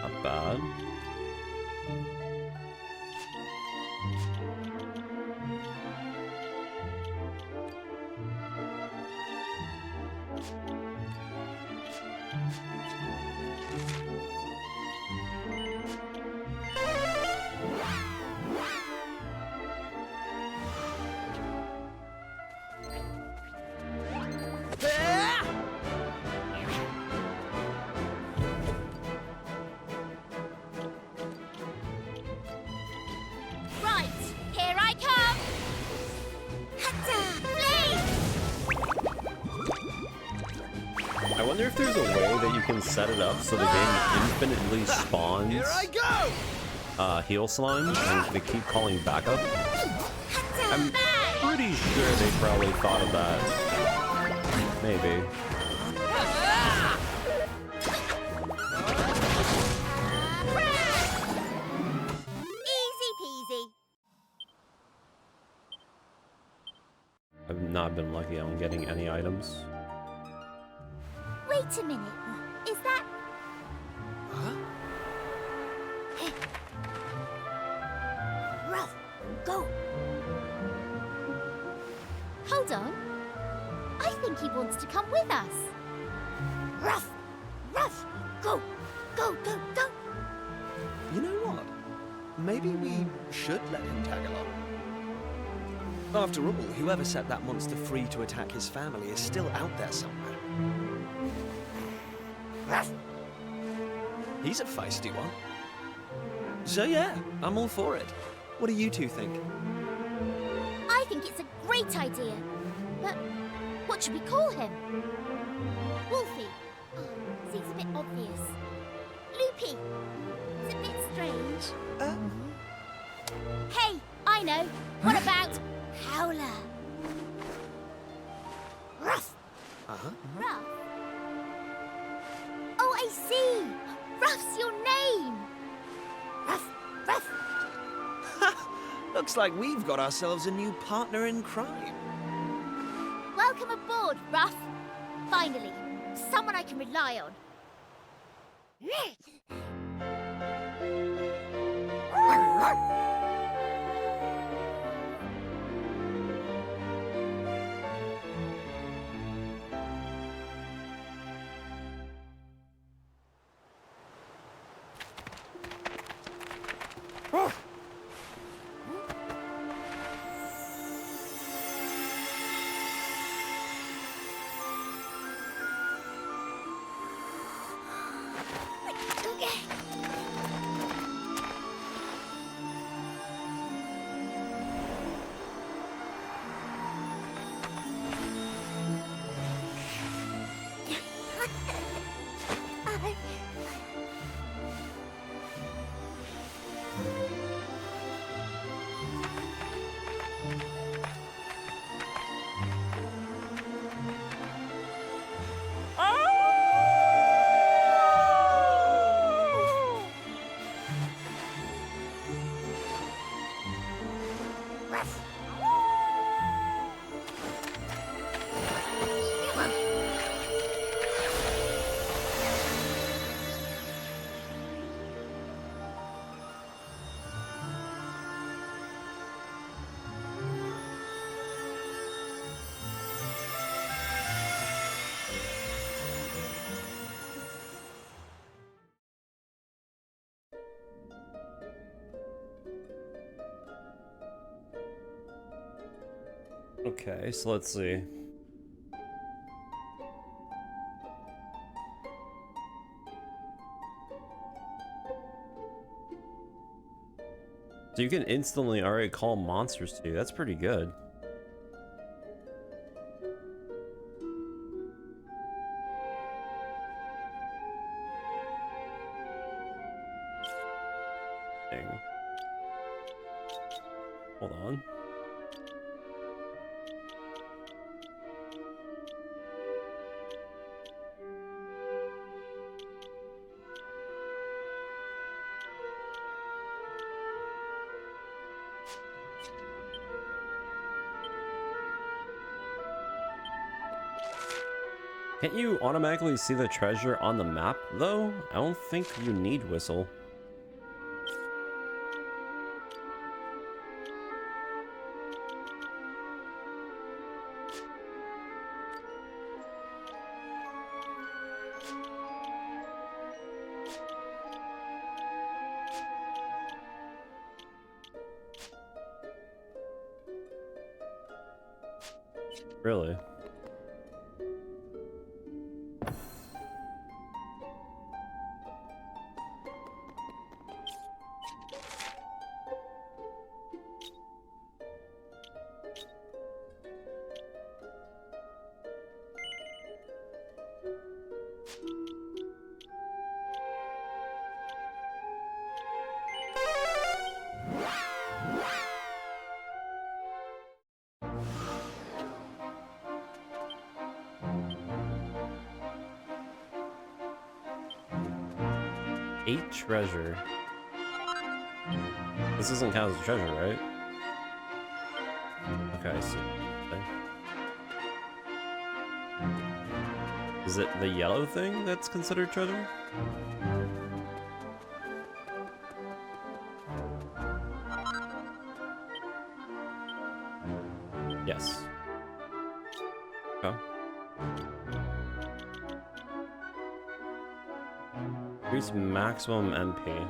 Not bad. Right, here I come! Hatta! I wonder if there's a way that you can set it up so the game infinitely spawns Here I go! heal slime and they keep calling backup. I'm pretty sure they probably thought of that. Maybe. Easy peasy. I've not been lucky on getting any items. Wait a minute. Is that... Huh? Ruff, go. Hold on. I think he wants to come with us. Ruff, Ruff, go, go, go, go. You know what? Maybe we should let him tag along. After all, whoever set that monster free to attack his family is still out there somewhere. Ruff. He's a feisty one. So yeah, I'm all for it. What do you two think? I think it's a great idea. But what should we call him? Wolfie. Oh, seems a bit obvious. Loopy. It's a bit strange. Hey, I know. What about Howler? Ruff. Uh-huh. Ruff. Oh, I see. Ruff's your name. Ruff, Ruff. Looks like we've got ourselves a new partner in crime. Welcome aboard, Ruff. Finally, someone I can rely on. Okay, so let's see. So you can instantly already call monsters to you. That's pretty good. Dang. Hold on. Can't you automatically see the treasure on the map, though? I don't think you need Whistle. Really? Treasure. This doesn't count as a treasure, right? Okay, I see. Okay. Is it the yellow thing that's considered treasure? Yes. Okay. Increase maximum MP.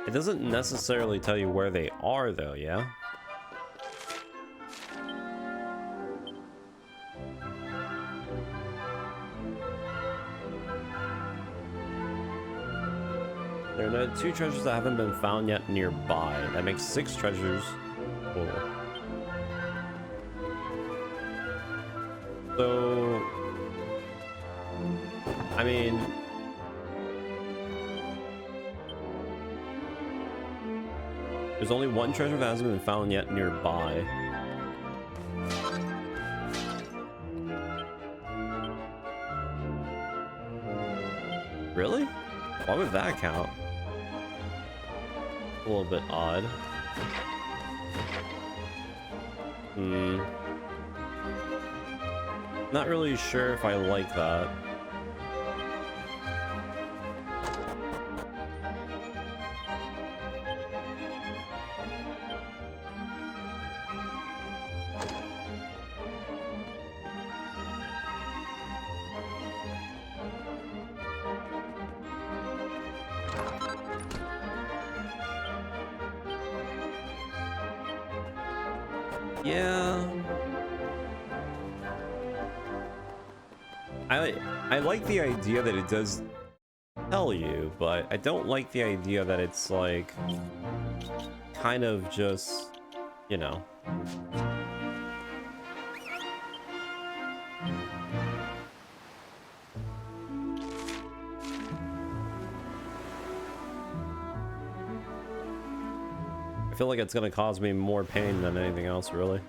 It doesn't necessarily tell you where they are, though, yeah? There are 2 treasures that haven't been found yet nearby. That makes 6 treasures. Cool. So, I mean, there's only 1 treasure that hasn't been found yet nearby. Really? Why would that count? A little bit odd. Not really sure if I like that. Yeah. I like the idea that it does tell you, but I don't like the idea that it's like kind of just, you know. I feel like it's gonna cause me more pain than anything else, really.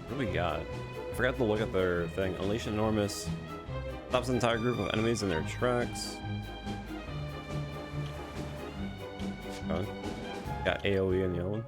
What do we got? I forgot to look at their thing. Unleash enormous. Stops an entire group of enemies in their tracks. Oh. Got AoE in the other one.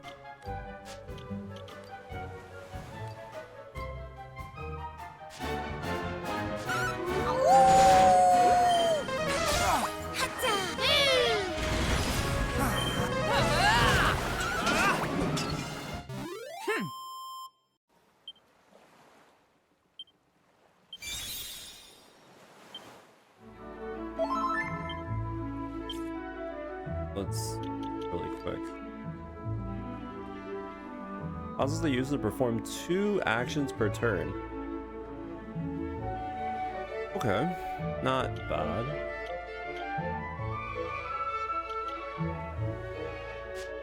Let's really quick. Causes the user to perform 2 actions per turn. Okay, not bad.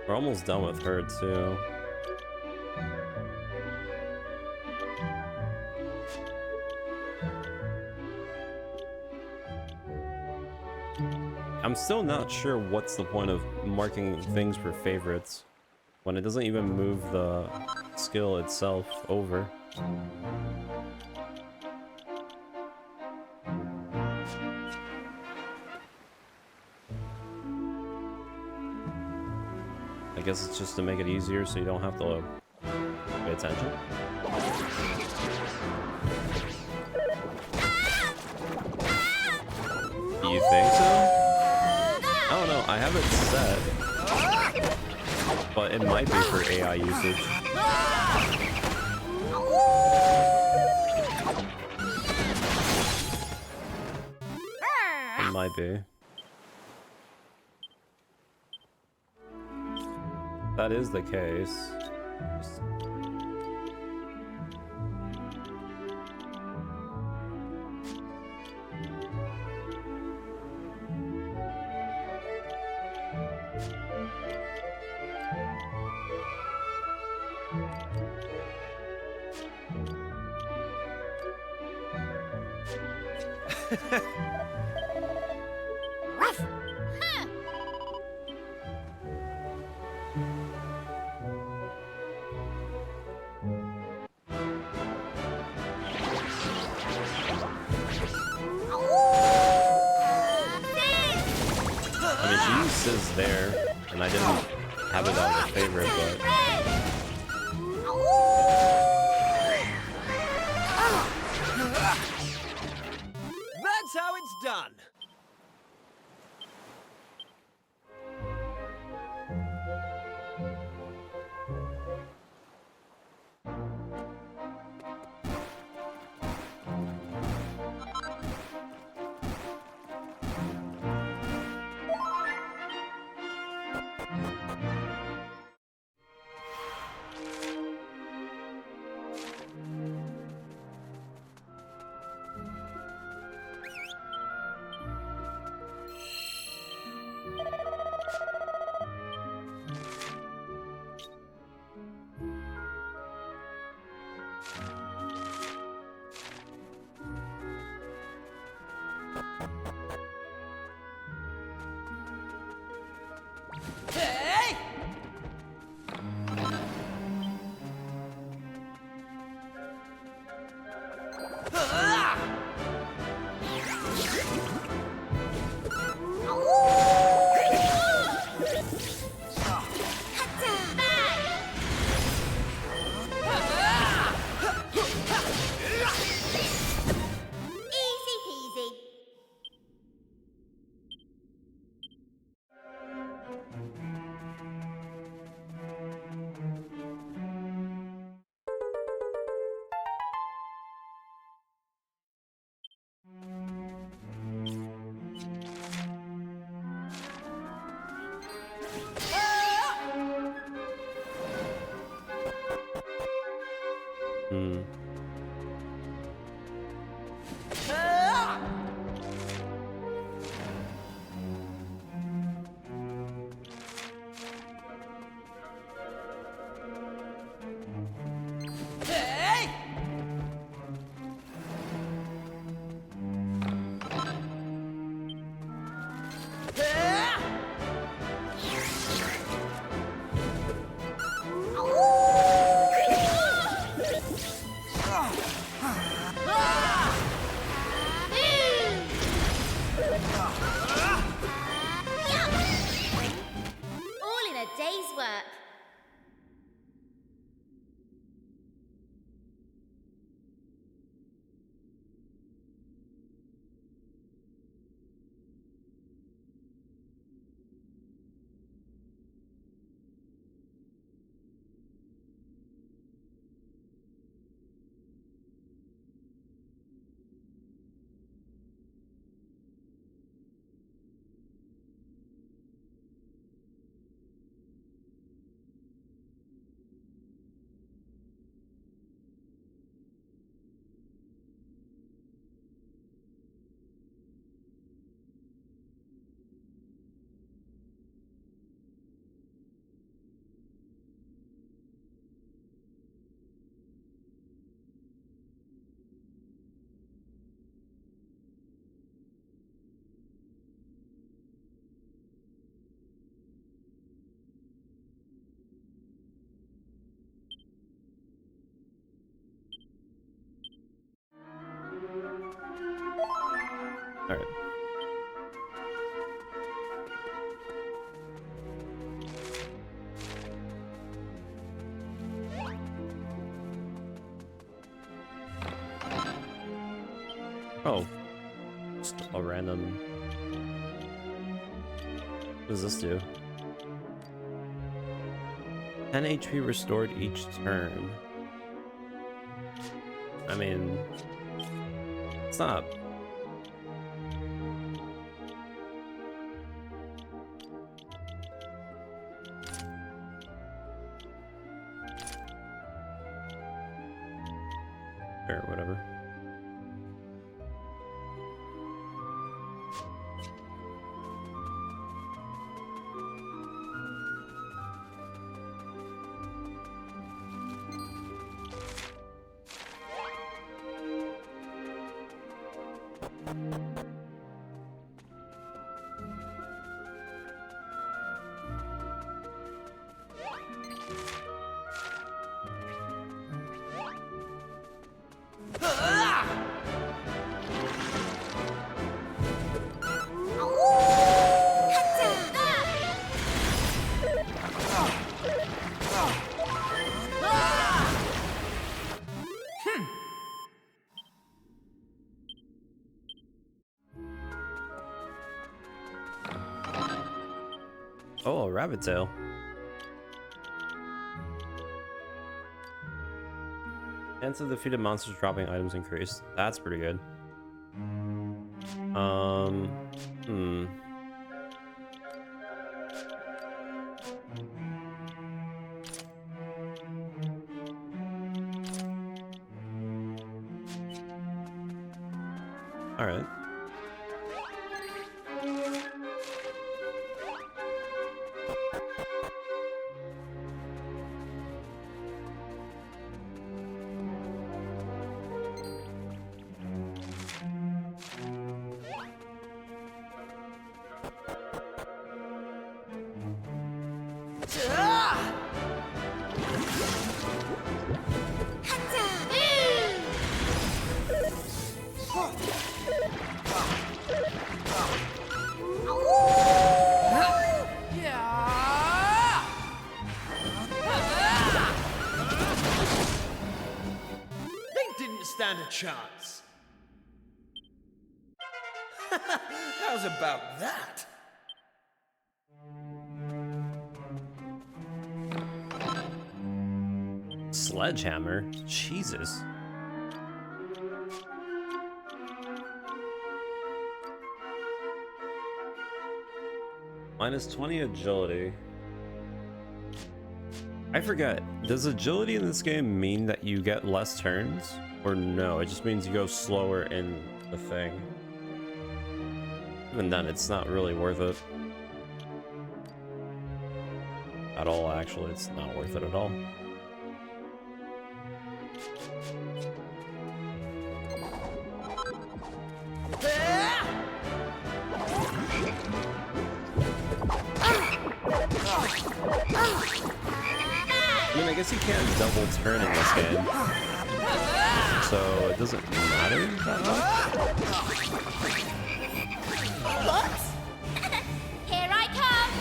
We're almost done with her too. I'm still not sure what's the point of marking things for favorites when it doesn't even move the skill itself over. I guess it's just to make it easier so you don't have to pay attention. Do you think so? I don't know, I have it set. But it might be for AI usage. It might be. That is the case. Is there, and I didn't have it as a favorite, but that's how it's done. Alright. Oh. Just a random... What does this do? 10 HP restored each turn. I mean... It's not... Or whatever. Oh, a rabbit tail. Chance of defeated monsters dropping items increased. That's pretty good. All right. Stand a chance. How's about that? Sledgehammer? Jesus. Minus 20 agility. I forget. Does agility in this game mean that you get less turns? Or no, it just means you go slower in the thing. Even then, it's not really worth it. At all, actually, it's not worth it at all. I mean, I guess you can't double turn in this game. So it doesn't matter that much. What? Here I come!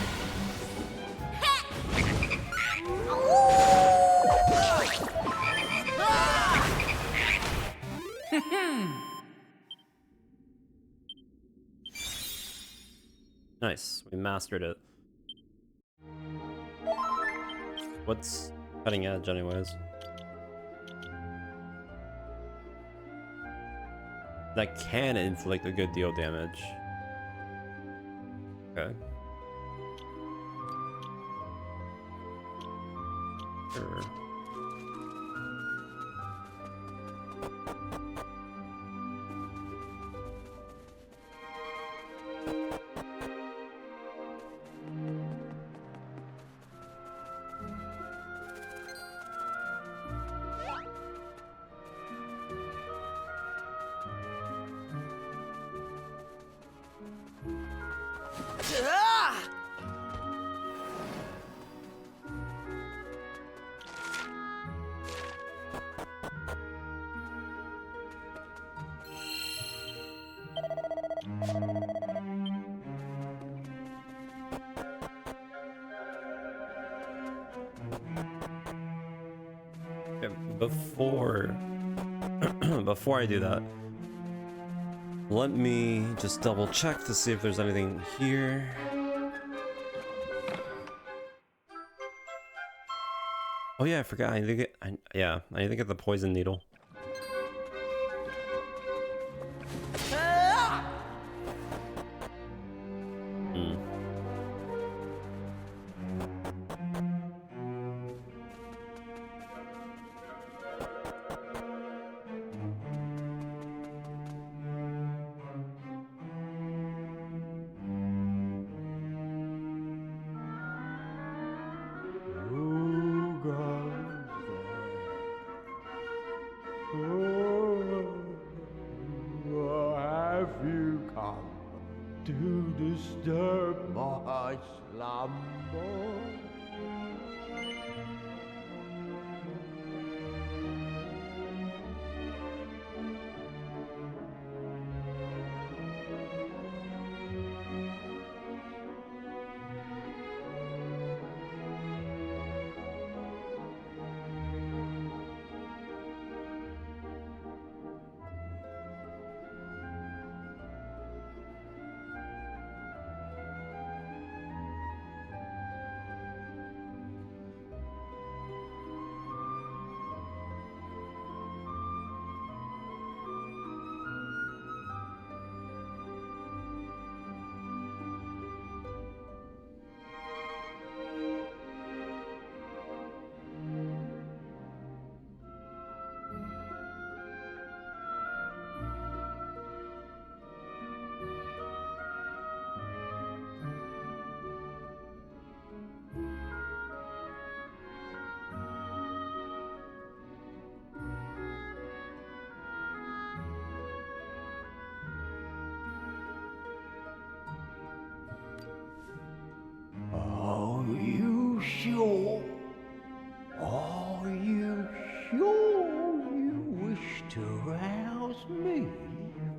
Nice, we mastered it. What's cutting edge anyways? That can inflict a good deal of damage. Okay. Sure. before I do that, let me just double check to see if there's anything here. Oh yeah, I forgot. I need to get. I need to get the poison needle. Have you come to disturb my slumber? Are you sure? Are you sure you wish to rouse me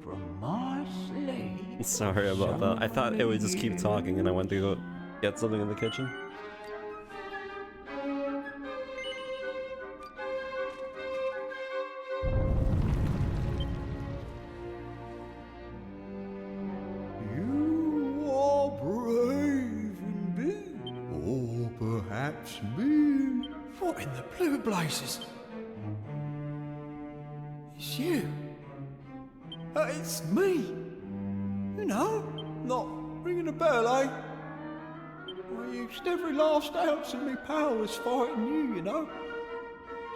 from my sleep? Sorry about that. I thought it would just keep talking and I went to go get something in the kitchen. You are brave indeed. Or perhaps me. What in the blue blazes? It's you. It's me. You know, not ringing a bell, eh? I used every last ounce of me powers fighting you, you know.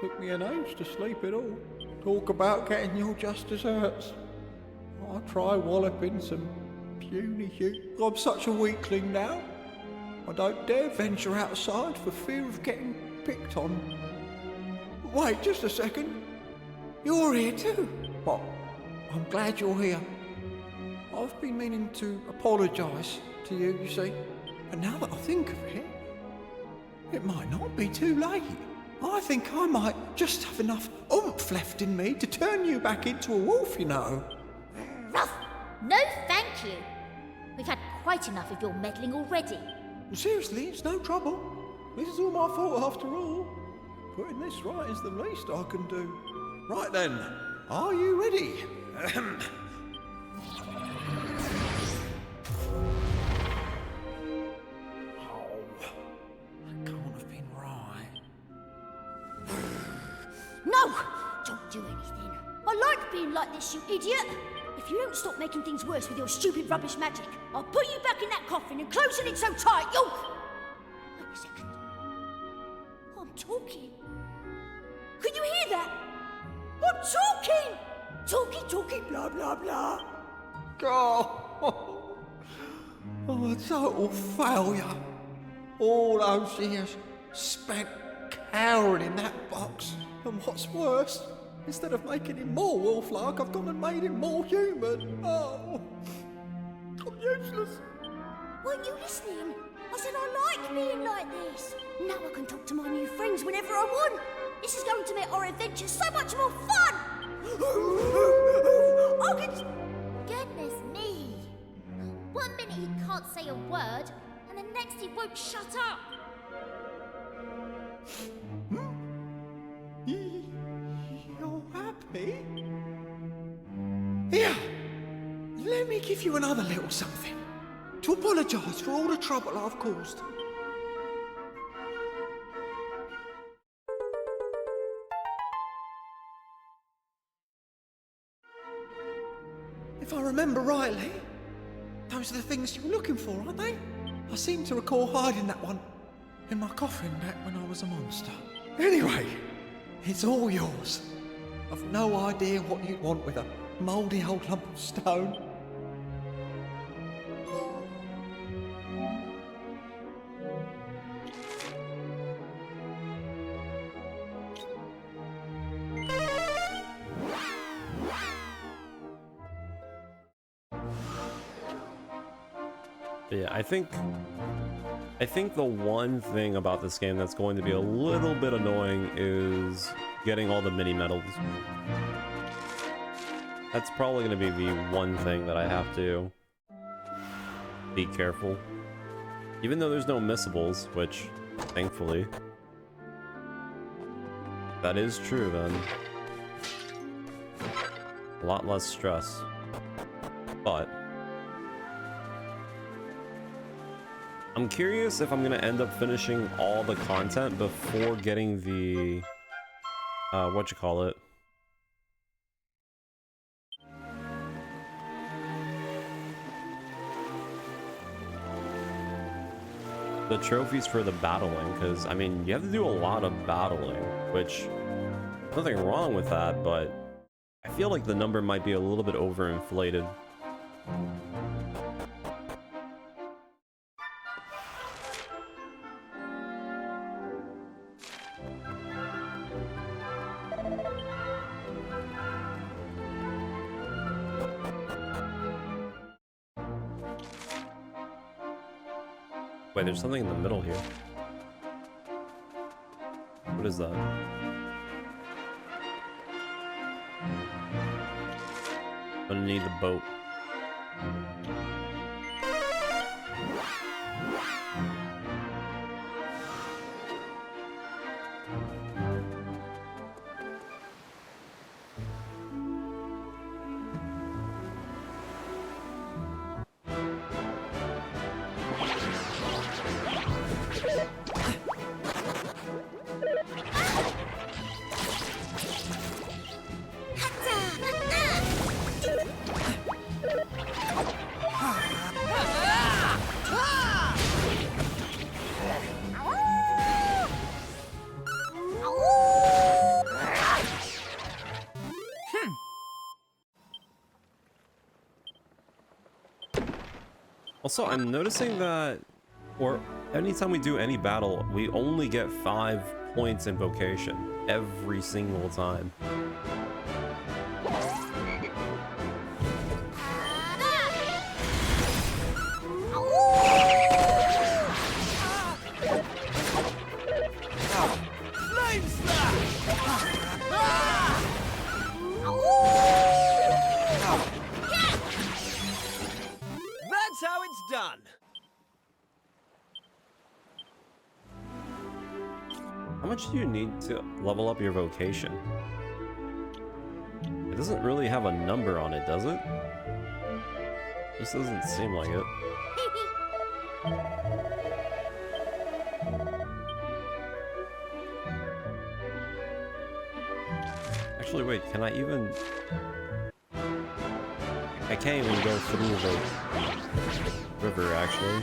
Took me an age to sleep it all. Talk about getting your just desserts. I try walloping some puny huge. I'm such a weakling now. I don't dare venture outside for fear of getting picked on. Wait, just a second. You're here too. What? I'm glad you're here. I've been meaning to apologise to you, you see. But now that I think of it, it might not be too late. I think I might just have enough oomph left in me to turn you back into a wolf, you know. Ruff! No thank you. We've had quite enough of your meddling already. Seriously, it's no trouble. This is all my fault after all. Putting this right is the least I can do. Right then, are you ready? No! Don't do anything. I like being like this, you idiot! If you don't stop making things worse with your stupid rubbish magic, I'll put you back in that coffin and closing it so tight you'll... Wait a second. I'm talking. Can you hear that? I'm talking! Talky, blah, blah, blah. Oh, a total failure. All those years spent cowering in that box. And what's worse, instead of making him more wolf-like, I've gone and made him more human. Oh, I'm useless. Weren't you listening? I said I like being like this. Now I can talk to my new friends whenever I want. This is going to make our adventures so much more fun. I can... Goodness me. One minute he can't say a word, and the next he won't shut up. Let me give you another little something to apologise for all the trouble I've caused. If I remember rightly, those are the things you were looking for, aren't they? I seem to recall hiding that one in my coffin back when I was a monster. Anyway, it's all yours. I've no idea what you'd want with a mouldy old lump of stone. Yeah, I think the one thing about this game that's going to be a little bit annoying is getting all the mini medals. That's probably going to be the one thing that I have to be careful. Even though there's no missables, which, thankfully, that is true then. A lot less stress. But I'm curious if I'm gonna end up finishing all the content before getting the whatchamacallit. The trophies for the battling, because I mean you have to do a lot of battling, which nothing wrong with that, but I feel like the number might be a little bit overinflated. Wait, there's something in the middle here. What is that? I'm gonna need the boat. Also, I'm noticing that, or anytime we do any battle, we only get 5 points in vocation every single time. That's how it's done. How much do you need to level up your vocation? It doesn't really have a number on it, does it? This doesn't seem like it. Actually, wait, can I even... I can't even go through the river, actually.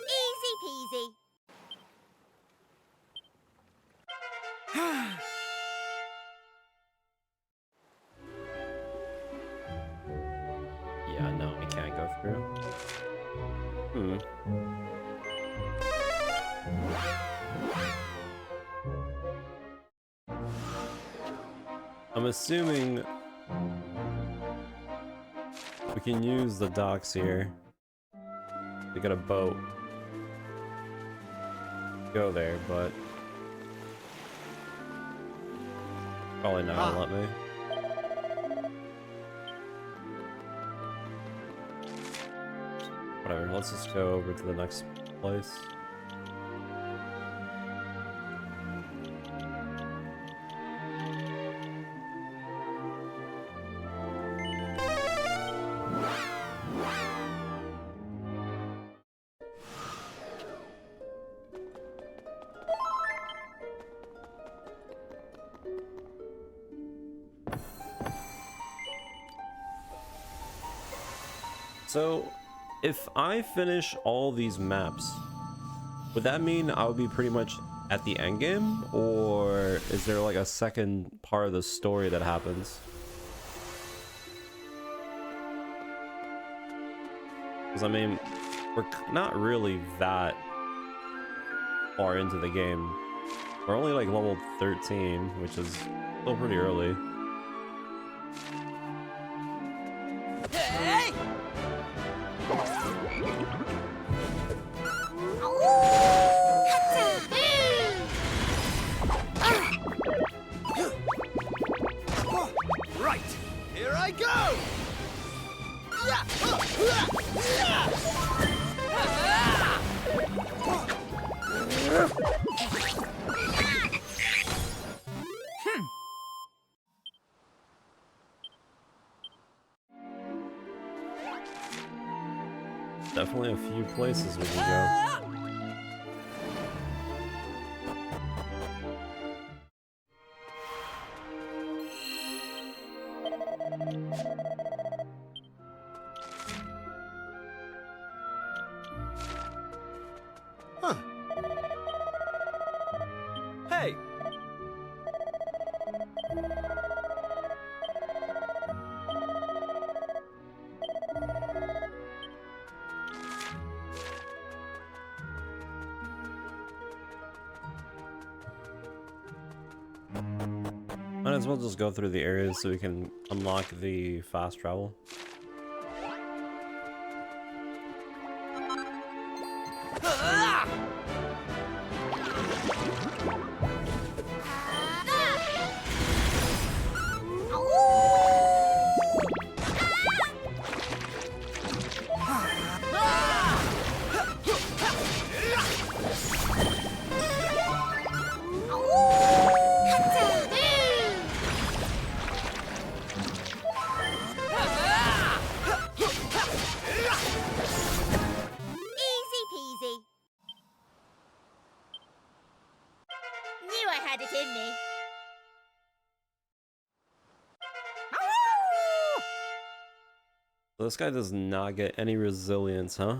Easy peasy. Yeah, no, we can't go through. I'm assuming we can use the docks here. We got a boat. Go there, but probably not gonna let me. Whatever, let's just go over to the next place. So, if I finish all these maps, would that mean I'll be pretty much at the end game, or is there like a second part of the story that happens? Because I mean, we're not really that far into the game. We're only like level 13, which is still pretty early. Hey! Right, here I go! Definitely a few places we can go. Huh. Hey! Might as well just go through the areas so we can unlock the fast travel. This guy does not get any resilience, huh?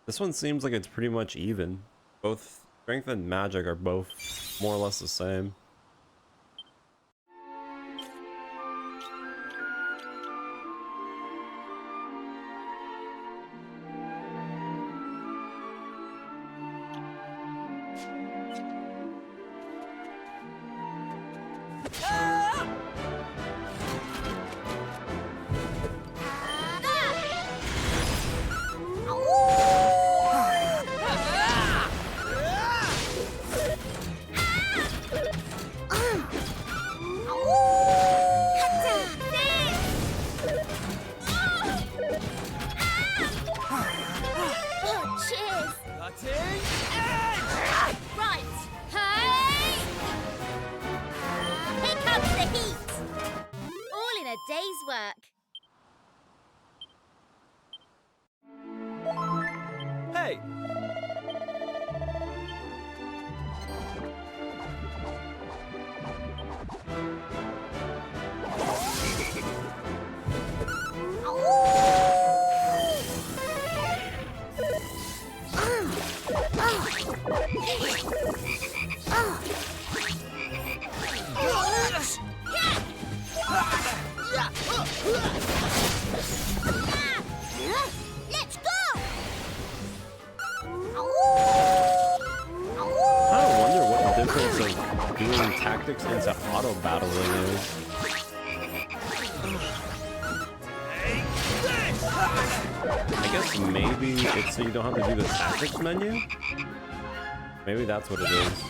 This one seems like it's pretty much even. Both strength and magic are both more or less the same. Hey! Let's go! I wonder what the difference of doing tactics into auto battling is. I guess maybe it's so you don't have to do the tactics menu? Maybe that's what it is.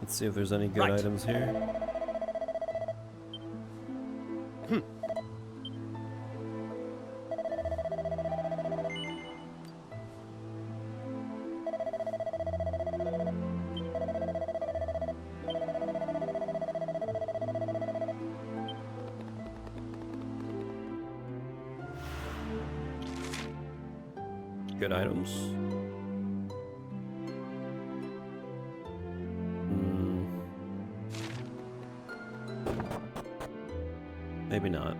Let's see if there's any good items here. Good items. Maybe not.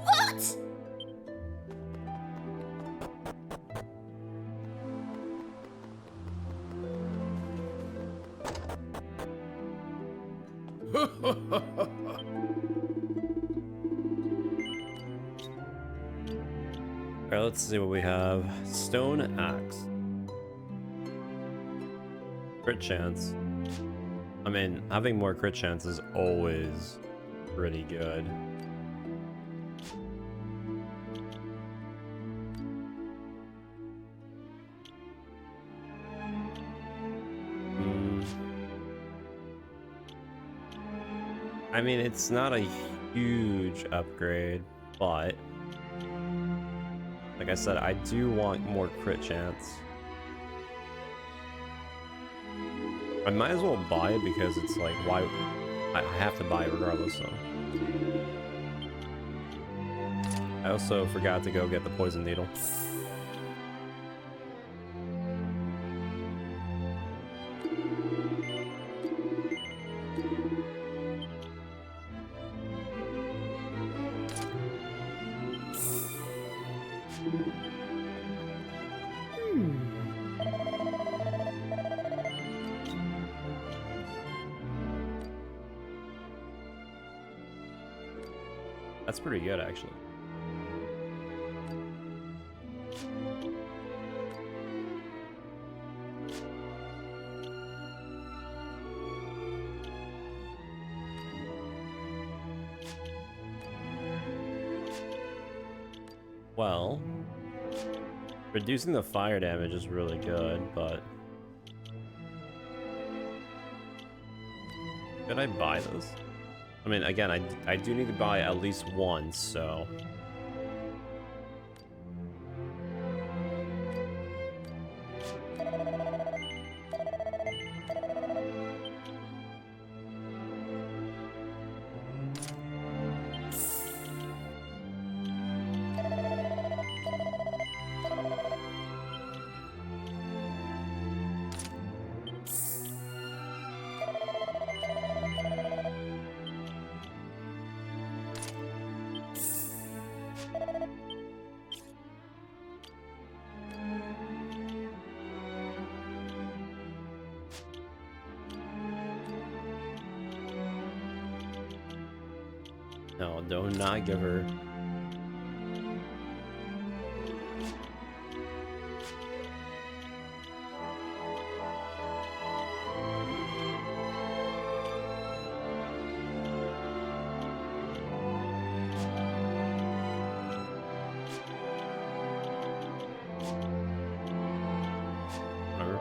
What? Alright, let's see what we have. Stone axe. Crit chance. I mean, having more crit chance is always pretty good. I mean, it's not a huge upgrade, but like I said, I do want more crit chance. I might as well buy it because it's like, why? I have to buy it regardless, so. I also forgot to go get the poison needle. That's pretty good, actually. Well, reducing the fire damage is really good, but could I buy this? I mean, again, I do need to buy at least one, so. No, do not give her. Whatever.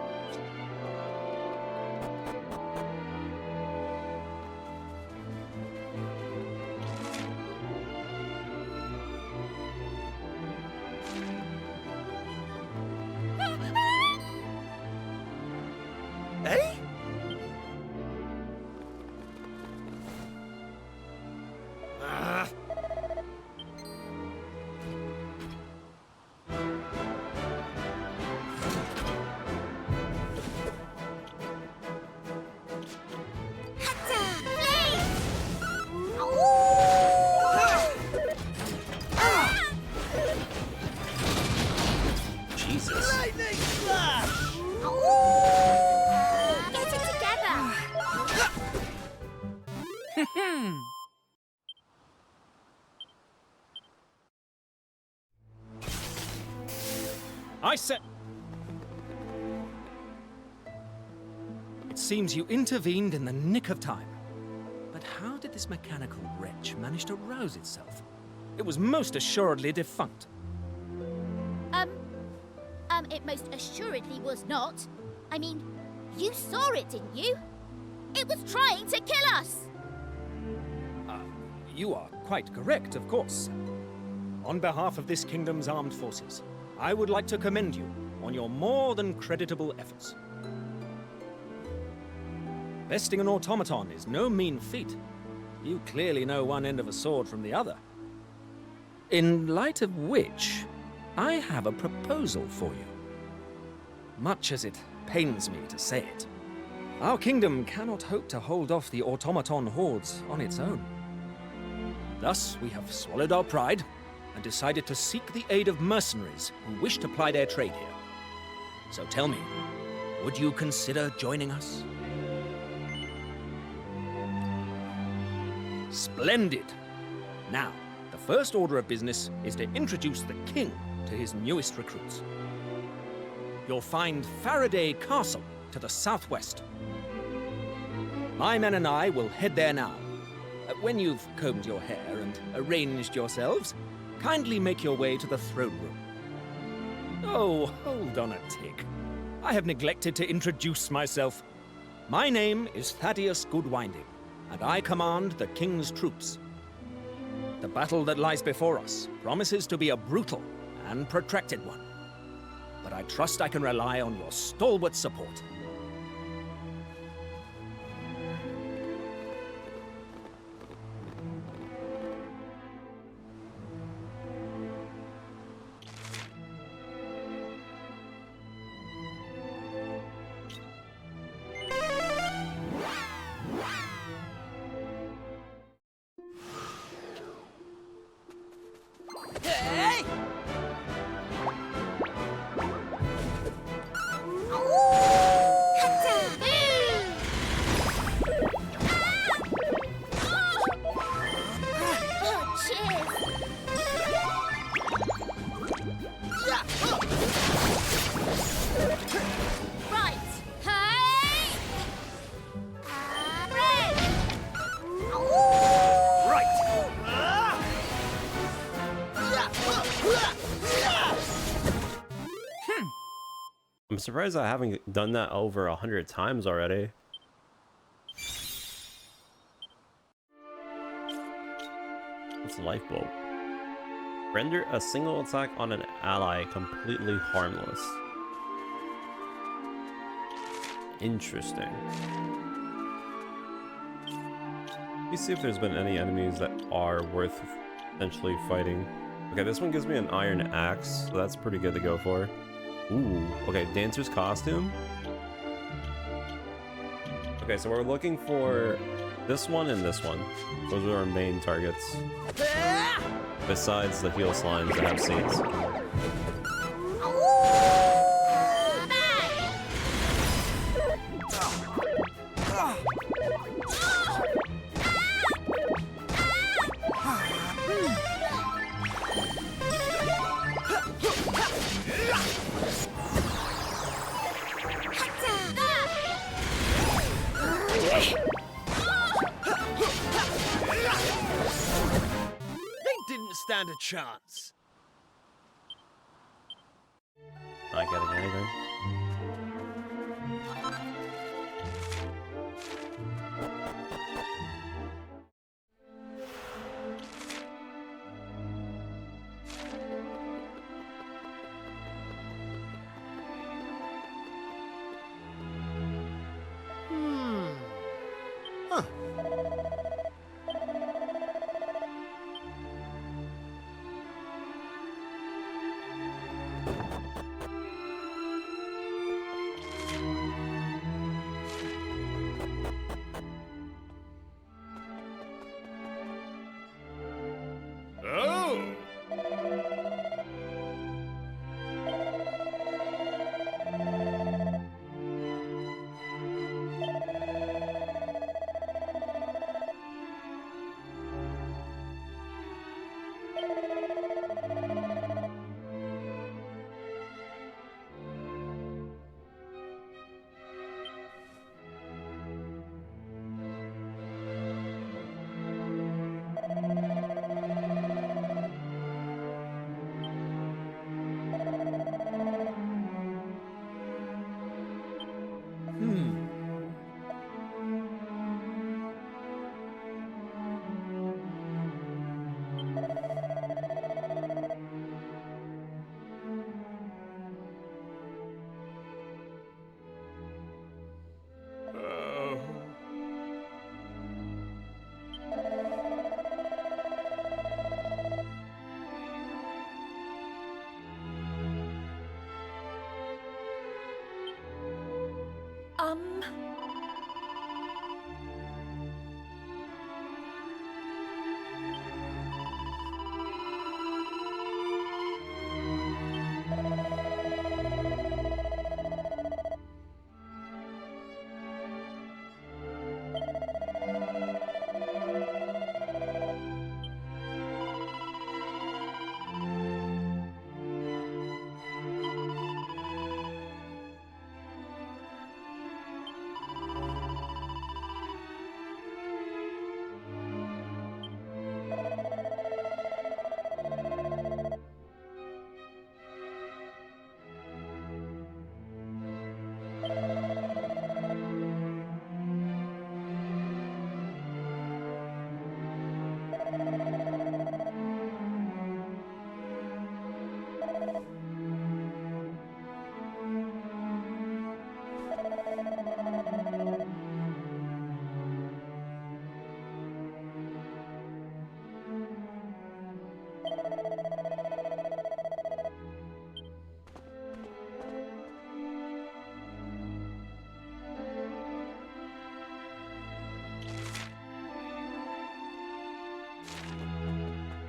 I said... It seems you intervened in the nick of time. But how did this mechanical wretch manage to rouse itself? It was most assuredly defunct. It most assuredly was not. I mean, you saw it, didn't you? It was trying to kill us! You are quite correct, of course. On behalf of this kingdom's armed forces, I would like to commend you on your more than creditable efforts. Besting an automaton is no mean feat. You clearly know one end of a sword from the other. In light of which, I have a proposal for you. Much as it pains me to say it, our kingdom cannot hope to hold off the automaton hordes on its own. Thus, we have swallowed our pride and decided to seek the aid of mercenaries who wish to ply their trade here. So tell me, would you consider joining us? Splendid! Now, the first order of business is to introduce the king to his newest recruits. You'll find Faraday Castle to the southwest. My men and I will head there now. When you've combed your hair and arranged yourselves, kindly make your way to the throne room. Oh, hold on a tick. I have neglected to introduce myself. My name is Thaddeus Goodwinding, and I command the king's troops. The battle that lies before us promises to be a brutal and protracted one, but I trust I can rely on your stalwart support. Hey! I'm surprised I haven't done that over 100 times already. What's a lifeboat? Render a single attack on an ally completely harmless. Interesting. Let me see if there's been any enemies that are worth potentially fighting. Okay, this one gives me an iron axe, so that's pretty good to go for. Ooh, okay, dancer's costume. Okay, so we're looking for this one and this one. Those are our main targets. Besides the heal slimes that have seeds. Stand a chance. Not getting anything. Huh.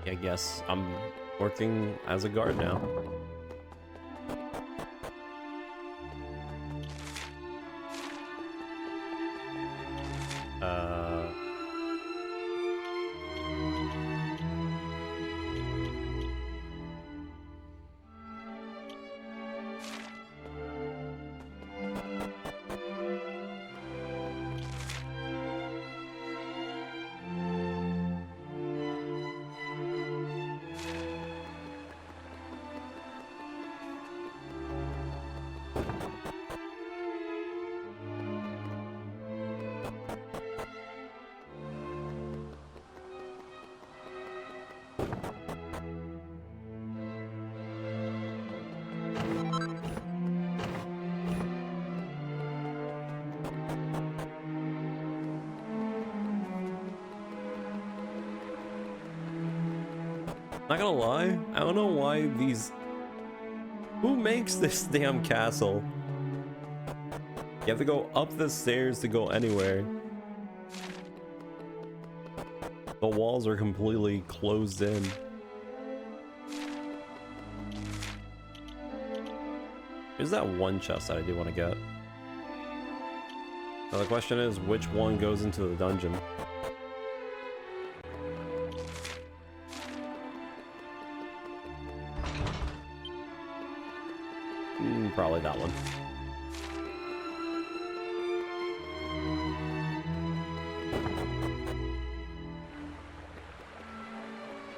I guess I'm working as a guard now. Not gonna lie, I don't know why these... Who makes this damn castle? You have to go up the stairs to go anywhere. The walls are completely closed in. Here's that one chest that I do want to get. Now the question is, which one goes into the dungeon? Probably that one.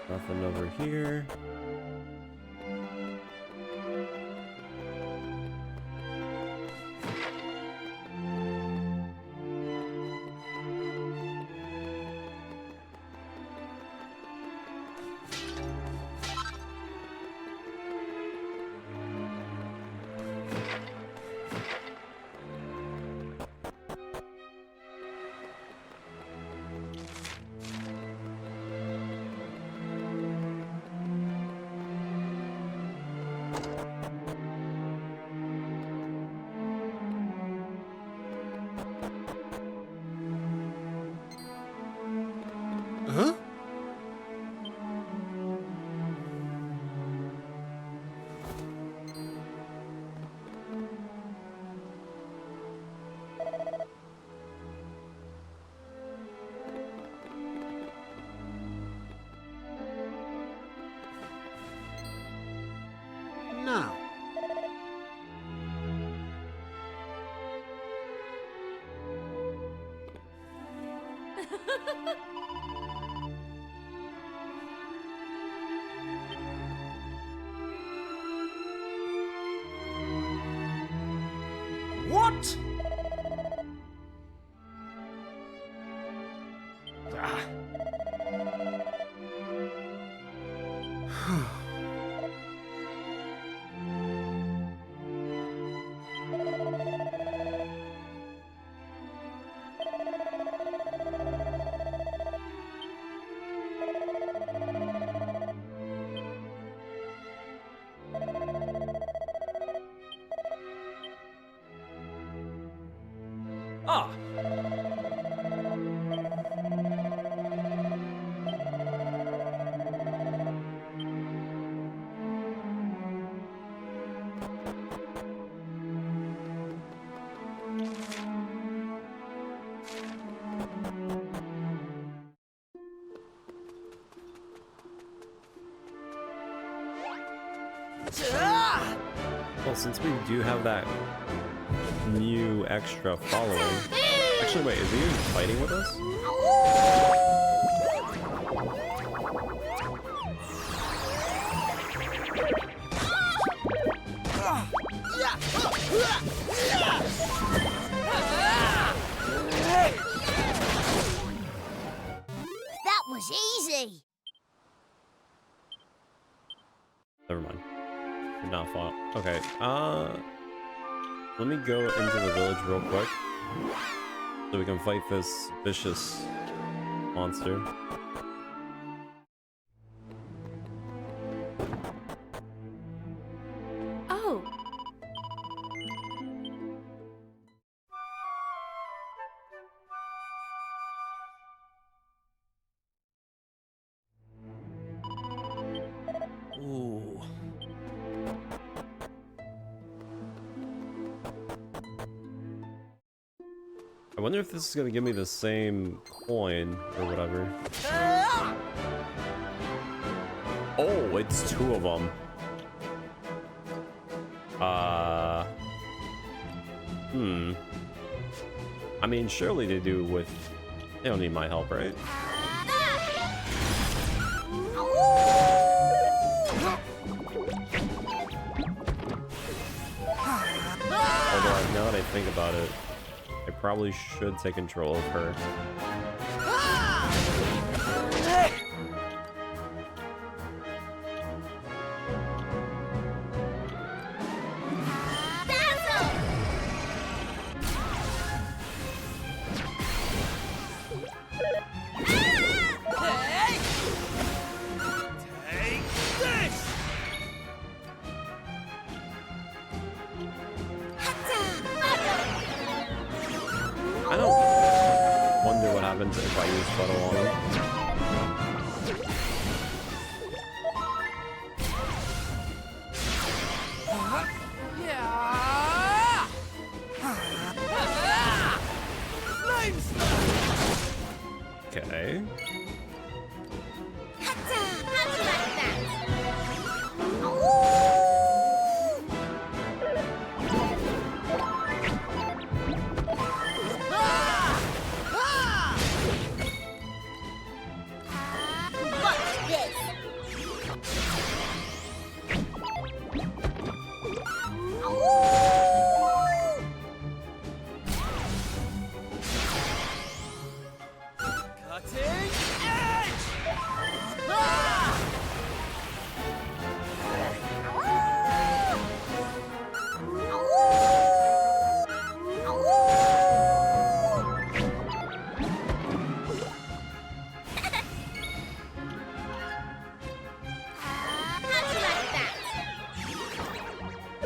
Nothing over here. Huh? Now. What? Well, since we do have that new extra following. Actually, wait, is he even fighting with us? That was easy. Never mind. Did not fall. Okay, let me go into the village real quick so we can fight this vicious monster. Oh. Ooh. I wonder if this is gonna give me the same coin or whatever. Oh, it's two of them. I mean, surely they do with... They don't need my help, right? Although, now that I think about it, I probably should take control of her. I don't wonder what happens if I use Puddle on him. Okay.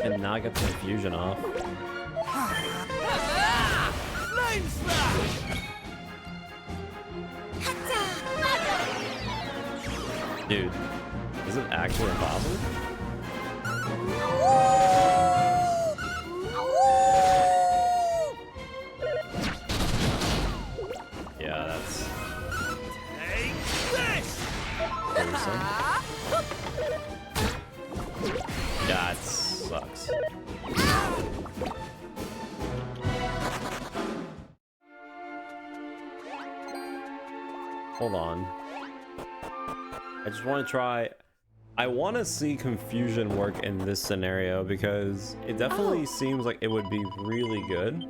And now I get the confusion off. Dude, is it actually impossible? Yeah, that's... gruesome. That sucks. Hold on. I just want to try... I want to see confusion work in this scenario because it definitely seems like it would be really good.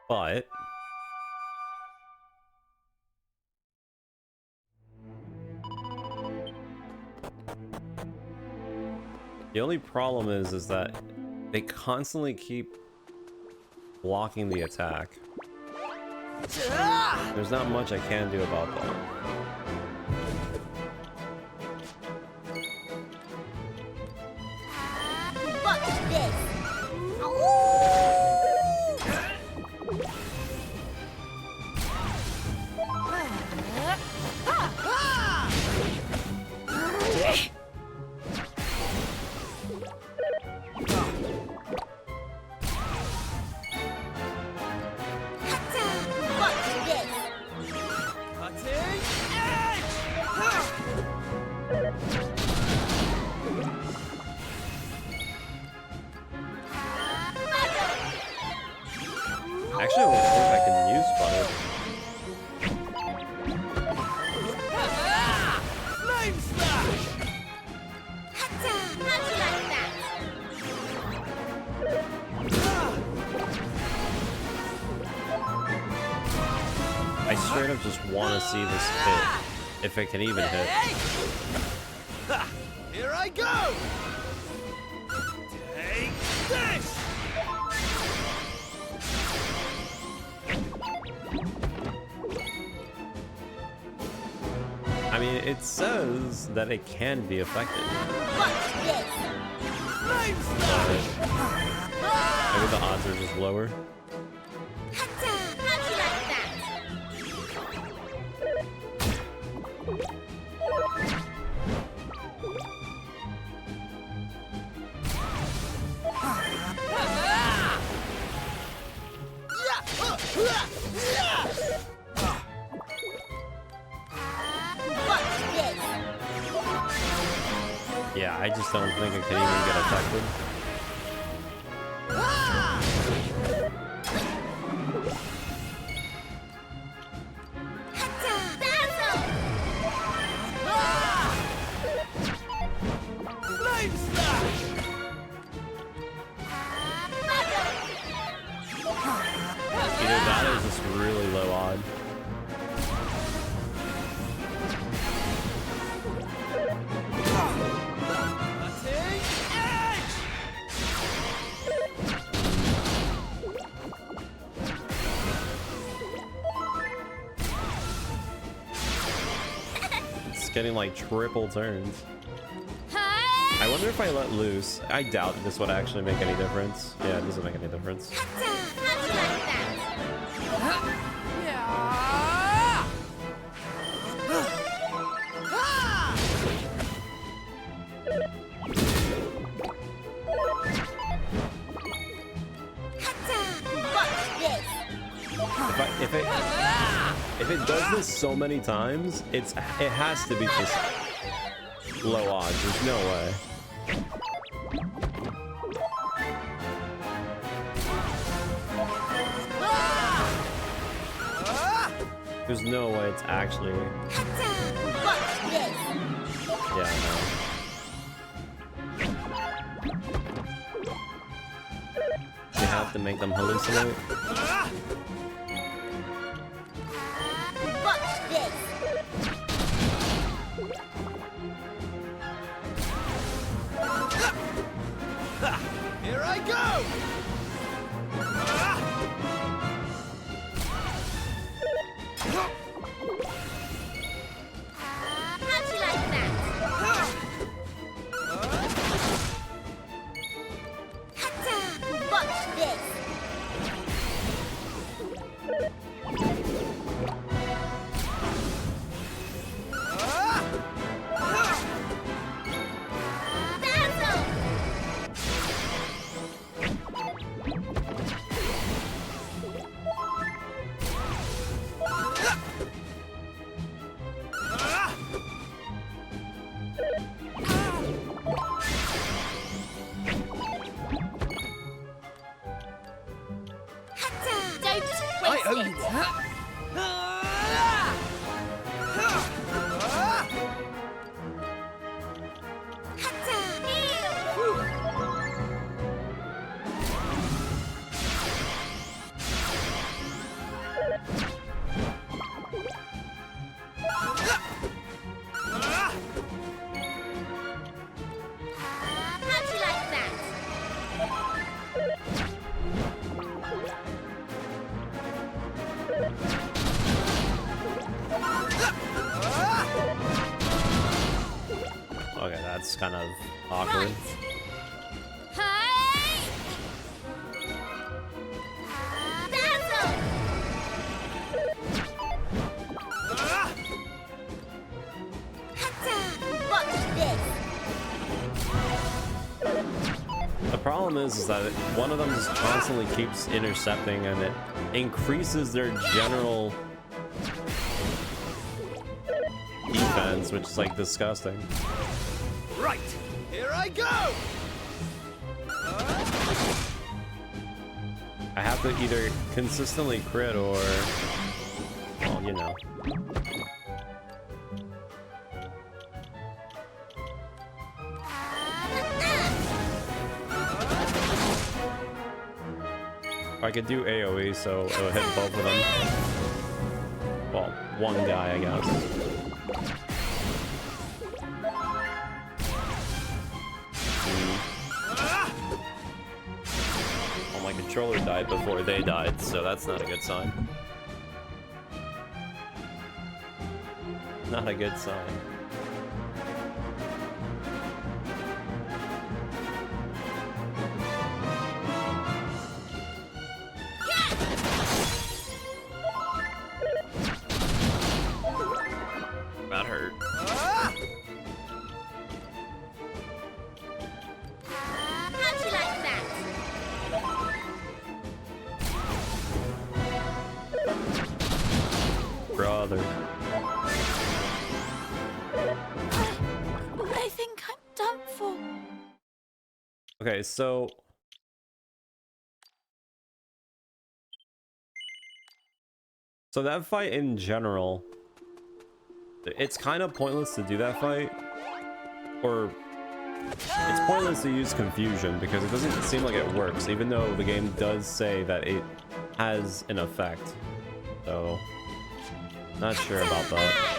But... the only problem is that they constantly keep blocking the attack. There's not much I can do about that. What's this? Actually, I don't think I can use butter. Flame slash! How'd you like that? I straight up just want to see this hit, if it can even hit. Ha! Here I go! Take this! I mean, it says that it can be effective. Watch this. Flame But maybe the odds are just lower. How'd you like that? Watch this. Yeah, I just don't think it can even get affected. Flame slash! Either that or just really low odd. Cutting edge! It's getting like triple turns. I wonder if I let loose. I doubt this would actually make any difference. Yeah, it doesn't make any difference. If it does this so many times, it has to be just low odds. There's no way. There's no way it's actually. Yeah, no. You have to make them hallucinate. Here I go! How'd you like that? Watch this. I owe you one. How'd you like that? Okay, that's kind of awkward. The problem is that one of them just constantly keeps intercepting, and it increases their general defense, which is like disgusting. Right, here I go! I have to either consistently crit or, well, you know. I could do AoE, so it'll hit both of them. Well, one guy, I guess. Well, my controller died before they died, so that's not a good sign. Not a good sign. That hurt. How'd you like that? Brother. I think I'm done for. Okay, so that fight in general, it's kind of pointless to do that fight, or it's pointless to use confusion because it doesn't seem like it works, even though the game does say that it has an effect. So, not sure about that.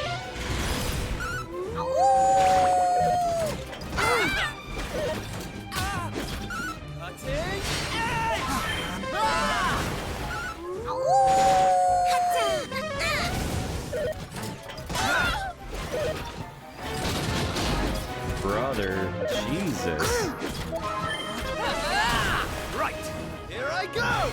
Brother, Jesus. Right, here I go!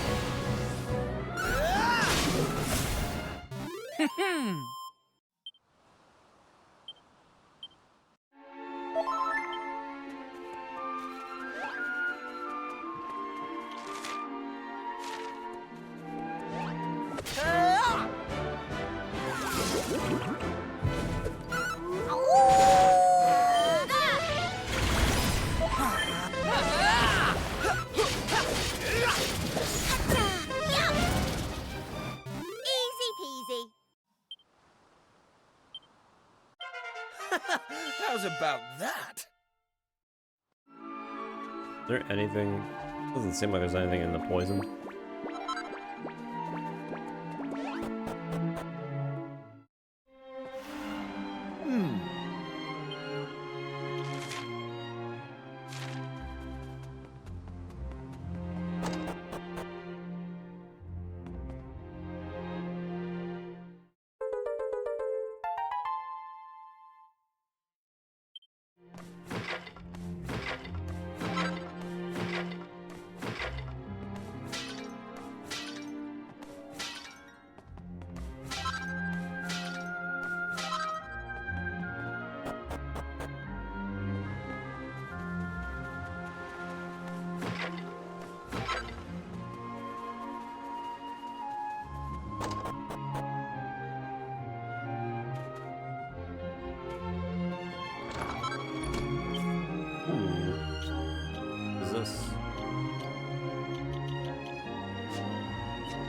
Easy peasy. How's about that? Is there anything? Doesn't seem like there's anything in the poison.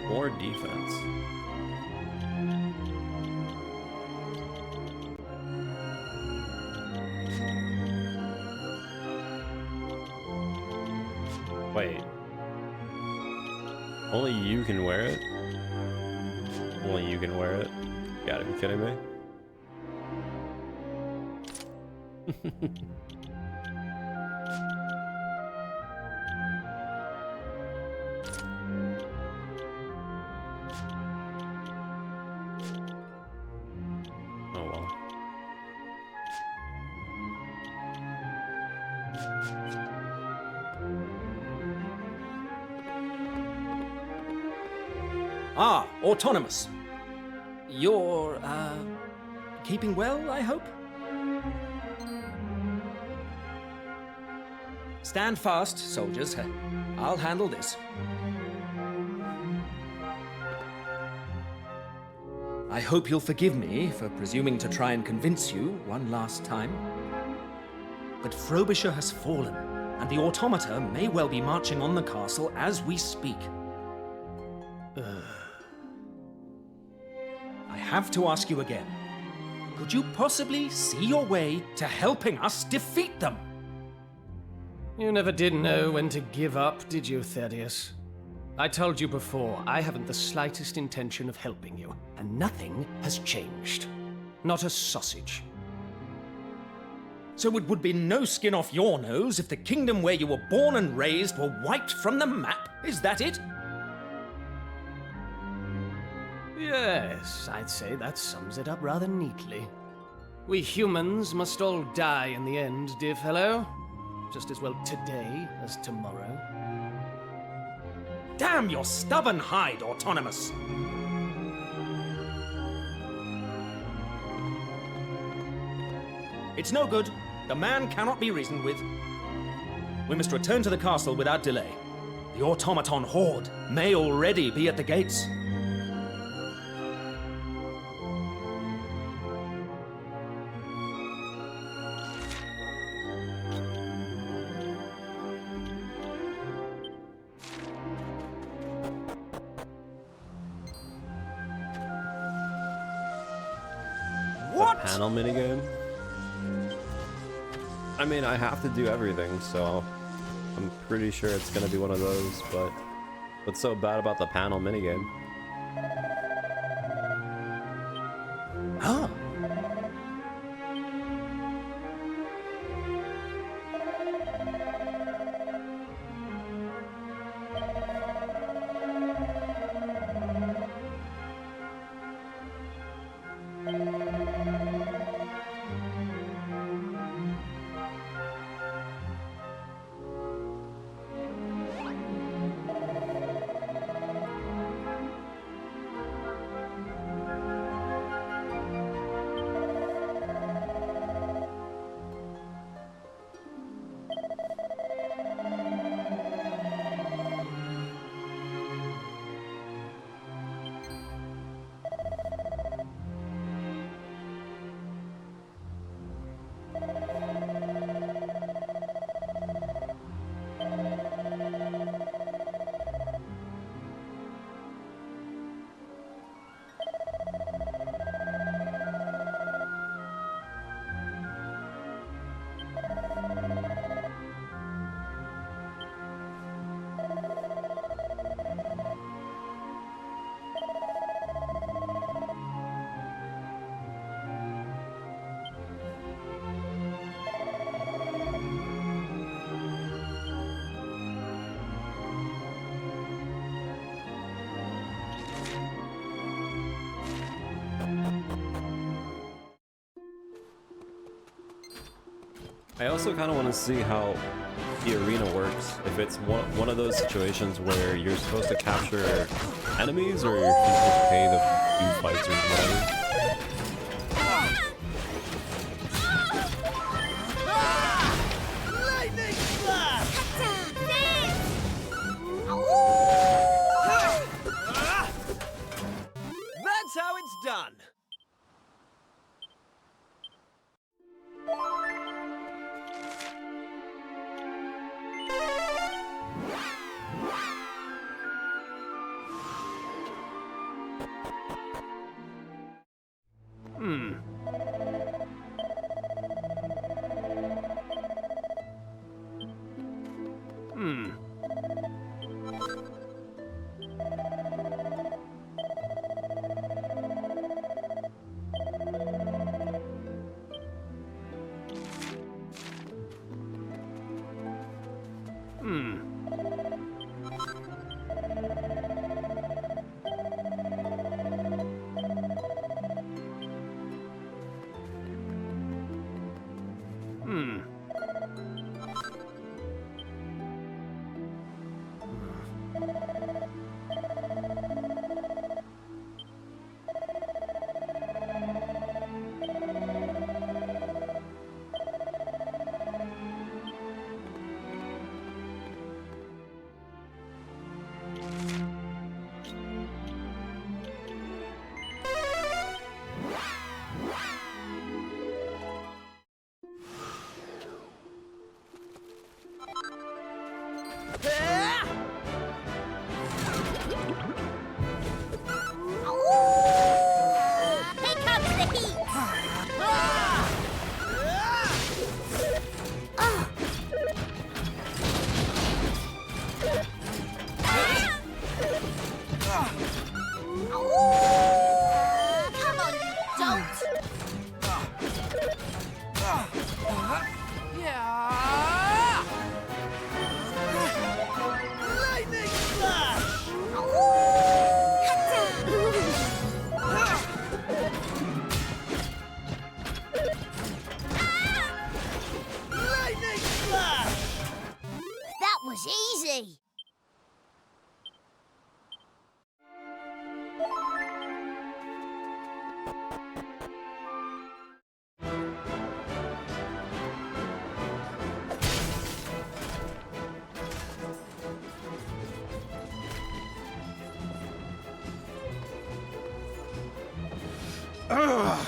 More defense. Wait. Only you can wear it? Only you can wear it? You gotta be kidding me. Oh well. Ah, Autonomous. You're, keeping well, I hope? Stand fast, soldiers. I'll handle this. I hope you'll forgive me for presuming to try and convince you one last time. But Frobisher has fallen, and the automata may well be marching on the castle as we speak. I have to ask you again. Could you possibly see your way to helping us defeat them? You never did know when to give up, did you, Thaddeus? I told you before, I haven't the slightest intention of helping you, and nothing has changed. Not a sausage. So it would be no skin off your nose if the kingdom where you were born and raised were wiped from the map? Is that it? Yes, I'd say that sums it up rather neatly. We humans must all die in the end, dear fellow. Just as well today as tomorrow. Damn your stubborn hide, Autonomous! It's no good. The man cannot be reasoned with. We must return to the castle without delay. The automaton horde may already be at the gates. What? The panel minigame? I mean, I have to do everything, so I'm pretty sure it's gonna be one of those, but what's so bad about the panel minigame? Huh? I also kind of want to see how the arena works. If it's one of those situations where you're supposed to capture enemies, or you're supposed to pay the few fights or whatever. Lightning blast! That's how it's done. Ugh.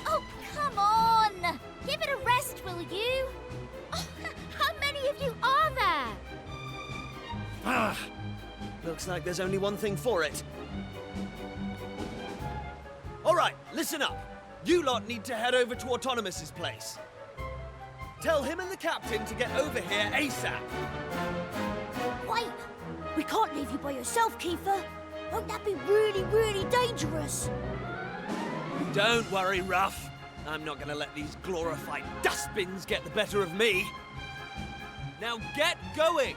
Oh, come on! Give it a rest, will you? Oh, how many of you are there? Ah, looks like there's only one thing for it. All right, listen up. You lot need to head over to Autonomous's place. Tell him and the captain to get over here ASAP. Wait! We can't leave you by yourself, Kiefer. Won't that be really, really dangerous? Don't worry, Ruff. I'm not gonna let these glorified dustbins get the better of me. Now get going!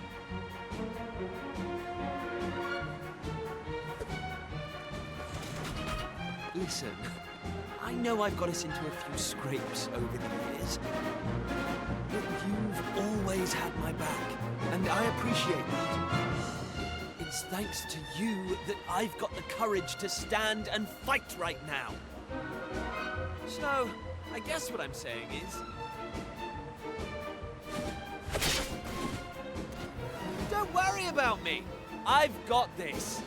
Listen, I know I've got us into a few scrapes over the years, but you've always had my back, and I appreciate that. It's thanks to you that I've got the courage to stand and fight right now. So, I guess what I'm saying is... don't worry about me. I've got this.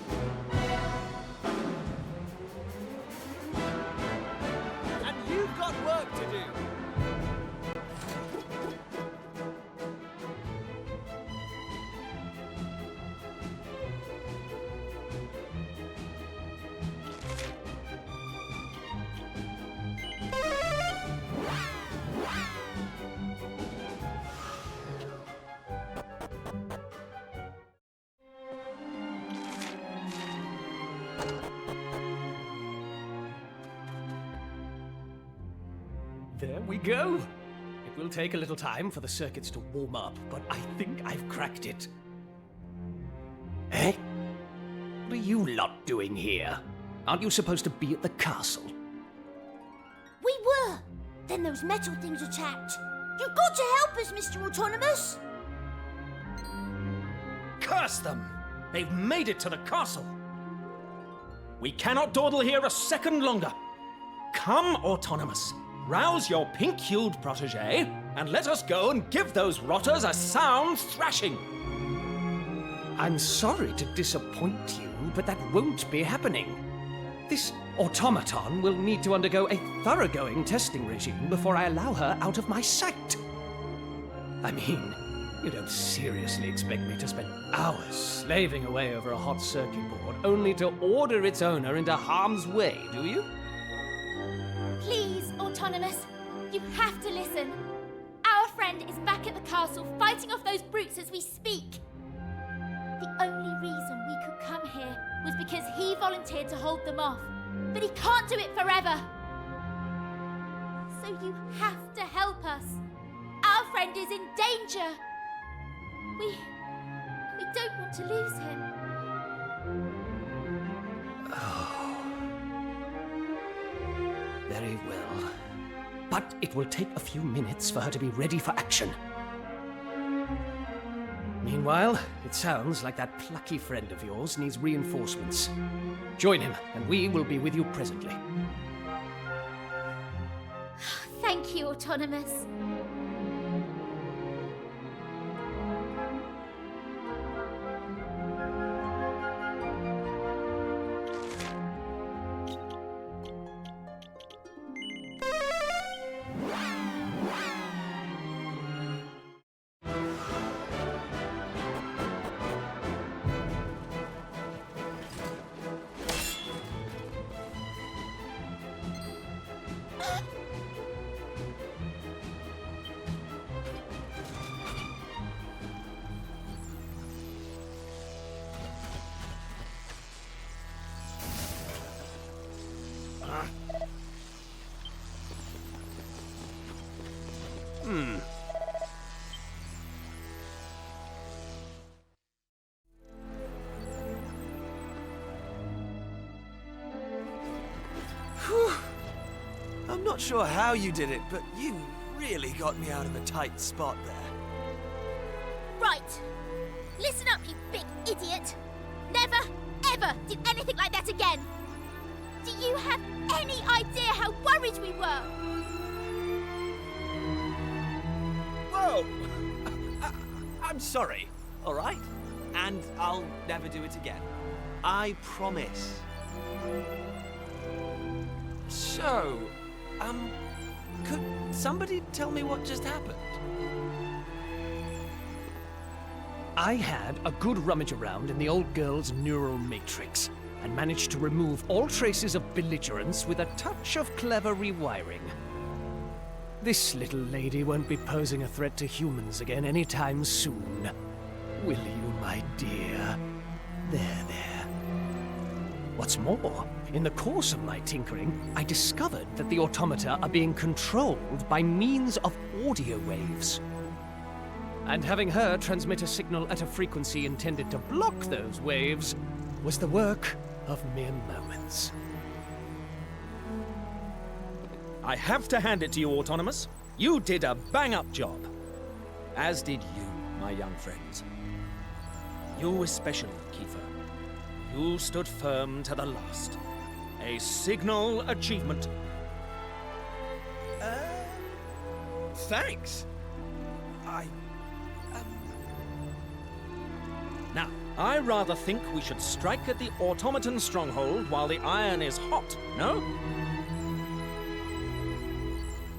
And you've got work to do. There we go. It will take a little time for the circuits to warm up, but I think I've cracked it. Eh? What are you lot doing here? Aren't you supposed to be at the castle? We were! Then those metal things attacked. You've got to help us, Mr. Autonomous! Curse them! They've made it to the castle! We cannot dawdle here a second longer. Come, Autonomous. Rouse your pink-hued protégé, and let us go and give those rotters a sound thrashing. I'm sorry to disappoint you, but that won't be happening. This automaton will need to undergo a thoroughgoing testing regime before I allow her out of my sight. I mean, you don't seriously expect me to spend hours slaving away over a hot circuit board only to order its owner into harm's way, do you? Please, Autonomous, you have to listen. Our friend is back at the castle fighting off those brutes as we speak. The only reason we could come here was because he volunteered to hold them off. But he can't do it forever. So you have to help us. Our friend is in danger. We don't want to lose him. Very well. But it will take a few minutes for her to be ready for action. Meanwhile, Meanwhile, it sounds like that plucky friend of yours needs reinforcements. Join him, and we will be with you presently. Thank you, Autonomous. I'm not sure how you did it, but you really got me out of a tight spot there. Right. Listen up, you big idiot. Never, ever did anything like that again. Do you have any idea how worried we were? Whoa! I'm sorry, all right? And I'll never do it again. I promise. So, could somebody tell me what just happened? I had a good rummage around in the old girl's neural matrix and managed to remove all traces of belligerence with a touch of clever rewiring. This little lady won't be posing a threat to humans again anytime soon. Will you, my dear? There. What's more, in the course of my tinkering, I discovered that the automata are being controlled by means of audio waves. And having her transmit a signal at a frequency intended to block those waves was the work of mere moments. I have to hand it to you, Autonomous. You did a bang-up job. As did you, my young friends. You especially, Kiefer. You stood firm to the last. A signal achievement. Thanks. Now, I rather think we should strike at the automaton stronghold while the iron is hot, no?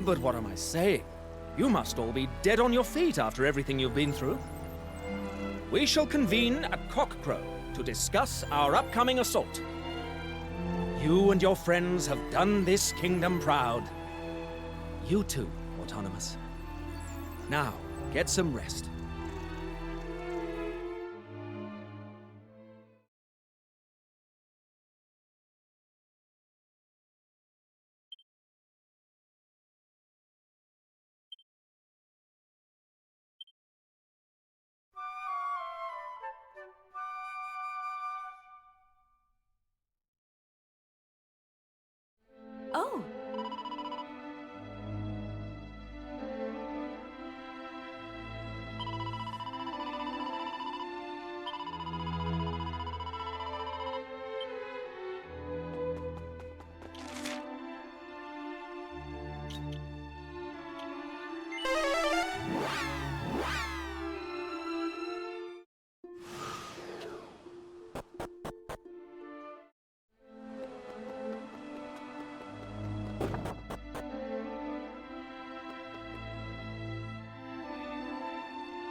But what am I saying? You must all be dead on your feet after everything you've been through. We shall convene at cockcrow to discuss our upcoming assault. You and your friends have done this kingdom proud. You too, Autonomous. Now, get some rest. Oh.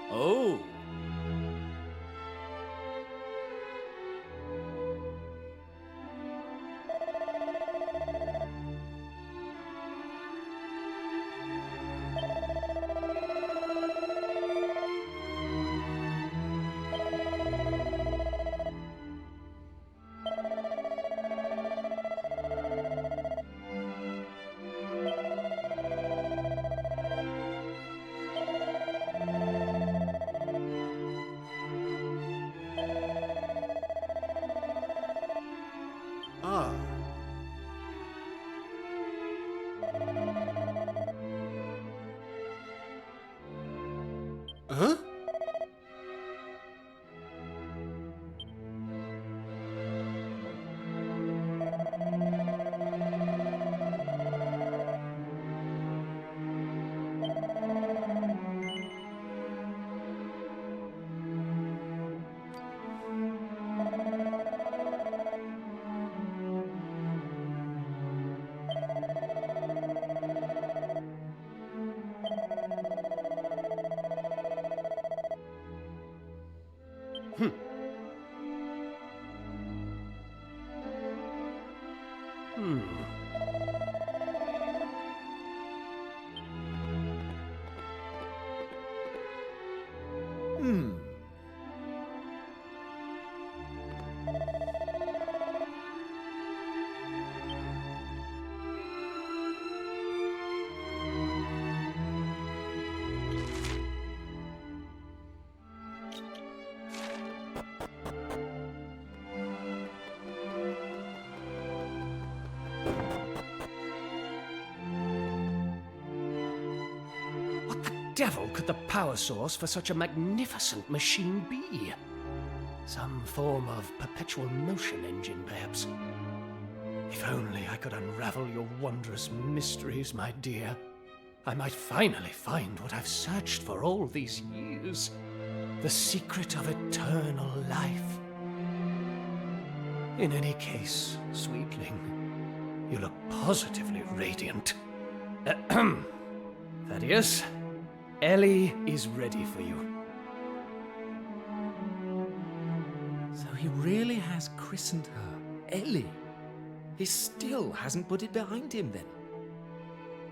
Oh. Ah. Huh? What the devil could the power source for such a magnificent machine be? Some form of perpetual motion engine, perhaps. If only I could unravel your wondrous mysteries, my dear. I might finally find what I've searched for all these years. The secret of eternal life. In any case, sweetling, you look positively radiant. Thaddeus, Ellie is ready for you. So he really has christened her Ellie. He still hasn't put it behind him, then.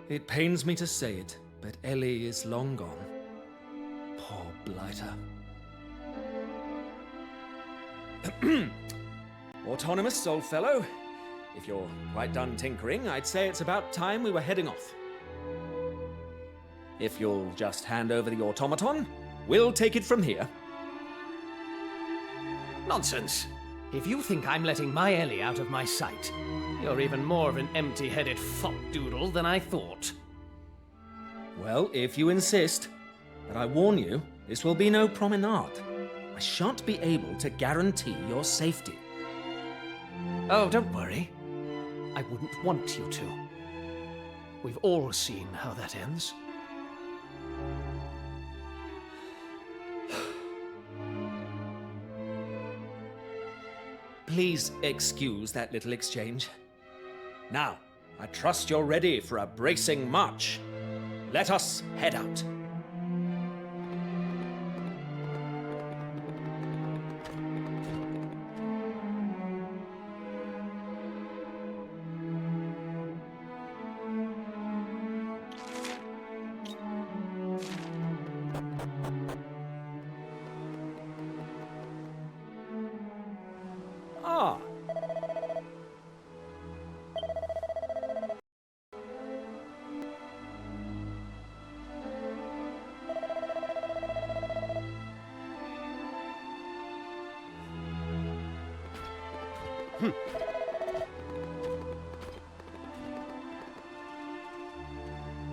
It pains me to say it, but Ellie is long gone. Poor blighter. Autonomous, old fellow. If you're quite done tinkering, I'd say it's about time we were heading off. If you'll just hand over the automaton, we'll take it from here. Nonsense. If you think I'm letting my Ellie out of my sight, you're even more of an empty-headed fop-doodle than I thought. Well, if you insist. But I warn you, this will be no promenade. I shan't be able to guarantee your safety. Oh, don't worry. I wouldn't want you to. We've all seen how that ends. Please excuse that little exchange. Now, I trust you're ready for a bracing march. Let us head out. Ah.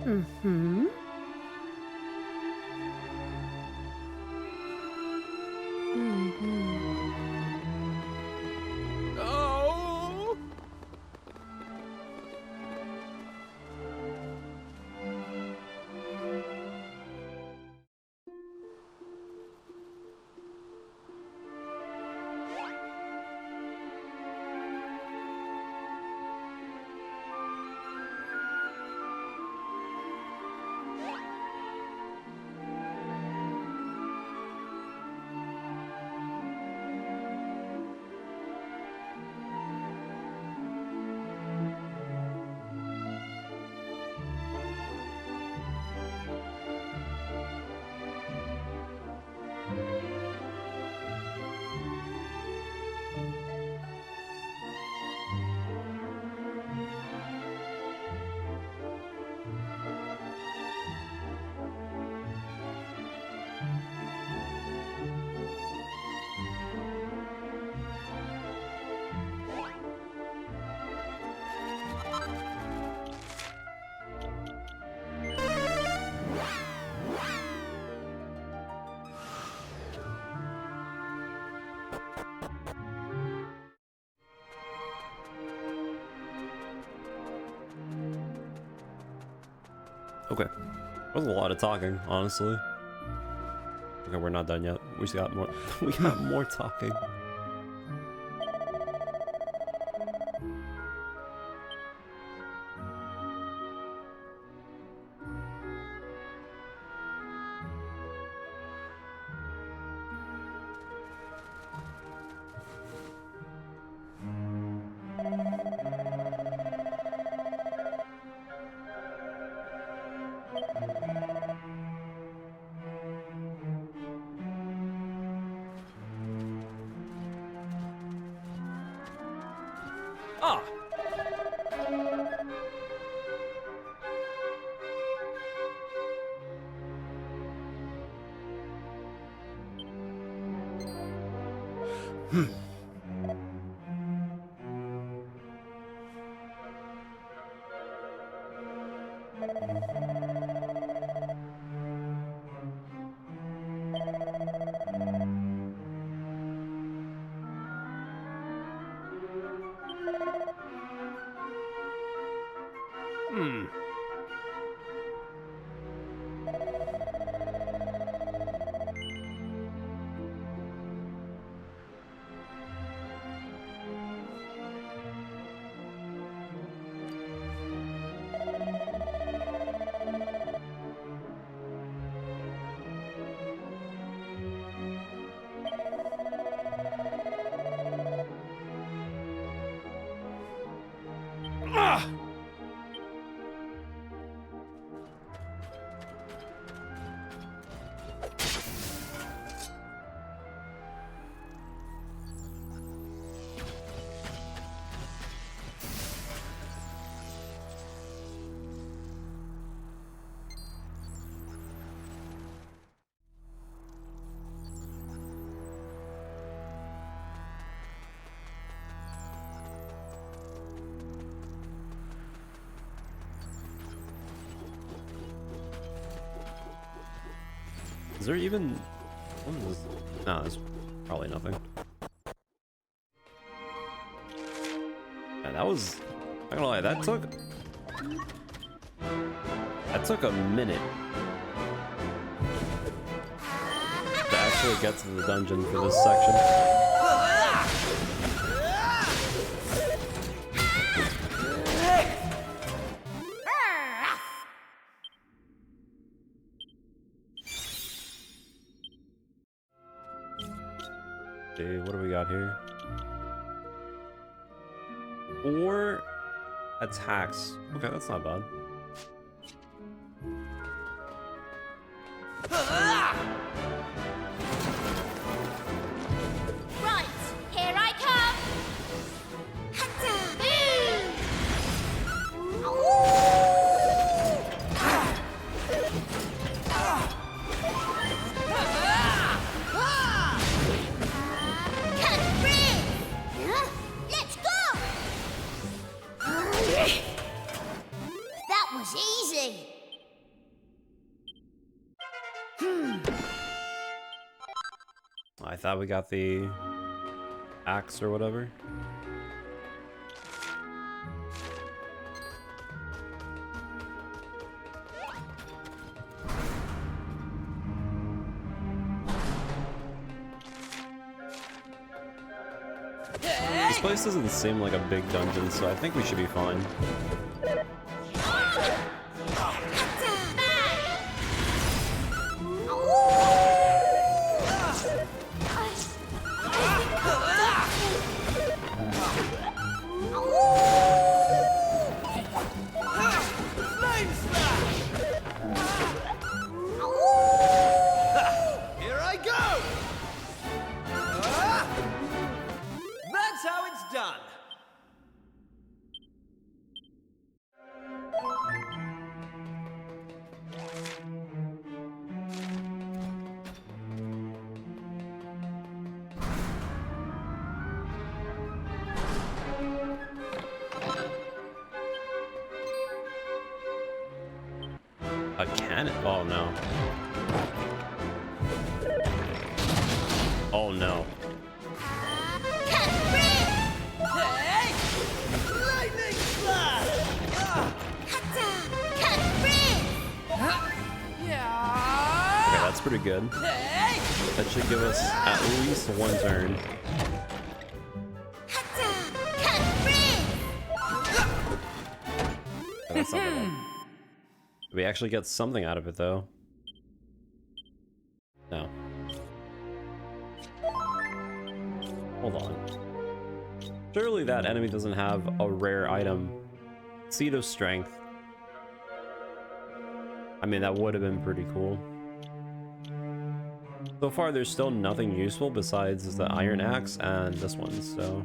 Mm-hmm. Oh! Okay. That was a lot of talking, honestly. Okay, we're not done yet. We just got more. We got more talking. Ah! Is there even... What is this? No, there's probably nothing. And that was... I'm not gonna lie, that took a minute to actually get to the dungeon for this section. Okay, what do we got here? 4 attacks. Okay, that's not bad. Right, here I come. Let's go. That was easy. I thought we got the axe or whatever. This place doesn't seem like a big dungeon, so I think we should be fine. Here I go! That's how it's done. A cannon? Oh no. Oh no. Hey! Lightning flash! Okay, that's pretty good. That should give us at least one turn. That's not bad. We actually get something out of it though. No. Hold on. Surely that enemy doesn't have a rare item. Seed of Strength. I mean, that would have been pretty cool. So far, there's still nothing useful besides the Iron Axe and this one, so...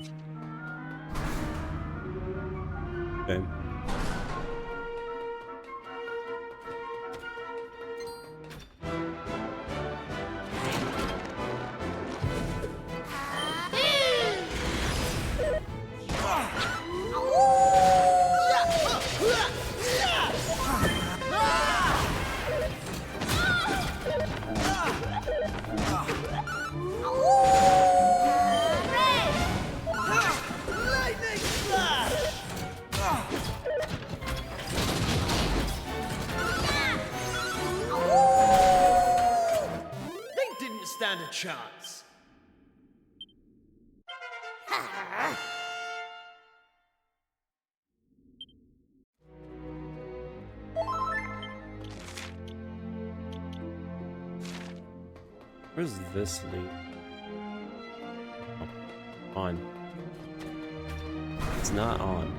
Okay. They didn't stand a chance. Where's this lead? Oh, on. It's not on.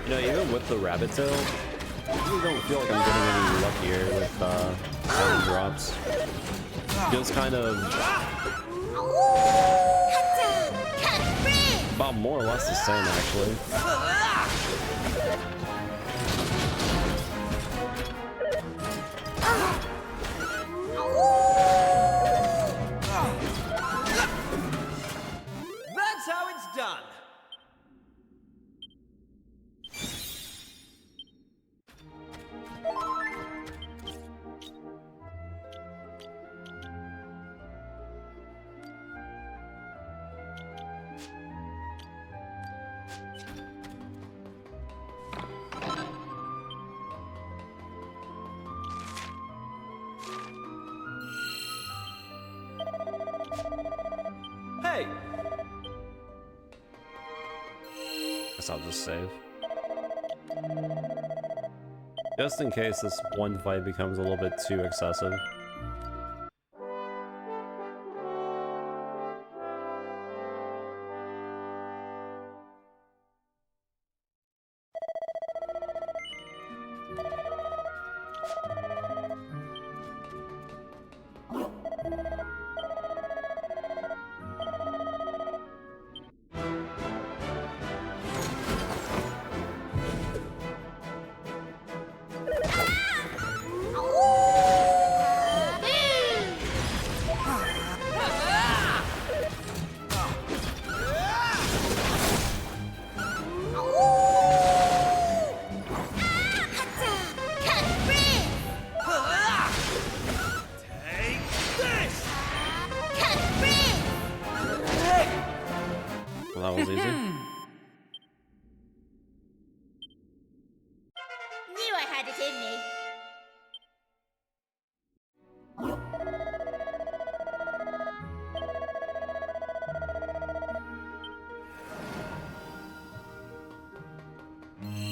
You know, even with the rabbit tail, I really don't feel like I'm getting any luckier with item drops. Feels kind of about more or less the same, actually. That's how it's done. Hey! Guess I'll just save. Just in case this one fight becomes a little bit too excessive. Well, that was easy. Knew I had it in me.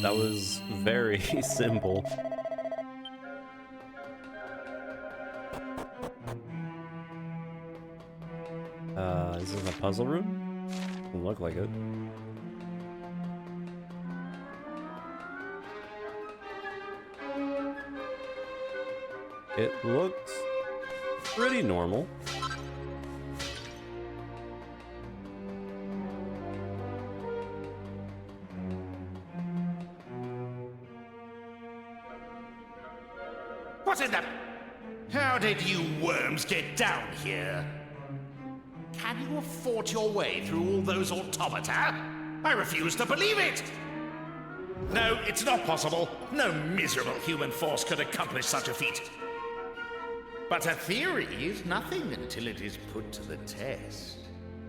That was very simple. Is this a puzzle room? Doesn't look like it. It looks pretty normal. What in the... How did you worms get down here? Can you have fought your way through all those automata? I refuse to believe it! No, it's not possible. No miserable human force could accomplish such a feat. But a theory is nothing until it is put to the test.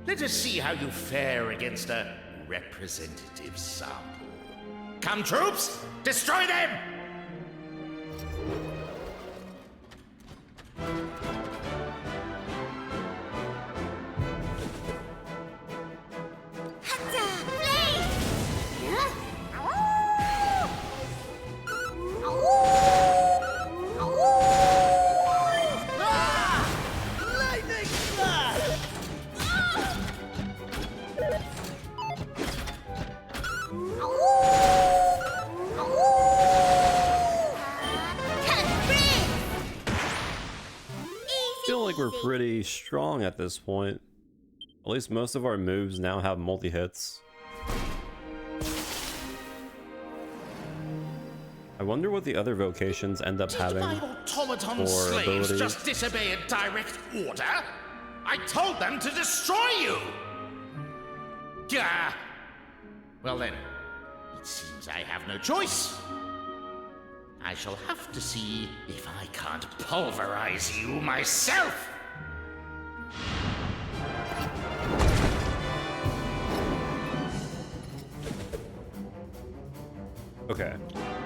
Let us see how you fare against a representative sample. Come, troops! Destroy them! like we're pretty strong at this point. At least most of our moves now have multi-hits. I wonder what the other vocations end up having My automaton for slaves abilities. just disobey a direct order? I told them to destroy you! Gah! Well then, it seems I have no choice. I shall have to see if I can't pulverize you myself! Okay.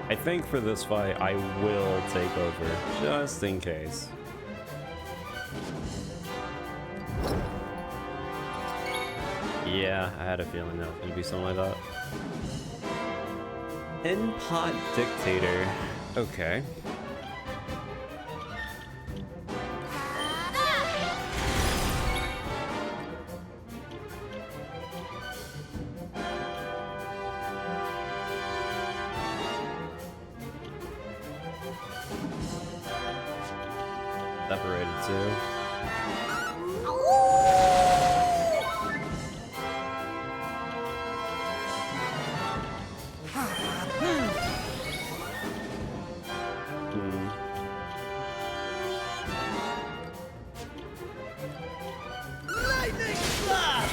I think for this fight, I will take over, just in case. Yeah, I had a feeling that was gonna be something like that. In-pot dictator. Okay. Separated too.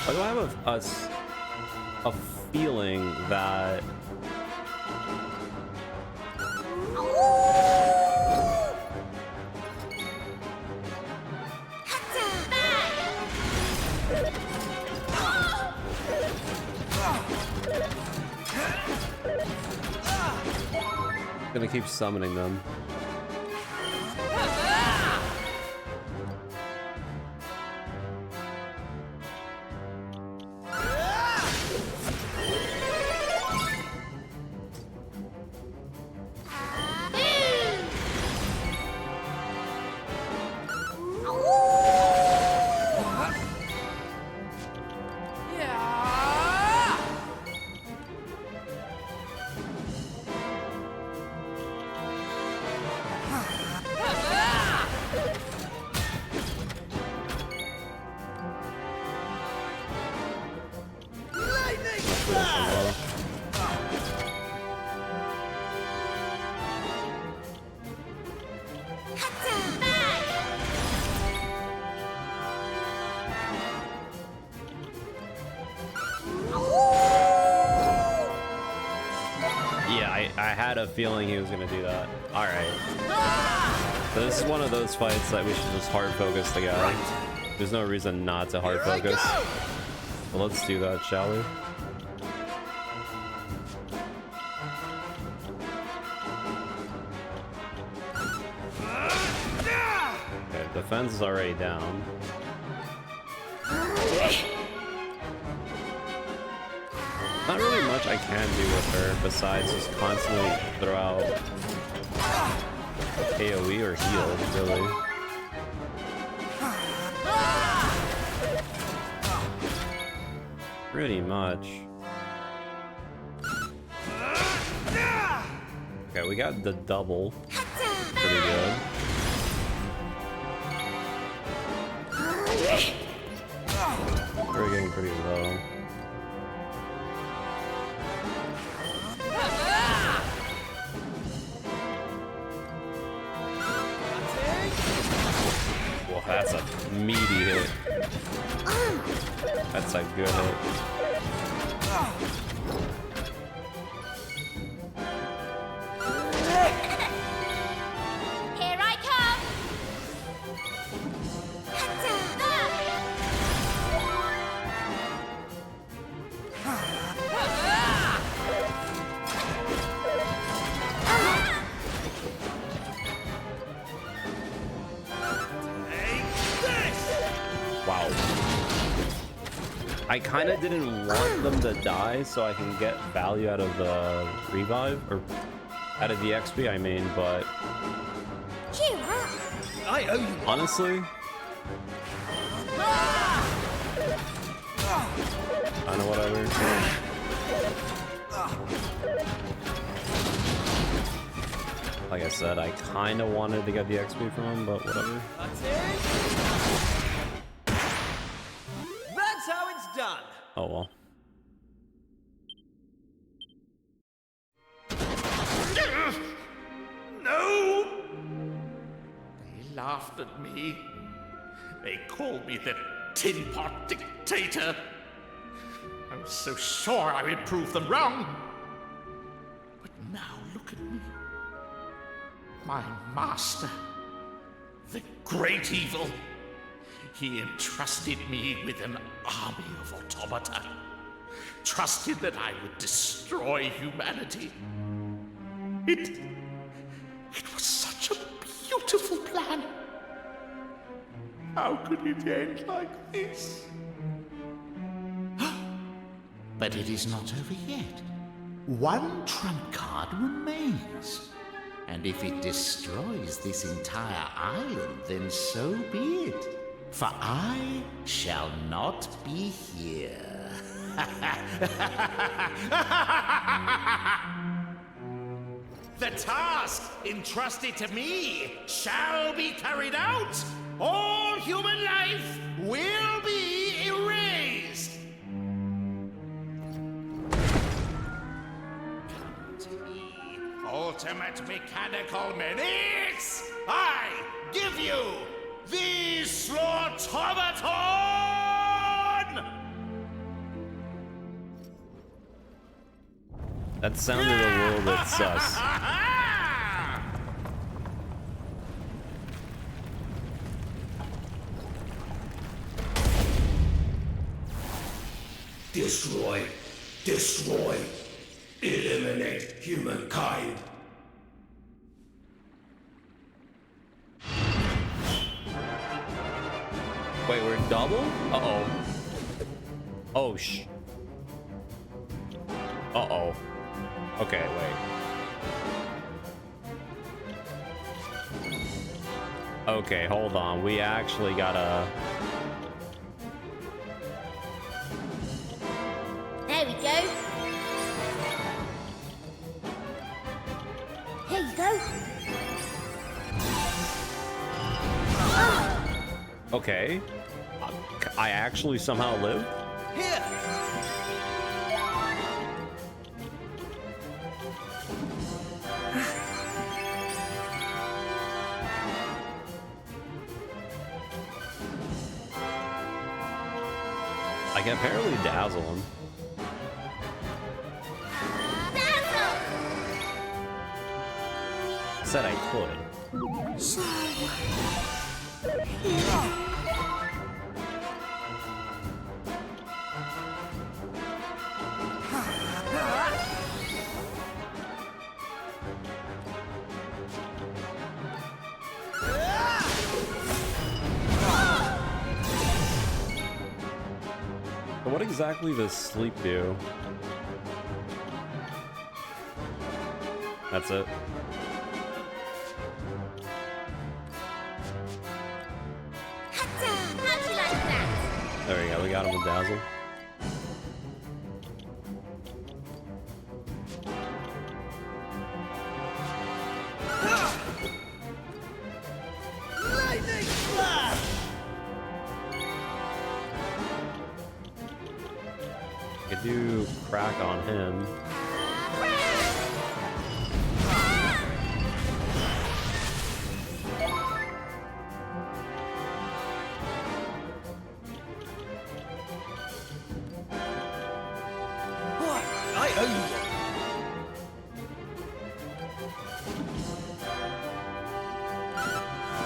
Why do I have a feeling that gonna keep summoning them? I had a feeling he was gonna do that. Alright. So this is one of those fights that we should just hard focus together. There's no reason not to hard focus. Well, let's do that, shall we? Okay, defense is already down. Not really much I can do with her besides just constantly throw out AoE or heal, really. Pretty much. Okay, we got the double. Pretty good. We're getting pretty low. Well, that's a meaty hit. That's a good hit. Here I come! Wow. I kind of didn't want them to die so I can get value out of the revive, or out of the XP, I mean, but I owe you. honestly, kind of whatever. Like I said, I kind of wanted to get the XP from him, but whatever. That's it. That's how it's done. Oh well. No! They laughed at me. They called me the Tin Pot Dictator. I was so sure I would prove them wrong. But now look at me. My master, the great evil. He entrusted me with an army of automata. Trusted that I would destroy humanity. It was such a beautiful plan. How could it end like this? But it is not over yet. One trump card remains. And if it destroys this entire island, then so be it. For I shall not be here. The task entrusted to me shall be carried out. All human life will be erased. Come to me, ultimate mechanical menace. I give you the Slaughtomaton! That sounded a little bit sus. Destroy, destroy, eliminate humankind. Wait, we're double? Uh-oh. Oh, Uh-oh. Okay, wait. Okay, hold on. We actually gotta... There we go. Here you go. Okay. I actually somehow lived? Here. I can apparently dazzle him. Said I could. What exactly does sleep do? That's it. How'd you like that? There we go, we got him with dazzle. Lightning flash! Could do crack on him. What? I owe you one.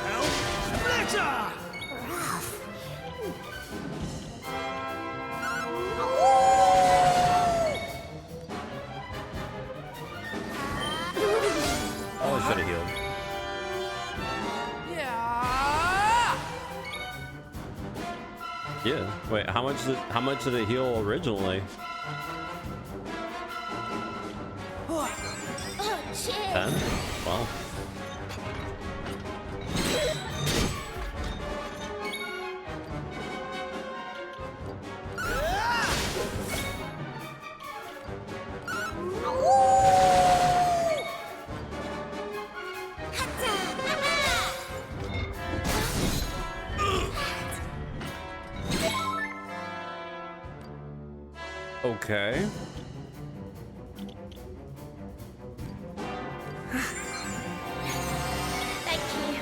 Help! Splitter! Oh, I should have healed. Yeah. Wait, how much did it heal originally? Oh, cheers. 10? Wow. Okay. Thank you.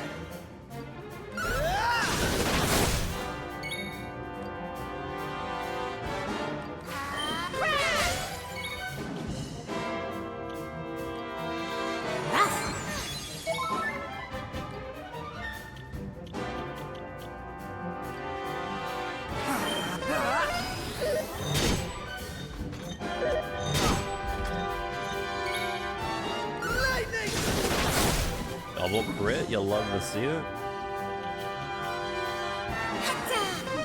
Double crit, you'll love to see it.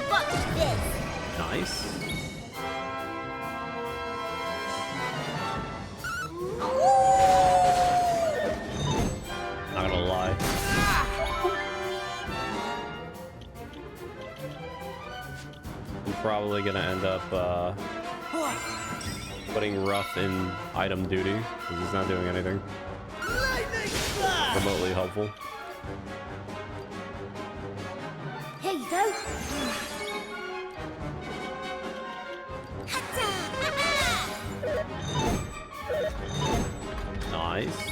What's this? Nice. Not gonna lie. I'm probably gonna end up putting Ruff in item duty because he's not doing anything remotely helpful. Here you go. Nice.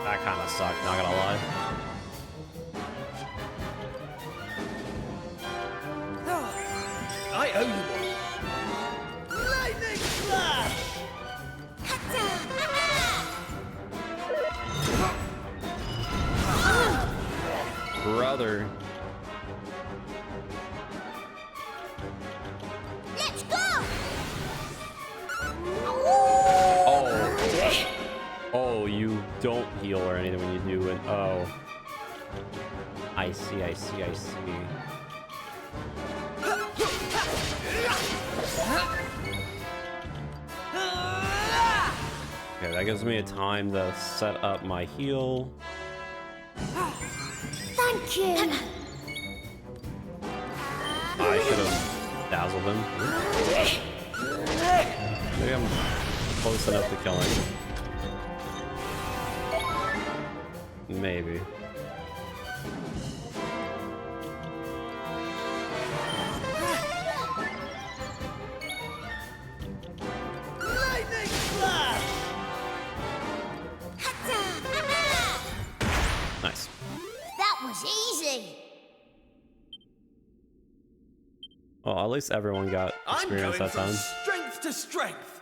That kind of sucked, not gonna lie. I owe you one. Lightning flash! Brother. Let's go! Oh, you don't heal or anything when you do it. Oh. I see, I see, I see. Okay, that gives me a time to set up my heal. Thank you. I should have dazzled him. Maybe I'm close enough to killing. Maybe. Lightning flash! Nice. That was easy. Well, at least everyone got I'm going experience that from time. strength to strength.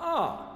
Ah.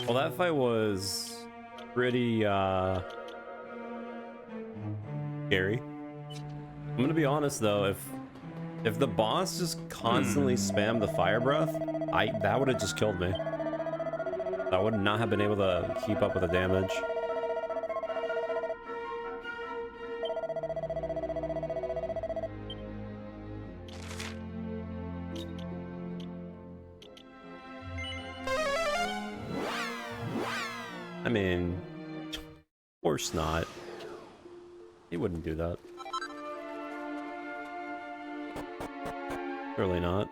Well, that fight was pretty scary. I'm gonna be honest though, If the boss just constantly spammed the fire breath, that would have just killed me. I would not have been able to keep up with the damage. I mean, of course not. He wouldn't do that. Surely not.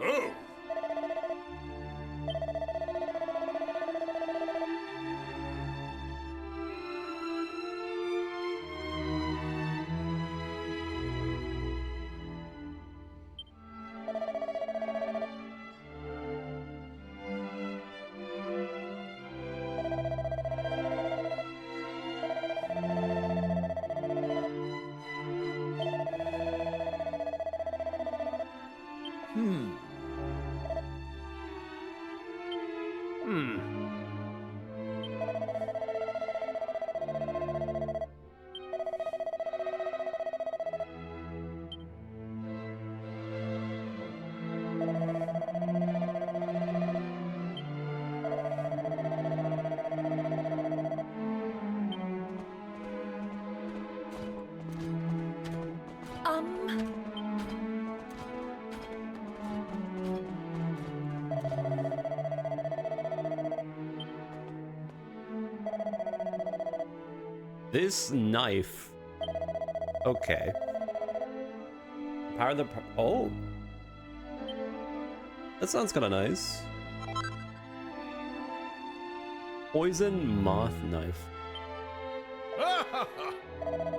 Oh! This knife. Okay. Power the. Oh. That sounds kind of nice. Poison moth knife.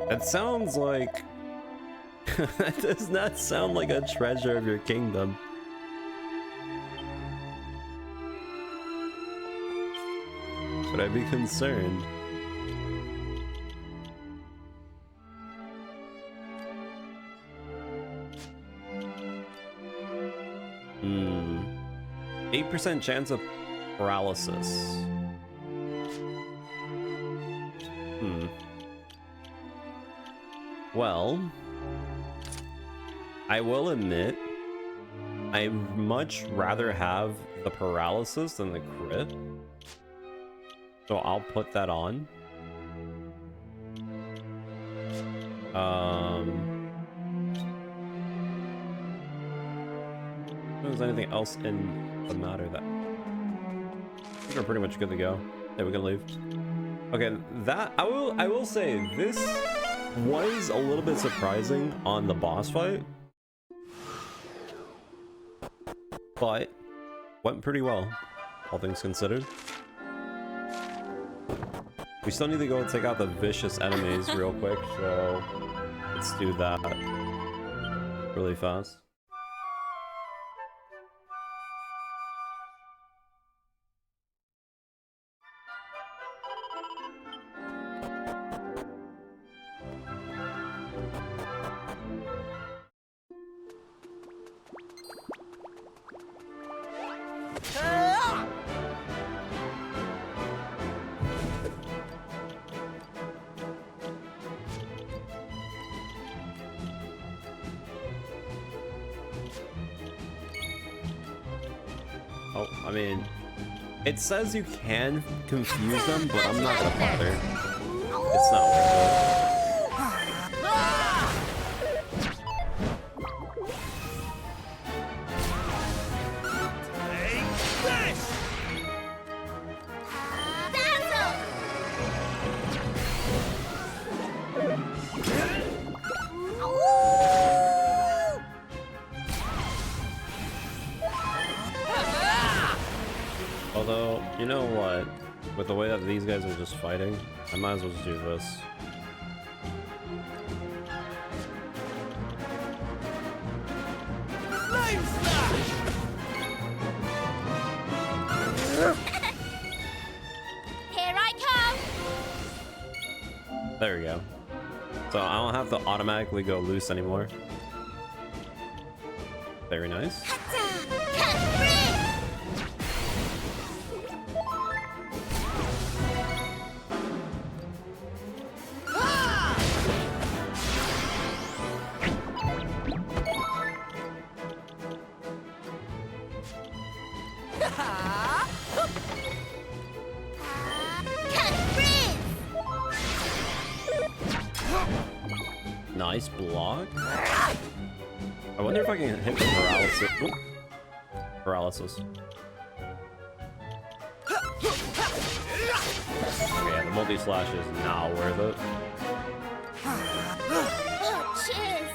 That sounds like. That does not sound like a treasure of your kingdom. Should I be concerned? Hmm. 8% chance of paralysis. Hmm. Well, I will admit, I'd much rather have the paralysis than the crit. So I'll put that on. If there's anything else in the matter that I think we're pretty much good to go. Yeah, we can leave. Okay, that I will say this was a little bit surprising on the boss fight, but went pretty well, all things considered. We still need to go and take out the vicious enemies real quick, so let's do that really fast. Oh, I mean, it says you can confuse them, but I'm not gonna bother. It's not worth it. Although, you know what? With the way that these guys are just fighting, I might as well just do this. Here I come! There we go. So I don't have to automatically go loose anymore. Very nice. Nice block. I wonder if I can hit the paralysis. Oop. Paralysis. Okay, the multi-slash is not worth it. Oh, cheers!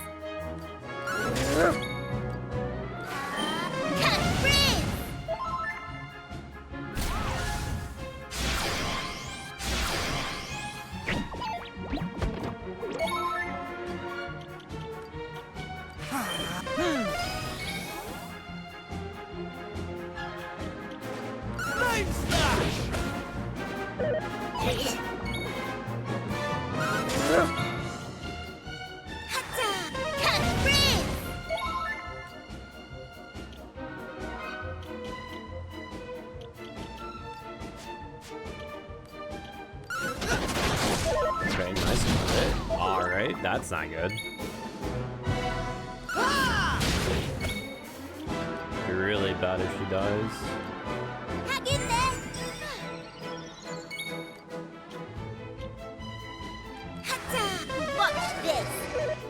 Okay, nice crit. Alright, that's not good. Be really bad if she dies. Hang in there! Watch this!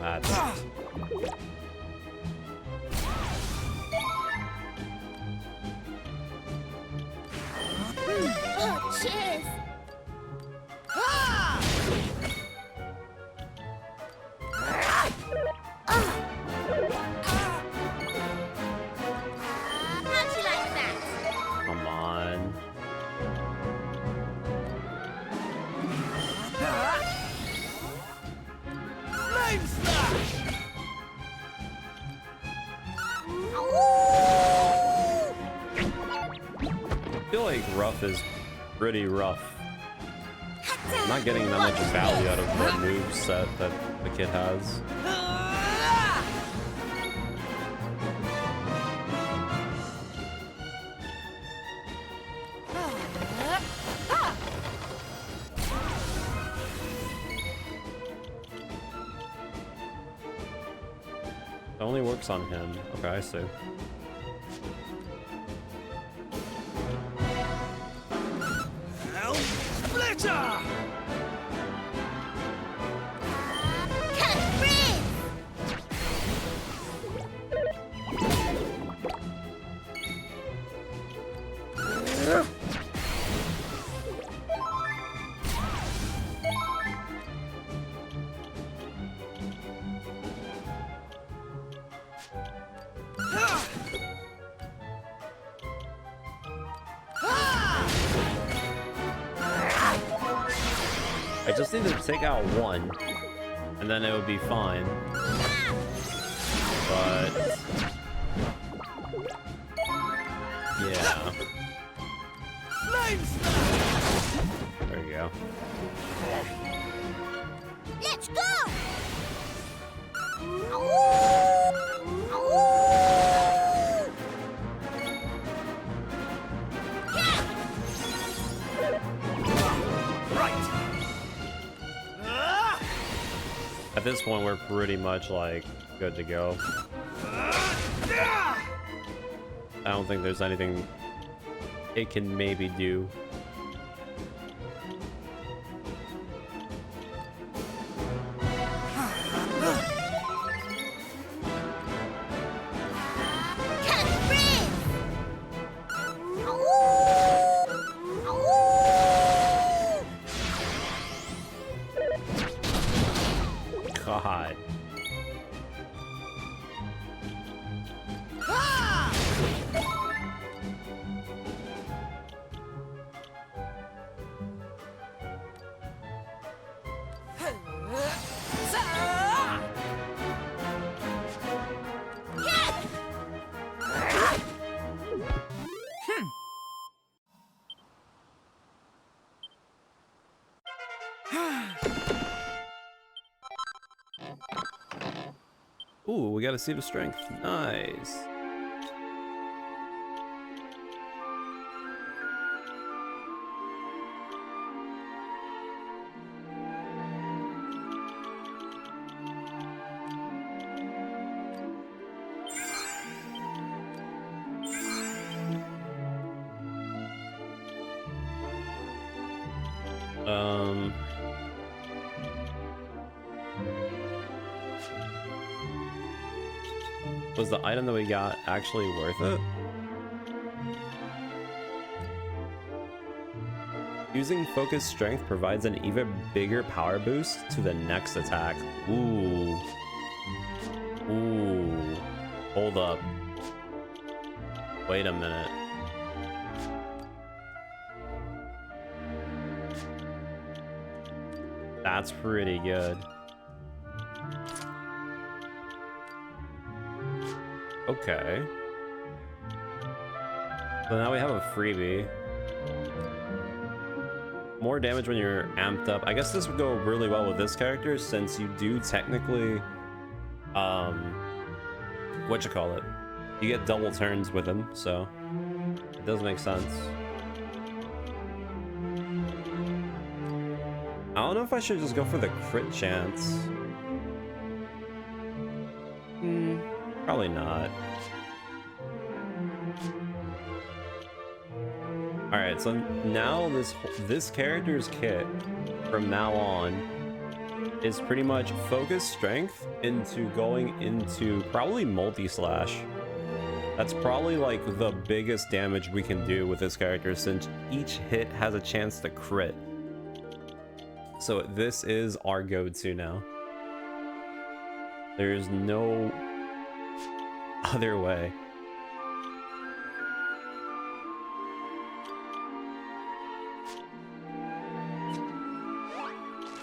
That's... Oh, cheers! How'd you like that? Come on. Flame slash! I feel like rough is pretty rough. I'm not getting that much value out of the move set that the kid has. It only works on him. Okay, I see. Hell splitter! I just need to take out one, and then it would be fine. But yeah, there you go. Let's go! At this point, we're pretty much like good to go. I don't think there's anything it can maybe do. God. Ooh, we got a seed of strength. Nice. Was the item that we got actually worth it? Using focus strength provides an even bigger power boost to the next attack. Ooh. Ooh. Hold up. Wait a minute. That's pretty good. Okay. So now we have a freebie. More damage when you're amped up. I guess this would go really well with this character since you do technically, whatchamacallit? You get double turns with him, so it does make sense. I don't know if I should just go for the crit chance. Probably not. Alright, so now this character's kit from now on is pretty much focus strength into going into probably multi-slash. That's probably like the biggest damage we can do with this character since each hit has a chance to crit. So this is our go-to now. There's no other way.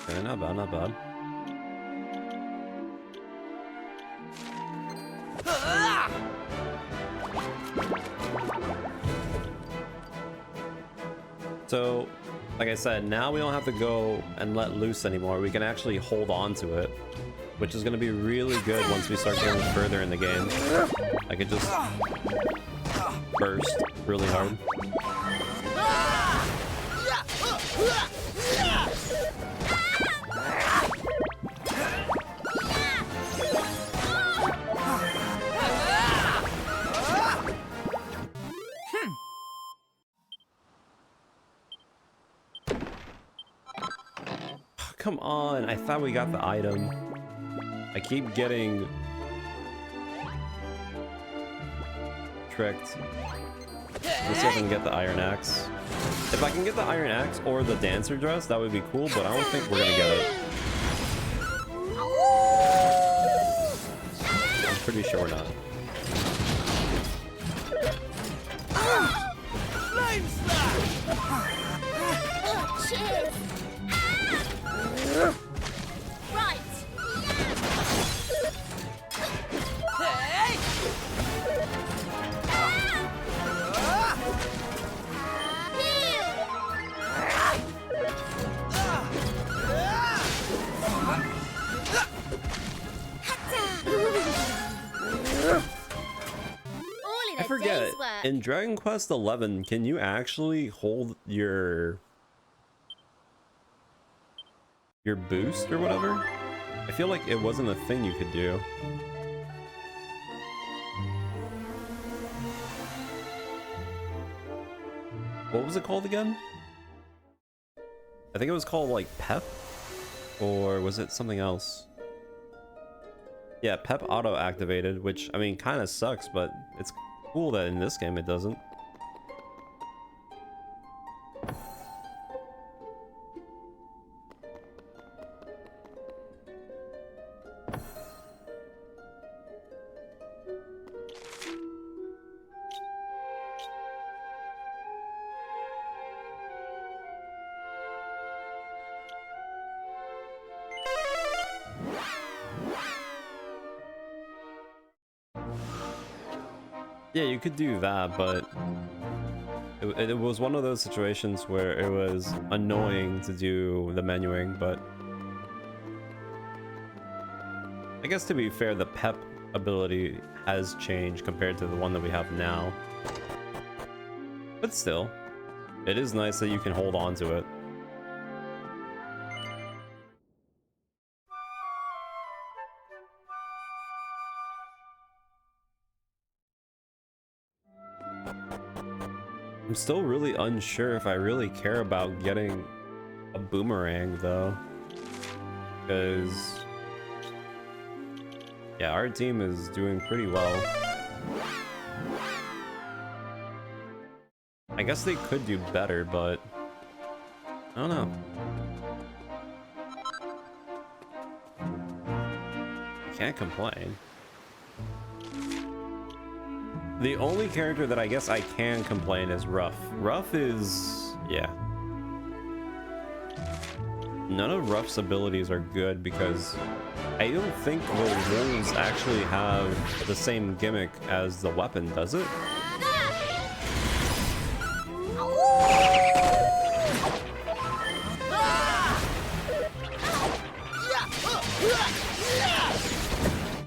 Okay, not bad, not bad. So, like I said, now we don't have to go and let loose anymore. We can actually hold on to it, which is going to be really good once we start going further in the game. I could just burst really hard. Come on, I thought we got the item. I keep getting tricked. Let's see if I can get the iron axe. If I can get the iron axe or the dancer dress, that would be cool, but I don't think we're gonna get it. I'm pretty sure we're not. Flame slash! Cheers! Right! Hey! I forget, in Dragon Quest XI, can you actually hold your boost or whatever? I feel like it wasn't a thing you could do. What was it called again? I think it was called like Pep, or was it something else? Yeah, Pep auto activated, which I mean kind of sucks, but it's cool that in this game it doesn't. Yeah, you could do that, but it was one of those situations where it was annoying to do the menuing, but I guess to be fair, the Pep ability has changed compared to the one that we have now. But still, it is nice that you can hold on to it. I'm still really unsure if I really care about getting a boomerang though, because yeah, our team is doing pretty well. I guess they could do better, but I don't know. I can't complain. The only character that I guess I can complain is Ruff. Ruff is, yeah. None of Ruff's abilities are good because I don't think the wolves actually have the same gimmick as the weapon, does it?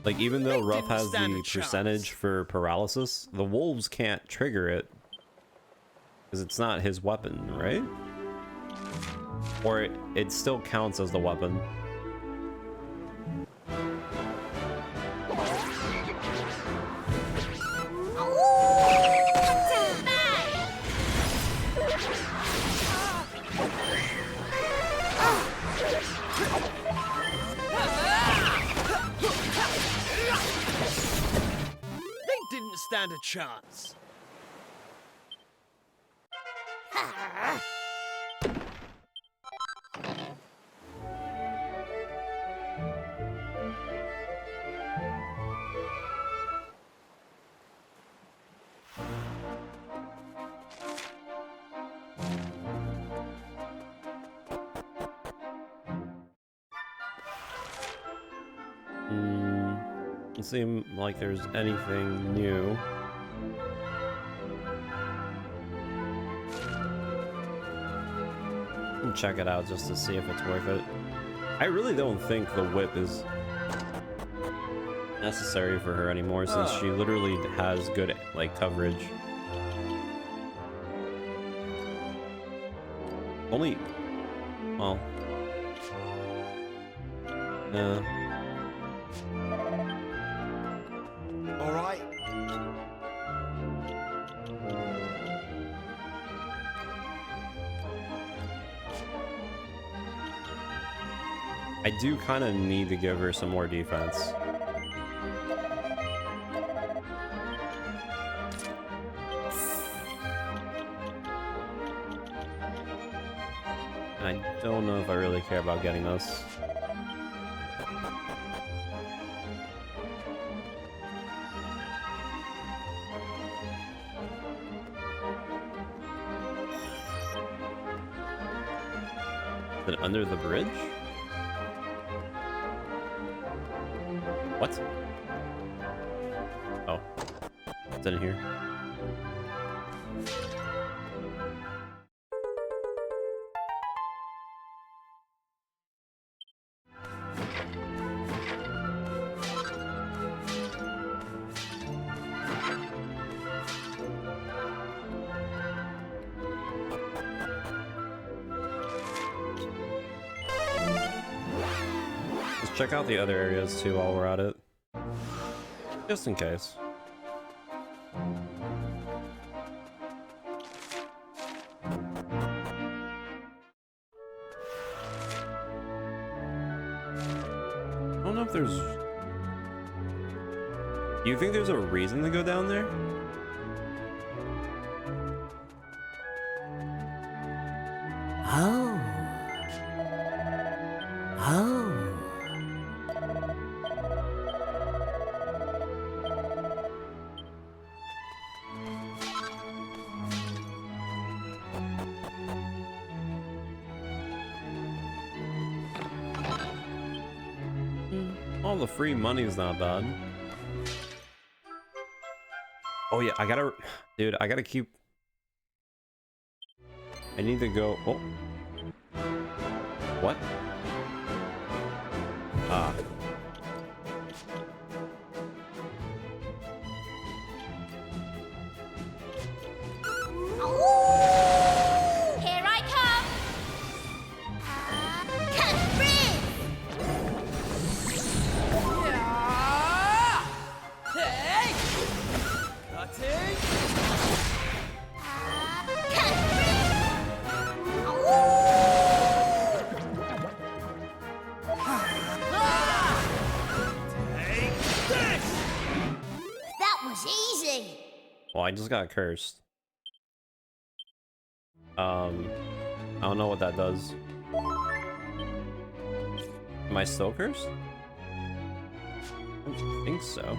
Like, even though Ruff has the percentage for paralysis, the wolves can't trigger it because it's not his weapon, right? Or it still counts as the weapon. Didn't stand a chance. Doesn't seem like there's anything new. I'll check it out just to see if it's worth it. I really don't think the whip is necessary for her anymore since she literally has good like coverage. Only, well, yeah. All right. I do kind of need to give her some more defense. And I don't know if I really care about getting this. Is it under the bridge? What? Oh. It's in here. Let's check out the other areas too while we're at it. Just in case. I don't know if there's... Do you think there's a reason to go down there? Oh. Oh. All the free money is not bad. Oh yeah, I gotta... Dude, I gotta keep... I need to go... Oh. What? Ah. Here I come! Cut free! Hey! Cutting! Cut free! Well, I just got cursed. I don't know what that does. Am I still cursed? I don't think so.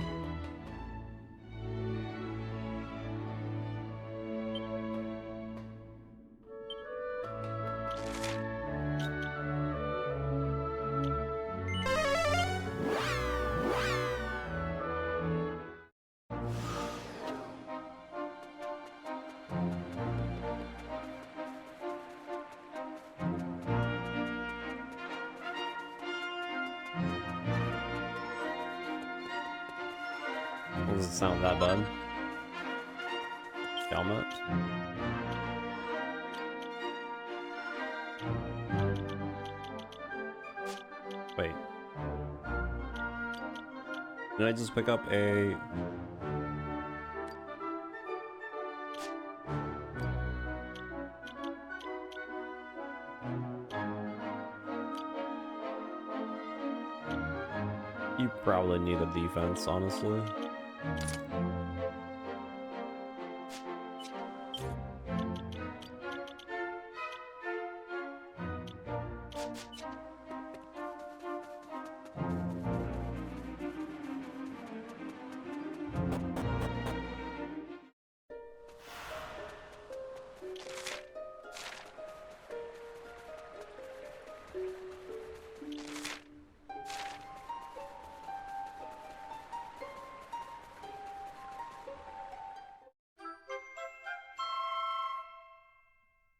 Doesn't sound that bad. Helmet. Wait. Did I just pick up a... You probably need a defense, honestly.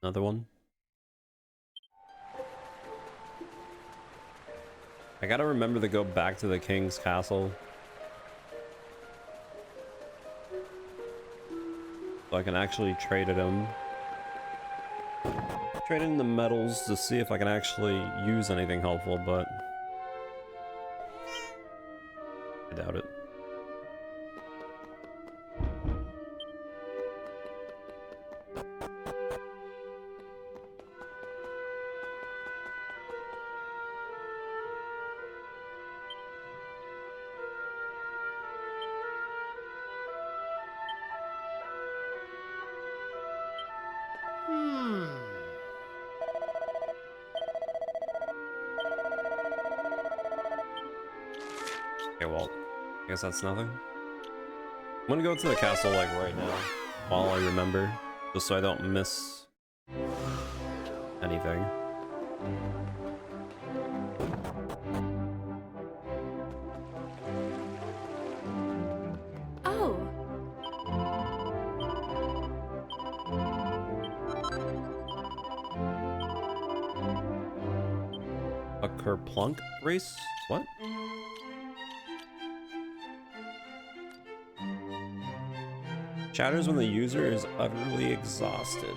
Another one. I gotta remember to go back to the king's castle. So I can actually trade at him. Trade in the metals to see if I can actually use anything helpful, but I doubt it. Okay, well, I guess that's nothing. I'm gonna go to the castle, like, right now, while I remember, just so I don't miss anything. Oh. A kerplunk race? What? Shatters when the user is utterly exhausted.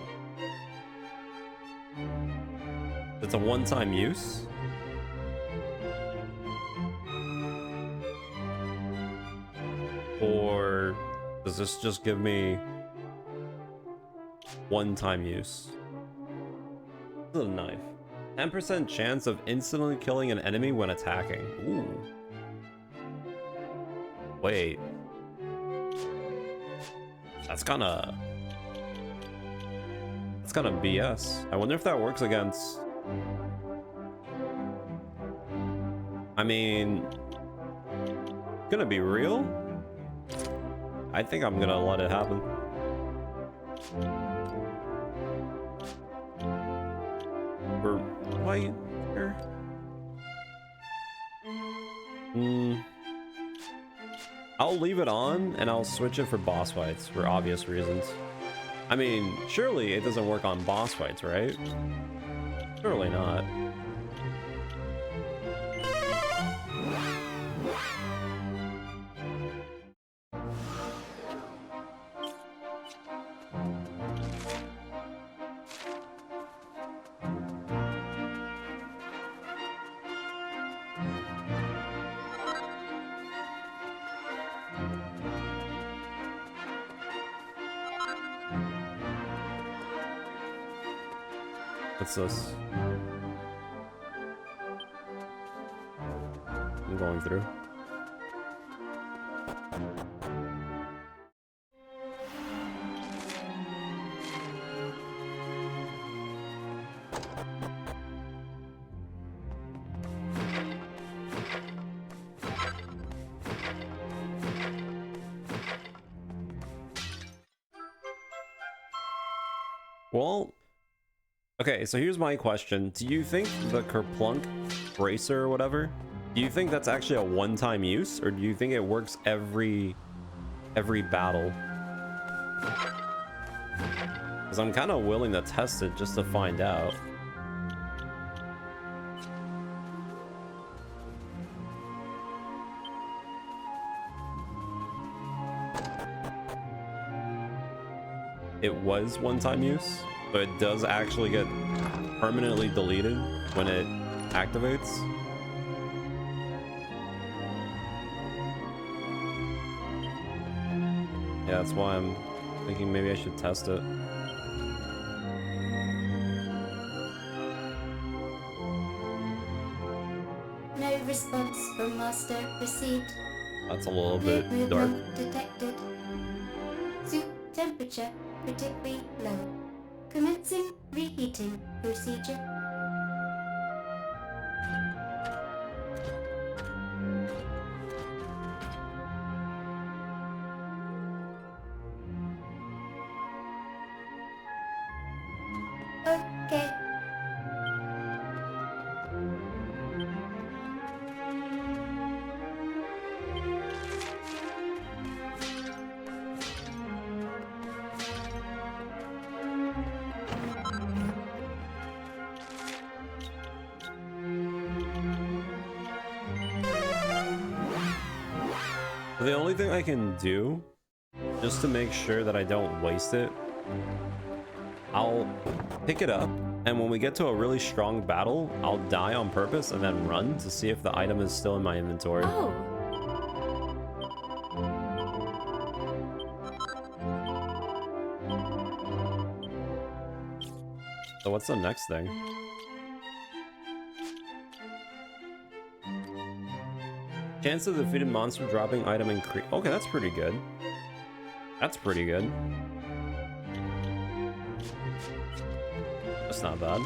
It's a one-time use? Or does this just give me one-time use? This is a knife. 10% chance of instantly killing an enemy when attacking. Ooh. Wait. That's kinda BS. I wonder if that works against... I mean... Gonna be real? I think I'm gonna let it happen. Or... Why... Sure. I'll leave it on, and I'll switch it for boss fights, for obvious reasons. I mean, surely it doesn't work on boss fights, right? Surely not. What's this? I'm going through. Well, okay, so here's my question. Do you think the Kerplunk bracer or whatever, do you think that's actually a one-time use, or do you think it works every battle? Because I'm kind of willing to test it just to find out. It was one-time use, but it does actually get permanently deleted when it activates. Yeah, that's why I'm thinking maybe I should test it. No response from master received. That's a little bit dark. Detected. Soup temperature critically low. Commencing reheating procedure. Okay. The only thing I can do, just to make sure that I don't waste it, I'll pick it up, and when we get to a really strong battle, I'll die on purpose and then run to see if the item is still in my inventory. Oh. So what's the next thing? Chance of the defeated monster dropping item increase. Okay, that's pretty good. That's pretty good. That's not bad.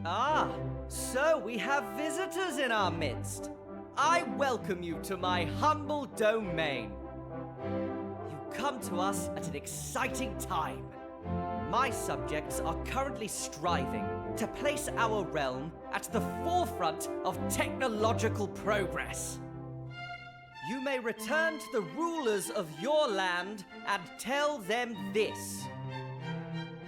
Ah, so we have visitors in our midst. I welcome you to my humble domain. You come to us at an exciting time. My subjects are currently striving to place our realm at the forefront of technological progress. You may return to the rulers of your land and tell them this.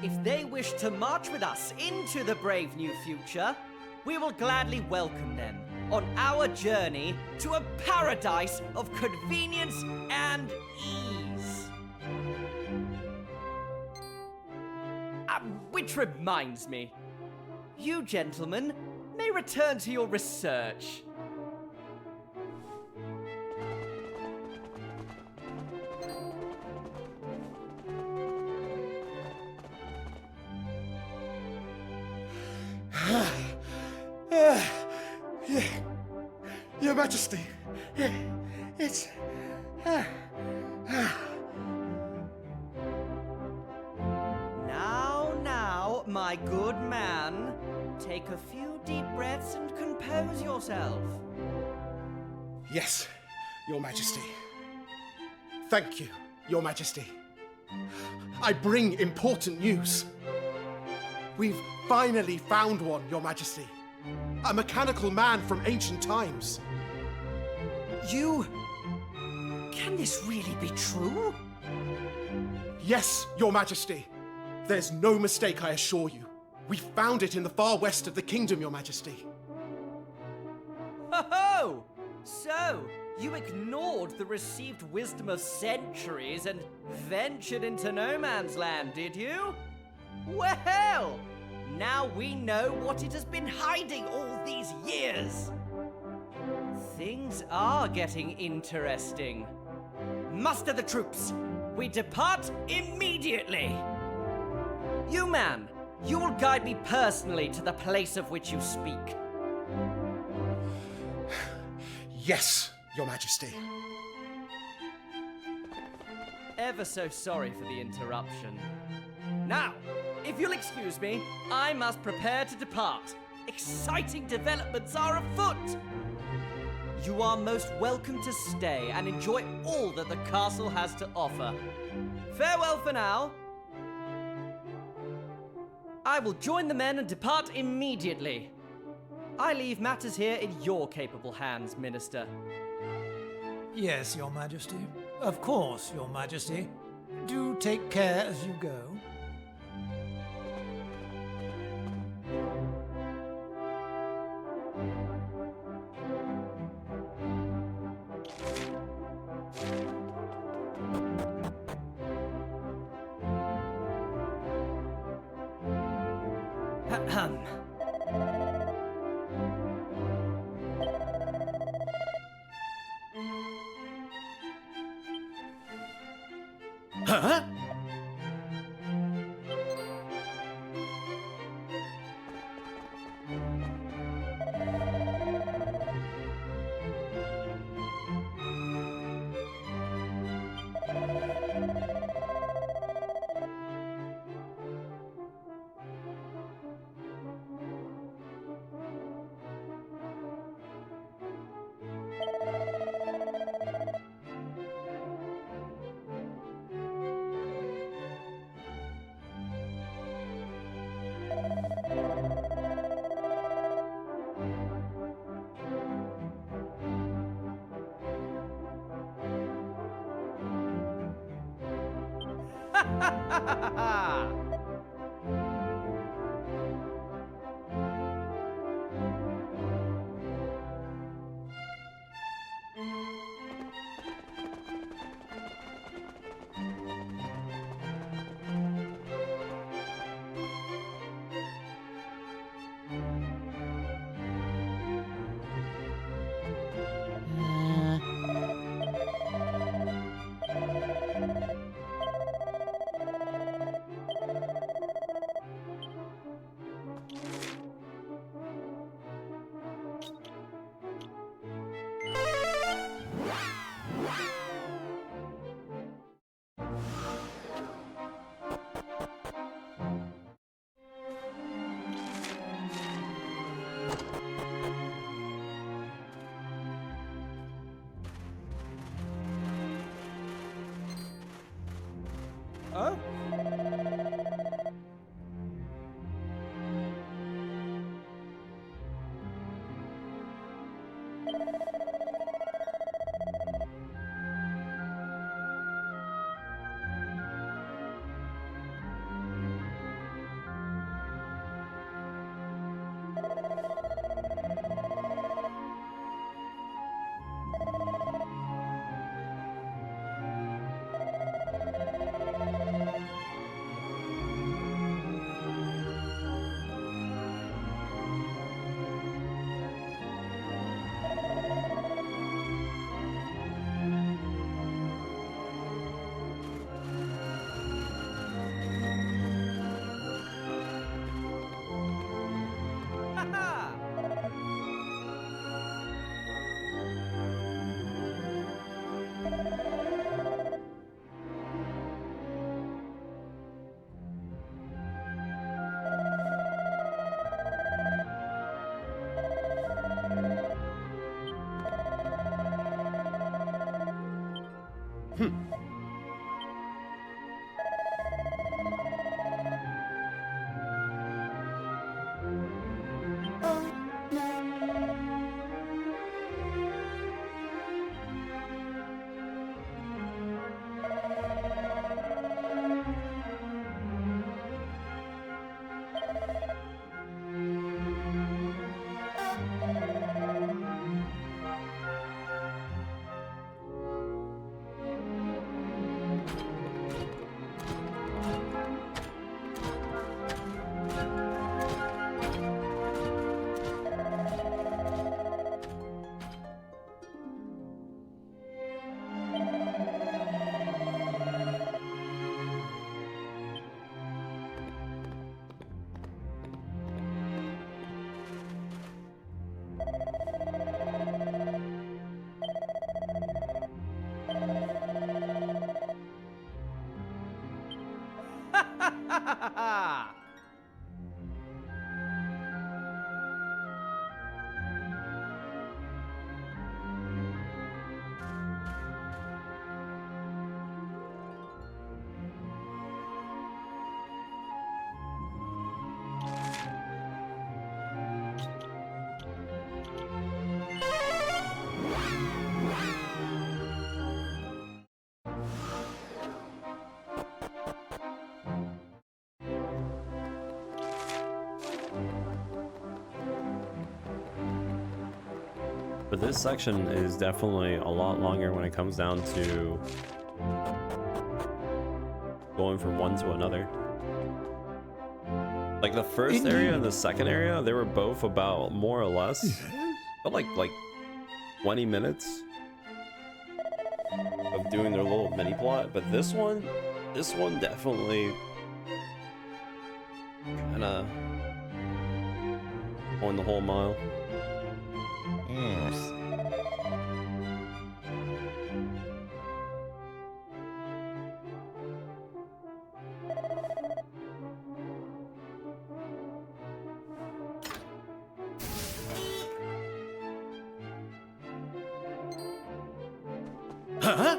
If they wish to march with us into the brave new future, we will gladly welcome them on our journey to a paradise of convenience and ease. Which reminds me, you gentlemen may return to your research. Your Majesty, it's... Now, my good man, take a few deep breaths and compose yourself. Yes, Your Majesty. Thank you, Your Majesty. I bring important news. We've finally found one, Your Majesty. A mechanical man from ancient times. You... Can this really be true? Yes, Your Majesty. There's no mistake, I assure you. We found it in the far west of the kingdom, Your Majesty. Ho-ho! So, you ignored the received wisdom of centuries and ventured into no man's land, did you? Well, now we know what it has been hiding all these years. Things are getting interesting. Muster the troops. We depart immediately. You, man, you will guide me personally to the place of which you speak. Yes, Your Majesty. Ever so sorry for the interruption. Now, if you'll excuse me, I must prepare to depart. Exciting developments are afoot. You are most welcome to stay and enjoy all that the castle has to offer. Farewell for now. I will join the men and depart immediately. I leave matters here in your capable hands, Minister. Yes, Your Majesty. Of course, Your Majesty. Do take care as you go. Ahem. Huh? Oh? But this section is definitely a lot longer when it comes down to going from one to another. Like the first area and the second area, they were both about more or less, but like 20 minutes of doing their little mini plot. But this one definitely kind of going the whole mile. Yes. Huh?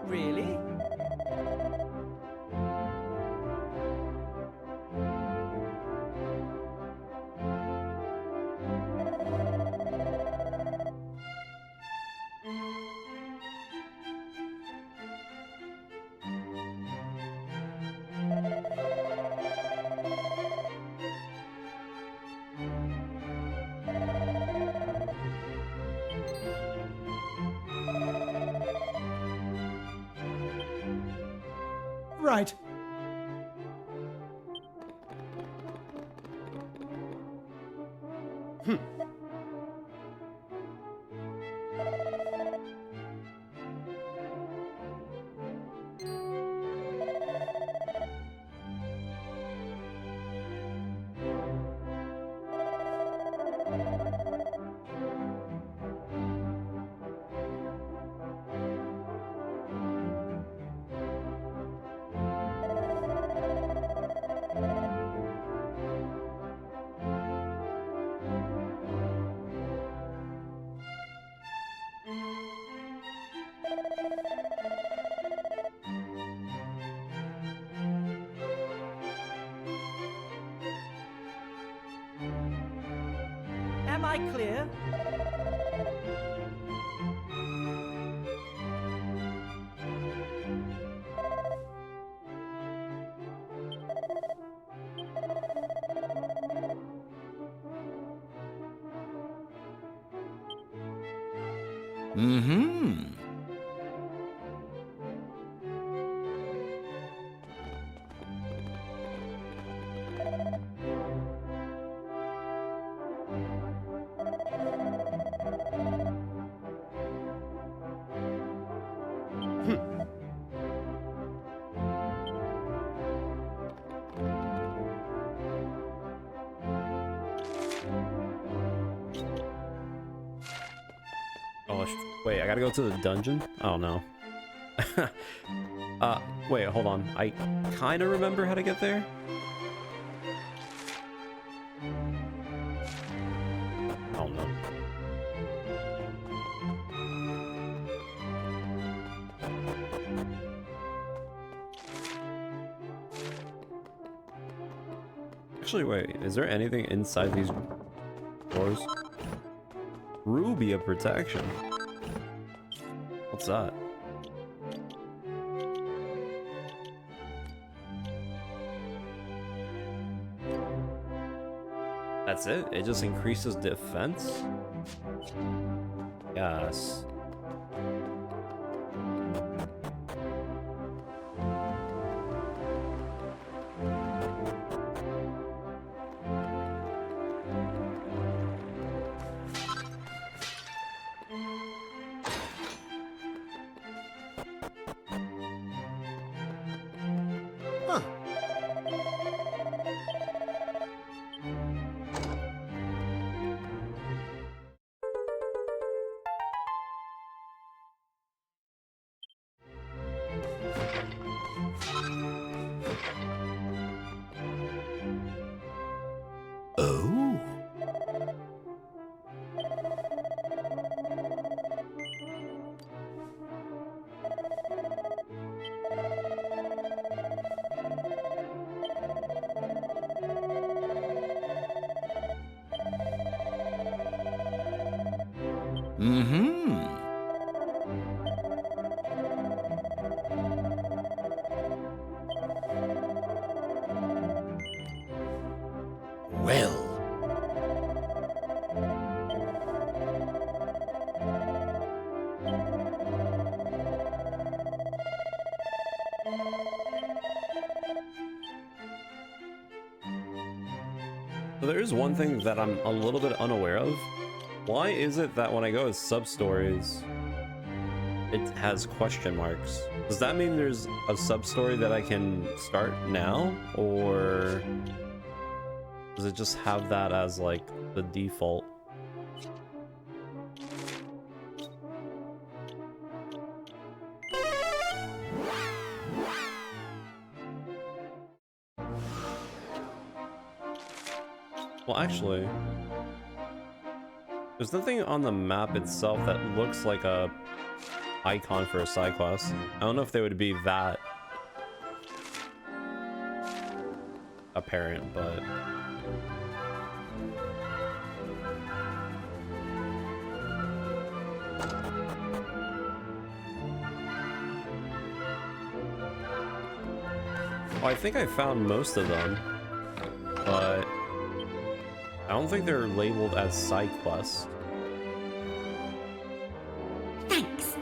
Really? Right. Am I clear? Mm-hmm. Oh, wait, I gotta go to the dungeon? Oh no. Wait, hold on. I kind of remember how to get there. Oh no. Actually, wait, is there anything inside these doors? Ruby of protection. What's that? That's it? It just increases defense? Yes. Oh. Mm-hmm. there is one thing that I'm a little bit unaware of. Why is it that when I go to sub-stories, it has question marks? Does that mean there's a sub-story that I can start now? Or does it just have that as, like, the default? Well, actually, there's nothing on the map itself that looks like a icon for a side quest. I don't know if they would be that apparent, but well, I think I found most of them, but I don't think they're labeled as side quests. Thanks.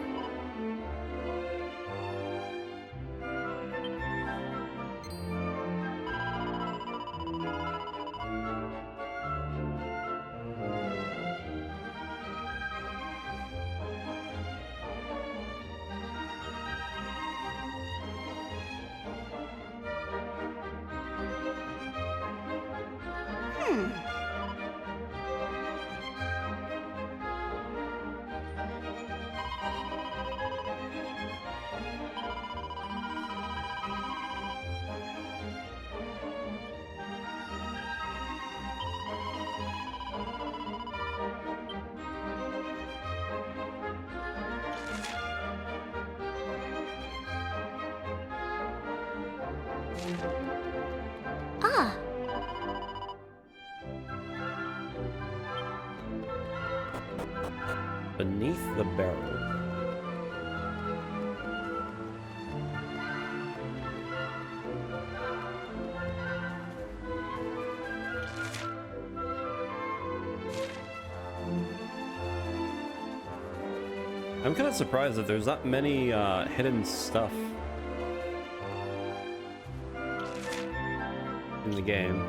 Ah. Beneath the barrel. I'm kind of surprised that there's not many hidden stuff in the game.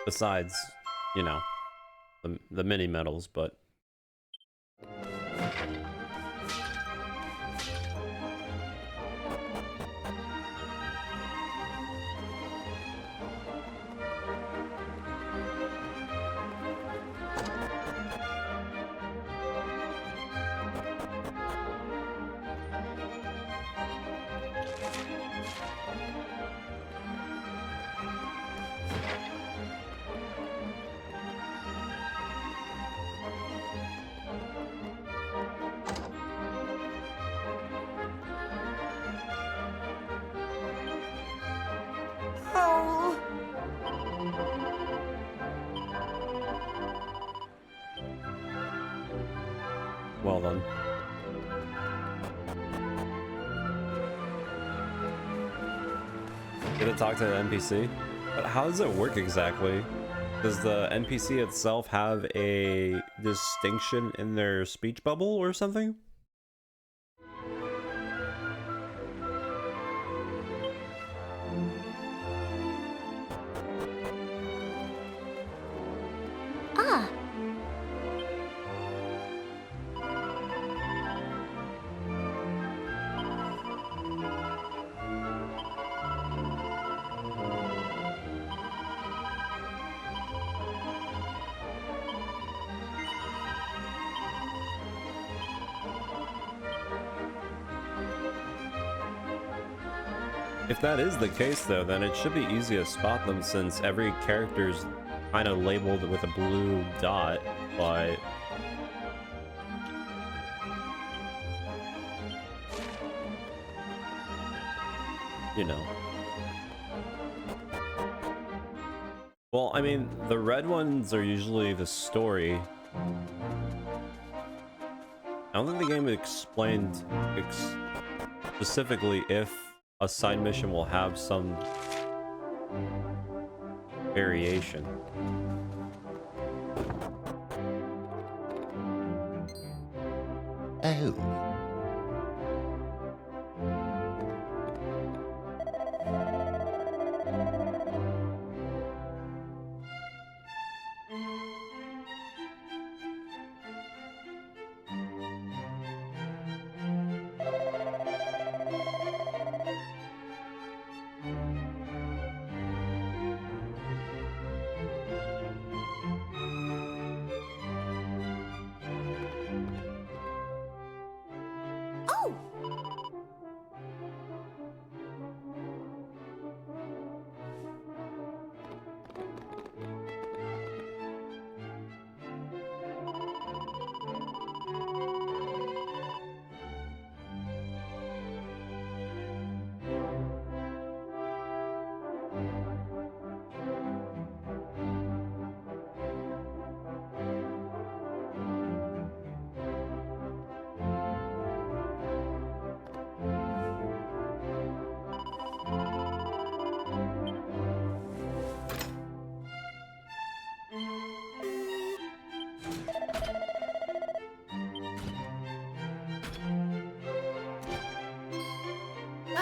Besides, you know, the mini medals, but Oh. well done. Get to talk to the NPC? But how does it work exactly? Does the NPC itself have a distinction in their speech bubble or something? Ah. If that is the case though, then it should be easy to spot them since every character's kind of labeled with a blue dot, but you know. Well, I mean, the red ones are usually the story. I don't think the game explained specifically if a side mission will have some variation. Oh.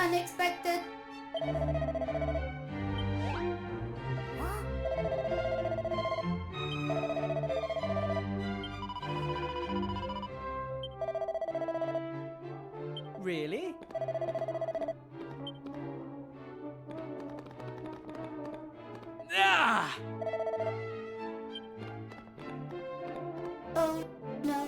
unexpected. Really? Ah! Oh no.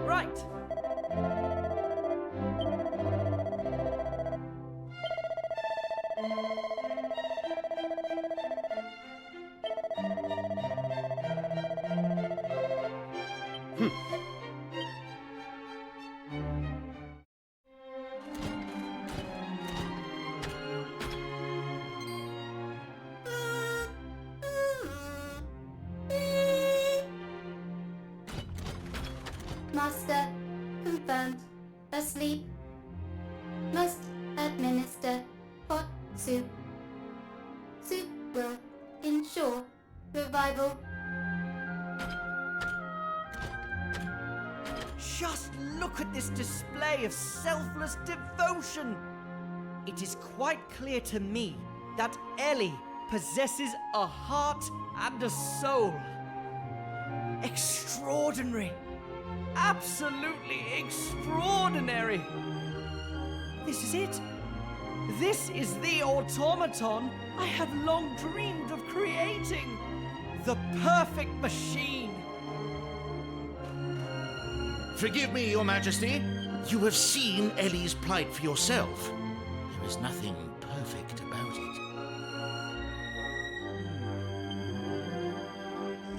Right. Master, confirmed. Asleep. Must administer hot soup. Soup will ensure revival. Just look at this display of selfless devotion! It is quite clear to me that Ellie possesses a heart and a soul. Extraordinary! Absolutely extraordinary! This is it! This is the automaton I have long dreamed of creating! The perfect machine! Forgive me, Your Majesty. You have seen Ellie's plight for yourself. There is nothing perfect about it.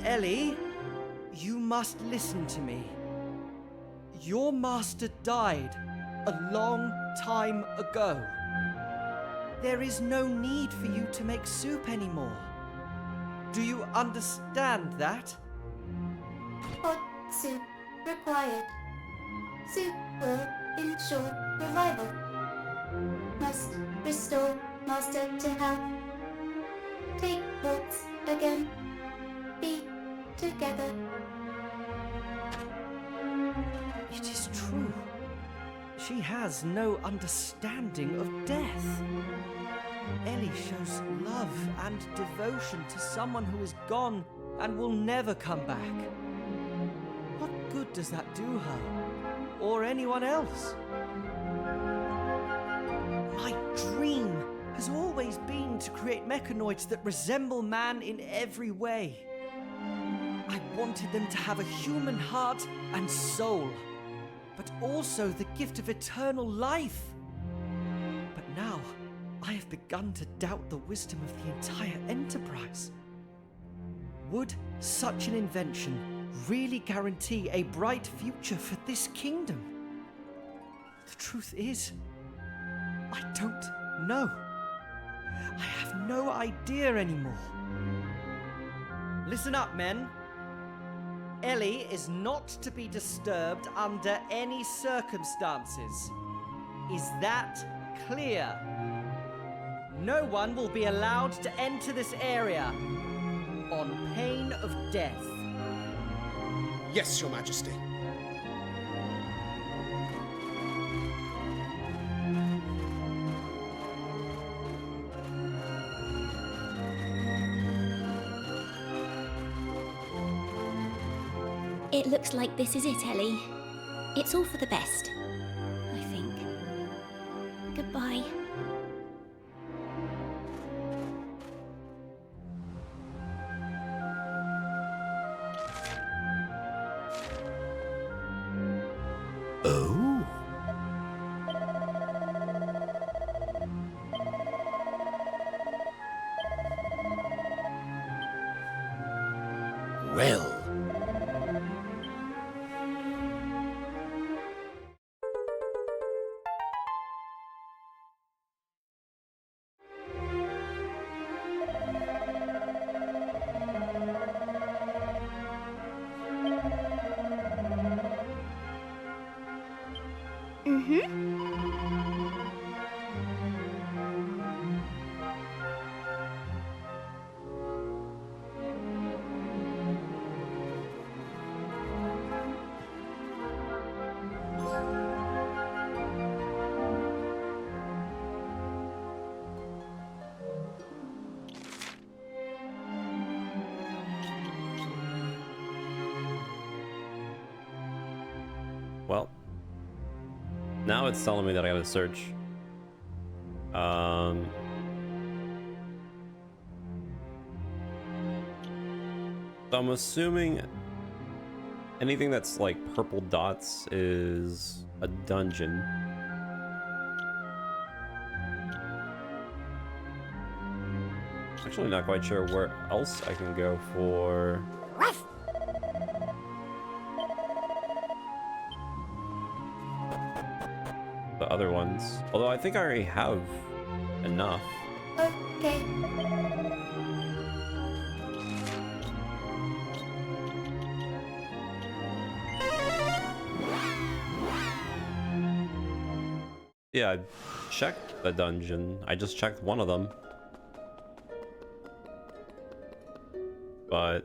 Ellie, you must listen to me. Your master died a long time ago. There is no need for you to make soup anymore. Do you understand that? Hot soup required. Soup will ensure revival. Must restore Master to health. Take walks again. Be together. It is true. She has no understanding of death. Ellie shows love and devotion to someone who is gone and will never come back. What good does that do her? Or anyone else? My dream has always been to create mechanoids that resemble man in every way. I wanted them to have a human heart and soul, but also the gift of eternal life. But now, I have begun to doubt the wisdom of the entire enterprise. Would such an invention really guarantee a bright future for this kingdom? The truth is, I don't know. I have no idea anymore. Listen up, men. Ellie is not to be disturbed under any circumstances. Is that clear? No one will be allowed to enter this area on pain of death. Yes, Your Majesty. It looks like this is it, Ellie. It's all for the best, I think. Goodbye. Oh? Well. Well, now it's telling me that I gotta search. So I'm assuming anything that's like purple dots is a dungeon. Actually not quite sure where else I can go for the other ones. Although I think I already have enough. Okay. Yeah, I checked the dungeon. I just checked one of them. But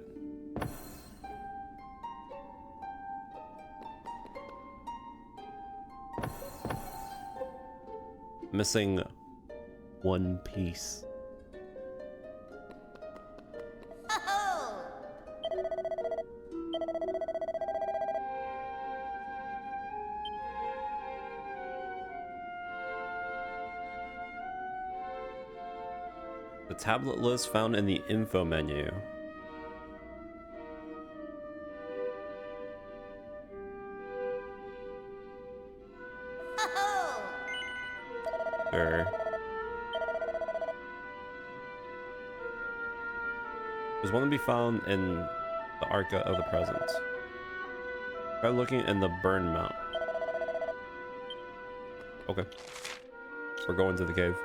missing one piece. The tablet list found in the info menu. Sure. There's one to be found in the Arca of the Presence. Try looking in the Burn Mount. Okay. We're going to the cave.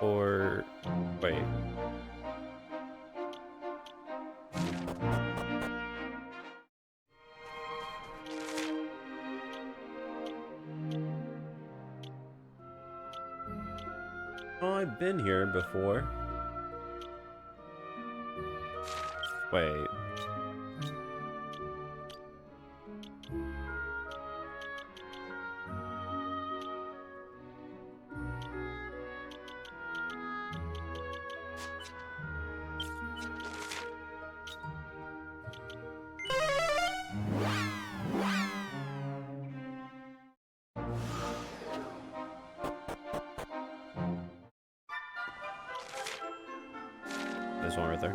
Or wait. Oh, I've been here before. Wait. This one right there.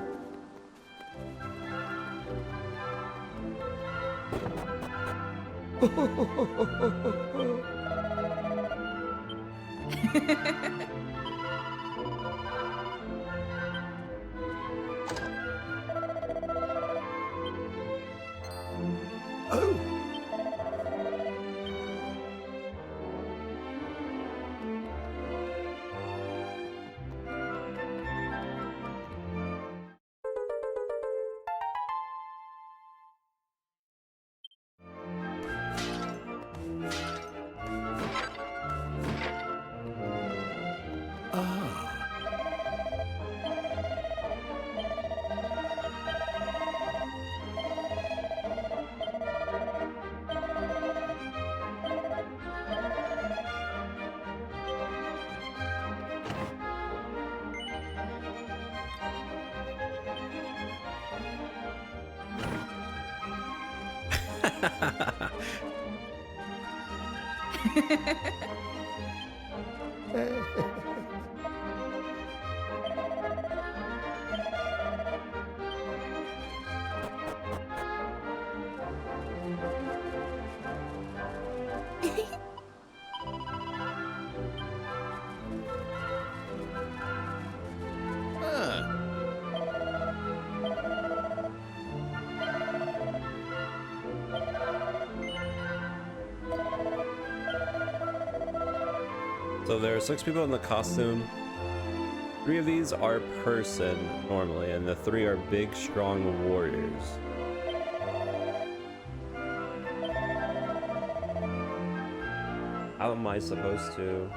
So there are 6 people in the costume. 3 of these are person normally, and the 3 are big, strong warriors. How am I supposed to?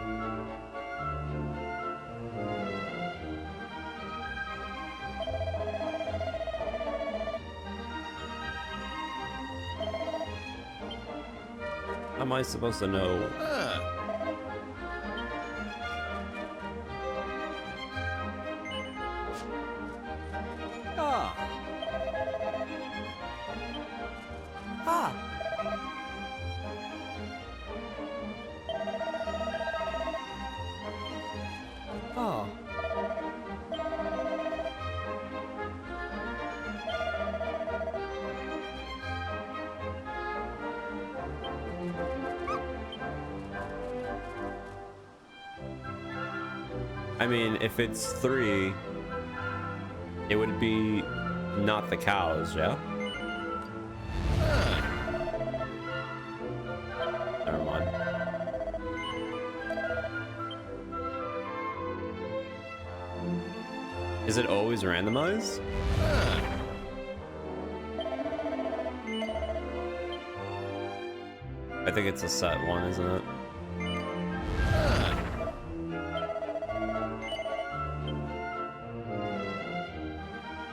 How am I supposed to know? Ah. Ah. Oh. I mean, if it's 3, it would be not the cows, yeah? Never mind. Is it always randomized? I think it's a set one, isn't it?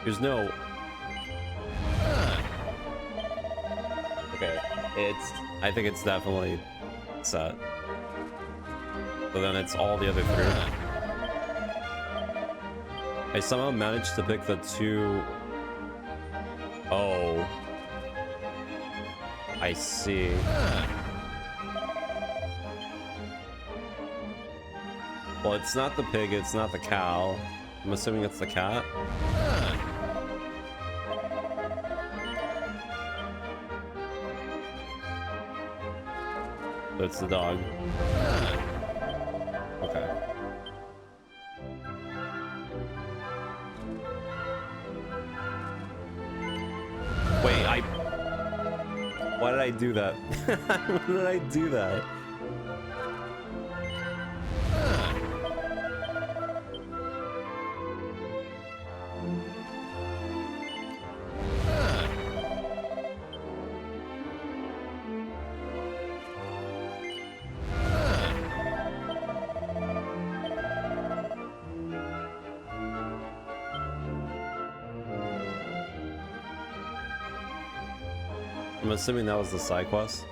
There's no... Okay, I think it's definitely set. So then it's all the other 3. I somehow managed to pick the 2... Oh. I see. Well, it's not the pig, it's not the cow. I'm assuming it's the cat. So it's the dog. Okay. Wait, why did I do that? Why did I do that? I'm assuming that was the side quest.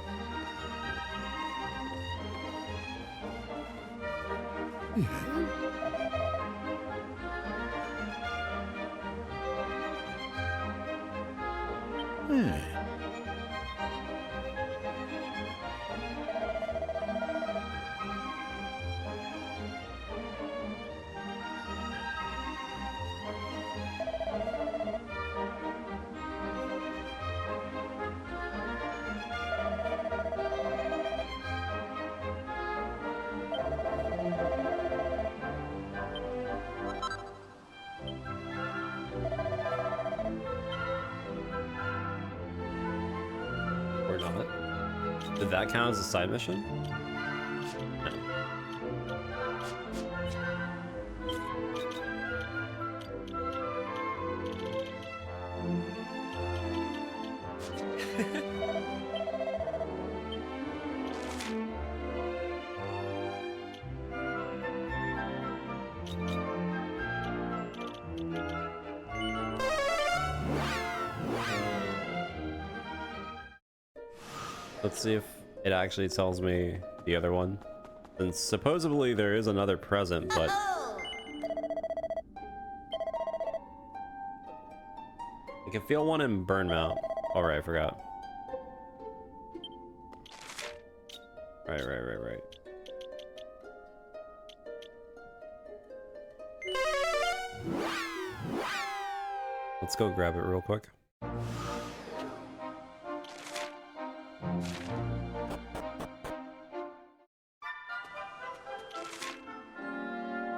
Or not. Did that count as a side mission? No. Let's see if it actually tells me the other one. And supposedly there is another present, but... I can feel one in Burnmount. Oh, right, I forgot. Right. Let's go grab it real quick.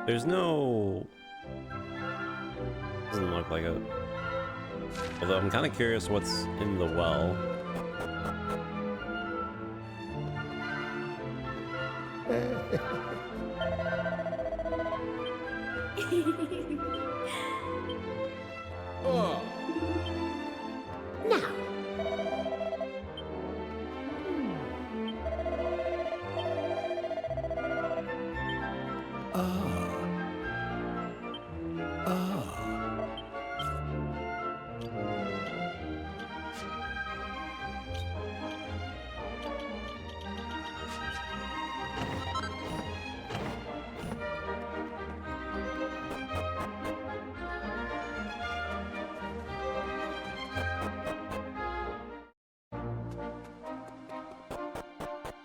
There's no... Doesn't look like it. Although I'm kind of curious what's in the well. Oh. Now.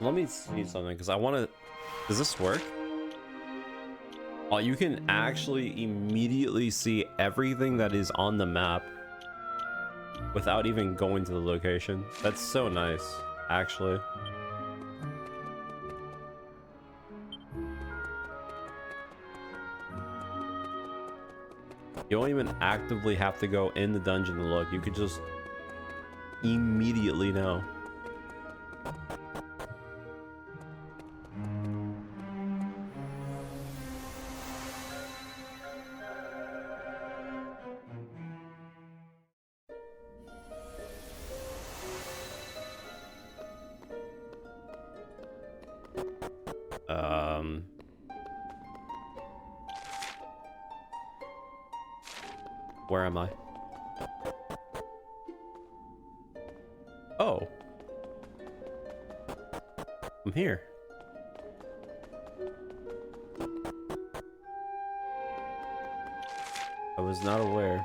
Let me see something, because I want to... Does this work? Oh, you can actually immediately see everything that is on the map without even going to the location. That's so nice, actually. You don't even actively have to go in the dungeon to look. You could just immediately know. Where am I? Oh. I'm here. I was not aware.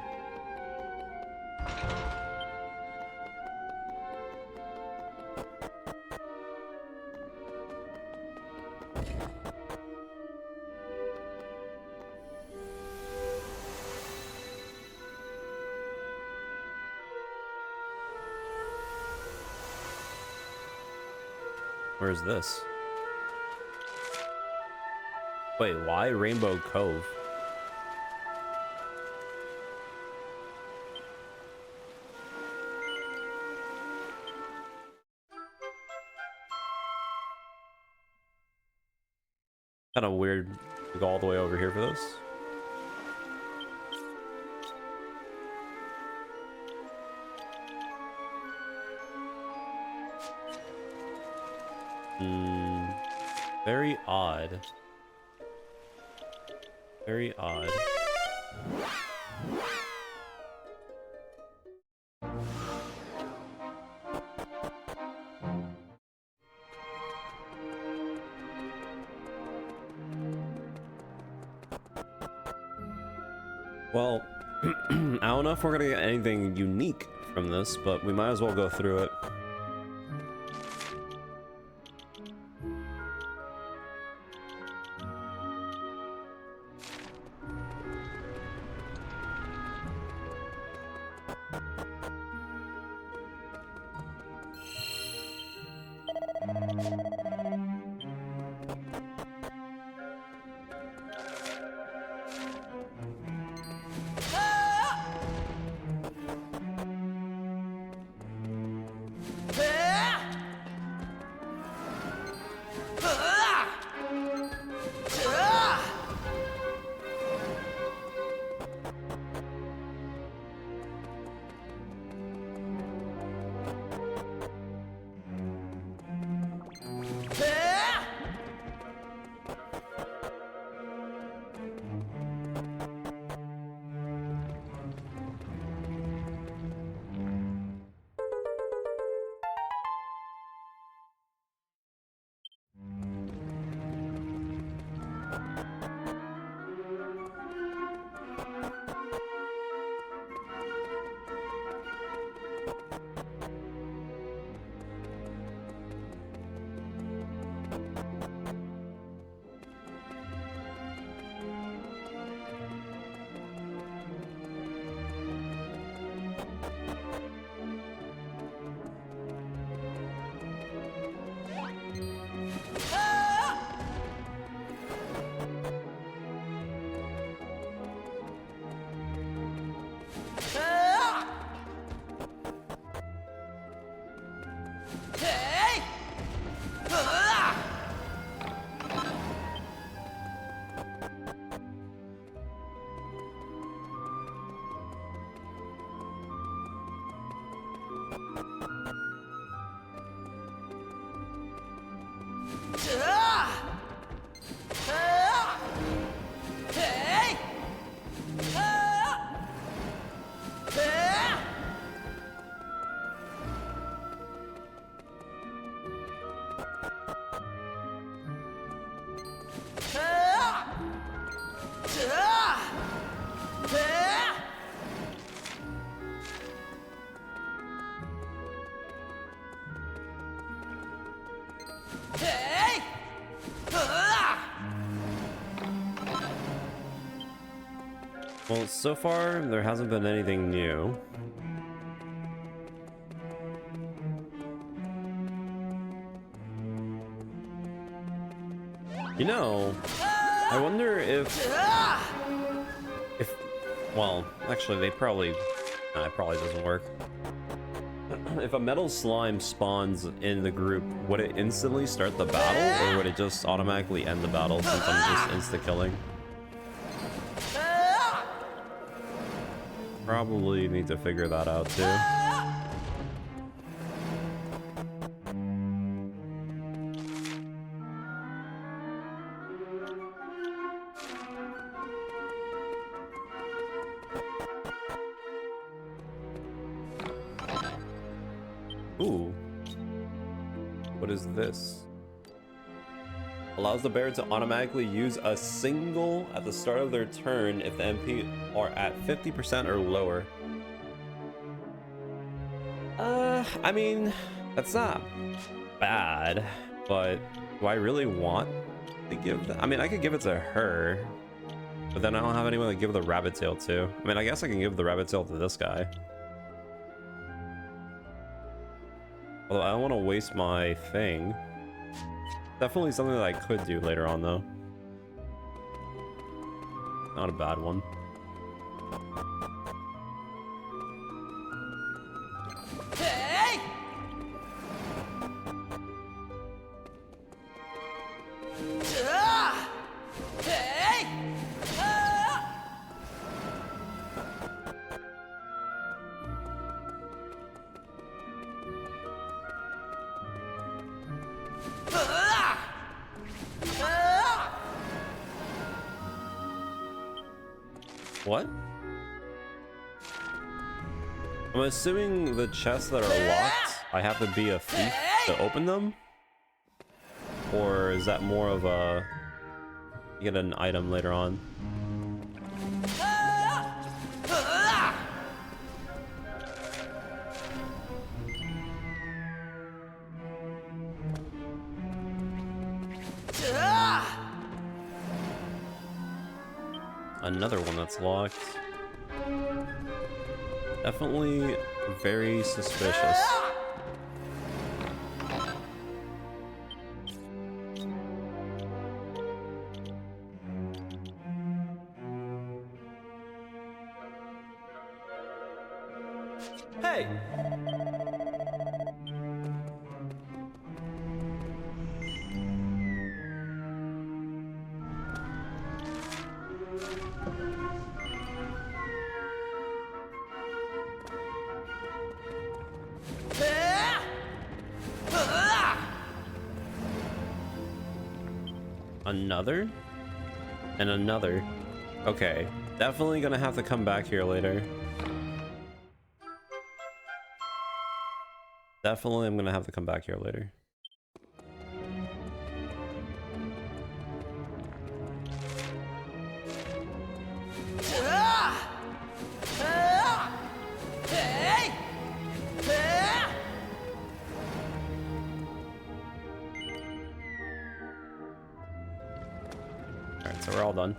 Where's this? Wait, why Rainbow Cove? Kind of weird to go all the way over here for this. Very odd. Very odd. Well, I don't know if we're gonna get anything unique from this, but we might as well go through it. Well, so far, there hasn't been anything new. You know, I wonder if, well, actually, it probably doesn't work. If a metal slime spawns in the group, would it instantly start the battle, or would it just automatically end the battle since I'm just insta-killing? Probably need to figure that out too. Ooh. What is this? Allows the bear to automatically use a single at the start of their turn if the MP are at 50% or lower. I mean, that's not bad, but do I really want to give that? I mean, I could give it to her, but then I don't have anyone to give the rabbit tail to. I mean, I guess I can give the rabbit tail to this guy. Although I don't want to waste my thing. Definitely something that I could do later on, though. Not a bad one. Hey! Hey! What? I'm assuming the chests that are locked, I have to be a thief to open them? Or is that more of a... you get an item later on? Another one that's locked. Definitely very suspicious. Hey! Another? And another. Okay. Definitely gonna have to come back here later. Definitely I'm gonna have to come back here later. Alright, so we're all done.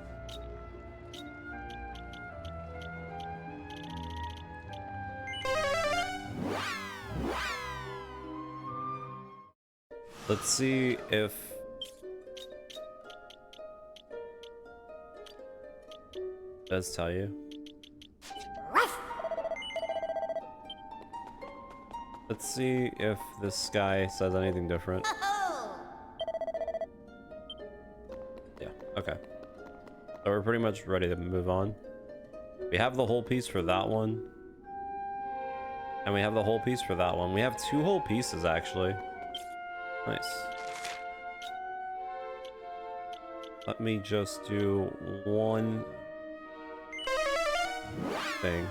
Let's see if... it does tell you. Let's see if this guy says anything different. Yeah, okay. So we're pretty much ready to move on. We have the whole piece for that one. And we have the whole piece for that one. We have 2 whole pieces, actually. Nice. Let me just do one thing.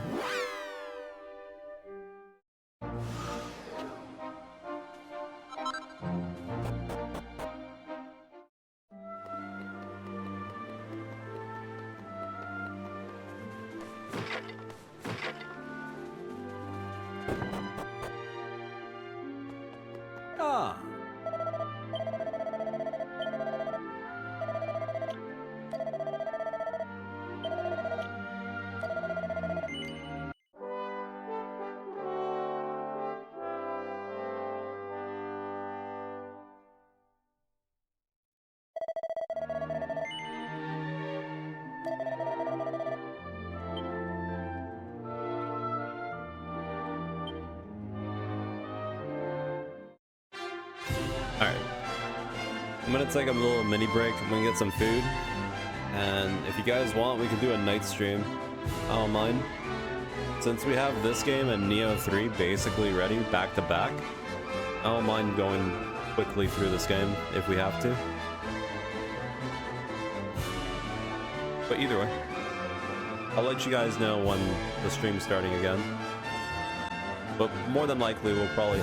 Ah. I'm gonna take a little mini break. I'm gonna get some food. And if you guys want, we can do a night stream. I don't mind. Since we have this game and Neo 3 basically ready back to back, I don't mind going quickly through this game if we have to. But either way, I'll let you guys know when the stream's starting again. But more than likely, we'll probably